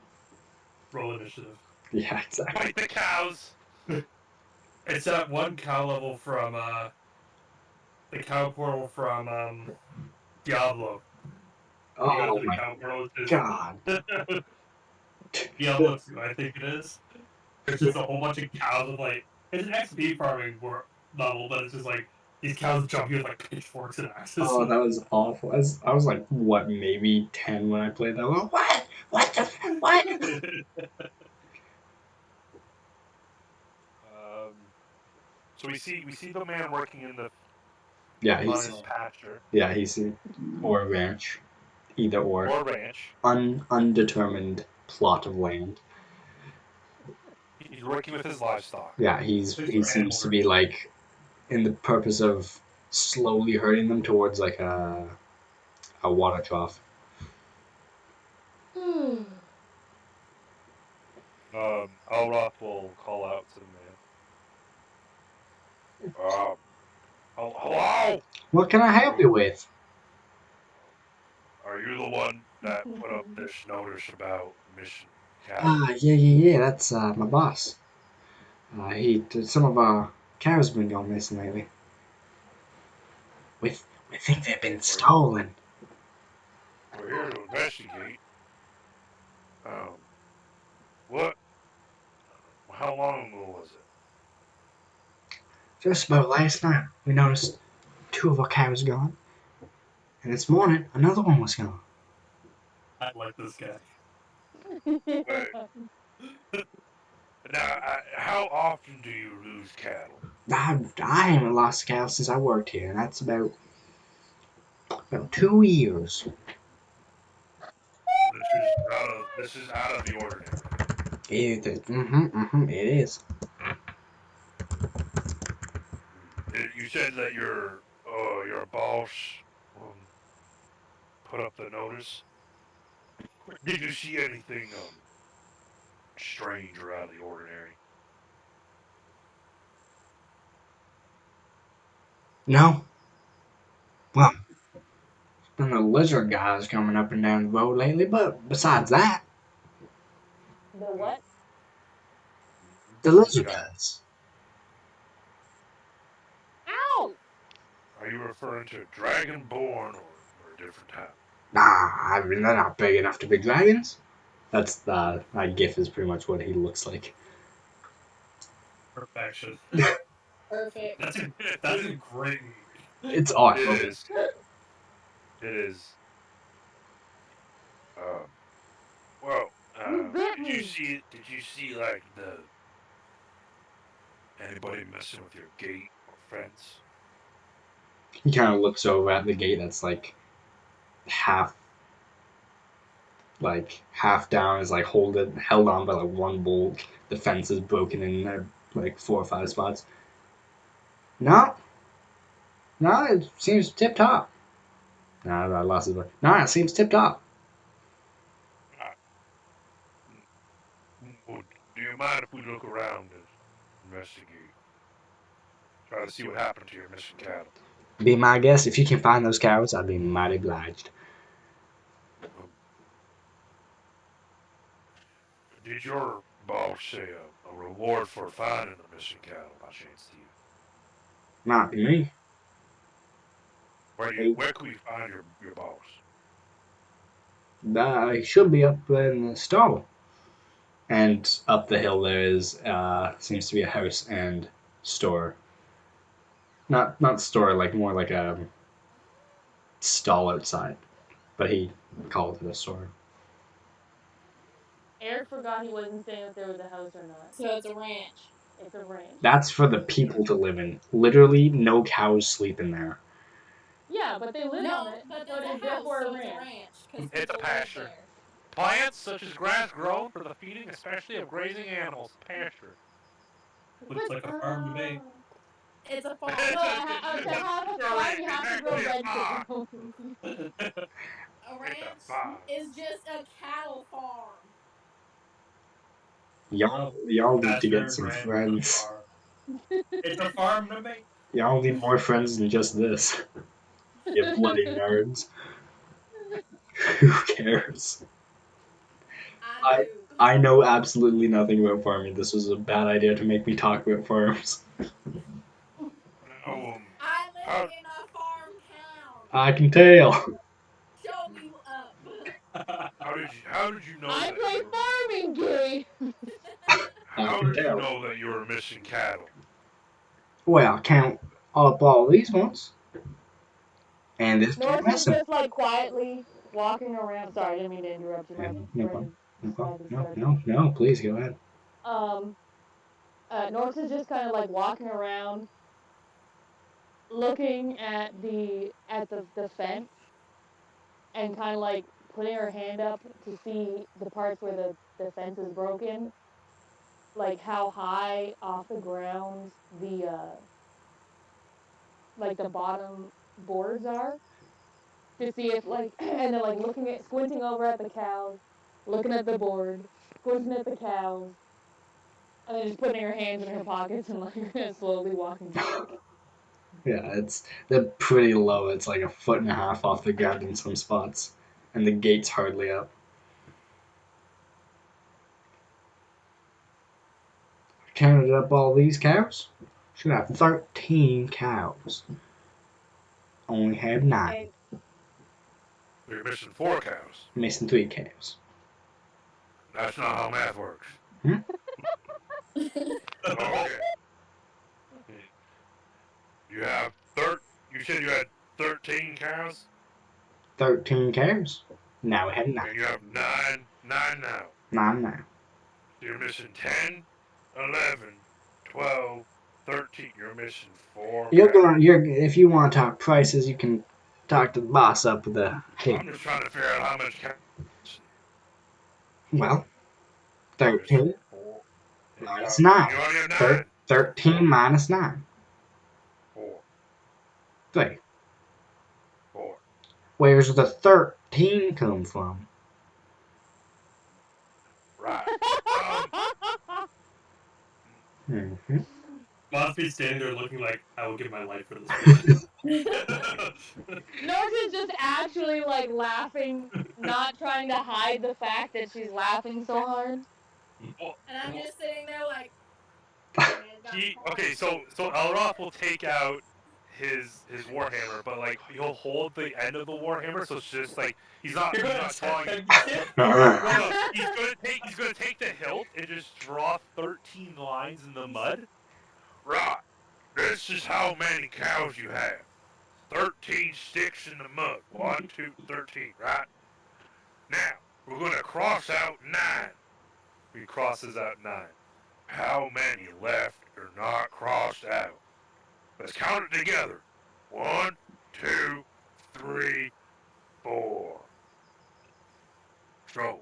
[SPEAKER 2] Roll initiative.
[SPEAKER 1] Yeah, exactly.
[SPEAKER 4] Fight the cows.
[SPEAKER 2] It's at one cow level from the cow portal from Diablo. You go
[SPEAKER 1] Oh
[SPEAKER 2] to the
[SPEAKER 1] my
[SPEAKER 2] cow portal, it's
[SPEAKER 1] god.
[SPEAKER 2] Diablo 2, I think it is. It's just a whole bunch of cows with like it's an XP farming level, but it's just like these cows jump you with like pitchforks and axes.
[SPEAKER 1] Oh, that was awful. I was like, what, maybe 10 when I played that. Well, what? What the? What?
[SPEAKER 4] So we see the man working in the
[SPEAKER 1] Yeah,
[SPEAKER 4] on
[SPEAKER 1] he's
[SPEAKER 4] his pasture
[SPEAKER 1] or ranch, either
[SPEAKER 4] or ranch.
[SPEAKER 1] Undetermined plot of land.
[SPEAKER 4] He's working with his livestock.
[SPEAKER 1] Yeah, he seems to be like in the purpose of slowly herding them towards like a water trough.
[SPEAKER 4] Elroth will call out to the man. Hello?
[SPEAKER 1] What can I help you with?
[SPEAKER 5] Are you the one that put up this notice about missing cattle?
[SPEAKER 1] Yeah. That's my boss. Some of our cows have been going missing lately. We think they've been stolen.
[SPEAKER 5] We're here to investigate. What? How long ago was it?
[SPEAKER 1] Just about last night, we noticed 2 of our cows gone, and this morning another one was gone.
[SPEAKER 2] I like this guy.
[SPEAKER 5] Now, how often do you lose cattle?
[SPEAKER 1] I haven't lost a cow since I worked here, and that's about 2 years.
[SPEAKER 5] This is out of the ordinary.
[SPEAKER 1] It is.
[SPEAKER 5] You said that your boss put up the notice. Did you see anything strange or out of the ordinary?
[SPEAKER 1] No. Well, there's been the lizard guys coming up and down the road lately, but besides that,
[SPEAKER 3] The what?
[SPEAKER 1] the lizard guys.
[SPEAKER 3] Ow!
[SPEAKER 5] Are you referring to Dragonborn or a different type?
[SPEAKER 1] Nah, I mean, they're not big enough to be dragons. That gif is pretty much what he looks like.
[SPEAKER 2] Perfection.
[SPEAKER 6] Perfect.
[SPEAKER 2] That's a great movie.
[SPEAKER 1] It's
[SPEAKER 4] It
[SPEAKER 1] awesome.
[SPEAKER 4] is. It is.
[SPEAKER 5] Um, well,
[SPEAKER 3] You bit
[SPEAKER 5] did you
[SPEAKER 3] me.
[SPEAKER 5] see? Did you see like the anybody messing with your gate or fence?
[SPEAKER 1] He kind of looks over at the gate that's half half down, is held on by one bolt. The fence is broken in like 4 or 5 spots. No, no, it seems tip top. No, I lost his voice. No, it seems tip top.
[SPEAKER 5] Ah, well, do you mind if we look around and investigate? Try to see what happened to your missing cattle.
[SPEAKER 1] Be my guest. If you can find those cows, I'd be mighty obliged.
[SPEAKER 5] Um, did your boss say a reward for finding the missing cattle by chance to you?
[SPEAKER 1] Not me.
[SPEAKER 5] Where could we find your boss?
[SPEAKER 1] He should be up in the stall. And up the hill there is seems to be a house and store. Not store, like more like a stall outside, but he called it a store.
[SPEAKER 3] Eric forgot he wasn't saying if there was a house or not.
[SPEAKER 6] So it's a ranch.
[SPEAKER 3] It's a ranch.
[SPEAKER 1] That's for the people to live in. Literally, no cows sleep in there.
[SPEAKER 3] Yeah, but they live on
[SPEAKER 6] No,
[SPEAKER 3] it.
[SPEAKER 6] but
[SPEAKER 3] So
[SPEAKER 6] it's
[SPEAKER 3] it's
[SPEAKER 6] a house,
[SPEAKER 3] therefore
[SPEAKER 6] so
[SPEAKER 3] a
[SPEAKER 6] it's a
[SPEAKER 3] ranch.
[SPEAKER 6] ranch because
[SPEAKER 4] It's a
[SPEAKER 6] people live
[SPEAKER 4] pasture.
[SPEAKER 6] there.
[SPEAKER 4] Plants such as grass grown for the feeding, especially of grazing animals. Pasture.
[SPEAKER 2] Looks like a farm to me.
[SPEAKER 6] It's a
[SPEAKER 3] No,
[SPEAKER 6] farm.
[SPEAKER 3] to have a farm, you have to grow
[SPEAKER 5] Exactly a farm.
[SPEAKER 3] vegetables.
[SPEAKER 6] A
[SPEAKER 5] It's a
[SPEAKER 6] ranch
[SPEAKER 5] farm.
[SPEAKER 6] is just a cattle farm.
[SPEAKER 1] Y'all need to get
[SPEAKER 2] Pasture,
[SPEAKER 1] some
[SPEAKER 2] ranch,
[SPEAKER 1] friends.
[SPEAKER 2] farm. It's a farm to me.
[SPEAKER 1] Y'all need more friends than just this. You bloody nerds. Who cares?
[SPEAKER 6] I
[SPEAKER 1] I
[SPEAKER 6] do.
[SPEAKER 1] I know absolutely nothing about farming. This was a bad idea to make me talk about farms.
[SPEAKER 5] Oh,
[SPEAKER 6] I live
[SPEAKER 5] how
[SPEAKER 6] in a farm town.
[SPEAKER 1] I can tell.
[SPEAKER 6] Show me up.
[SPEAKER 5] how did you know
[SPEAKER 3] I
[SPEAKER 5] that
[SPEAKER 3] play
[SPEAKER 5] you were
[SPEAKER 3] farming game.
[SPEAKER 1] I
[SPEAKER 5] how
[SPEAKER 1] can
[SPEAKER 5] did you
[SPEAKER 1] tell.
[SPEAKER 5] know that you were missing cattle?
[SPEAKER 1] Well, count up all these ones, and there's two
[SPEAKER 3] North is
[SPEAKER 1] missing.
[SPEAKER 3] just like quietly walking around. Sorry, I didn't mean to interrupt you. My
[SPEAKER 1] No
[SPEAKER 3] brain
[SPEAKER 1] problem.
[SPEAKER 3] is
[SPEAKER 1] No problem.
[SPEAKER 3] slightly
[SPEAKER 1] No,
[SPEAKER 3] started.
[SPEAKER 1] no, no. Please go ahead.
[SPEAKER 3] Um, North is just kind of like walking around, looking at the fence, and kind of like putting her hand up to see the parts where the fence is broken, like how high off the ground the bottom boards are, to see if and then like looking at squinting over at the cows, looking at the board, squinting at the cows, and then just putting her hands in her pockets and like slowly walking back.
[SPEAKER 1] Yeah, they're pretty low. It's like a foot and a half off the ground in some spots, and the gate's hardly up. Counted up all these cows. Should have 13 cows. Only have 9.
[SPEAKER 3] And
[SPEAKER 5] You're missing 4 cows.
[SPEAKER 1] Missing 3 cows.
[SPEAKER 5] That's not how math works.
[SPEAKER 1] Hmm?
[SPEAKER 5] Okay. You have you said you had 13 cows?
[SPEAKER 1] 13 cows. Now we have 9.
[SPEAKER 5] And you have nine now.
[SPEAKER 1] 9 now.
[SPEAKER 5] So you're missing 10, 11, 12, 13. You're missing 4 cows.
[SPEAKER 1] If you want to talk prices, you can talk to the boss up with the pig.
[SPEAKER 5] I'm just trying to figure out how much cows.
[SPEAKER 1] Well,
[SPEAKER 5] You're missing
[SPEAKER 1] 13
[SPEAKER 5] 4.
[SPEAKER 1] minus
[SPEAKER 5] And
[SPEAKER 1] 9.
[SPEAKER 5] you already have 9.
[SPEAKER 1] 13 minus 9.
[SPEAKER 5] 4.
[SPEAKER 1] 3.
[SPEAKER 5] 4.
[SPEAKER 1] Where's the 13 come from?
[SPEAKER 5] Right.
[SPEAKER 1] Mm-hmm.
[SPEAKER 2] Must be standing there looking like I will give my life for this person.
[SPEAKER 3] North is just actually like laughing, not trying to hide the fact that she's laughing so hard.
[SPEAKER 4] Well,
[SPEAKER 6] And I'm just sitting there like,
[SPEAKER 4] okay, so Elroth will take out his warhammer, but like he'll hold the end of the warhammer, so it's just like he's not drawing. No, he's gonna take the hilt and just draw 13 lines in the mud,
[SPEAKER 5] Right. This is how many cows you have. 13 sticks in the mug. 1, 2, 13, right? Now, we're going to cross out 9.
[SPEAKER 4] He crosses out 9.
[SPEAKER 5] How many left are not crossed out? Let's count it together. 1, 2, 3, 4. So,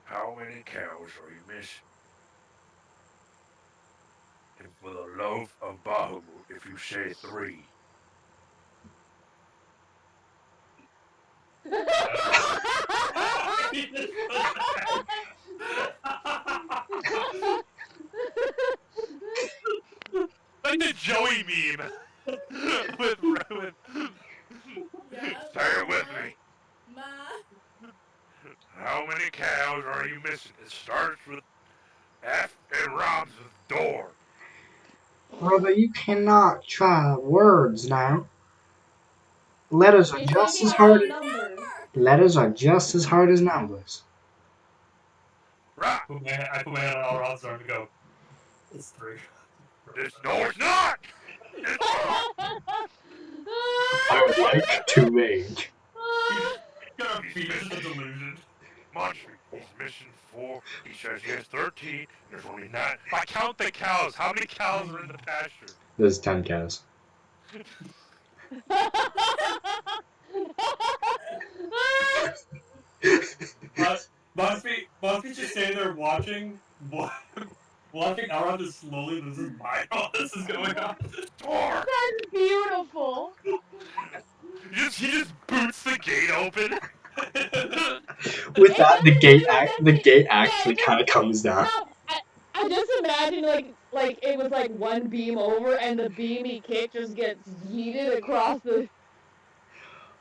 [SPEAKER 5] how many cows are you missing? And for the loaf of Bahamut, if you say 3.
[SPEAKER 2] He just put that.
[SPEAKER 4] Like the Joey meme. with
[SPEAKER 6] Yeah.
[SPEAKER 5] Say it with
[SPEAKER 6] Ma.
[SPEAKER 5] me.
[SPEAKER 6] Ma.
[SPEAKER 5] How many cows are you missing? It starts with F and rhymes with door.
[SPEAKER 1] Brother, you cannot try words now. Letters are
[SPEAKER 3] You're
[SPEAKER 1] just
[SPEAKER 3] talking
[SPEAKER 1] as hard.
[SPEAKER 3] about
[SPEAKER 6] What's the
[SPEAKER 3] numbers.
[SPEAKER 6] number?
[SPEAKER 1] Letters are just as hard as numbers.
[SPEAKER 5] Right.
[SPEAKER 2] I put my hand on Elrod's arm and go, it's 3.
[SPEAKER 5] No, it's not. It's not.
[SPEAKER 1] I like to make.
[SPEAKER 2] He's gonna
[SPEAKER 5] He's
[SPEAKER 2] feed into the
[SPEAKER 5] missing.
[SPEAKER 2] delusion.
[SPEAKER 5] Monster, he's missing 4. He says he has 13. There's only 9.
[SPEAKER 4] I count the cows. How many cows are in the pasture?
[SPEAKER 1] There's 10 cows.
[SPEAKER 2] Buzzfeed's just standing there watching Elrond just slowly lose his mind while this is going on.
[SPEAKER 5] Door.
[SPEAKER 3] That's beautiful.
[SPEAKER 4] He just boots the gate open.
[SPEAKER 1] With that, the gate
[SPEAKER 3] Yeah,
[SPEAKER 1] actually kind of comes down.
[SPEAKER 3] no, I just imagine like it was like one beam over and the beam he kicked just gets yeeted across the.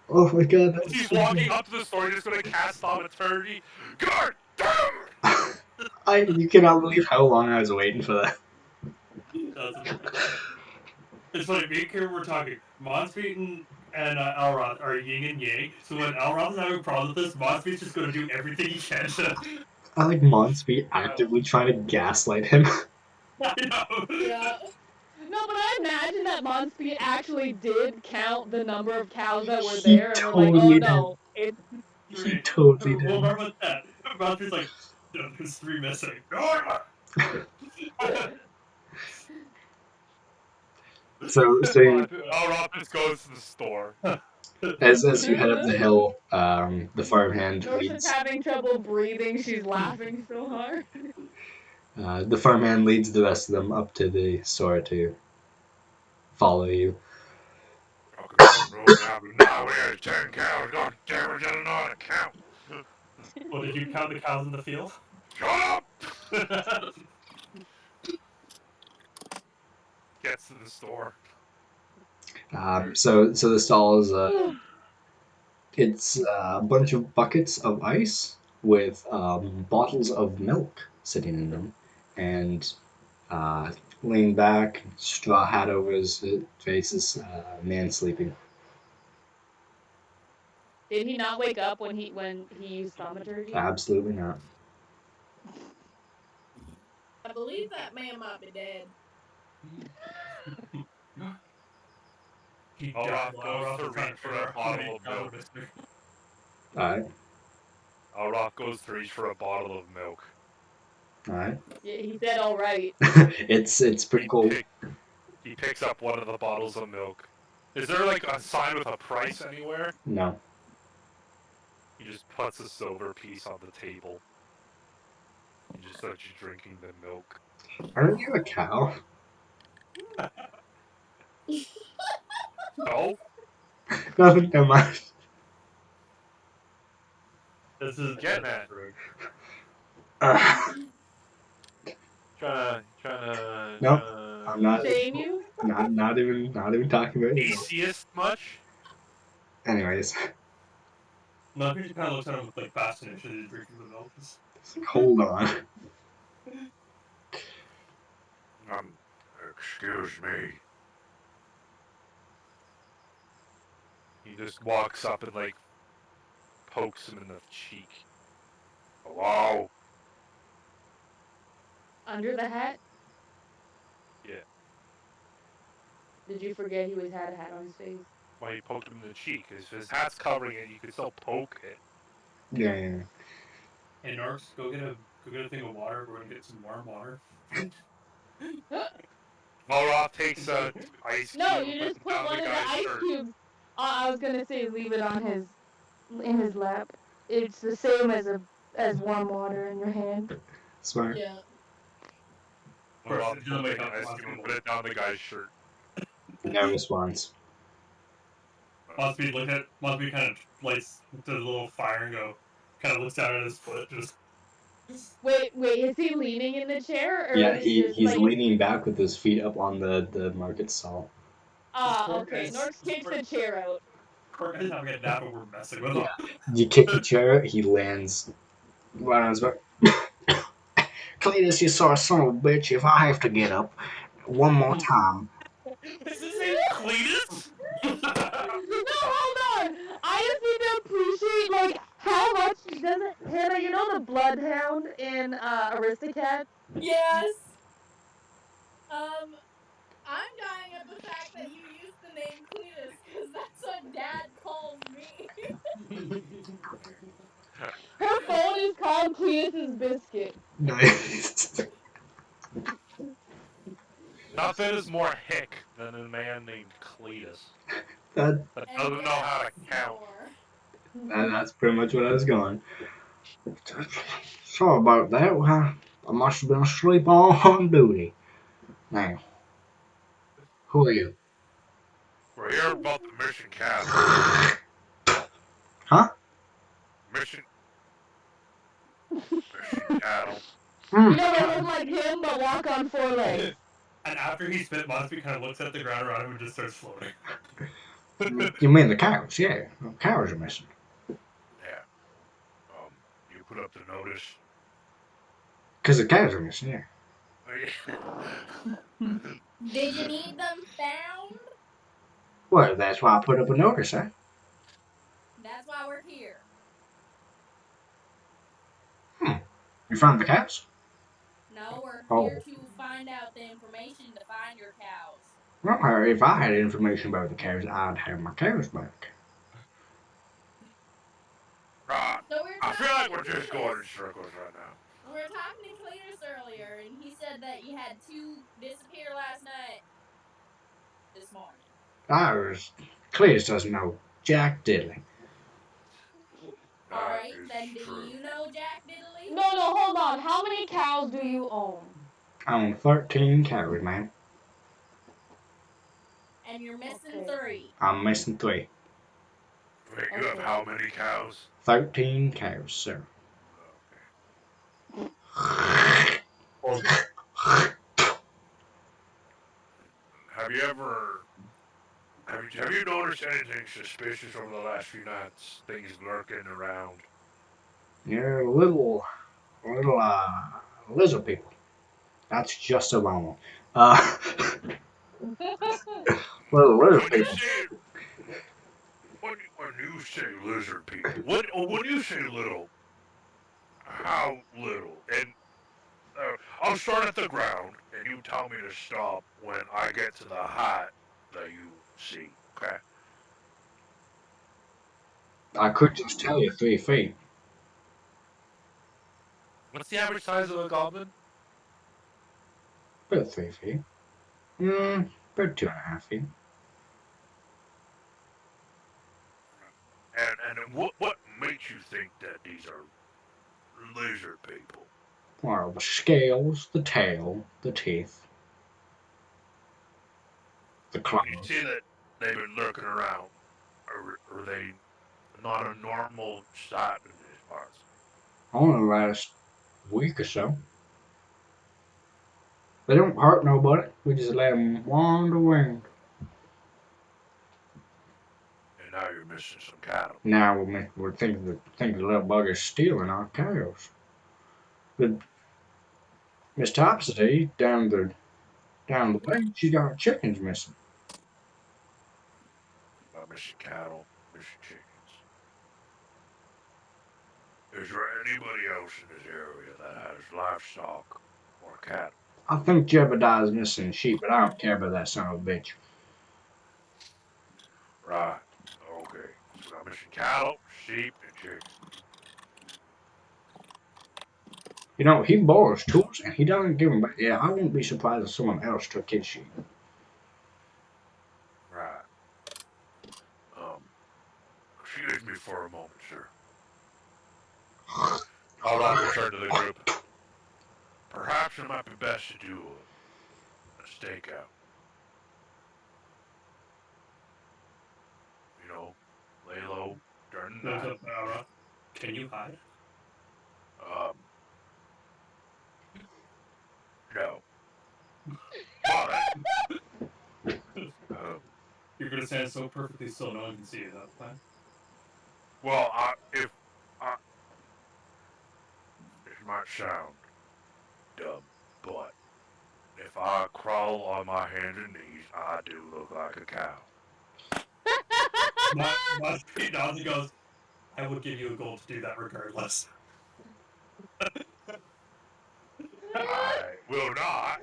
[SPEAKER 1] Oh my god, that was
[SPEAKER 4] He's
[SPEAKER 1] so
[SPEAKER 4] walking
[SPEAKER 1] good.
[SPEAKER 4] up to the store, just gonna cast thaumaturgy.
[SPEAKER 5] God damn it.
[SPEAKER 1] You cannot believe how long I was waiting for that.
[SPEAKER 2] That's it's funny, me and Kieran were talking. Monspeed and Elrond are yin and yang. So when Elrond's having problems with this, Monspeed's just gonna do everything he can to.
[SPEAKER 1] I like Monspeed actively trying to gaslight him.
[SPEAKER 2] I know.
[SPEAKER 6] Yeah.
[SPEAKER 3] No, but I imagine that Monspeed actually did count the number of cows that were
[SPEAKER 1] He
[SPEAKER 3] there, and we're like, oh
[SPEAKER 1] totally did.
[SPEAKER 3] no, it's
[SPEAKER 1] He
[SPEAKER 2] 3.
[SPEAKER 1] totally
[SPEAKER 2] We'll
[SPEAKER 1] did.
[SPEAKER 2] run with that. Monspeed's like, no, there's 3 missing.
[SPEAKER 1] So you,
[SPEAKER 4] Elrond just goes to the store.
[SPEAKER 1] as you head up the hill, the farmhand
[SPEAKER 3] Norton's
[SPEAKER 1] leads.
[SPEAKER 3] having trouble breathing. She's laughing so hard.
[SPEAKER 1] The farmhand leads the rest of them up to the store to follow you.
[SPEAKER 5] Talk about rolling out the now we had 10 cows. God damn it, I don't know how to count.
[SPEAKER 2] Well, did you count the cows in the field?
[SPEAKER 5] Shut up!
[SPEAKER 4] Gets to the store.
[SPEAKER 1] So the stall is it's a bunch of buckets of ice with bottles of milk sitting in them, and leaning back, straw hat over his face, is a man sleeping.
[SPEAKER 3] Did he not wake up when he used thaumaturgy?
[SPEAKER 1] Absolutely not.
[SPEAKER 6] I believe that man might be dead.
[SPEAKER 4] Elrond goes to reach for a bottle of milk.
[SPEAKER 1] Alright, alright.
[SPEAKER 3] Yeah, he said all right.
[SPEAKER 1] It's pretty cool.
[SPEAKER 4] He picks up one of the bottles of milk. Is there like a sign with a price anywhere?
[SPEAKER 1] No.
[SPEAKER 4] He just puts a silver piece on the table. He just starts drinking the milk.
[SPEAKER 1] Aren't you a cow?
[SPEAKER 4] No?
[SPEAKER 1] Nothing, never mind.
[SPEAKER 2] This is
[SPEAKER 4] Getting that.
[SPEAKER 1] Uh,
[SPEAKER 4] Trying
[SPEAKER 1] no,
[SPEAKER 4] to.
[SPEAKER 1] I'm not.
[SPEAKER 3] Shame you?
[SPEAKER 1] Not even talking about you.
[SPEAKER 4] Atheist much?
[SPEAKER 1] Anyways,
[SPEAKER 2] Monspeed just kind of looks at him with like fascination and drinking the milk.
[SPEAKER 1] hold on.
[SPEAKER 5] Excuse me.
[SPEAKER 4] He just walks up and like pokes him in the cheek.
[SPEAKER 5] Hello?
[SPEAKER 3] Under the hat?
[SPEAKER 4] Yeah.
[SPEAKER 3] Did you forget he had a hat on his face?
[SPEAKER 4] Why he poked him in the cheek. If his hat's covering it, you could still poke it.
[SPEAKER 1] Yeah.
[SPEAKER 2] Hey Norks, go get a thing of water. We're gonna get some warm water.
[SPEAKER 4] Moroth takes a ice
[SPEAKER 3] No,
[SPEAKER 4] cube and
[SPEAKER 3] you
[SPEAKER 4] puts
[SPEAKER 3] just
[SPEAKER 4] it
[SPEAKER 3] put
[SPEAKER 4] down
[SPEAKER 3] one
[SPEAKER 4] the
[SPEAKER 3] of the
[SPEAKER 4] guy's
[SPEAKER 3] ice
[SPEAKER 4] shirt.
[SPEAKER 3] cubes. I was gonna say leave it on in his lap. It's the same as warm water in your hand.
[SPEAKER 1] Smart.
[SPEAKER 6] Yeah.
[SPEAKER 2] First,
[SPEAKER 4] Moroth
[SPEAKER 2] it's gonna
[SPEAKER 4] pulls
[SPEAKER 2] make
[SPEAKER 4] out
[SPEAKER 2] up
[SPEAKER 4] the ice
[SPEAKER 2] Mosby
[SPEAKER 4] cube and
[SPEAKER 2] will
[SPEAKER 4] put it down the guy's shirt.
[SPEAKER 1] No response.
[SPEAKER 2] Mosby look at Mosby kind of lights the little fire and go, kind of looks down at his foot, just
[SPEAKER 3] Wait, is he leaning in the chair or
[SPEAKER 1] Yeah,
[SPEAKER 3] is it just
[SPEAKER 1] he's
[SPEAKER 3] like?
[SPEAKER 1] leaning back with his feet up on the market stall.
[SPEAKER 3] Ah, okay. Norks kicks the chair out.
[SPEAKER 2] Carcasses having a nap and we're messing with
[SPEAKER 1] Yeah.
[SPEAKER 2] him.
[SPEAKER 1] You kick the chair, he lands right on his back. Cletus, you sore son of a bitch. If I have to get up one more time,
[SPEAKER 7] Is his name Cletus?
[SPEAKER 3] No, hold on. I just need to appreciate like how much doesn't Hannah, you know the bloodhound in Aristocat?
[SPEAKER 6] Yes. I'm dying at the fact that you used the name Cletus because that's what Dad calls me.
[SPEAKER 3] Her phone is called Cletus's biscuit.
[SPEAKER 4] Nothing is more hick than a man named Cletus
[SPEAKER 1] that,
[SPEAKER 4] that
[SPEAKER 6] And
[SPEAKER 4] doesn't know how to
[SPEAKER 6] yes,
[SPEAKER 4] count.
[SPEAKER 6] more.
[SPEAKER 1] that's pretty much what I was going. Sorry about that. Well, I must have been asleep on duty. Now, who are you?
[SPEAKER 5] We're here about the mission cattle.
[SPEAKER 1] Huh?
[SPEAKER 5] Mission cattle.
[SPEAKER 3] You know they look like him but walk on four legs.
[SPEAKER 2] And after he spit, Mosby kind of looks at the ground around him and just starts floating.
[SPEAKER 1] You mean the cows? Yeah, the cows are missing.
[SPEAKER 5] Yeah. You put up the notice.
[SPEAKER 1] Because the cows are missing, yeah.
[SPEAKER 6] Did you need them found?
[SPEAKER 1] Well, that's why I put up a notice, huh?
[SPEAKER 6] That's why we're here.
[SPEAKER 1] You found the cows?
[SPEAKER 6] No, we're
[SPEAKER 1] Oh.
[SPEAKER 6] here to find out the information to find your cows.
[SPEAKER 1] Well, if I had information about the cows, I'd have my cows back.
[SPEAKER 5] Right.
[SPEAKER 6] So we were
[SPEAKER 5] I feel
[SPEAKER 6] talking
[SPEAKER 5] like
[SPEAKER 6] to
[SPEAKER 5] we're just going in
[SPEAKER 6] Cletus.
[SPEAKER 5] circles right now.
[SPEAKER 6] We were talking to Cletus earlier, and he said that you had two disappear last night. This morning.
[SPEAKER 1] Cletus doesn't know Jack Diddley.
[SPEAKER 5] That
[SPEAKER 6] Alright,
[SPEAKER 5] is
[SPEAKER 6] then do
[SPEAKER 5] true.
[SPEAKER 6] you know Jack Diddley?
[SPEAKER 3] No, hold on. How many cows do you own?
[SPEAKER 1] I own 13 cows, man.
[SPEAKER 6] And you're missing
[SPEAKER 3] Okay.
[SPEAKER 6] 3.
[SPEAKER 1] I'm missing 3.
[SPEAKER 5] Wait, you have
[SPEAKER 3] Okay.
[SPEAKER 5] how many cows?
[SPEAKER 1] 13 cows, sir.
[SPEAKER 5] Okay. Have you ever have you noticed anything suspicious over the last few nights? Things lurking around.
[SPEAKER 1] You're little lizard people. That's just a normal. Little lizard
[SPEAKER 5] When you
[SPEAKER 1] people.
[SPEAKER 5] say when you say lizard people, when you say little, how little? And I'll start at the ground, and you tell me to stop when I get to the height that you see. Okay.
[SPEAKER 1] I could just tell you 3 feet.
[SPEAKER 4] What's the average size of a goblin?
[SPEAKER 1] About 3 feet. About 2.5 feet.
[SPEAKER 5] And what makes you think that these are lizard people?
[SPEAKER 1] Well, the scales, the tail, the teeth, the
[SPEAKER 5] When you
[SPEAKER 1] claws.
[SPEAKER 5] say that they've been lurking around, are they not a normal sight in these parts?
[SPEAKER 1] Only the last week or so. They don't hurt nobody. We just let them wander around.
[SPEAKER 5] And now you're missing some cattle.
[SPEAKER 1] Now we're thinking the little bugger's stealing our cows. But Miss Topsy down the way, she got her chickens missing.
[SPEAKER 5] Missing cattle, missing chickens. Is there anybody else in this area that has livestock or cattle?
[SPEAKER 1] I think Jebediah's missing sheep, but I don't care about that son of a bitch.
[SPEAKER 5] We got missing cattle, sheep, and chickens.
[SPEAKER 1] You know, he borrows tools and he doesn't give them back. Yeah, I won't be surprised if someone else took his sheep.
[SPEAKER 5] Right. Excuse me for a moment, sir.
[SPEAKER 4] Alright, return to the group.
[SPEAKER 5] Perhaps it might be best to do a stakeout. You know, lay low during the
[SPEAKER 2] Goes
[SPEAKER 5] night.
[SPEAKER 2] up to Aura. Can you hide?
[SPEAKER 5] Um, no. But, um,
[SPEAKER 2] You're gonna stand so perfectly still no one can see you. That plan.
[SPEAKER 5] well, if I, it might sound dumb, but if I crawl on my hands and knees, I do look like a cow.
[SPEAKER 2] Pete nods and goes, I would give you a gold to do that regardless.
[SPEAKER 5] I will not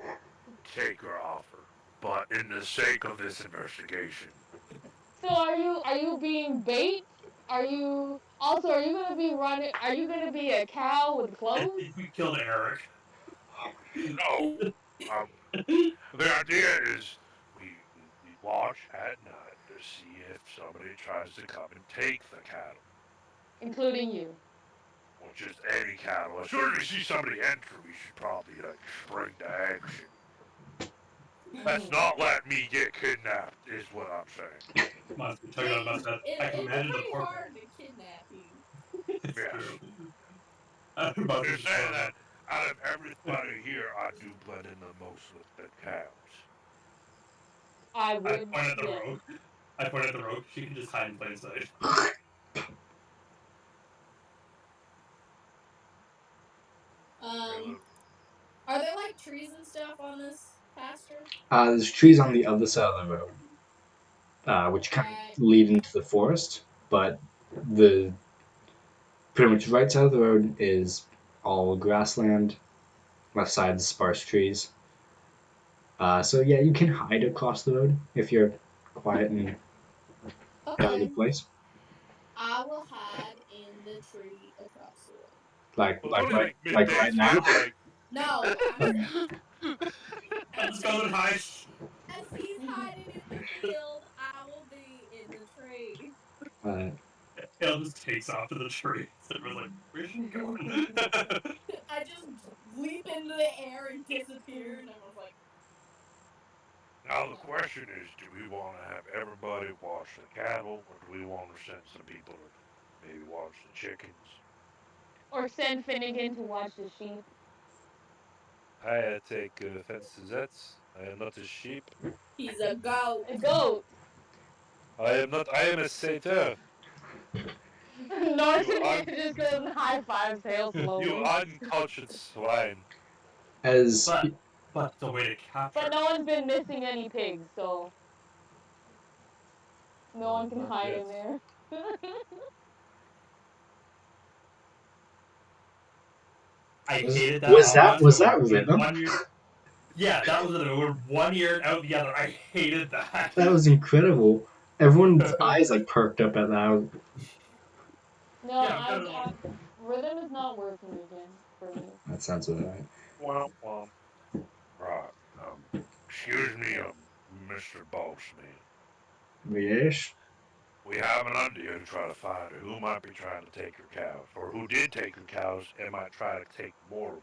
[SPEAKER 5] take your offer, but in the sake of this investigation,
[SPEAKER 3] So are you being bait? Are you gonna be running? Are you gonna be a cow with clothes?
[SPEAKER 2] We killed Eric.
[SPEAKER 5] no. Um, the idea is we watch at night to see if somebody tries to come and take the cattle,
[SPEAKER 3] Including you.
[SPEAKER 5] or just any cattle. As soon as we see somebody enter, we should probably like spring to action. Let's not let me get kidnapped, is what I'm saying.
[SPEAKER 2] Monster took out a mustache. I can
[SPEAKER 6] It's
[SPEAKER 2] imagine the
[SPEAKER 6] pretty
[SPEAKER 2] poor
[SPEAKER 6] hard to kidnap you.
[SPEAKER 2] It's
[SPEAKER 5] Yes.
[SPEAKER 2] true.
[SPEAKER 5] I'm just saying that out of everybody here, I do blend in the most with the cows.
[SPEAKER 3] I
[SPEAKER 2] I
[SPEAKER 3] would.
[SPEAKER 2] point at the
[SPEAKER 3] Yes.
[SPEAKER 2] rogue. I point at the rogue. She can just hide in plain sight.
[SPEAKER 6] Are there like trees and stuff on this pasture?
[SPEAKER 1] There's trees on the other side of the road, which kind
[SPEAKER 6] Right.
[SPEAKER 1] of lead into the forest, but the pretty much right side of the road is all grassland. Left side is sparse trees. So yeah, you can hide across the road if you're quiet and got a
[SPEAKER 6] Okay.
[SPEAKER 1] good place.
[SPEAKER 6] I will hide in the tree across the road.
[SPEAKER 1] Like
[SPEAKER 4] Well, it's
[SPEAKER 1] like
[SPEAKER 4] only
[SPEAKER 1] right
[SPEAKER 4] like
[SPEAKER 1] like
[SPEAKER 4] midday,
[SPEAKER 1] right
[SPEAKER 4] so you
[SPEAKER 1] now.
[SPEAKER 4] have to like.
[SPEAKER 6] No, I'm saying
[SPEAKER 2] Let's go and hide.
[SPEAKER 6] as he's hiding in the field, I will be in the tree.
[SPEAKER 1] Uh,
[SPEAKER 2] Hale just takes off to the tree. Everyone's like, where's she going?
[SPEAKER 6] I just leap into the air and disappear, and everyone's like,
[SPEAKER 5] Now the question is, do we want to have everybody watch the cattle, or do we want to send some people to maybe watch the chickens?
[SPEAKER 3] Or send Finnegan to watch the sheep.
[SPEAKER 4] I take offense to that. I am not a sheep.
[SPEAKER 6] he's a goat.
[SPEAKER 3] A goat.
[SPEAKER 4] I am not. I am a satyr.
[SPEAKER 3] Norton
[SPEAKER 4] un-
[SPEAKER 3] just goes and high fives Hale
[SPEAKER 4] You
[SPEAKER 3] slowly.
[SPEAKER 4] uncultured swine.
[SPEAKER 1] as
[SPEAKER 2] but the way to capture.
[SPEAKER 3] But no one's been missing any pigs, so no
[SPEAKER 4] Well,
[SPEAKER 3] one can
[SPEAKER 4] not
[SPEAKER 3] hide
[SPEAKER 4] yet.
[SPEAKER 3] in there.
[SPEAKER 2] I
[SPEAKER 1] was,
[SPEAKER 2] hated that.
[SPEAKER 1] was that
[SPEAKER 2] We're
[SPEAKER 1] rhythm?
[SPEAKER 2] 1 year. Yeah, that was it. We're 1 year out the other. I hated that.
[SPEAKER 1] That was incredible. Everyone's eyes like perked up at that.
[SPEAKER 3] No,
[SPEAKER 2] Yeah, I'm kinda like-
[SPEAKER 3] rhythm is not working again for me.
[SPEAKER 1] That sounds alright.
[SPEAKER 4] Womp womp.
[SPEAKER 5] Right. Excuse me, Mr. Bossman.
[SPEAKER 1] Yes.
[SPEAKER 5] We have an idea to try to find who might be trying to take your cows, or who did take your cows and might try to take more of them.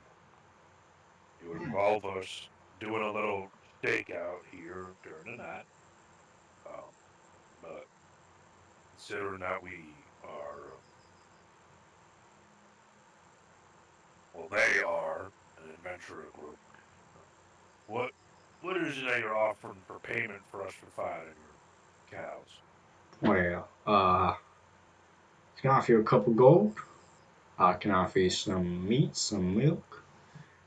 [SPEAKER 5] It would involve us doing a little stakeout here during the night. But considering that we are, well, they are an adventurer group. What what is it that you're offering for payment for us for finding your cows?
[SPEAKER 1] Well, can I offer you a couple gold? I can offer you some meat, some milk.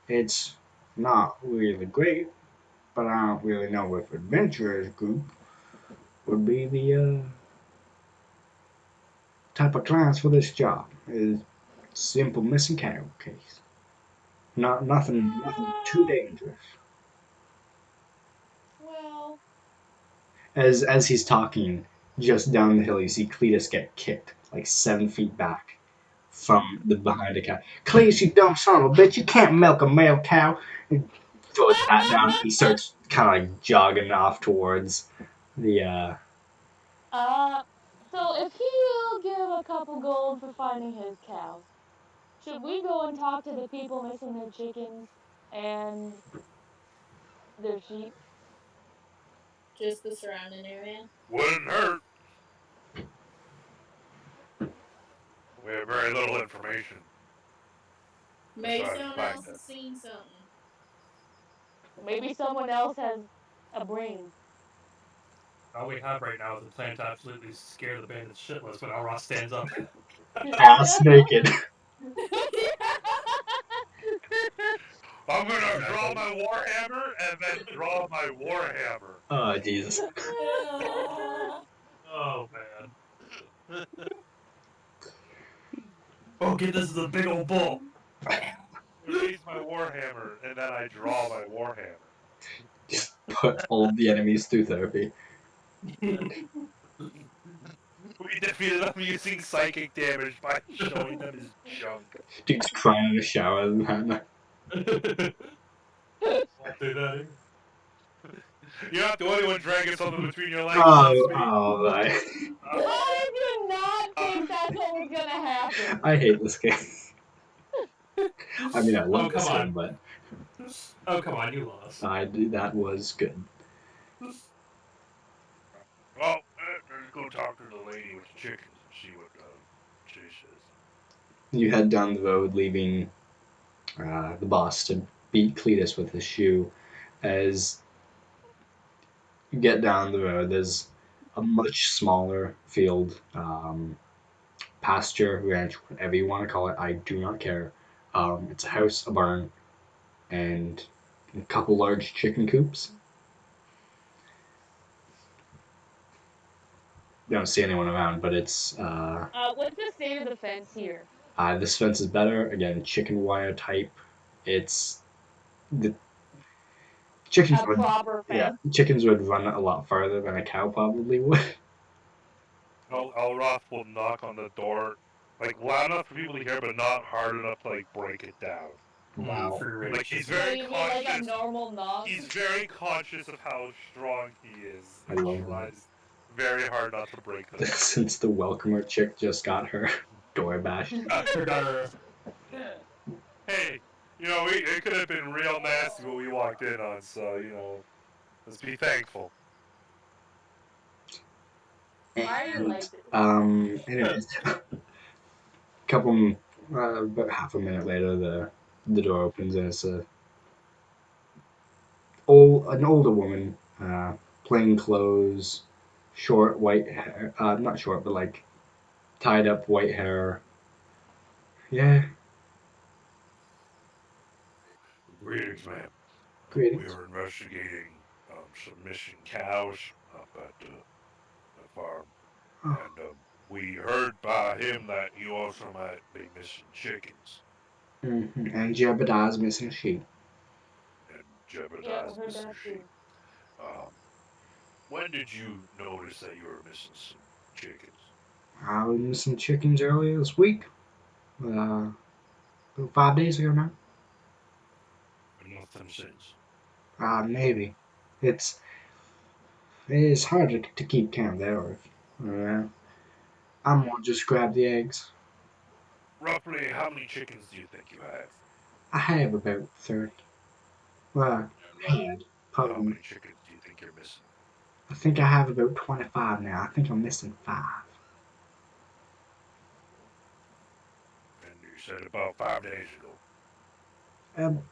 [SPEAKER 1] It's not really great, but I don't really know if adventurers group would be the type of clients for this job. It's simple missing cattle case. Nothing too dangerous.
[SPEAKER 3] Well,
[SPEAKER 1] As he's talking, just down the hill, you see Cletus get kicked like 7 feet back from the behind a cow. Cletus, you dumb son of a bitch! You can't milk a male cow. He throws that down and starts kind of like jogging off towards the.
[SPEAKER 3] Uh, so if he'll give a couple gold for finding his cows, should we go and talk to the people missing their chickens and their sheep?
[SPEAKER 6] Just the surrounding area.
[SPEAKER 5] Wouldn't hurt. We have very little information.
[SPEAKER 6] Maybe
[SPEAKER 5] Besides the
[SPEAKER 6] someone
[SPEAKER 5] fact
[SPEAKER 6] else
[SPEAKER 5] that
[SPEAKER 6] has seen something.
[SPEAKER 3] Maybe someone else has a brain.
[SPEAKER 2] All we have right now is a plan to absolutely scare the bandits shitless when Elros stands up.
[SPEAKER 1] Ass naked.
[SPEAKER 5] I'm gonna
[SPEAKER 2] Exactly.
[SPEAKER 5] draw my warhammer and then draw my warhammer.
[SPEAKER 1] Oh Jesus!
[SPEAKER 2] Oh man. Oh, get this is a big old bull.
[SPEAKER 5] I raise my warhammer and then I draw my warhammer.
[SPEAKER 1] Just put all the enemies through therapy.
[SPEAKER 5] We defeated them using psychic damage by showing them his junk.
[SPEAKER 1] Dude's crying in the shower. Man.
[SPEAKER 2] Won't do that.
[SPEAKER 5] You're not the only one dragging something between your legs,
[SPEAKER 1] Oh,
[SPEAKER 5] trust me.
[SPEAKER 1] oh, my.
[SPEAKER 3] How did you not think that's what was gonna happen?
[SPEAKER 1] I hate this game. I mean, I love
[SPEAKER 2] Oh,
[SPEAKER 1] this
[SPEAKER 2] come
[SPEAKER 1] game,
[SPEAKER 2] on.
[SPEAKER 1] but
[SPEAKER 2] Oh, come on, you lost.
[SPEAKER 1] that was good.
[SPEAKER 5] Well, let's go talk to the lady with the chickens and see what she says.
[SPEAKER 1] You head down the road, leaving the boss to beat Cletus with his shoe. As you get down the road, there's a much smaller field, pasture, ranch, whatever you want to call it. I do not care. It's a house, a barn, and a couple large chicken coops. You don't see anyone around, but it's
[SPEAKER 3] What's the state of the fence here?
[SPEAKER 1] this fence is better. Again, chicken wire type. It's the chickens
[SPEAKER 3] A
[SPEAKER 1] would
[SPEAKER 3] proper
[SPEAKER 1] yeah
[SPEAKER 3] fence.
[SPEAKER 1] chickens would run a lot farther than a cow probably would.
[SPEAKER 5] Elroth will knock on the door, like loud enough for people to hear, but not hard enough to like break it down.
[SPEAKER 1] Wow.
[SPEAKER 2] Free range
[SPEAKER 5] Like he's
[SPEAKER 2] chicken.
[SPEAKER 3] So
[SPEAKER 5] very
[SPEAKER 3] you mean like a
[SPEAKER 5] conscious.
[SPEAKER 3] normal knock?
[SPEAKER 5] He's very conscious of how strong he is,
[SPEAKER 1] I
[SPEAKER 5] and
[SPEAKER 1] love that.
[SPEAKER 5] tries very hard not to break them.
[SPEAKER 1] Since the welcomer chick just got her door bashed.
[SPEAKER 5] Hey, it could have been real nasty what we walked in on, so let's be thankful.
[SPEAKER 3] Why are you like this?
[SPEAKER 1] Anyways, couple about half a minute later, the door opens and it's an older woman, plain clothes, short white hair, not short, but like tied up white hair. Yeah,
[SPEAKER 5] Greetings, ma'am. We
[SPEAKER 1] greetings.
[SPEAKER 5] were investigating some missing cows up at the farm,
[SPEAKER 1] Oh,
[SPEAKER 5] and we heard by him that you also might be missing chickens
[SPEAKER 1] And Jebediah's missing sheep.
[SPEAKER 5] and
[SPEAKER 3] Yeah,
[SPEAKER 5] Jebediah's
[SPEAKER 3] we heard
[SPEAKER 5] missing
[SPEAKER 3] that
[SPEAKER 5] sheep.
[SPEAKER 3] too.
[SPEAKER 5] When did you notice that you were missing some chickens?
[SPEAKER 1] I was missing chickens earlier this week. About 5 days ago now.
[SPEAKER 5] Nothing since.
[SPEAKER 1] Maybe. It is hard to keep count there. I'm gonna just grab the eggs.
[SPEAKER 5] Roughly, how many chickens do you think you have?
[SPEAKER 1] I have about 30. Well, had.
[SPEAKER 5] How
[SPEAKER 1] Probably.
[SPEAKER 5] many chickens do you think you're missing?
[SPEAKER 1] I think I have about 25 now. I think I'm missing 5.
[SPEAKER 5] And you said about 5 days ago.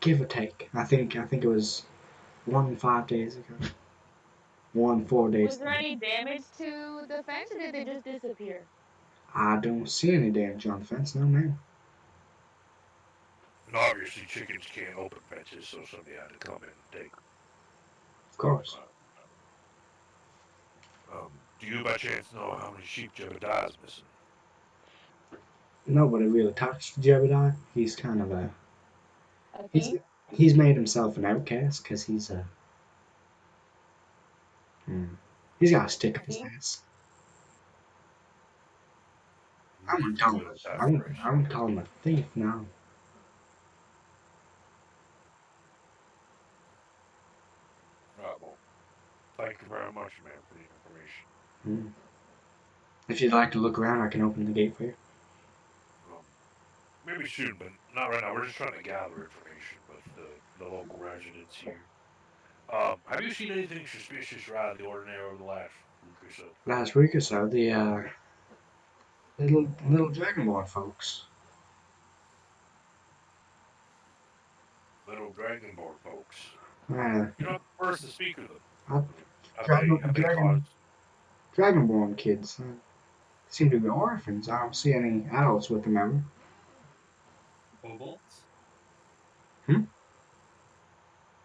[SPEAKER 1] Give or take. I think it was 5 days ago. 4 days
[SPEAKER 3] Was there
[SPEAKER 1] ago.
[SPEAKER 3] any damage to the fence, or did they just disappear?
[SPEAKER 1] I don't see any damage on the fence, no man.
[SPEAKER 5] And obviously, chickens can't open fences, so somebody had to come in and take them.
[SPEAKER 1] Of course.
[SPEAKER 5] Do you by chance know how many sheep Jebediah's missing?
[SPEAKER 1] Nobody really touched Jebediah. He's kind of a
[SPEAKER 3] A
[SPEAKER 1] he's
[SPEAKER 3] thief?
[SPEAKER 1] he's made himself an outcast because he's got a stick up his ass. I'm gonna
[SPEAKER 5] leave
[SPEAKER 1] call
[SPEAKER 5] you
[SPEAKER 1] him.
[SPEAKER 5] in a sad place.
[SPEAKER 1] I'm gonna call him a thief now.
[SPEAKER 5] Right, well, thank you very much, man, for the information.
[SPEAKER 1] Hmm. If you'd like to look around, I can open the gate for you.
[SPEAKER 5] Um, maybe soon, but not right now. We're just trying to gather information with the local residents here. Have you seen anything suspicious or out of the ordinary over the last week or so?
[SPEAKER 1] Last week or so, the little dragonborn folks.
[SPEAKER 5] Little dragonborn folks.
[SPEAKER 1] Uh,
[SPEAKER 5] You're not the first to speak of them.
[SPEAKER 1] I,
[SPEAKER 5] Have they caused?
[SPEAKER 1] dragonborn kids seem to be orphans. I don't see any adults with them ever.
[SPEAKER 2] Kobolds?
[SPEAKER 1] Hmm?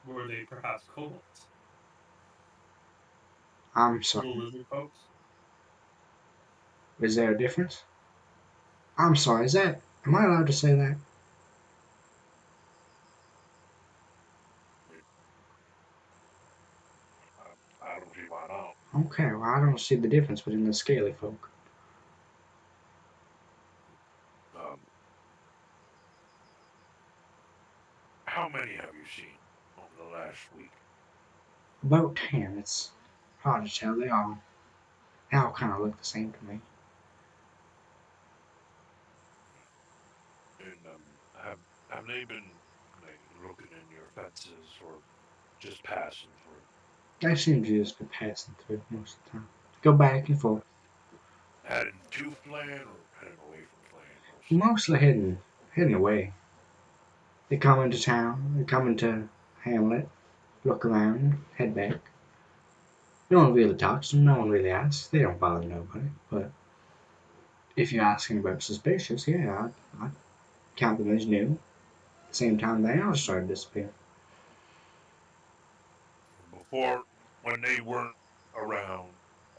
[SPEAKER 2] Were they perhaps kobolds?
[SPEAKER 1] I'm sorry.
[SPEAKER 2] Little lizard folks?
[SPEAKER 1] Is there a difference? I'm sorry. Is that? Am I allowed to say that?
[SPEAKER 5] I don't see why not.
[SPEAKER 1] Okay. Well, I don't see the difference between the scaly folk.
[SPEAKER 5] Um, how many have you seen over the last week?
[SPEAKER 1] About 10. It's hard to tell. They all kind of look the same to me.
[SPEAKER 5] And have they been like looking in your fences or just passing through?
[SPEAKER 1] They seem to just be passing through most of the time. Go back and forth.
[SPEAKER 5] Heading to Flan or heading away from Flan mostly?
[SPEAKER 1] Mostly heading away. They come into town. They come into Hamlet. Look around. Head back. No one really talks to them. No one really asks. They don't bother nobody. But if you're asking about suspicious, yeah, I count them as new. At the same time, they all started disappearing.
[SPEAKER 5] Before, when they weren't around,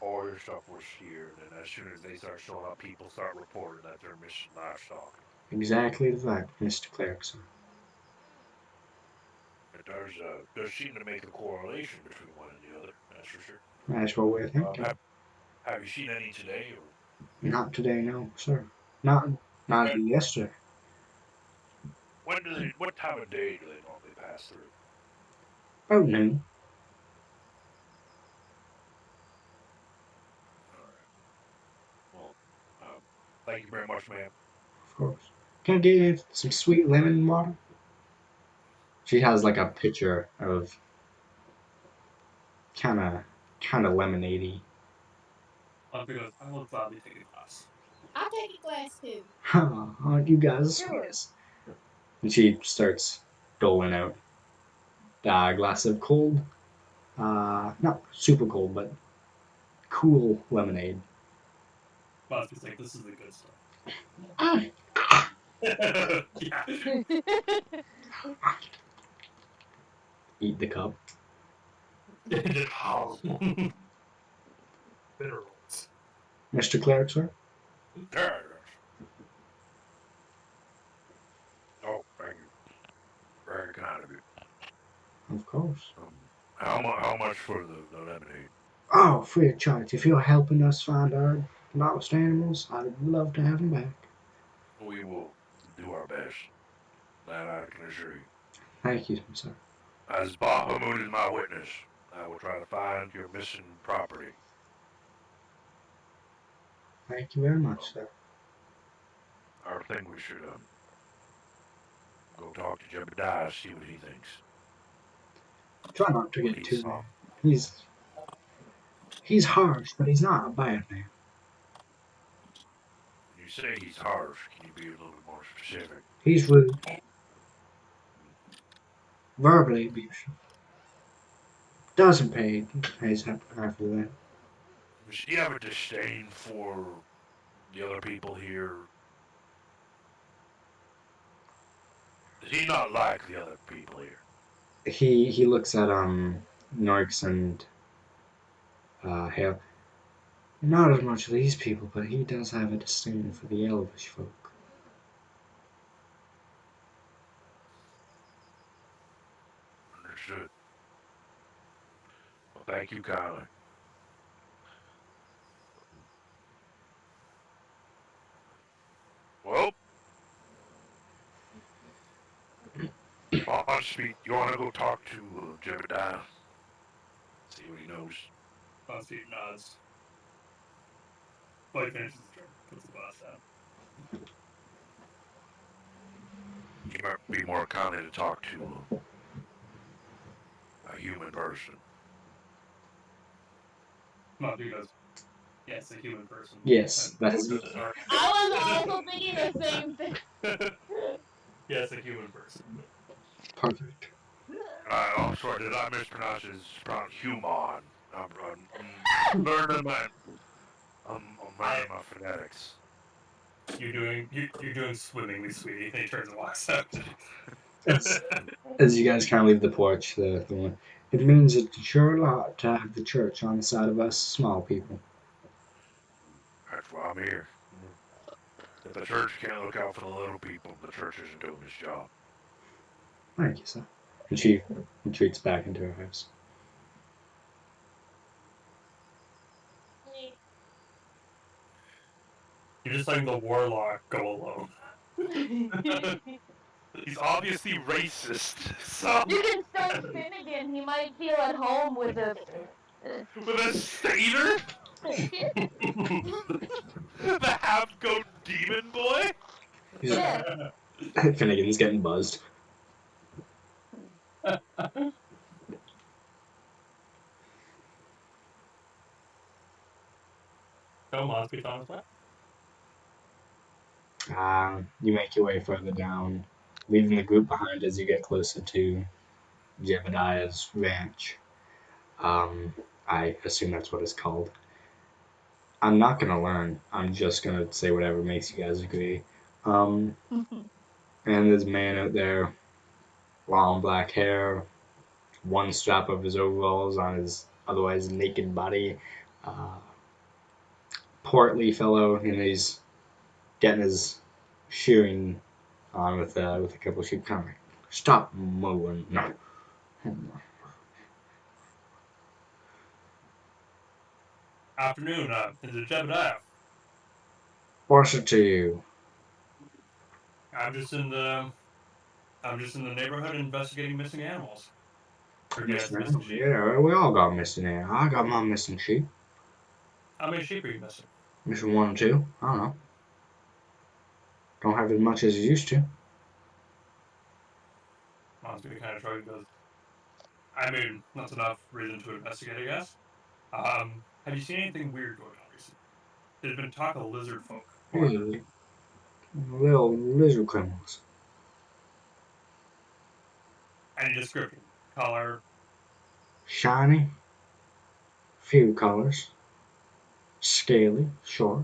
[SPEAKER 5] all your stuff was here. And then as soon as they start showing up, people start reporting that they're missing livestock.
[SPEAKER 1] Exactly the fact, Mr. Clarkson.
[SPEAKER 5] There seem to make a correlation between one and the other. That's for sure.
[SPEAKER 1] That's what we're
[SPEAKER 5] Um,
[SPEAKER 1] thinking.
[SPEAKER 5] have, have you seen any today, or
[SPEAKER 1] Not today, no, sir. Not not
[SPEAKER 5] when?
[SPEAKER 1] even yesterday.
[SPEAKER 5] When do they? What time of day do they normally pass through?
[SPEAKER 1] About noon,
[SPEAKER 5] All right. Well, um, thank you very much, ma'am.
[SPEAKER 1] of course. Can I get you some sweet lemon water? She has like a pitcher of kind of lemonade-y.
[SPEAKER 2] Goes, I will gladly take a glass.
[SPEAKER 6] I'll take a glass too.
[SPEAKER 1] Aren't you guys the
[SPEAKER 3] Sure.
[SPEAKER 1] sweetest? And she starts doling out a glass of cold, not super cold, but cool lemonade.
[SPEAKER 2] Bosby's like, this is the good stuff.
[SPEAKER 1] Mm.
[SPEAKER 2] Yeah.
[SPEAKER 1] Eat the cup.
[SPEAKER 2] Bitter rolls.
[SPEAKER 1] Mr. Clark, sir?
[SPEAKER 5] There. Oh, thank you. Very kind of you.
[SPEAKER 1] Of course.
[SPEAKER 5] How much for the lemonade?
[SPEAKER 1] Oh, free of charge. If you're helping us find our lost animals, I'd love to have them back.
[SPEAKER 5] We will do our best. That I can assure you.
[SPEAKER 1] Thank you, sir.
[SPEAKER 5] As Bahamut is my witness, I will try to find your missing property.
[SPEAKER 1] Thank you very much, sir.
[SPEAKER 5] I think we should go talk to Jebediah, see what he thinks.
[SPEAKER 1] Try not to
[SPEAKER 5] What
[SPEAKER 1] get
[SPEAKER 5] he
[SPEAKER 1] too
[SPEAKER 5] saw.
[SPEAKER 1] mad. He's harsh, but he's not a bad man.
[SPEAKER 5] When you say he's harsh, can you be a little bit more specific?
[SPEAKER 1] He's rude, verbally abusive. Doesn't pay his half of that.
[SPEAKER 5] Does he have a disdain for the other people here? Does he not like the other people here?
[SPEAKER 1] He looks at Norks and Hale. Not as much these people, but he does have a disdain for the elvish folk.
[SPEAKER 5] Understood. Well, thank you kindly. Speed, you want to go talk to Jebediah? See what he knows.
[SPEAKER 2] Buzzfeed nods. Blake finishes his drink, puts the glass down.
[SPEAKER 5] He might be more inclined to talk to a human person.
[SPEAKER 2] Buzzfeed goes, yes, a human person.
[SPEAKER 1] Yes,
[SPEAKER 2] And
[SPEAKER 1] that is.
[SPEAKER 2] sorry.
[SPEAKER 3] I was also thinking the same thing.
[SPEAKER 2] Yes, a human person.
[SPEAKER 1] Perfect.
[SPEAKER 5] Oh, sorry, did I mispronounce his human? I'm learning my phonetics.
[SPEAKER 2] You're doing swimmingly, sweetie. And he turns and walks out.
[SPEAKER 1] As, as you guys kind of leave the porch, the one, it means it's sure a lot to have the church on the side of us small people.
[SPEAKER 5] That's why I'm here. If the church can't look out for the little people, the church isn't doing its job.
[SPEAKER 1] Thank you, sir. And she retreats back into her house.
[SPEAKER 2] You're just letting the warlock go alone.
[SPEAKER 4] He's obviously racist. So
[SPEAKER 3] You can start Finnegan. He might feel at home with a.
[SPEAKER 4] with a satyr, the half-goat demon boy.
[SPEAKER 1] He's,
[SPEAKER 3] Yes.
[SPEAKER 1] Finnegan's getting buzzed.
[SPEAKER 2] Come on, speak on his way.
[SPEAKER 1] You make your way further down, leaving the group behind as you get closer to Jebediah's ranch. I assume that's what it's called. I'm not gonna learn. I'm just gonna say whatever makes you guys agree. And there's a man out there, long black hair, one strap of his overalls on his otherwise naked body. Uh, Portly fellow, and he's getting his shearing on with a couple of sheep. Kind of like, stop mowing. No.
[SPEAKER 2] Afternoon, is it Jebediah?
[SPEAKER 1] What's it to you?
[SPEAKER 2] I'm just in the neighborhood investigating missing animals. Heard you had some missing sheep.
[SPEAKER 1] Yeah, we all got missing here. I got my missing sheep.
[SPEAKER 2] How many sheep are you missing?
[SPEAKER 1] Missing one or two. I don't know. Don't have as much as you used to.
[SPEAKER 2] Monty kind of shrugged and goes, I mean, that's enough reason to investigate, I guess. Have you seen anything weird going on recently? There's been talk of lizard folk.
[SPEAKER 1] Hey, little lizard criminals.
[SPEAKER 2] Any description? Color?
[SPEAKER 1] Shiny. Few colors. Scaly. Short.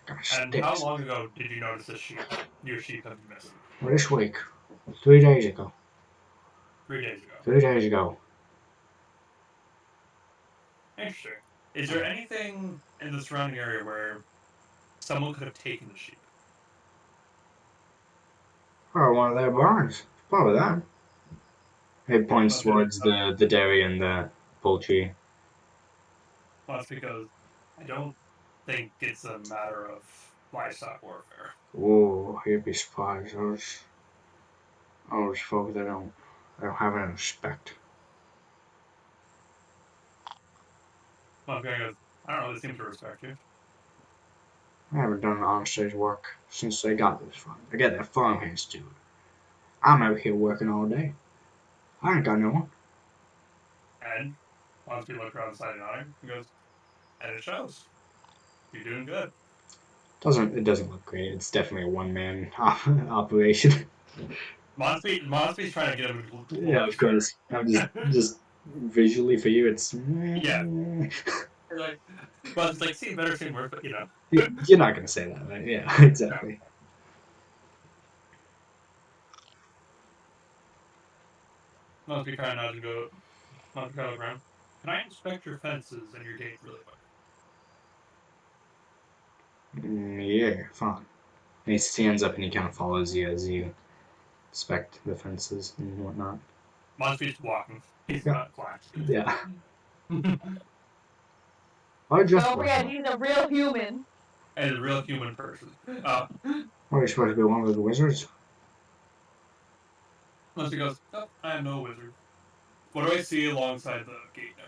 [SPEAKER 1] Got
[SPEAKER 2] And
[SPEAKER 1] sticks.
[SPEAKER 2] how long ago did you notice your sheep have been missing?
[SPEAKER 1] This week. 3 days ago.
[SPEAKER 2] 3 days ago.
[SPEAKER 1] 3 days ago.
[SPEAKER 2] Interesting. Is there anything in the surrounding area where someone could have taken the sheep?
[SPEAKER 1] Or one of their barns. Probably that. He points towards the dairy and the poultry.
[SPEAKER 2] Well, that's because I don't think it's a matter of livestock warfare.
[SPEAKER 1] Whoa, you'd be surprised. Those folk, they don't have any respect.
[SPEAKER 2] Well, okay, goes, I don't know, they seem to respect you.
[SPEAKER 1] I haven't done an honest day's work since they got this farm. They get their farmhands to do it. I'm out here working all day. I ain't got no one.
[SPEAKER 2] And once we look around the side nodding, he goes, and it shows. You're doing good.
[SPEAKER 1] It doesn't look great. It's definitely a one-man operation.
[SPEAKER 2] Monspe's trying to get him to pull
[SPEAKER 1] Yeah,
[SPEAKER 2] up
[SPEAKER 1] of
[SPEAKER 2] his shirt.
[SPEAKER 1] course. I'm just visually for you, it's
[SPEAKER 2] Yeah. You're like, well, it's like, see, better seem worth it, you know.
[SPEAKER 1] You're not gonna say that, right? Yeah, exactly.
[SPEAKER 2] Monspe kind of nods and go, Monspe kind of look around. Can I inspect your fences and your gate really quick?
[SPEAKER 1] Yeah, fine. And he stands up and he kind of follows you as you inspect the fences and whatnot.
[SPEAKER 2] Monspe's walking. He's not flying.
[SPEAKER 1] Yeah. Why just
[SPEAKER 3] Don't forget, he's a real human.
[SPEAKER 2] And a real human person.
[SPEAKER 1] What are you supposed to be one of the wizards?
[SPEAKER 2] Monty goes, oh, I am no wizard. What do I see alongside the gate and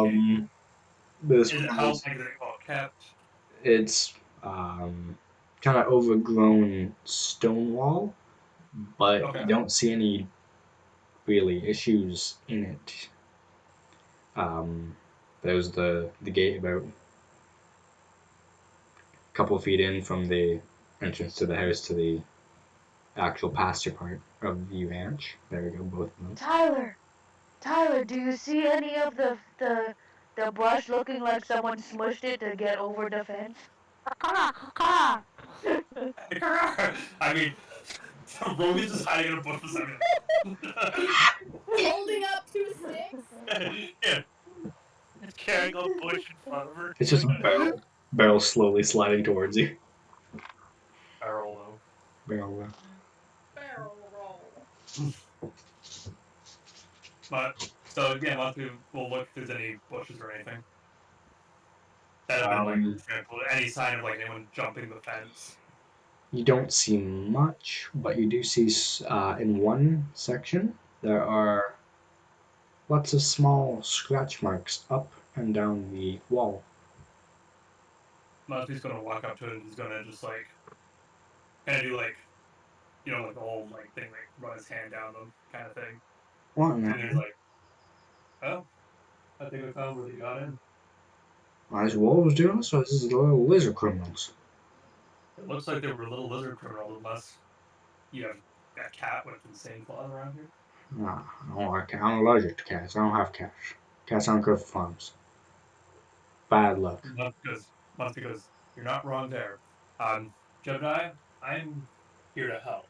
[SPEAKER 2] everything?
[SPEAKER 1] This
[SPEAKER 2] Is it
[SPEAKER 1] one
[SPEAKER 2] how
[SPEAKER 1] is
[SPEAKER 2] like well kept?
[SPEAKER 1] it's kind of overgrown stone wall, but you
[SPEAKER 2] Okay.
[SPEAKER 1] don't see any really issues in it. There's the gate about a couple of feet in from the entrance to the house to the actual pasture part of the ranch. There we go, both of them.
[SPEAKER 3] Tyler, do you see any of the brush looking like someone smushed it to get over the fence?
[SPEAKER 2] I mean, Rogan's just hiding in a bush beside me.
[SPEAKER 6] Holding up 2 sticks.
[SPEAKER 2] Yeah.
[SPEAKER 4] It's carrying a bush in front of her.
[SPEAKER 1] It's just a barrel slowly sliding towards you.
[SPEAKER 4] Barrel though.
[SPEAKER 1] Barrel.
[SPEAKER 6] Barrel roll.
[SPEAKER 2] But so again, we'll look if there's any bushes or anything that have been like
[SPEAKER 1] Um,
[SPEAKER 2] trampled. Any sign of like anyone jumping the fence.
[SPEAKER 1] you don't see much, but you do see in one section there are lots of small scratch marks up and down the wall.
[SPEAKER 2] Mosby's gonna walk up to it and he's gonna just like kind of do like like the whole like thing, like run his hand down them kind of thing.
[SPEAKER 1] What
[SPEAKER 2] And
[SPEAKER 1] now?
[SPEAKER 2] then he's like, oh, I think I found where they got in.
[SPEAKER 1] As wolves doing this, or this is the little lizard criminals?
[SPEAKER 2] It looks like they were little lizard criminals unless you have a cat with insane claws around here.
[SPEAKER 1] Nah, I don't like I'm allergic to cats. I don't have cats. Cats aren't good for farms. Bad luck.
[SPEAKER 2] Monty goes, you're not wrong there. Gemini, I'm here to help.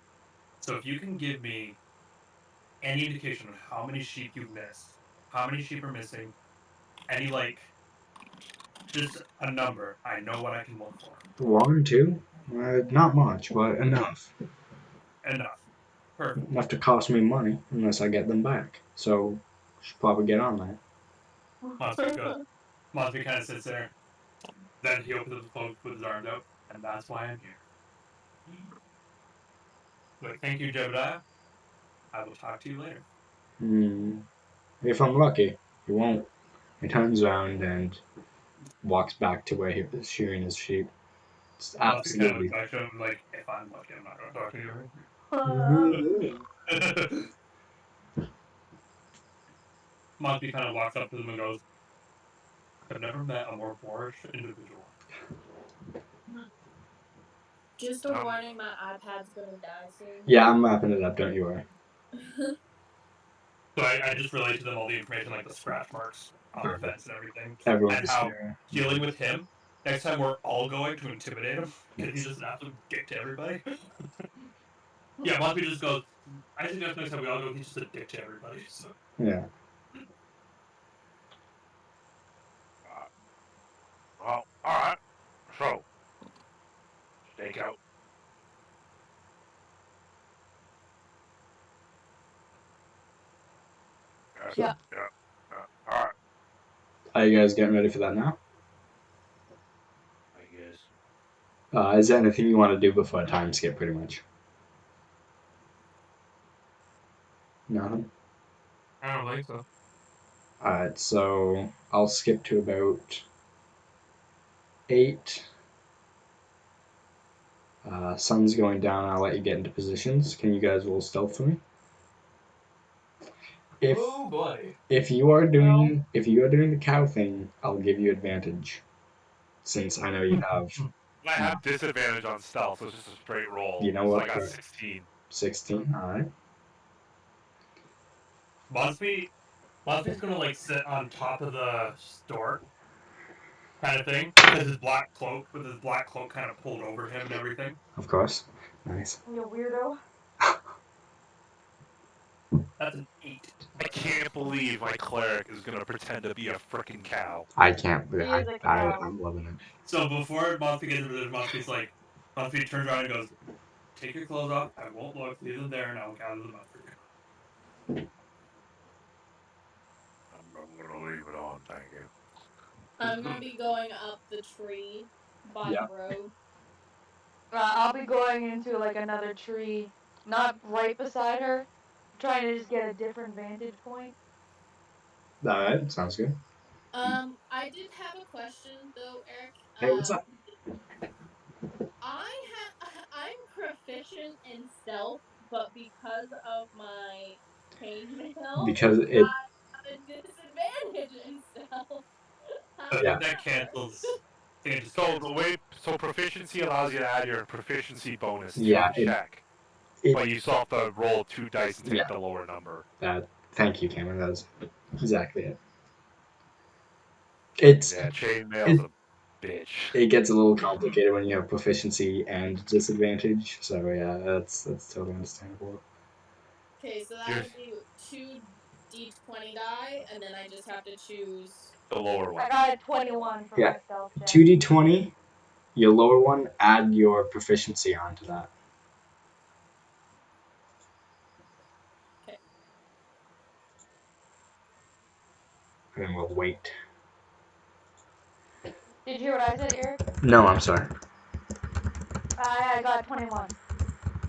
[SPEAKER 2] So if you can give me any indication of how many sheep you've missed, how many sheep are missing, any like just a number, I know what I can look for.
[SPEAKER 1] One, two? Not much, but enough.
[SPEAKER 2] Enough. Perfect.
[SPEAKER 1] Enough to cost me money unless I get them back. So, should probably get on that.
[SPEAKER 2] Mosby kind of sits there. Then he opens up the cloak with his arms out, and that's why I'm here. Like, thank you, Jebediah. I will talk to you later.
[SPEAKER 1] If I'm lucky, he won't. He turns around and walks back to where he was shearing his sheep. It's
[SPEAKER 2] Mosby kind of
[SPEAKER 1] absolutely.
[SPEAKER 2] looks back to him like, if I'm lucky, I'm not going to talk to you. Mosby kind of walks up to them and goes, I've never met a more boorish individual.
[SPEAKER 6] Just a warning, my iPad's gonna die soon.
[SPEAKER 1] Yeah, I'm wrapping it up, don't you worry.
[SPEAKER 2] So I just relayed to them all the information, like the scratch marks on the
[SPEAKER 1] Perfect.
[SPEAKER 2] fence and everything, and
[SPEAKER 1] Everyone's
[SPEAKER 2] how
[SPEAKER 1] here.
[SPEAKER 2] dealing with him. Next time we're all going to intimidate him because he's just an absolute dick to everybody. Yeah, Mosby just goes. I suggest next time we all go, he's just a dick to everybody. So.
[SPEAKER 1] Yeah.
[SPEAKER 5] Well, alright. So, stake out.
[SPEAKER 6] Yeah.
[SPEAKER 5] Alright,
[SPEAKER 1] Are you guys getting ready for that now?
[SPEAKER 5] I guess.
[SPEAKER 1] Is there anything you want to do before a time skip, pretty much? Nothing?
[SPEAKER 2] I don't think so.
[SPEAKER 1] Alright, so I'll skip to about 8. Sun's going down. I'll let you get into positions. Can you guys roll stealth for me? If
[SPEAKER 2] Oh boy.
[SPEAKER 1] if you are doing the cow thing, I'll give you advantage, since I know you have
[SPEAKER 4] I have disadvantage on stealth, so it's just a straight roll.
[SPEAKER 1] You know
[SPEAKER 4] So
[SPEAKER 1] what?
[SPEAKER 4] I got
[SPEAKER 1] Correct.
[SPEAKER 4] 16.
[SPEAKER 1] 16. All right.
[SPEAKER 2] Mosby's gonna like sit on top of the store, kind of thing, because his black cloak kind of pulled over him and everything.
[SPEAKER 1] Of course. Nice.
[SPEAKER 3] You weirdo.
[SPEAKER 2] That's an 8.
[SPEAKER 4] I can't believe my cleric is gonna pretend to be a freaking cow.
[SPEAKER 1] I can't.
[SPEAKER 3] He is a cow.
[SPEAKER 1] I'm loving it.
[SPEAKER 2] So before Mosby gets into this, Mosby turns around and goes, "Take your clothes off. I won't look. Leave them there, and I will gather them up for you."
[SPEAKER 5] I'm gonna leave it on, thank you.
[SPEAKER 6] I'm gonna be going up the tree by
[SPEAKER 1] Yeah.
[SPEAKER 6] the road.
[SPEAKER 3] I'll be going into like another tree, not right beside her, trying to just get a different vantage point.
[SPEAKER 1] All right, sounds good.
[SPEAKER 6] I did have a question though, Eric.
[SPEAKER 1] Hey, what's up?
[SPEAKER 6] I'm proficient in stealth, but because of my chainmail,
[SPEAKER 1] Because it,
[SPEAKER 6] I have a disadvantage in stealth. How
[SPEAKER 2] But
[SPEAKER 1] yeah,
[SPEAKER 6] does
[SPEAKER 2] that
[SPEAKER 6] that work?
[SPEAKER 2] cancels. I think it just
[SPEAKER 4] So
[SPEAKER 2] cancels.
[SPEAKER 4] the way proficiency allows you to add your proficiency bonus to
[SPEAKER 1] yeah,
[SPEAKER 4] the check,
[SPEAKER 1] it,
[SPEAKER 4] but you still have to roll 2 dice and
[SPEAKER 1] yeah.
[SPEAKER 4] take the lower number.
[SPEAKER 1] That. Thank you, Cameron. That's exactly it. It's
[SPEAKER 4] Yeah, chainmail's
[SPEAKER 1] it.
[SPEAKER 4] a bitch.
[SPEAKER 1] It gets a little complicated when you have proficiency and disadvantage. So yeah, that's totally understandable.
[SPEAKER 6] Okay, so that
[SPEAKER 4] You're
[SPEAKER 6] would be 2d20 die, and then I just have to choose.
[SPEAKER 4] the lower
[SPEAKER 3] I
[SPEAKER 4] one.
[SPEAKER 3] got a 21 for
[SPEAKER 1] Yeah,
[SPEAKER 3] my stealth check.
[SPEAKER 1] 2d20. Your lower one, add your proficiency onto that,
[SPEAKER 6] Okay.
[SPEAKER 1] and then we'll wait.
[SPEAKER 3] Did you hear what I said, Eric?
[SPEAKER 1] No, I'm sorry.
[SPEAKER 3] I got 21.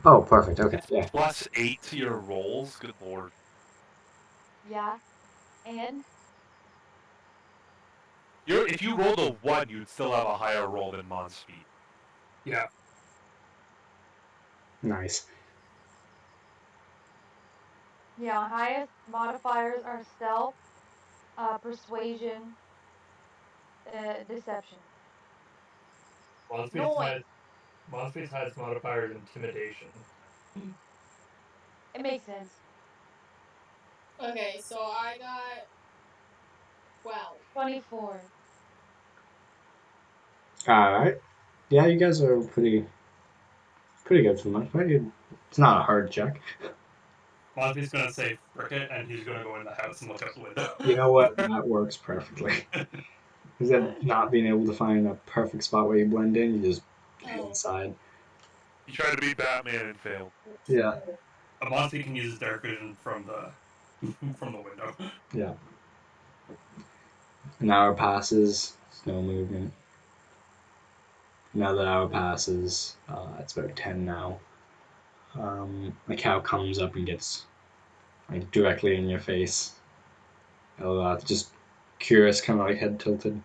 [SPEAKER 1] Oh, perfect. Okay,
[SPEAKER 4] It's
[SPEAKER 1] yeah.
[SPEAKER 4] +8 to your rolls. Good lord.
[SPEAKER 3] Yeah. And
[SPEAKER 4] If you rolled a 1, you'd still have a higher roll than Mon's feet.
[SPEAKER 2] Yeah.
[SPEAKER 1] Nice.
[SPEAKER 3] yeah, highest modifiers are stealth, persuasion, deception. Noise.
[SPEAKER 2] Monspeed's highest modifier is intimidation.
[SPEAKER 3] It makes sense.
[SPEAKER 6] Okay, so I got 12.
[SPEAKER 3] 24.
[SPEAKER 1] All right. Yeah, you guys are pretty good for the most part. It's not a hard check.
[SPEAKER 2] Monspeed's gonna say frick it, and he's gonna go in the house and look out the window.
[SPEAKER 1] You know what? That works perfectly. Instead of not being able to find a perfect spot where you blend in, you just head
[SPEAKER 6] Oh.
[SPEAKER 1] inside.
[SPEAKER 4] You tried to be Batman and failed.
[SPEAKER 1] Yeah,
[SPEAKER 2] A Monspeed can use his dark vision from the window.
[SPEAKER 1] yeah. An hour passes, no movement. Another hour passes. It's about 10 now. The cow comes up and gets like directly in your face. Just curious, kind of like head tilted.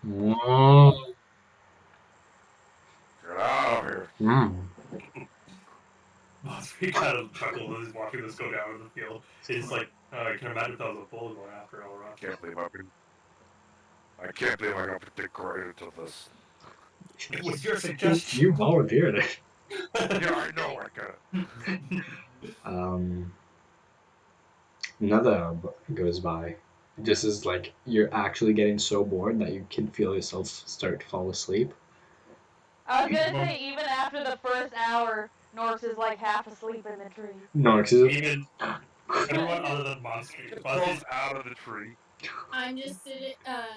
[SPEAKER 1] Mm.
[SPEAKER 5] Get out of here.
[SPEAKER 2] Monspeed kind of chuckles as he's watching this go down in the field. He's like, I can imagine if that was a bull going after Elrond.
[SPEAKER 5] I can't believe I got integrated to this.
[SPEAKER 2] It was your suggestion.
[SPEAKER 1] You volunteered it.
[SPEAKER 5] Yeah, I know. I got it.
[SPEAKER 1] Um, Another hour goes by. Just as like you're actually getting so bored that you can feel yourself start to fall asleep.
[SPEAKER 3] I was gonna say, even after the first hour, Norks is like half asleep in the tree.
[SPEAKER 1] No, because
[SPEAKER 2] Even everyone other than Monspeed.
[SPEAKER 4] Crawls out of the tree.
[SPEAKER 6] I'm just sitting.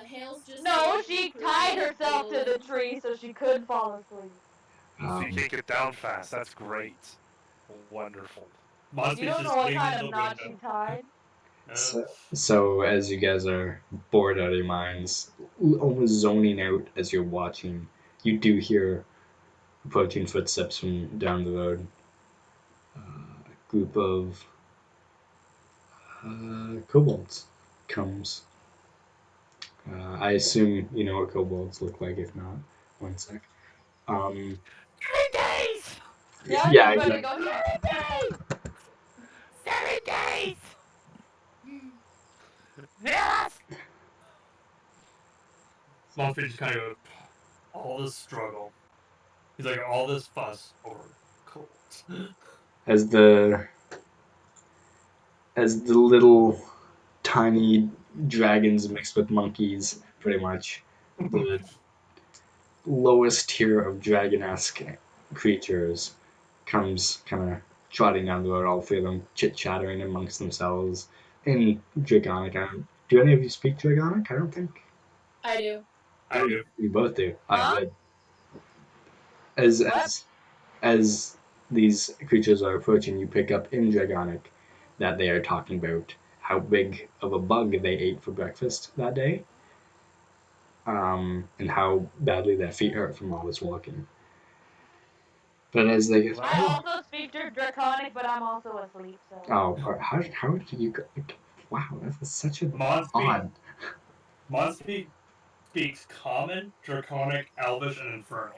[SPEAKER 6] Hale's just
[SPEAKER 3] No,
[SPEAKER 6] sitting.
[SPEAKER 3] she
[SPEAKER 6] through
[SPEAKER 3] tied
[SPEAKER 6] the
[SPEAKER 3] herself to the
[SPEAKER 6] field.
[SPEAKER 3] tree so she could fall asleep.
[SPEAKER 4] So you can't get down fast. That's great. Wonderful.
[SPEAKER 3] You
[SPEAKER 2] Monspeed's
[SPEAKER 3] don't know
[SPEAKER 2] just
[SPEAKER 3] what
[SPEAKER 2] leaning
[SPEAKER 3] kind
[SPEAKER 2] in
[SPEAKER 3] of
[SPEAKER 2] the
[SPEAKER 3] knot she
[SPEAKER 2] window.
[SPEAKER 3] tied.
[SPEAKER 1] so as you guys are bored out of your minds, almost zoning out as you're watching, you do hear approaching footsteps from down the road. A group of kobolds comes. I assume you know what kobolds look like. If not, one sec. Um,
[SPEAKER 7] 7 days!
[SPEAKER 3] Yeah, I was
[SPEAKER 1] yeah,
[SPEAKER 3] just ready to
[SPEAKER 1] exactly.
[SPEAKER 3] go.
[SPEAKER 7] 7 days! 7 days! Yes!
[SPEAKER 2] Monspeed just kind of goes, all this struggle. He's like, all this fuss over cold.
[SPEAKER 1] As the little tiny dragons mixed with monkeys, pretty much the lowest tier of dragon-esque creatures, comes kind of trotting down the road. All three of them chit-chattering amongst themselves in Dragonic. Do any of you speak Dragonic? I don't think.
[SPEAKER 6] I do.
[SPEAKER 2] I
[SPEAKER 1] Oh,
[SPEAKER 2] do.
[SPEAKER 1] you both do.
[SPEAKER 3] Huh?
[SPEAKER 1] As
[SPEAKER 3] What?
[SPEAKER 1] as as these creatures are approaching, you pick up in Dragonic that they are talking about how big of a bug they ate for breakfast that day, and how badly their feet hurt from all this walking. But as they get,
[SPEAKER 3] I also speak Draconic, but I'm also asleep, so.
[SPEAKER 1] how did you go? Wow, that's such a
[SPEAKER 2] Mon
[SPEAKER 1] odd.
[SPEAKER 2] speaks Common, Draconic, Elvish, and Infernal.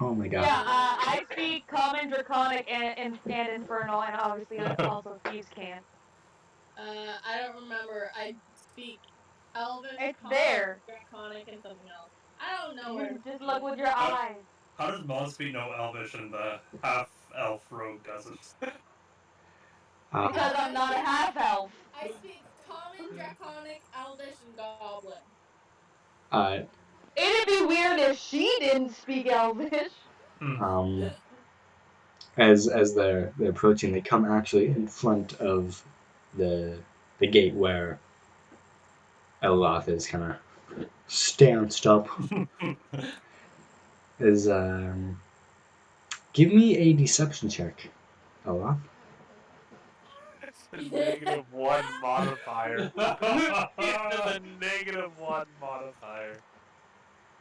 [SPEAKER 1] Oh my god.
[SPEAKER 3] Yeah, I speak Common, Draconic, and Infernal, and obviously also Thieves can.
[SPEAKER 6] I don't remember. I speak Elvish,
[SPEAKER 3] It's
[SPEAKER 6] Common,
[SPEAKER 3] there.
[SPEAKER 6] Draconic, and something else. I don't know where.
[SPEAKER 3] You just look with your eyes.
[SPEAKER 2] How does Mon speak no Elvish and the half elf rogue doesn't?
[SPEAKER 3] Because I'm not a half elf.
[SPEAKER 6] I speak Common, Draconic, Elvish, and Goblin.
[SPEAKER 3] It'd be weird if she didn't speak Elvish.
[SPEAKER 1] Um, as they're approaching, they come actually in front of the gate where Eloth is kind of stanced up. Is give me a deception check, Eloth.
[SPEAKER 4] It's a -1 modifier. It's just a -1 modifier.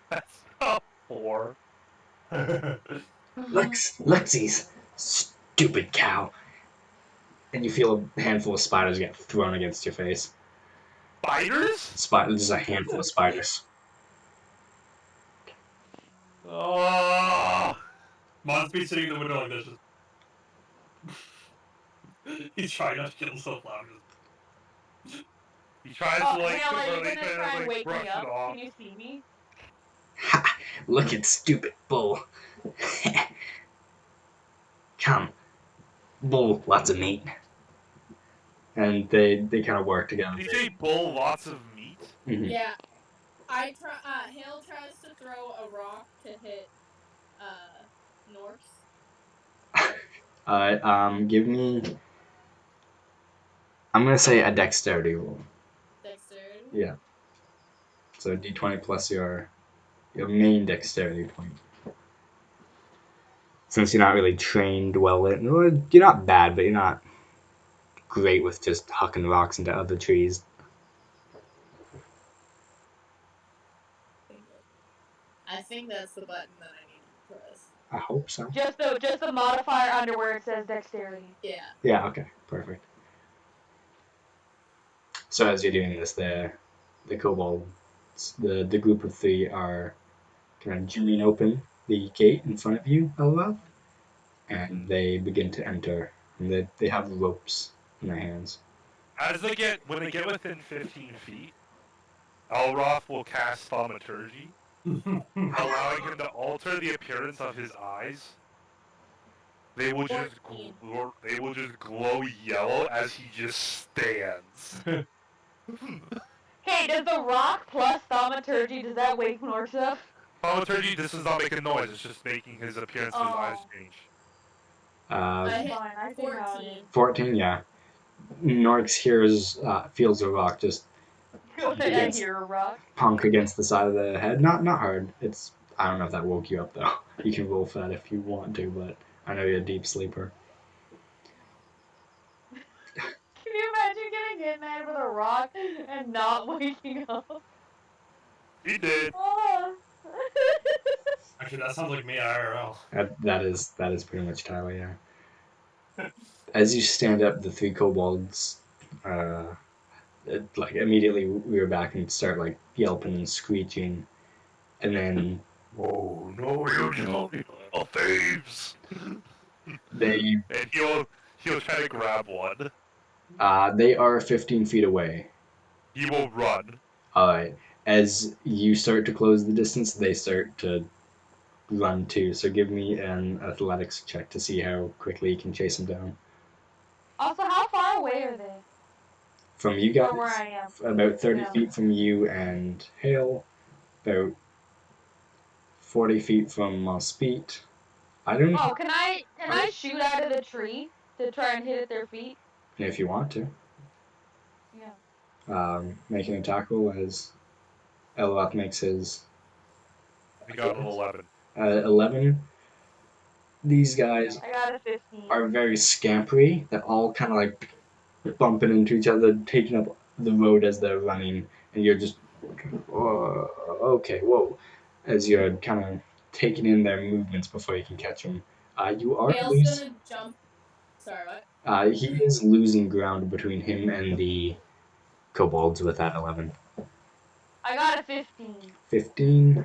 [SPEAKER 4] That's a 4.
[SPEAKER 1] Lexi's stupid cow. And you feel a handful of spiders get thrown against your face.
[SPEAKER 4] Spiders?
[SPEAKER 1] There's a handful of spiders.
[SPEAKER 4] Oh.
[SPEAKER 2] Mon's be sitting in the window like this. He's trying not to kill himself loud.
[SPEAKER 4] He tries
[SPEAKER 3] Oh,
[SPEAKER 4] to like
[SPEAKER 3] Hale, are you
[SPEAKER 4] really
[SPEAKER 3] gonna
[SPEAKER 4] kind
[SPEAKER 3] try
[SPEAKER 4] of
[SPEAKER 3] and
[SPEAKER 4] like
[SPEAKER 3] wake
[SPEAKER 4] brush
[SPEAKER 3] me
[SPEAKER 4] it
[SPEAKER 3] up?
[SPEAKER 4] off.
[SPEAKER 3] Can you see me?
[SPEAKER 1] Ha! Look at stupid bull. Come, bull, lots of meat. And they kind of work together.
[SPEAKER 4] Did you say bull lots of meat?
[SPEAKER 1] Mhm.
[SPEAKER 6] Yeah. Hale tries to throw a rock to hit Norks.
[SPEAKER 1] Give me. I'm gonna say a dexterity roll.
[SPEAKER 6] Dexterity?
[SPEAKER 1] Yeah. So d20 plus your main dexterity point. Since you're not really trained well in, well, you're not bad, but you're not great with just hucking rocks into other trees.
[SPEAKER 6] I think that's the button that I need to press.
[SPEAKER 1] I hope so.
[SPEAKER 3] Just the modifier under where it says dexterity.
[SPEAKER 6] Yeah.
[SPEAKER 1] Yeah. Okay. Perfect. So as you're doing this, the kobolds, the group of three are kind of jimmy open the gate in front of you, Elroth, and they begin to enter. And they have ropes in their hands.
[SPEAKER 4] When they get within 15 feet, Elroth will cast thaumaturgy, allowing him to alter the appearance of his eyes. They will just
[SPEAKER 6] 14.
[SPEAKER 4] glow yellow as he just stands.
[SPEAKER 3] Hey, does the rock plus thaumaturgy, does that wake Norks up?
[SPEAKER 4] Thaumaturgy, this is not making noise. It's just making his appearance of his eyes change.
[SPEAKER 3] That's fine, I see how it is.
[SPEAKER 1] 14, yeah. Norix feels a rock just
[SPEAKER 3] I hear a rock.
[SPEAKER 1] punk against the side of the head. Not hard. I don't know if that woke you up though. You can roll for that if you want to, but I know you're a deep sleeper.
[SPEAKER 3] Can you imagine getting hit in the head with a rock and not waking up?
[SPEAKER 4] He did.
[SPEAKER 3] Oh.
[SPEAKER 2] Actually, that sounds like me IRL.
[SPEAKER 1] That is pretty much Tyler, yeah. As you stand up, the three kobolds, like immediately rear back and start like yelping and screeching, and then
[SPEAKER 5] Oh, no, you don't. Oh, thieves.
[SPEAKER 1] they
[SPEAKER 4] And he'll try to grab one.
[SPEAKER 1] they are 15 feet away.
[SPEAKER 4] He will run.
[SPEAKER 1] Alright. As you start to close the distance, they start to run too. So give me an athletics check to see how quickly you can chase them down.
[SPEAKER 3] Also, how far away are they?
[SPEAKER 1] From you guys,
[SPEAKER 3] From where I am.
[SPEAKER 1] about 30
[SPEAKER 3] Yeah.
[SPEAKER 1] feet from you and Hale, about 40 feet from Speed. I don't know
[SPEAKER 3] Oh, can I shoot out of the tree to try and hit at their feet?
[SPEAKER 1] if you want to.
[SPEAKER 3] Yeah.
[SPEAKER 1] Make an attack roll as Eloth makes his
[SPEAKER 4] He got an 11.
[SPEAKER 1] 11. These guys
[SPEAKER 3] I got a 15.
[SPEAKER 1] are very scampery. They're all kind of like bumping into each other, taking up the road as they're running, and you're just, okay, whoa, as you're kind of taking in their movements before you can catch them. You are
[SPEAKER 6] Hale's
[SPEAKER 1] losing.
[SPEAKER 6] gonna jump. Sorry, what?
[SPEAKER 1] He is losing ground between him and the kobolds with that 11.
[SPEAKER 3] I got a 15.
[SPEAKER 1] 15.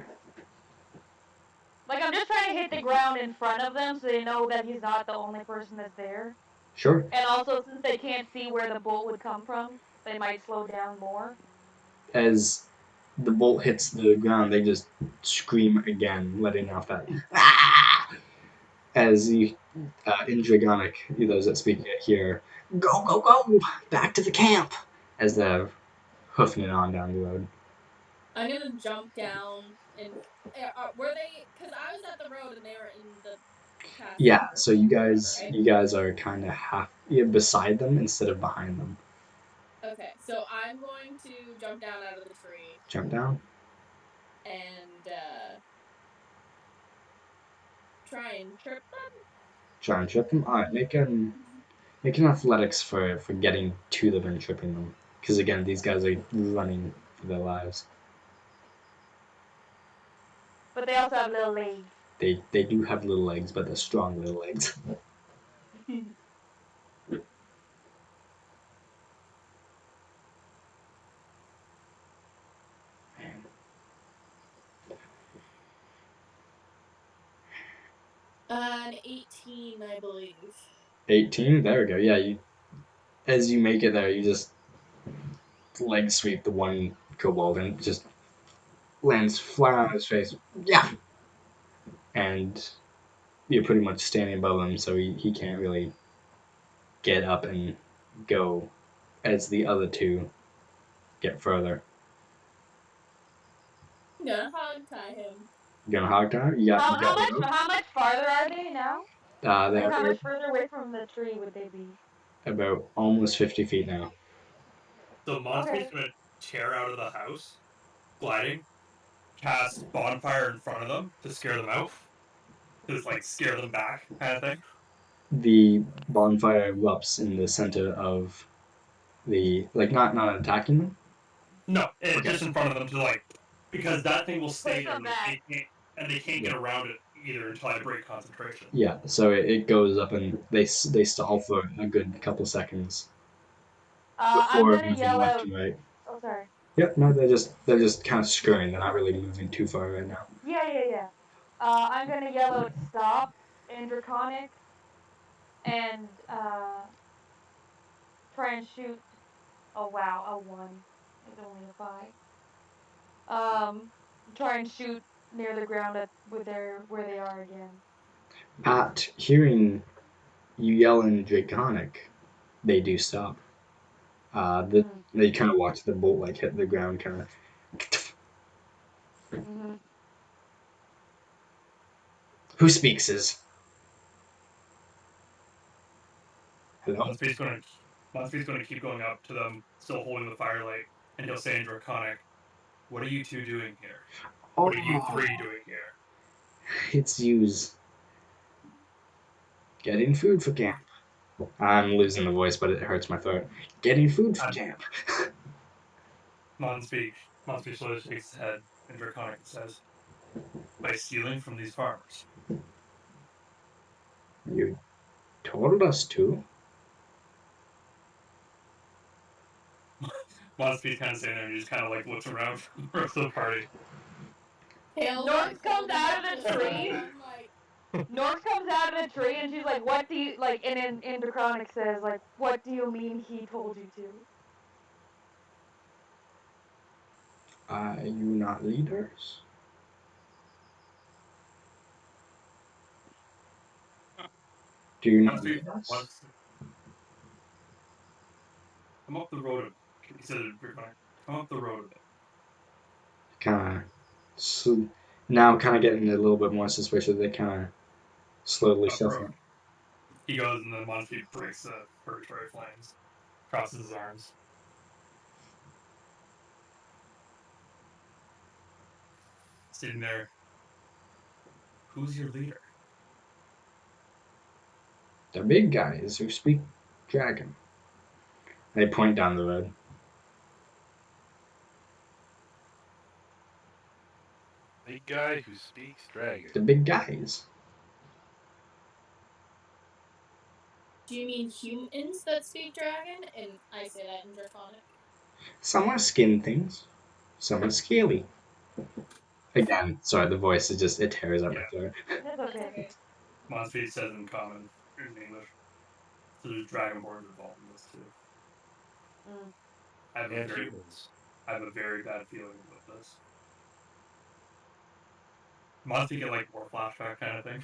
[SPEAKER 3] Like, I'm just trying to hit the ground in front of them so they know that he's not the only person that's there.
[SPEAKER 1] Sure.
[SPEAKER 3] And also, since they can't see where the bolt would come from, they might slow down more.
[SPEAKER 1] As the bolt hits the ground, they just scream again, letting off that "Ah!" As you, in Dragonic, those that speak it hear, "Go, go, go! Back to the camp!" As they're hoofing it on down the road.
[SPEAKER 6] I'm gonna jump down and were they? Because I was at the road and they were in the path.
[SPEAKER 1] Yeah, so you
[SPEAKER 6] whatever,
[SPEAKER 1] guys,
[SPEAKER 6] right?
[SPEAKER 1] you guys are kind of half beside them instead of behind them.
[SPEAKER 6] Okay, so I'm going to jump down out of the tree
[SPEAKER 1] Jump down.
[SPEAKER 6] and try and trip
[SPEAKER 1] Try and trip them. All right, make an athletics for getting to them and tripping them. Because again, these guys are running for their lives.
[SPEAKER 3] But they also have little legs.
[SPEAKER 1] They do have little legs, but they're strong little legs.
[SPEAKER 6] 'em. An 18, I believe.
[SPEAKER 1] 18. There we go. Yeah, you as you make it there, you just leg sweep the one kobold and just lands flat on his face. Yeah, and you're pretty much standing above him, so he can't really get up and go as the other two get further.
[SPEAKER 6] I'm gonna hog tie him.
[SPEAKER 1] You gonna hog tie? You got
[SPEAKER 3] How much farther are they now? Like, how
[SPEAKER 1] they're
[SPEAKER 3] much further away from the tree would they be?
[SPEAKER 1] about almost 50 feet now.
[SPEAKER 2] So Monster's
[SPEAKER 3] Okay.
[SPEAKER 2] gonna tear out of the house, gliding, cast bonfire in front of them to scare them out. Just like scare them back, kind of thing.
[SPEAKER 1] The bonfire erupts in the center of the not attacking them.
[SPEAKER 2] No, it's
[SPEAKER 1] Okay.
[SPEAKER 2] just in front of them to like because that thing will stay
[SPEAKER 3] Push
[SPEAKER 2] there.
[SPEAKER 3] them back.
[SPEAKER 2] They can't
[SPEAKER 1] Yeah.
[SPEAKER 2] get around it either until I break concentration.
[SPEAKER 1] Yeah, so it goes up and they stall for a good couple seconds
[SPEAKER 3] I'm
[SPEAKER 1] before
[SPEAKER 3] gonna
[SPEAKER 1] moving
[SPEAKER 3] yell
[SPEAKER 1] left
[SPEAKER 3] out.
[SPEAKER 1] and right.
[SPEAKER 3] Oh, sorry.
[SPEAKER 1] Yep, no, they're just kind of scurrying. They're not really moving too far right now.
[SPEAKER 3] Yeah. I'm gonna yell out stop in Draconic and try and shoot. Oh wow, a 1. It's only a 5. Try and shoot near the ground at where they are again.
[SPEAKER 1] At hearing you yell in Draconic, they do stop. They kind of watch the bolt like hit the ground, kind of.
[SPEAKER 3] Mm-hmm.
[SPEAKER 1] Who speaks is? Hello.
[SPEAKER 2] Monspi's gonna keep going up to them, still holding the firelight, and he'll say in Draconic, "What are you two doing here?
[SPEAKER 1] Oh,
[SPEAKER 2] What are you three doing here?"
[SPEAKER 1] it's yous getting food for camp. I'm losing the voice, but it hurts my throat. Getting food for
[SPEAKER 2] And
[SPEAKER 1] camp.
[SPEAKER 2] Monsby, Monsby slowly shakes his head in Draconic and says, "By stealing from these farmers."
[SPEAKER 1] You told us to.
[SPEAKER 2] Monsby's kind of sitting there and he just kind of like looks around for the rest of the party.
[SPEAKER 6] Hale's
[SPEAKER 3] Norx
[SPEAKER 6] like
[SPEAKER 3] comes
[SPEAKER 6] holding
[SPEAKER 3] out
[SPEAKER 6] up
[SPEAKER 3] of
[SPEAKER 6] the
[SPEAKER 3] the tree.
[SPEAKER 6] sign, like
[SPEAKER 3] Norx comes out of the tree and she's like, "What do you like?" And in Draconic says, "Like, what do you mean he told you to?"
[SPEAKER 1] Are you not leaders? Do you not
[SPEAKER 2] Monsby
[SPEAKER 1] lead us?
[SPEAKER 2] wants to come up the road a bit. He said in Draconic, "Come up the road a bit."
[SPEAKER 1] Kind of. Now, kind of getting a little bit more suspicious. They kind of slowly
[SPEAKER 2] Up the
[SPEAKER 1] shuffle.
[SPEAKER 2] road. He goes and then Monsby breaks the purgatory flames, crosses his arms. Sitting there, "Who's your leader?"
[SPEAKER 1] The big guys who speak dragon. They point down the road.
[SPEAKER 4] Big guy who speaks dragon.
[SPEAKER 1] The big guys.
[SPEAKER 6] Do you mean humans that speak dragon? And I say that in Draconic.
[SPEAKER 1] Some are skin things, some are scaly. Again, sorry, the voice is just, it tears up my throat.
[SPEAKER 3] That's okay.
[SPEAKER 6] Okay.
[SPEAKER 2] Monspeed says in common in English. So there's dragonborns involved in this too.
[SPEAKER 3] Mm.
[SPEAKER 2] I have
[SPEAKER 4] And humans.
[SPEAKER 2] a very bad feeling about this. Monspeed get like more flashback kind of thing.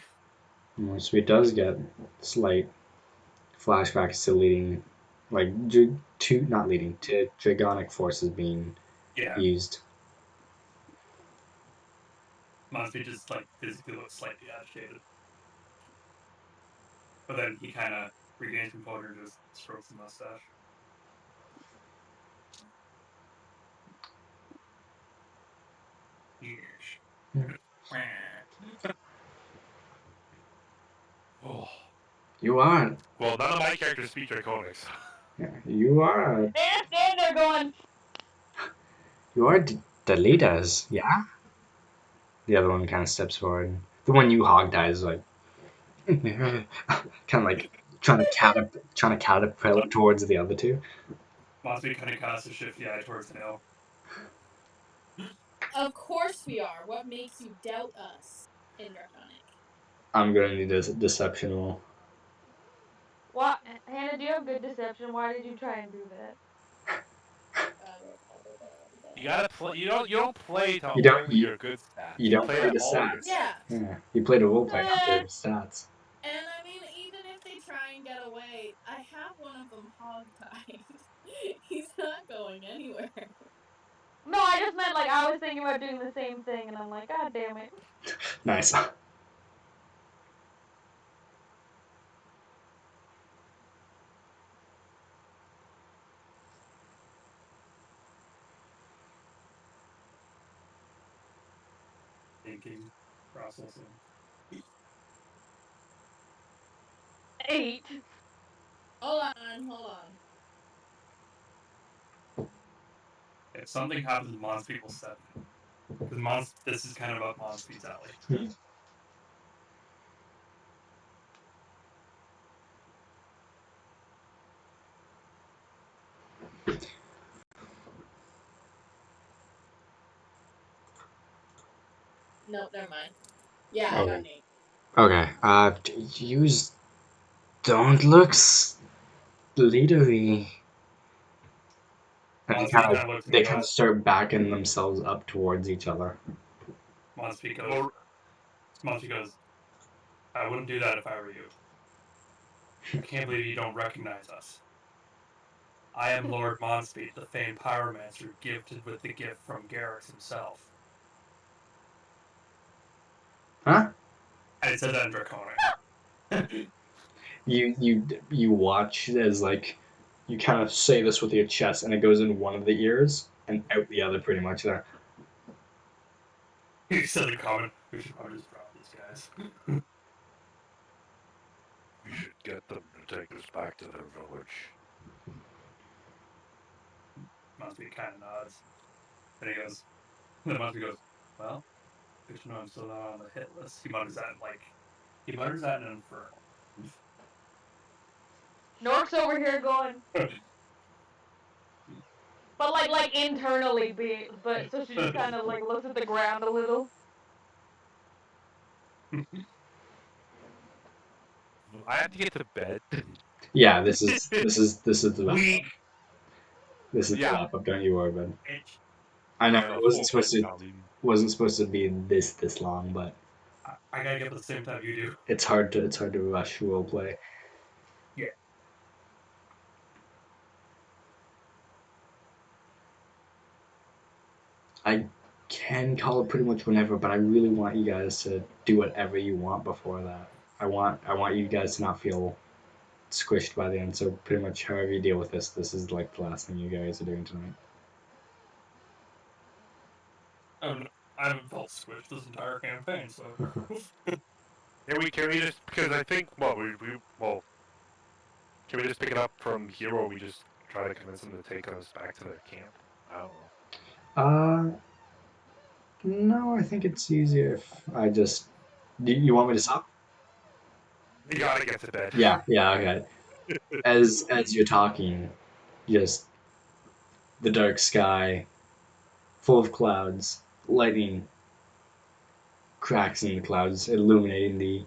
[SPEAKER 1] Sweet does get slight flashbacks to leading, like, not leading, to Dragonic forces being
[SPEAKER 2] Yeah.
[SPEAKER 1] used.
[SPEAKER 2] Monspeed just like physically looks slightly agitated. But then he kind of regains composure and just strokes the mustache. Yes.
[SPEAKER 4] Oh.
[SPEAKER 1] You are.
[SPEAKER 4] Well, none of my characters speak Draconics.
[SPEAKER 1] Yeah, you are.
[SPEAKER 3] They're standing there going.
[SPEAKER 1] You are the leaders, yeah? The other one kind of steps forward. The one you hog dies is like, kind of like trying to catapult towards the other two.
[SPEAKER 2] Monspeed kind of casts a shifty eye towards Nail.
[SPEAKER 6] Of course we are. What makes you doubt us in Draconic?
[SPEAKER 1] I'm gonna need a deception roll.
[SPEAKER 3] What? Hannah, do you have good deception? Why did you try and do that?
[SPEAKER 4] You gotta play. You don't play to
[SPEAKER 1] You don't
[SPEAKER 4] only your good stats.
[SPEAKER 1] you don't
[SPEAKER 4] play
[SPEAKER 1] play
[SPEAKER 4] to
[SPEAKER 1] the
[SPEAKER 4] all your
[SPEAKER 1] stats.
[SPEAKER 6] Yeah.
[SPEAKER 1] Yeah, you play the role play, not
[SPEAKER 3] Eh.
[SPEAKER 1] the stats.
[SPEAKER 6] And I mean, even if they try and get away, I have one of them hog-tied. He's not going anywhere.
[SPEAKER 3] No, I just meant like I was thinking about doing the same thing, and I'm like, God damn it.
[SPEAKER 1] Nice.
[SPEAKER 2] Thinking, processing.
[SPEAKER 3] 8.
[SPEAKER 6] Hold on.
[SPEAKER 2] If something happens, Monspeed will step in. Because this is kind of up Monspeed's alley.
[SPEAKER 6] Nope, never mind. Yeah, I got an 8.
[SPEAKER 1] Okay. You don't look leadery. And
[SPEAKER 2] Monspeed looks and
[SPEAKER 1] they kind of
[SPEAKER 2] goes.
[SPEAKER 1] start backing themselves up towards each other.
[SPEAKER 2] Monspeed goes. I wouldn't do that if I were you. I can't believe you don't recognize us. I am Lord Monspeed, the famed pyromancer, gifted with the gift from Garrix himself.
[SPEAKER 1] Huh?
[SPEAKER 2] I said that in Draconic.
[SPEAKER 1] You watch as like you kind of say this with your chest, and it goes in one of the ears and out the other, pretty much there.
[SPEAKER 2] He said in common, we should probably just drop these guys.
[SPEAKER 5] We should get them to take us back to their village.
[SPEAKER 2] Monspeed kind of nods. Then Monspeed goes, well, good to know I'm still not on the hit list. He mutters that in Infernal.
[SPEAKER 3] Nork's over here going. But like internally, but so she just kind of like looks at the ground a little.
[SPEAKER 4] I have to get to bed.
[SPEAKER 1] Yeah, this is the wrap
[SPEAKER 2] We
[SPEAKER 1] up. This is the
[SPEAKER 4] Yeah.
[SPEAKER 1] wrap up. Don't you worry about it.
[SPEAKER 2] bitch.
[SPEAKER 1] I know
[SPEAKER 4] The
[SPEAKER 1] it wasn't
[SPEAKER 4] full
[SPEAKER 1] supposed to
[SPEAKER 4] finale.
[SPEAKER 1] be this long, but
[SPEAKER 2] I gotta get up at the same time you do.
[SPEAKER 1] it's hard to rush roleplay.
[SPEAKER 2] Yeah.
[SPEAKER 1] I can call it pretty much whenever, but I really want you guys to do whatever you want before that. I want you guys to not feel squished by the end. So pretty much however you deal with this is like the last thing you guys are doing tonight.
[SPEAKER 2] I haven't felt squished this entire campaign, so.
[SPEAKER 4] Yeah, can we just because I think can we just pick it up from here, or we just try to convince them to take us back to their camp? I don't know.
[SPEAKER 1] No, I think it's easier if I just. You want me to stop?
[SPEAKER 4] You gotta get to bed.
[SPEAKER 1] Yeah, okay. as you're talking, just the dark sky, full of clouds, lightning cracks in the clouds, illuminating the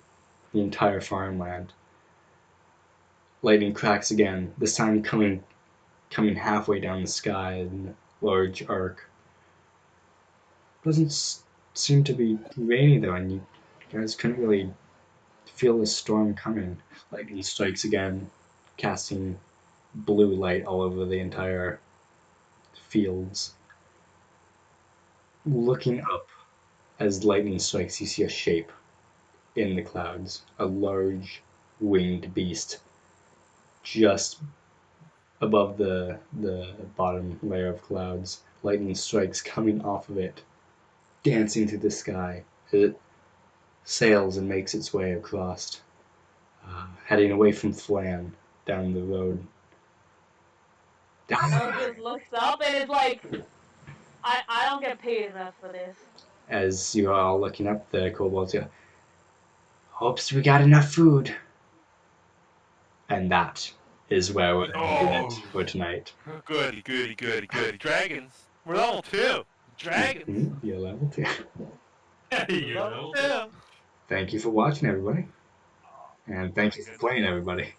[SPEAKER 1] entire farmland. Lightning cracks again, this time coming halfway down the sky in a large arc. Doesn't seem to be rainy though, and you guys couldn't really feel the storm coming. Lightning strikes again, casting blue light all over the entire fields. Looking up as lightning strikes, you see a shape in the clouds, a large winged beast just above the bottom layer of clouds. Lightning strikes coming off of it, dancing through the sky. It sails and makes its way across, heading away from Flan down the road.
[SPEAKER 3] Mel just looks up and is like, I don't get paid enough for this.
[SPEAKER 1] As you're all looking up, the kobolds go, hopes we got enough food. And that is where we're ending it for tonight.
[SPEAKER 7] Goody, goody, goody, goody. Dragons. We're level 2. Dragons.
[SPEAKER 1] You're level 2.
[SPEAKER 2] You
[SPEAKER 7] Level
[SPEAKER 2] know.
[SPEAKER 7] 2.
[SPEAKER 1] Thank you for watching, everybody. And thank you for playing, everybody.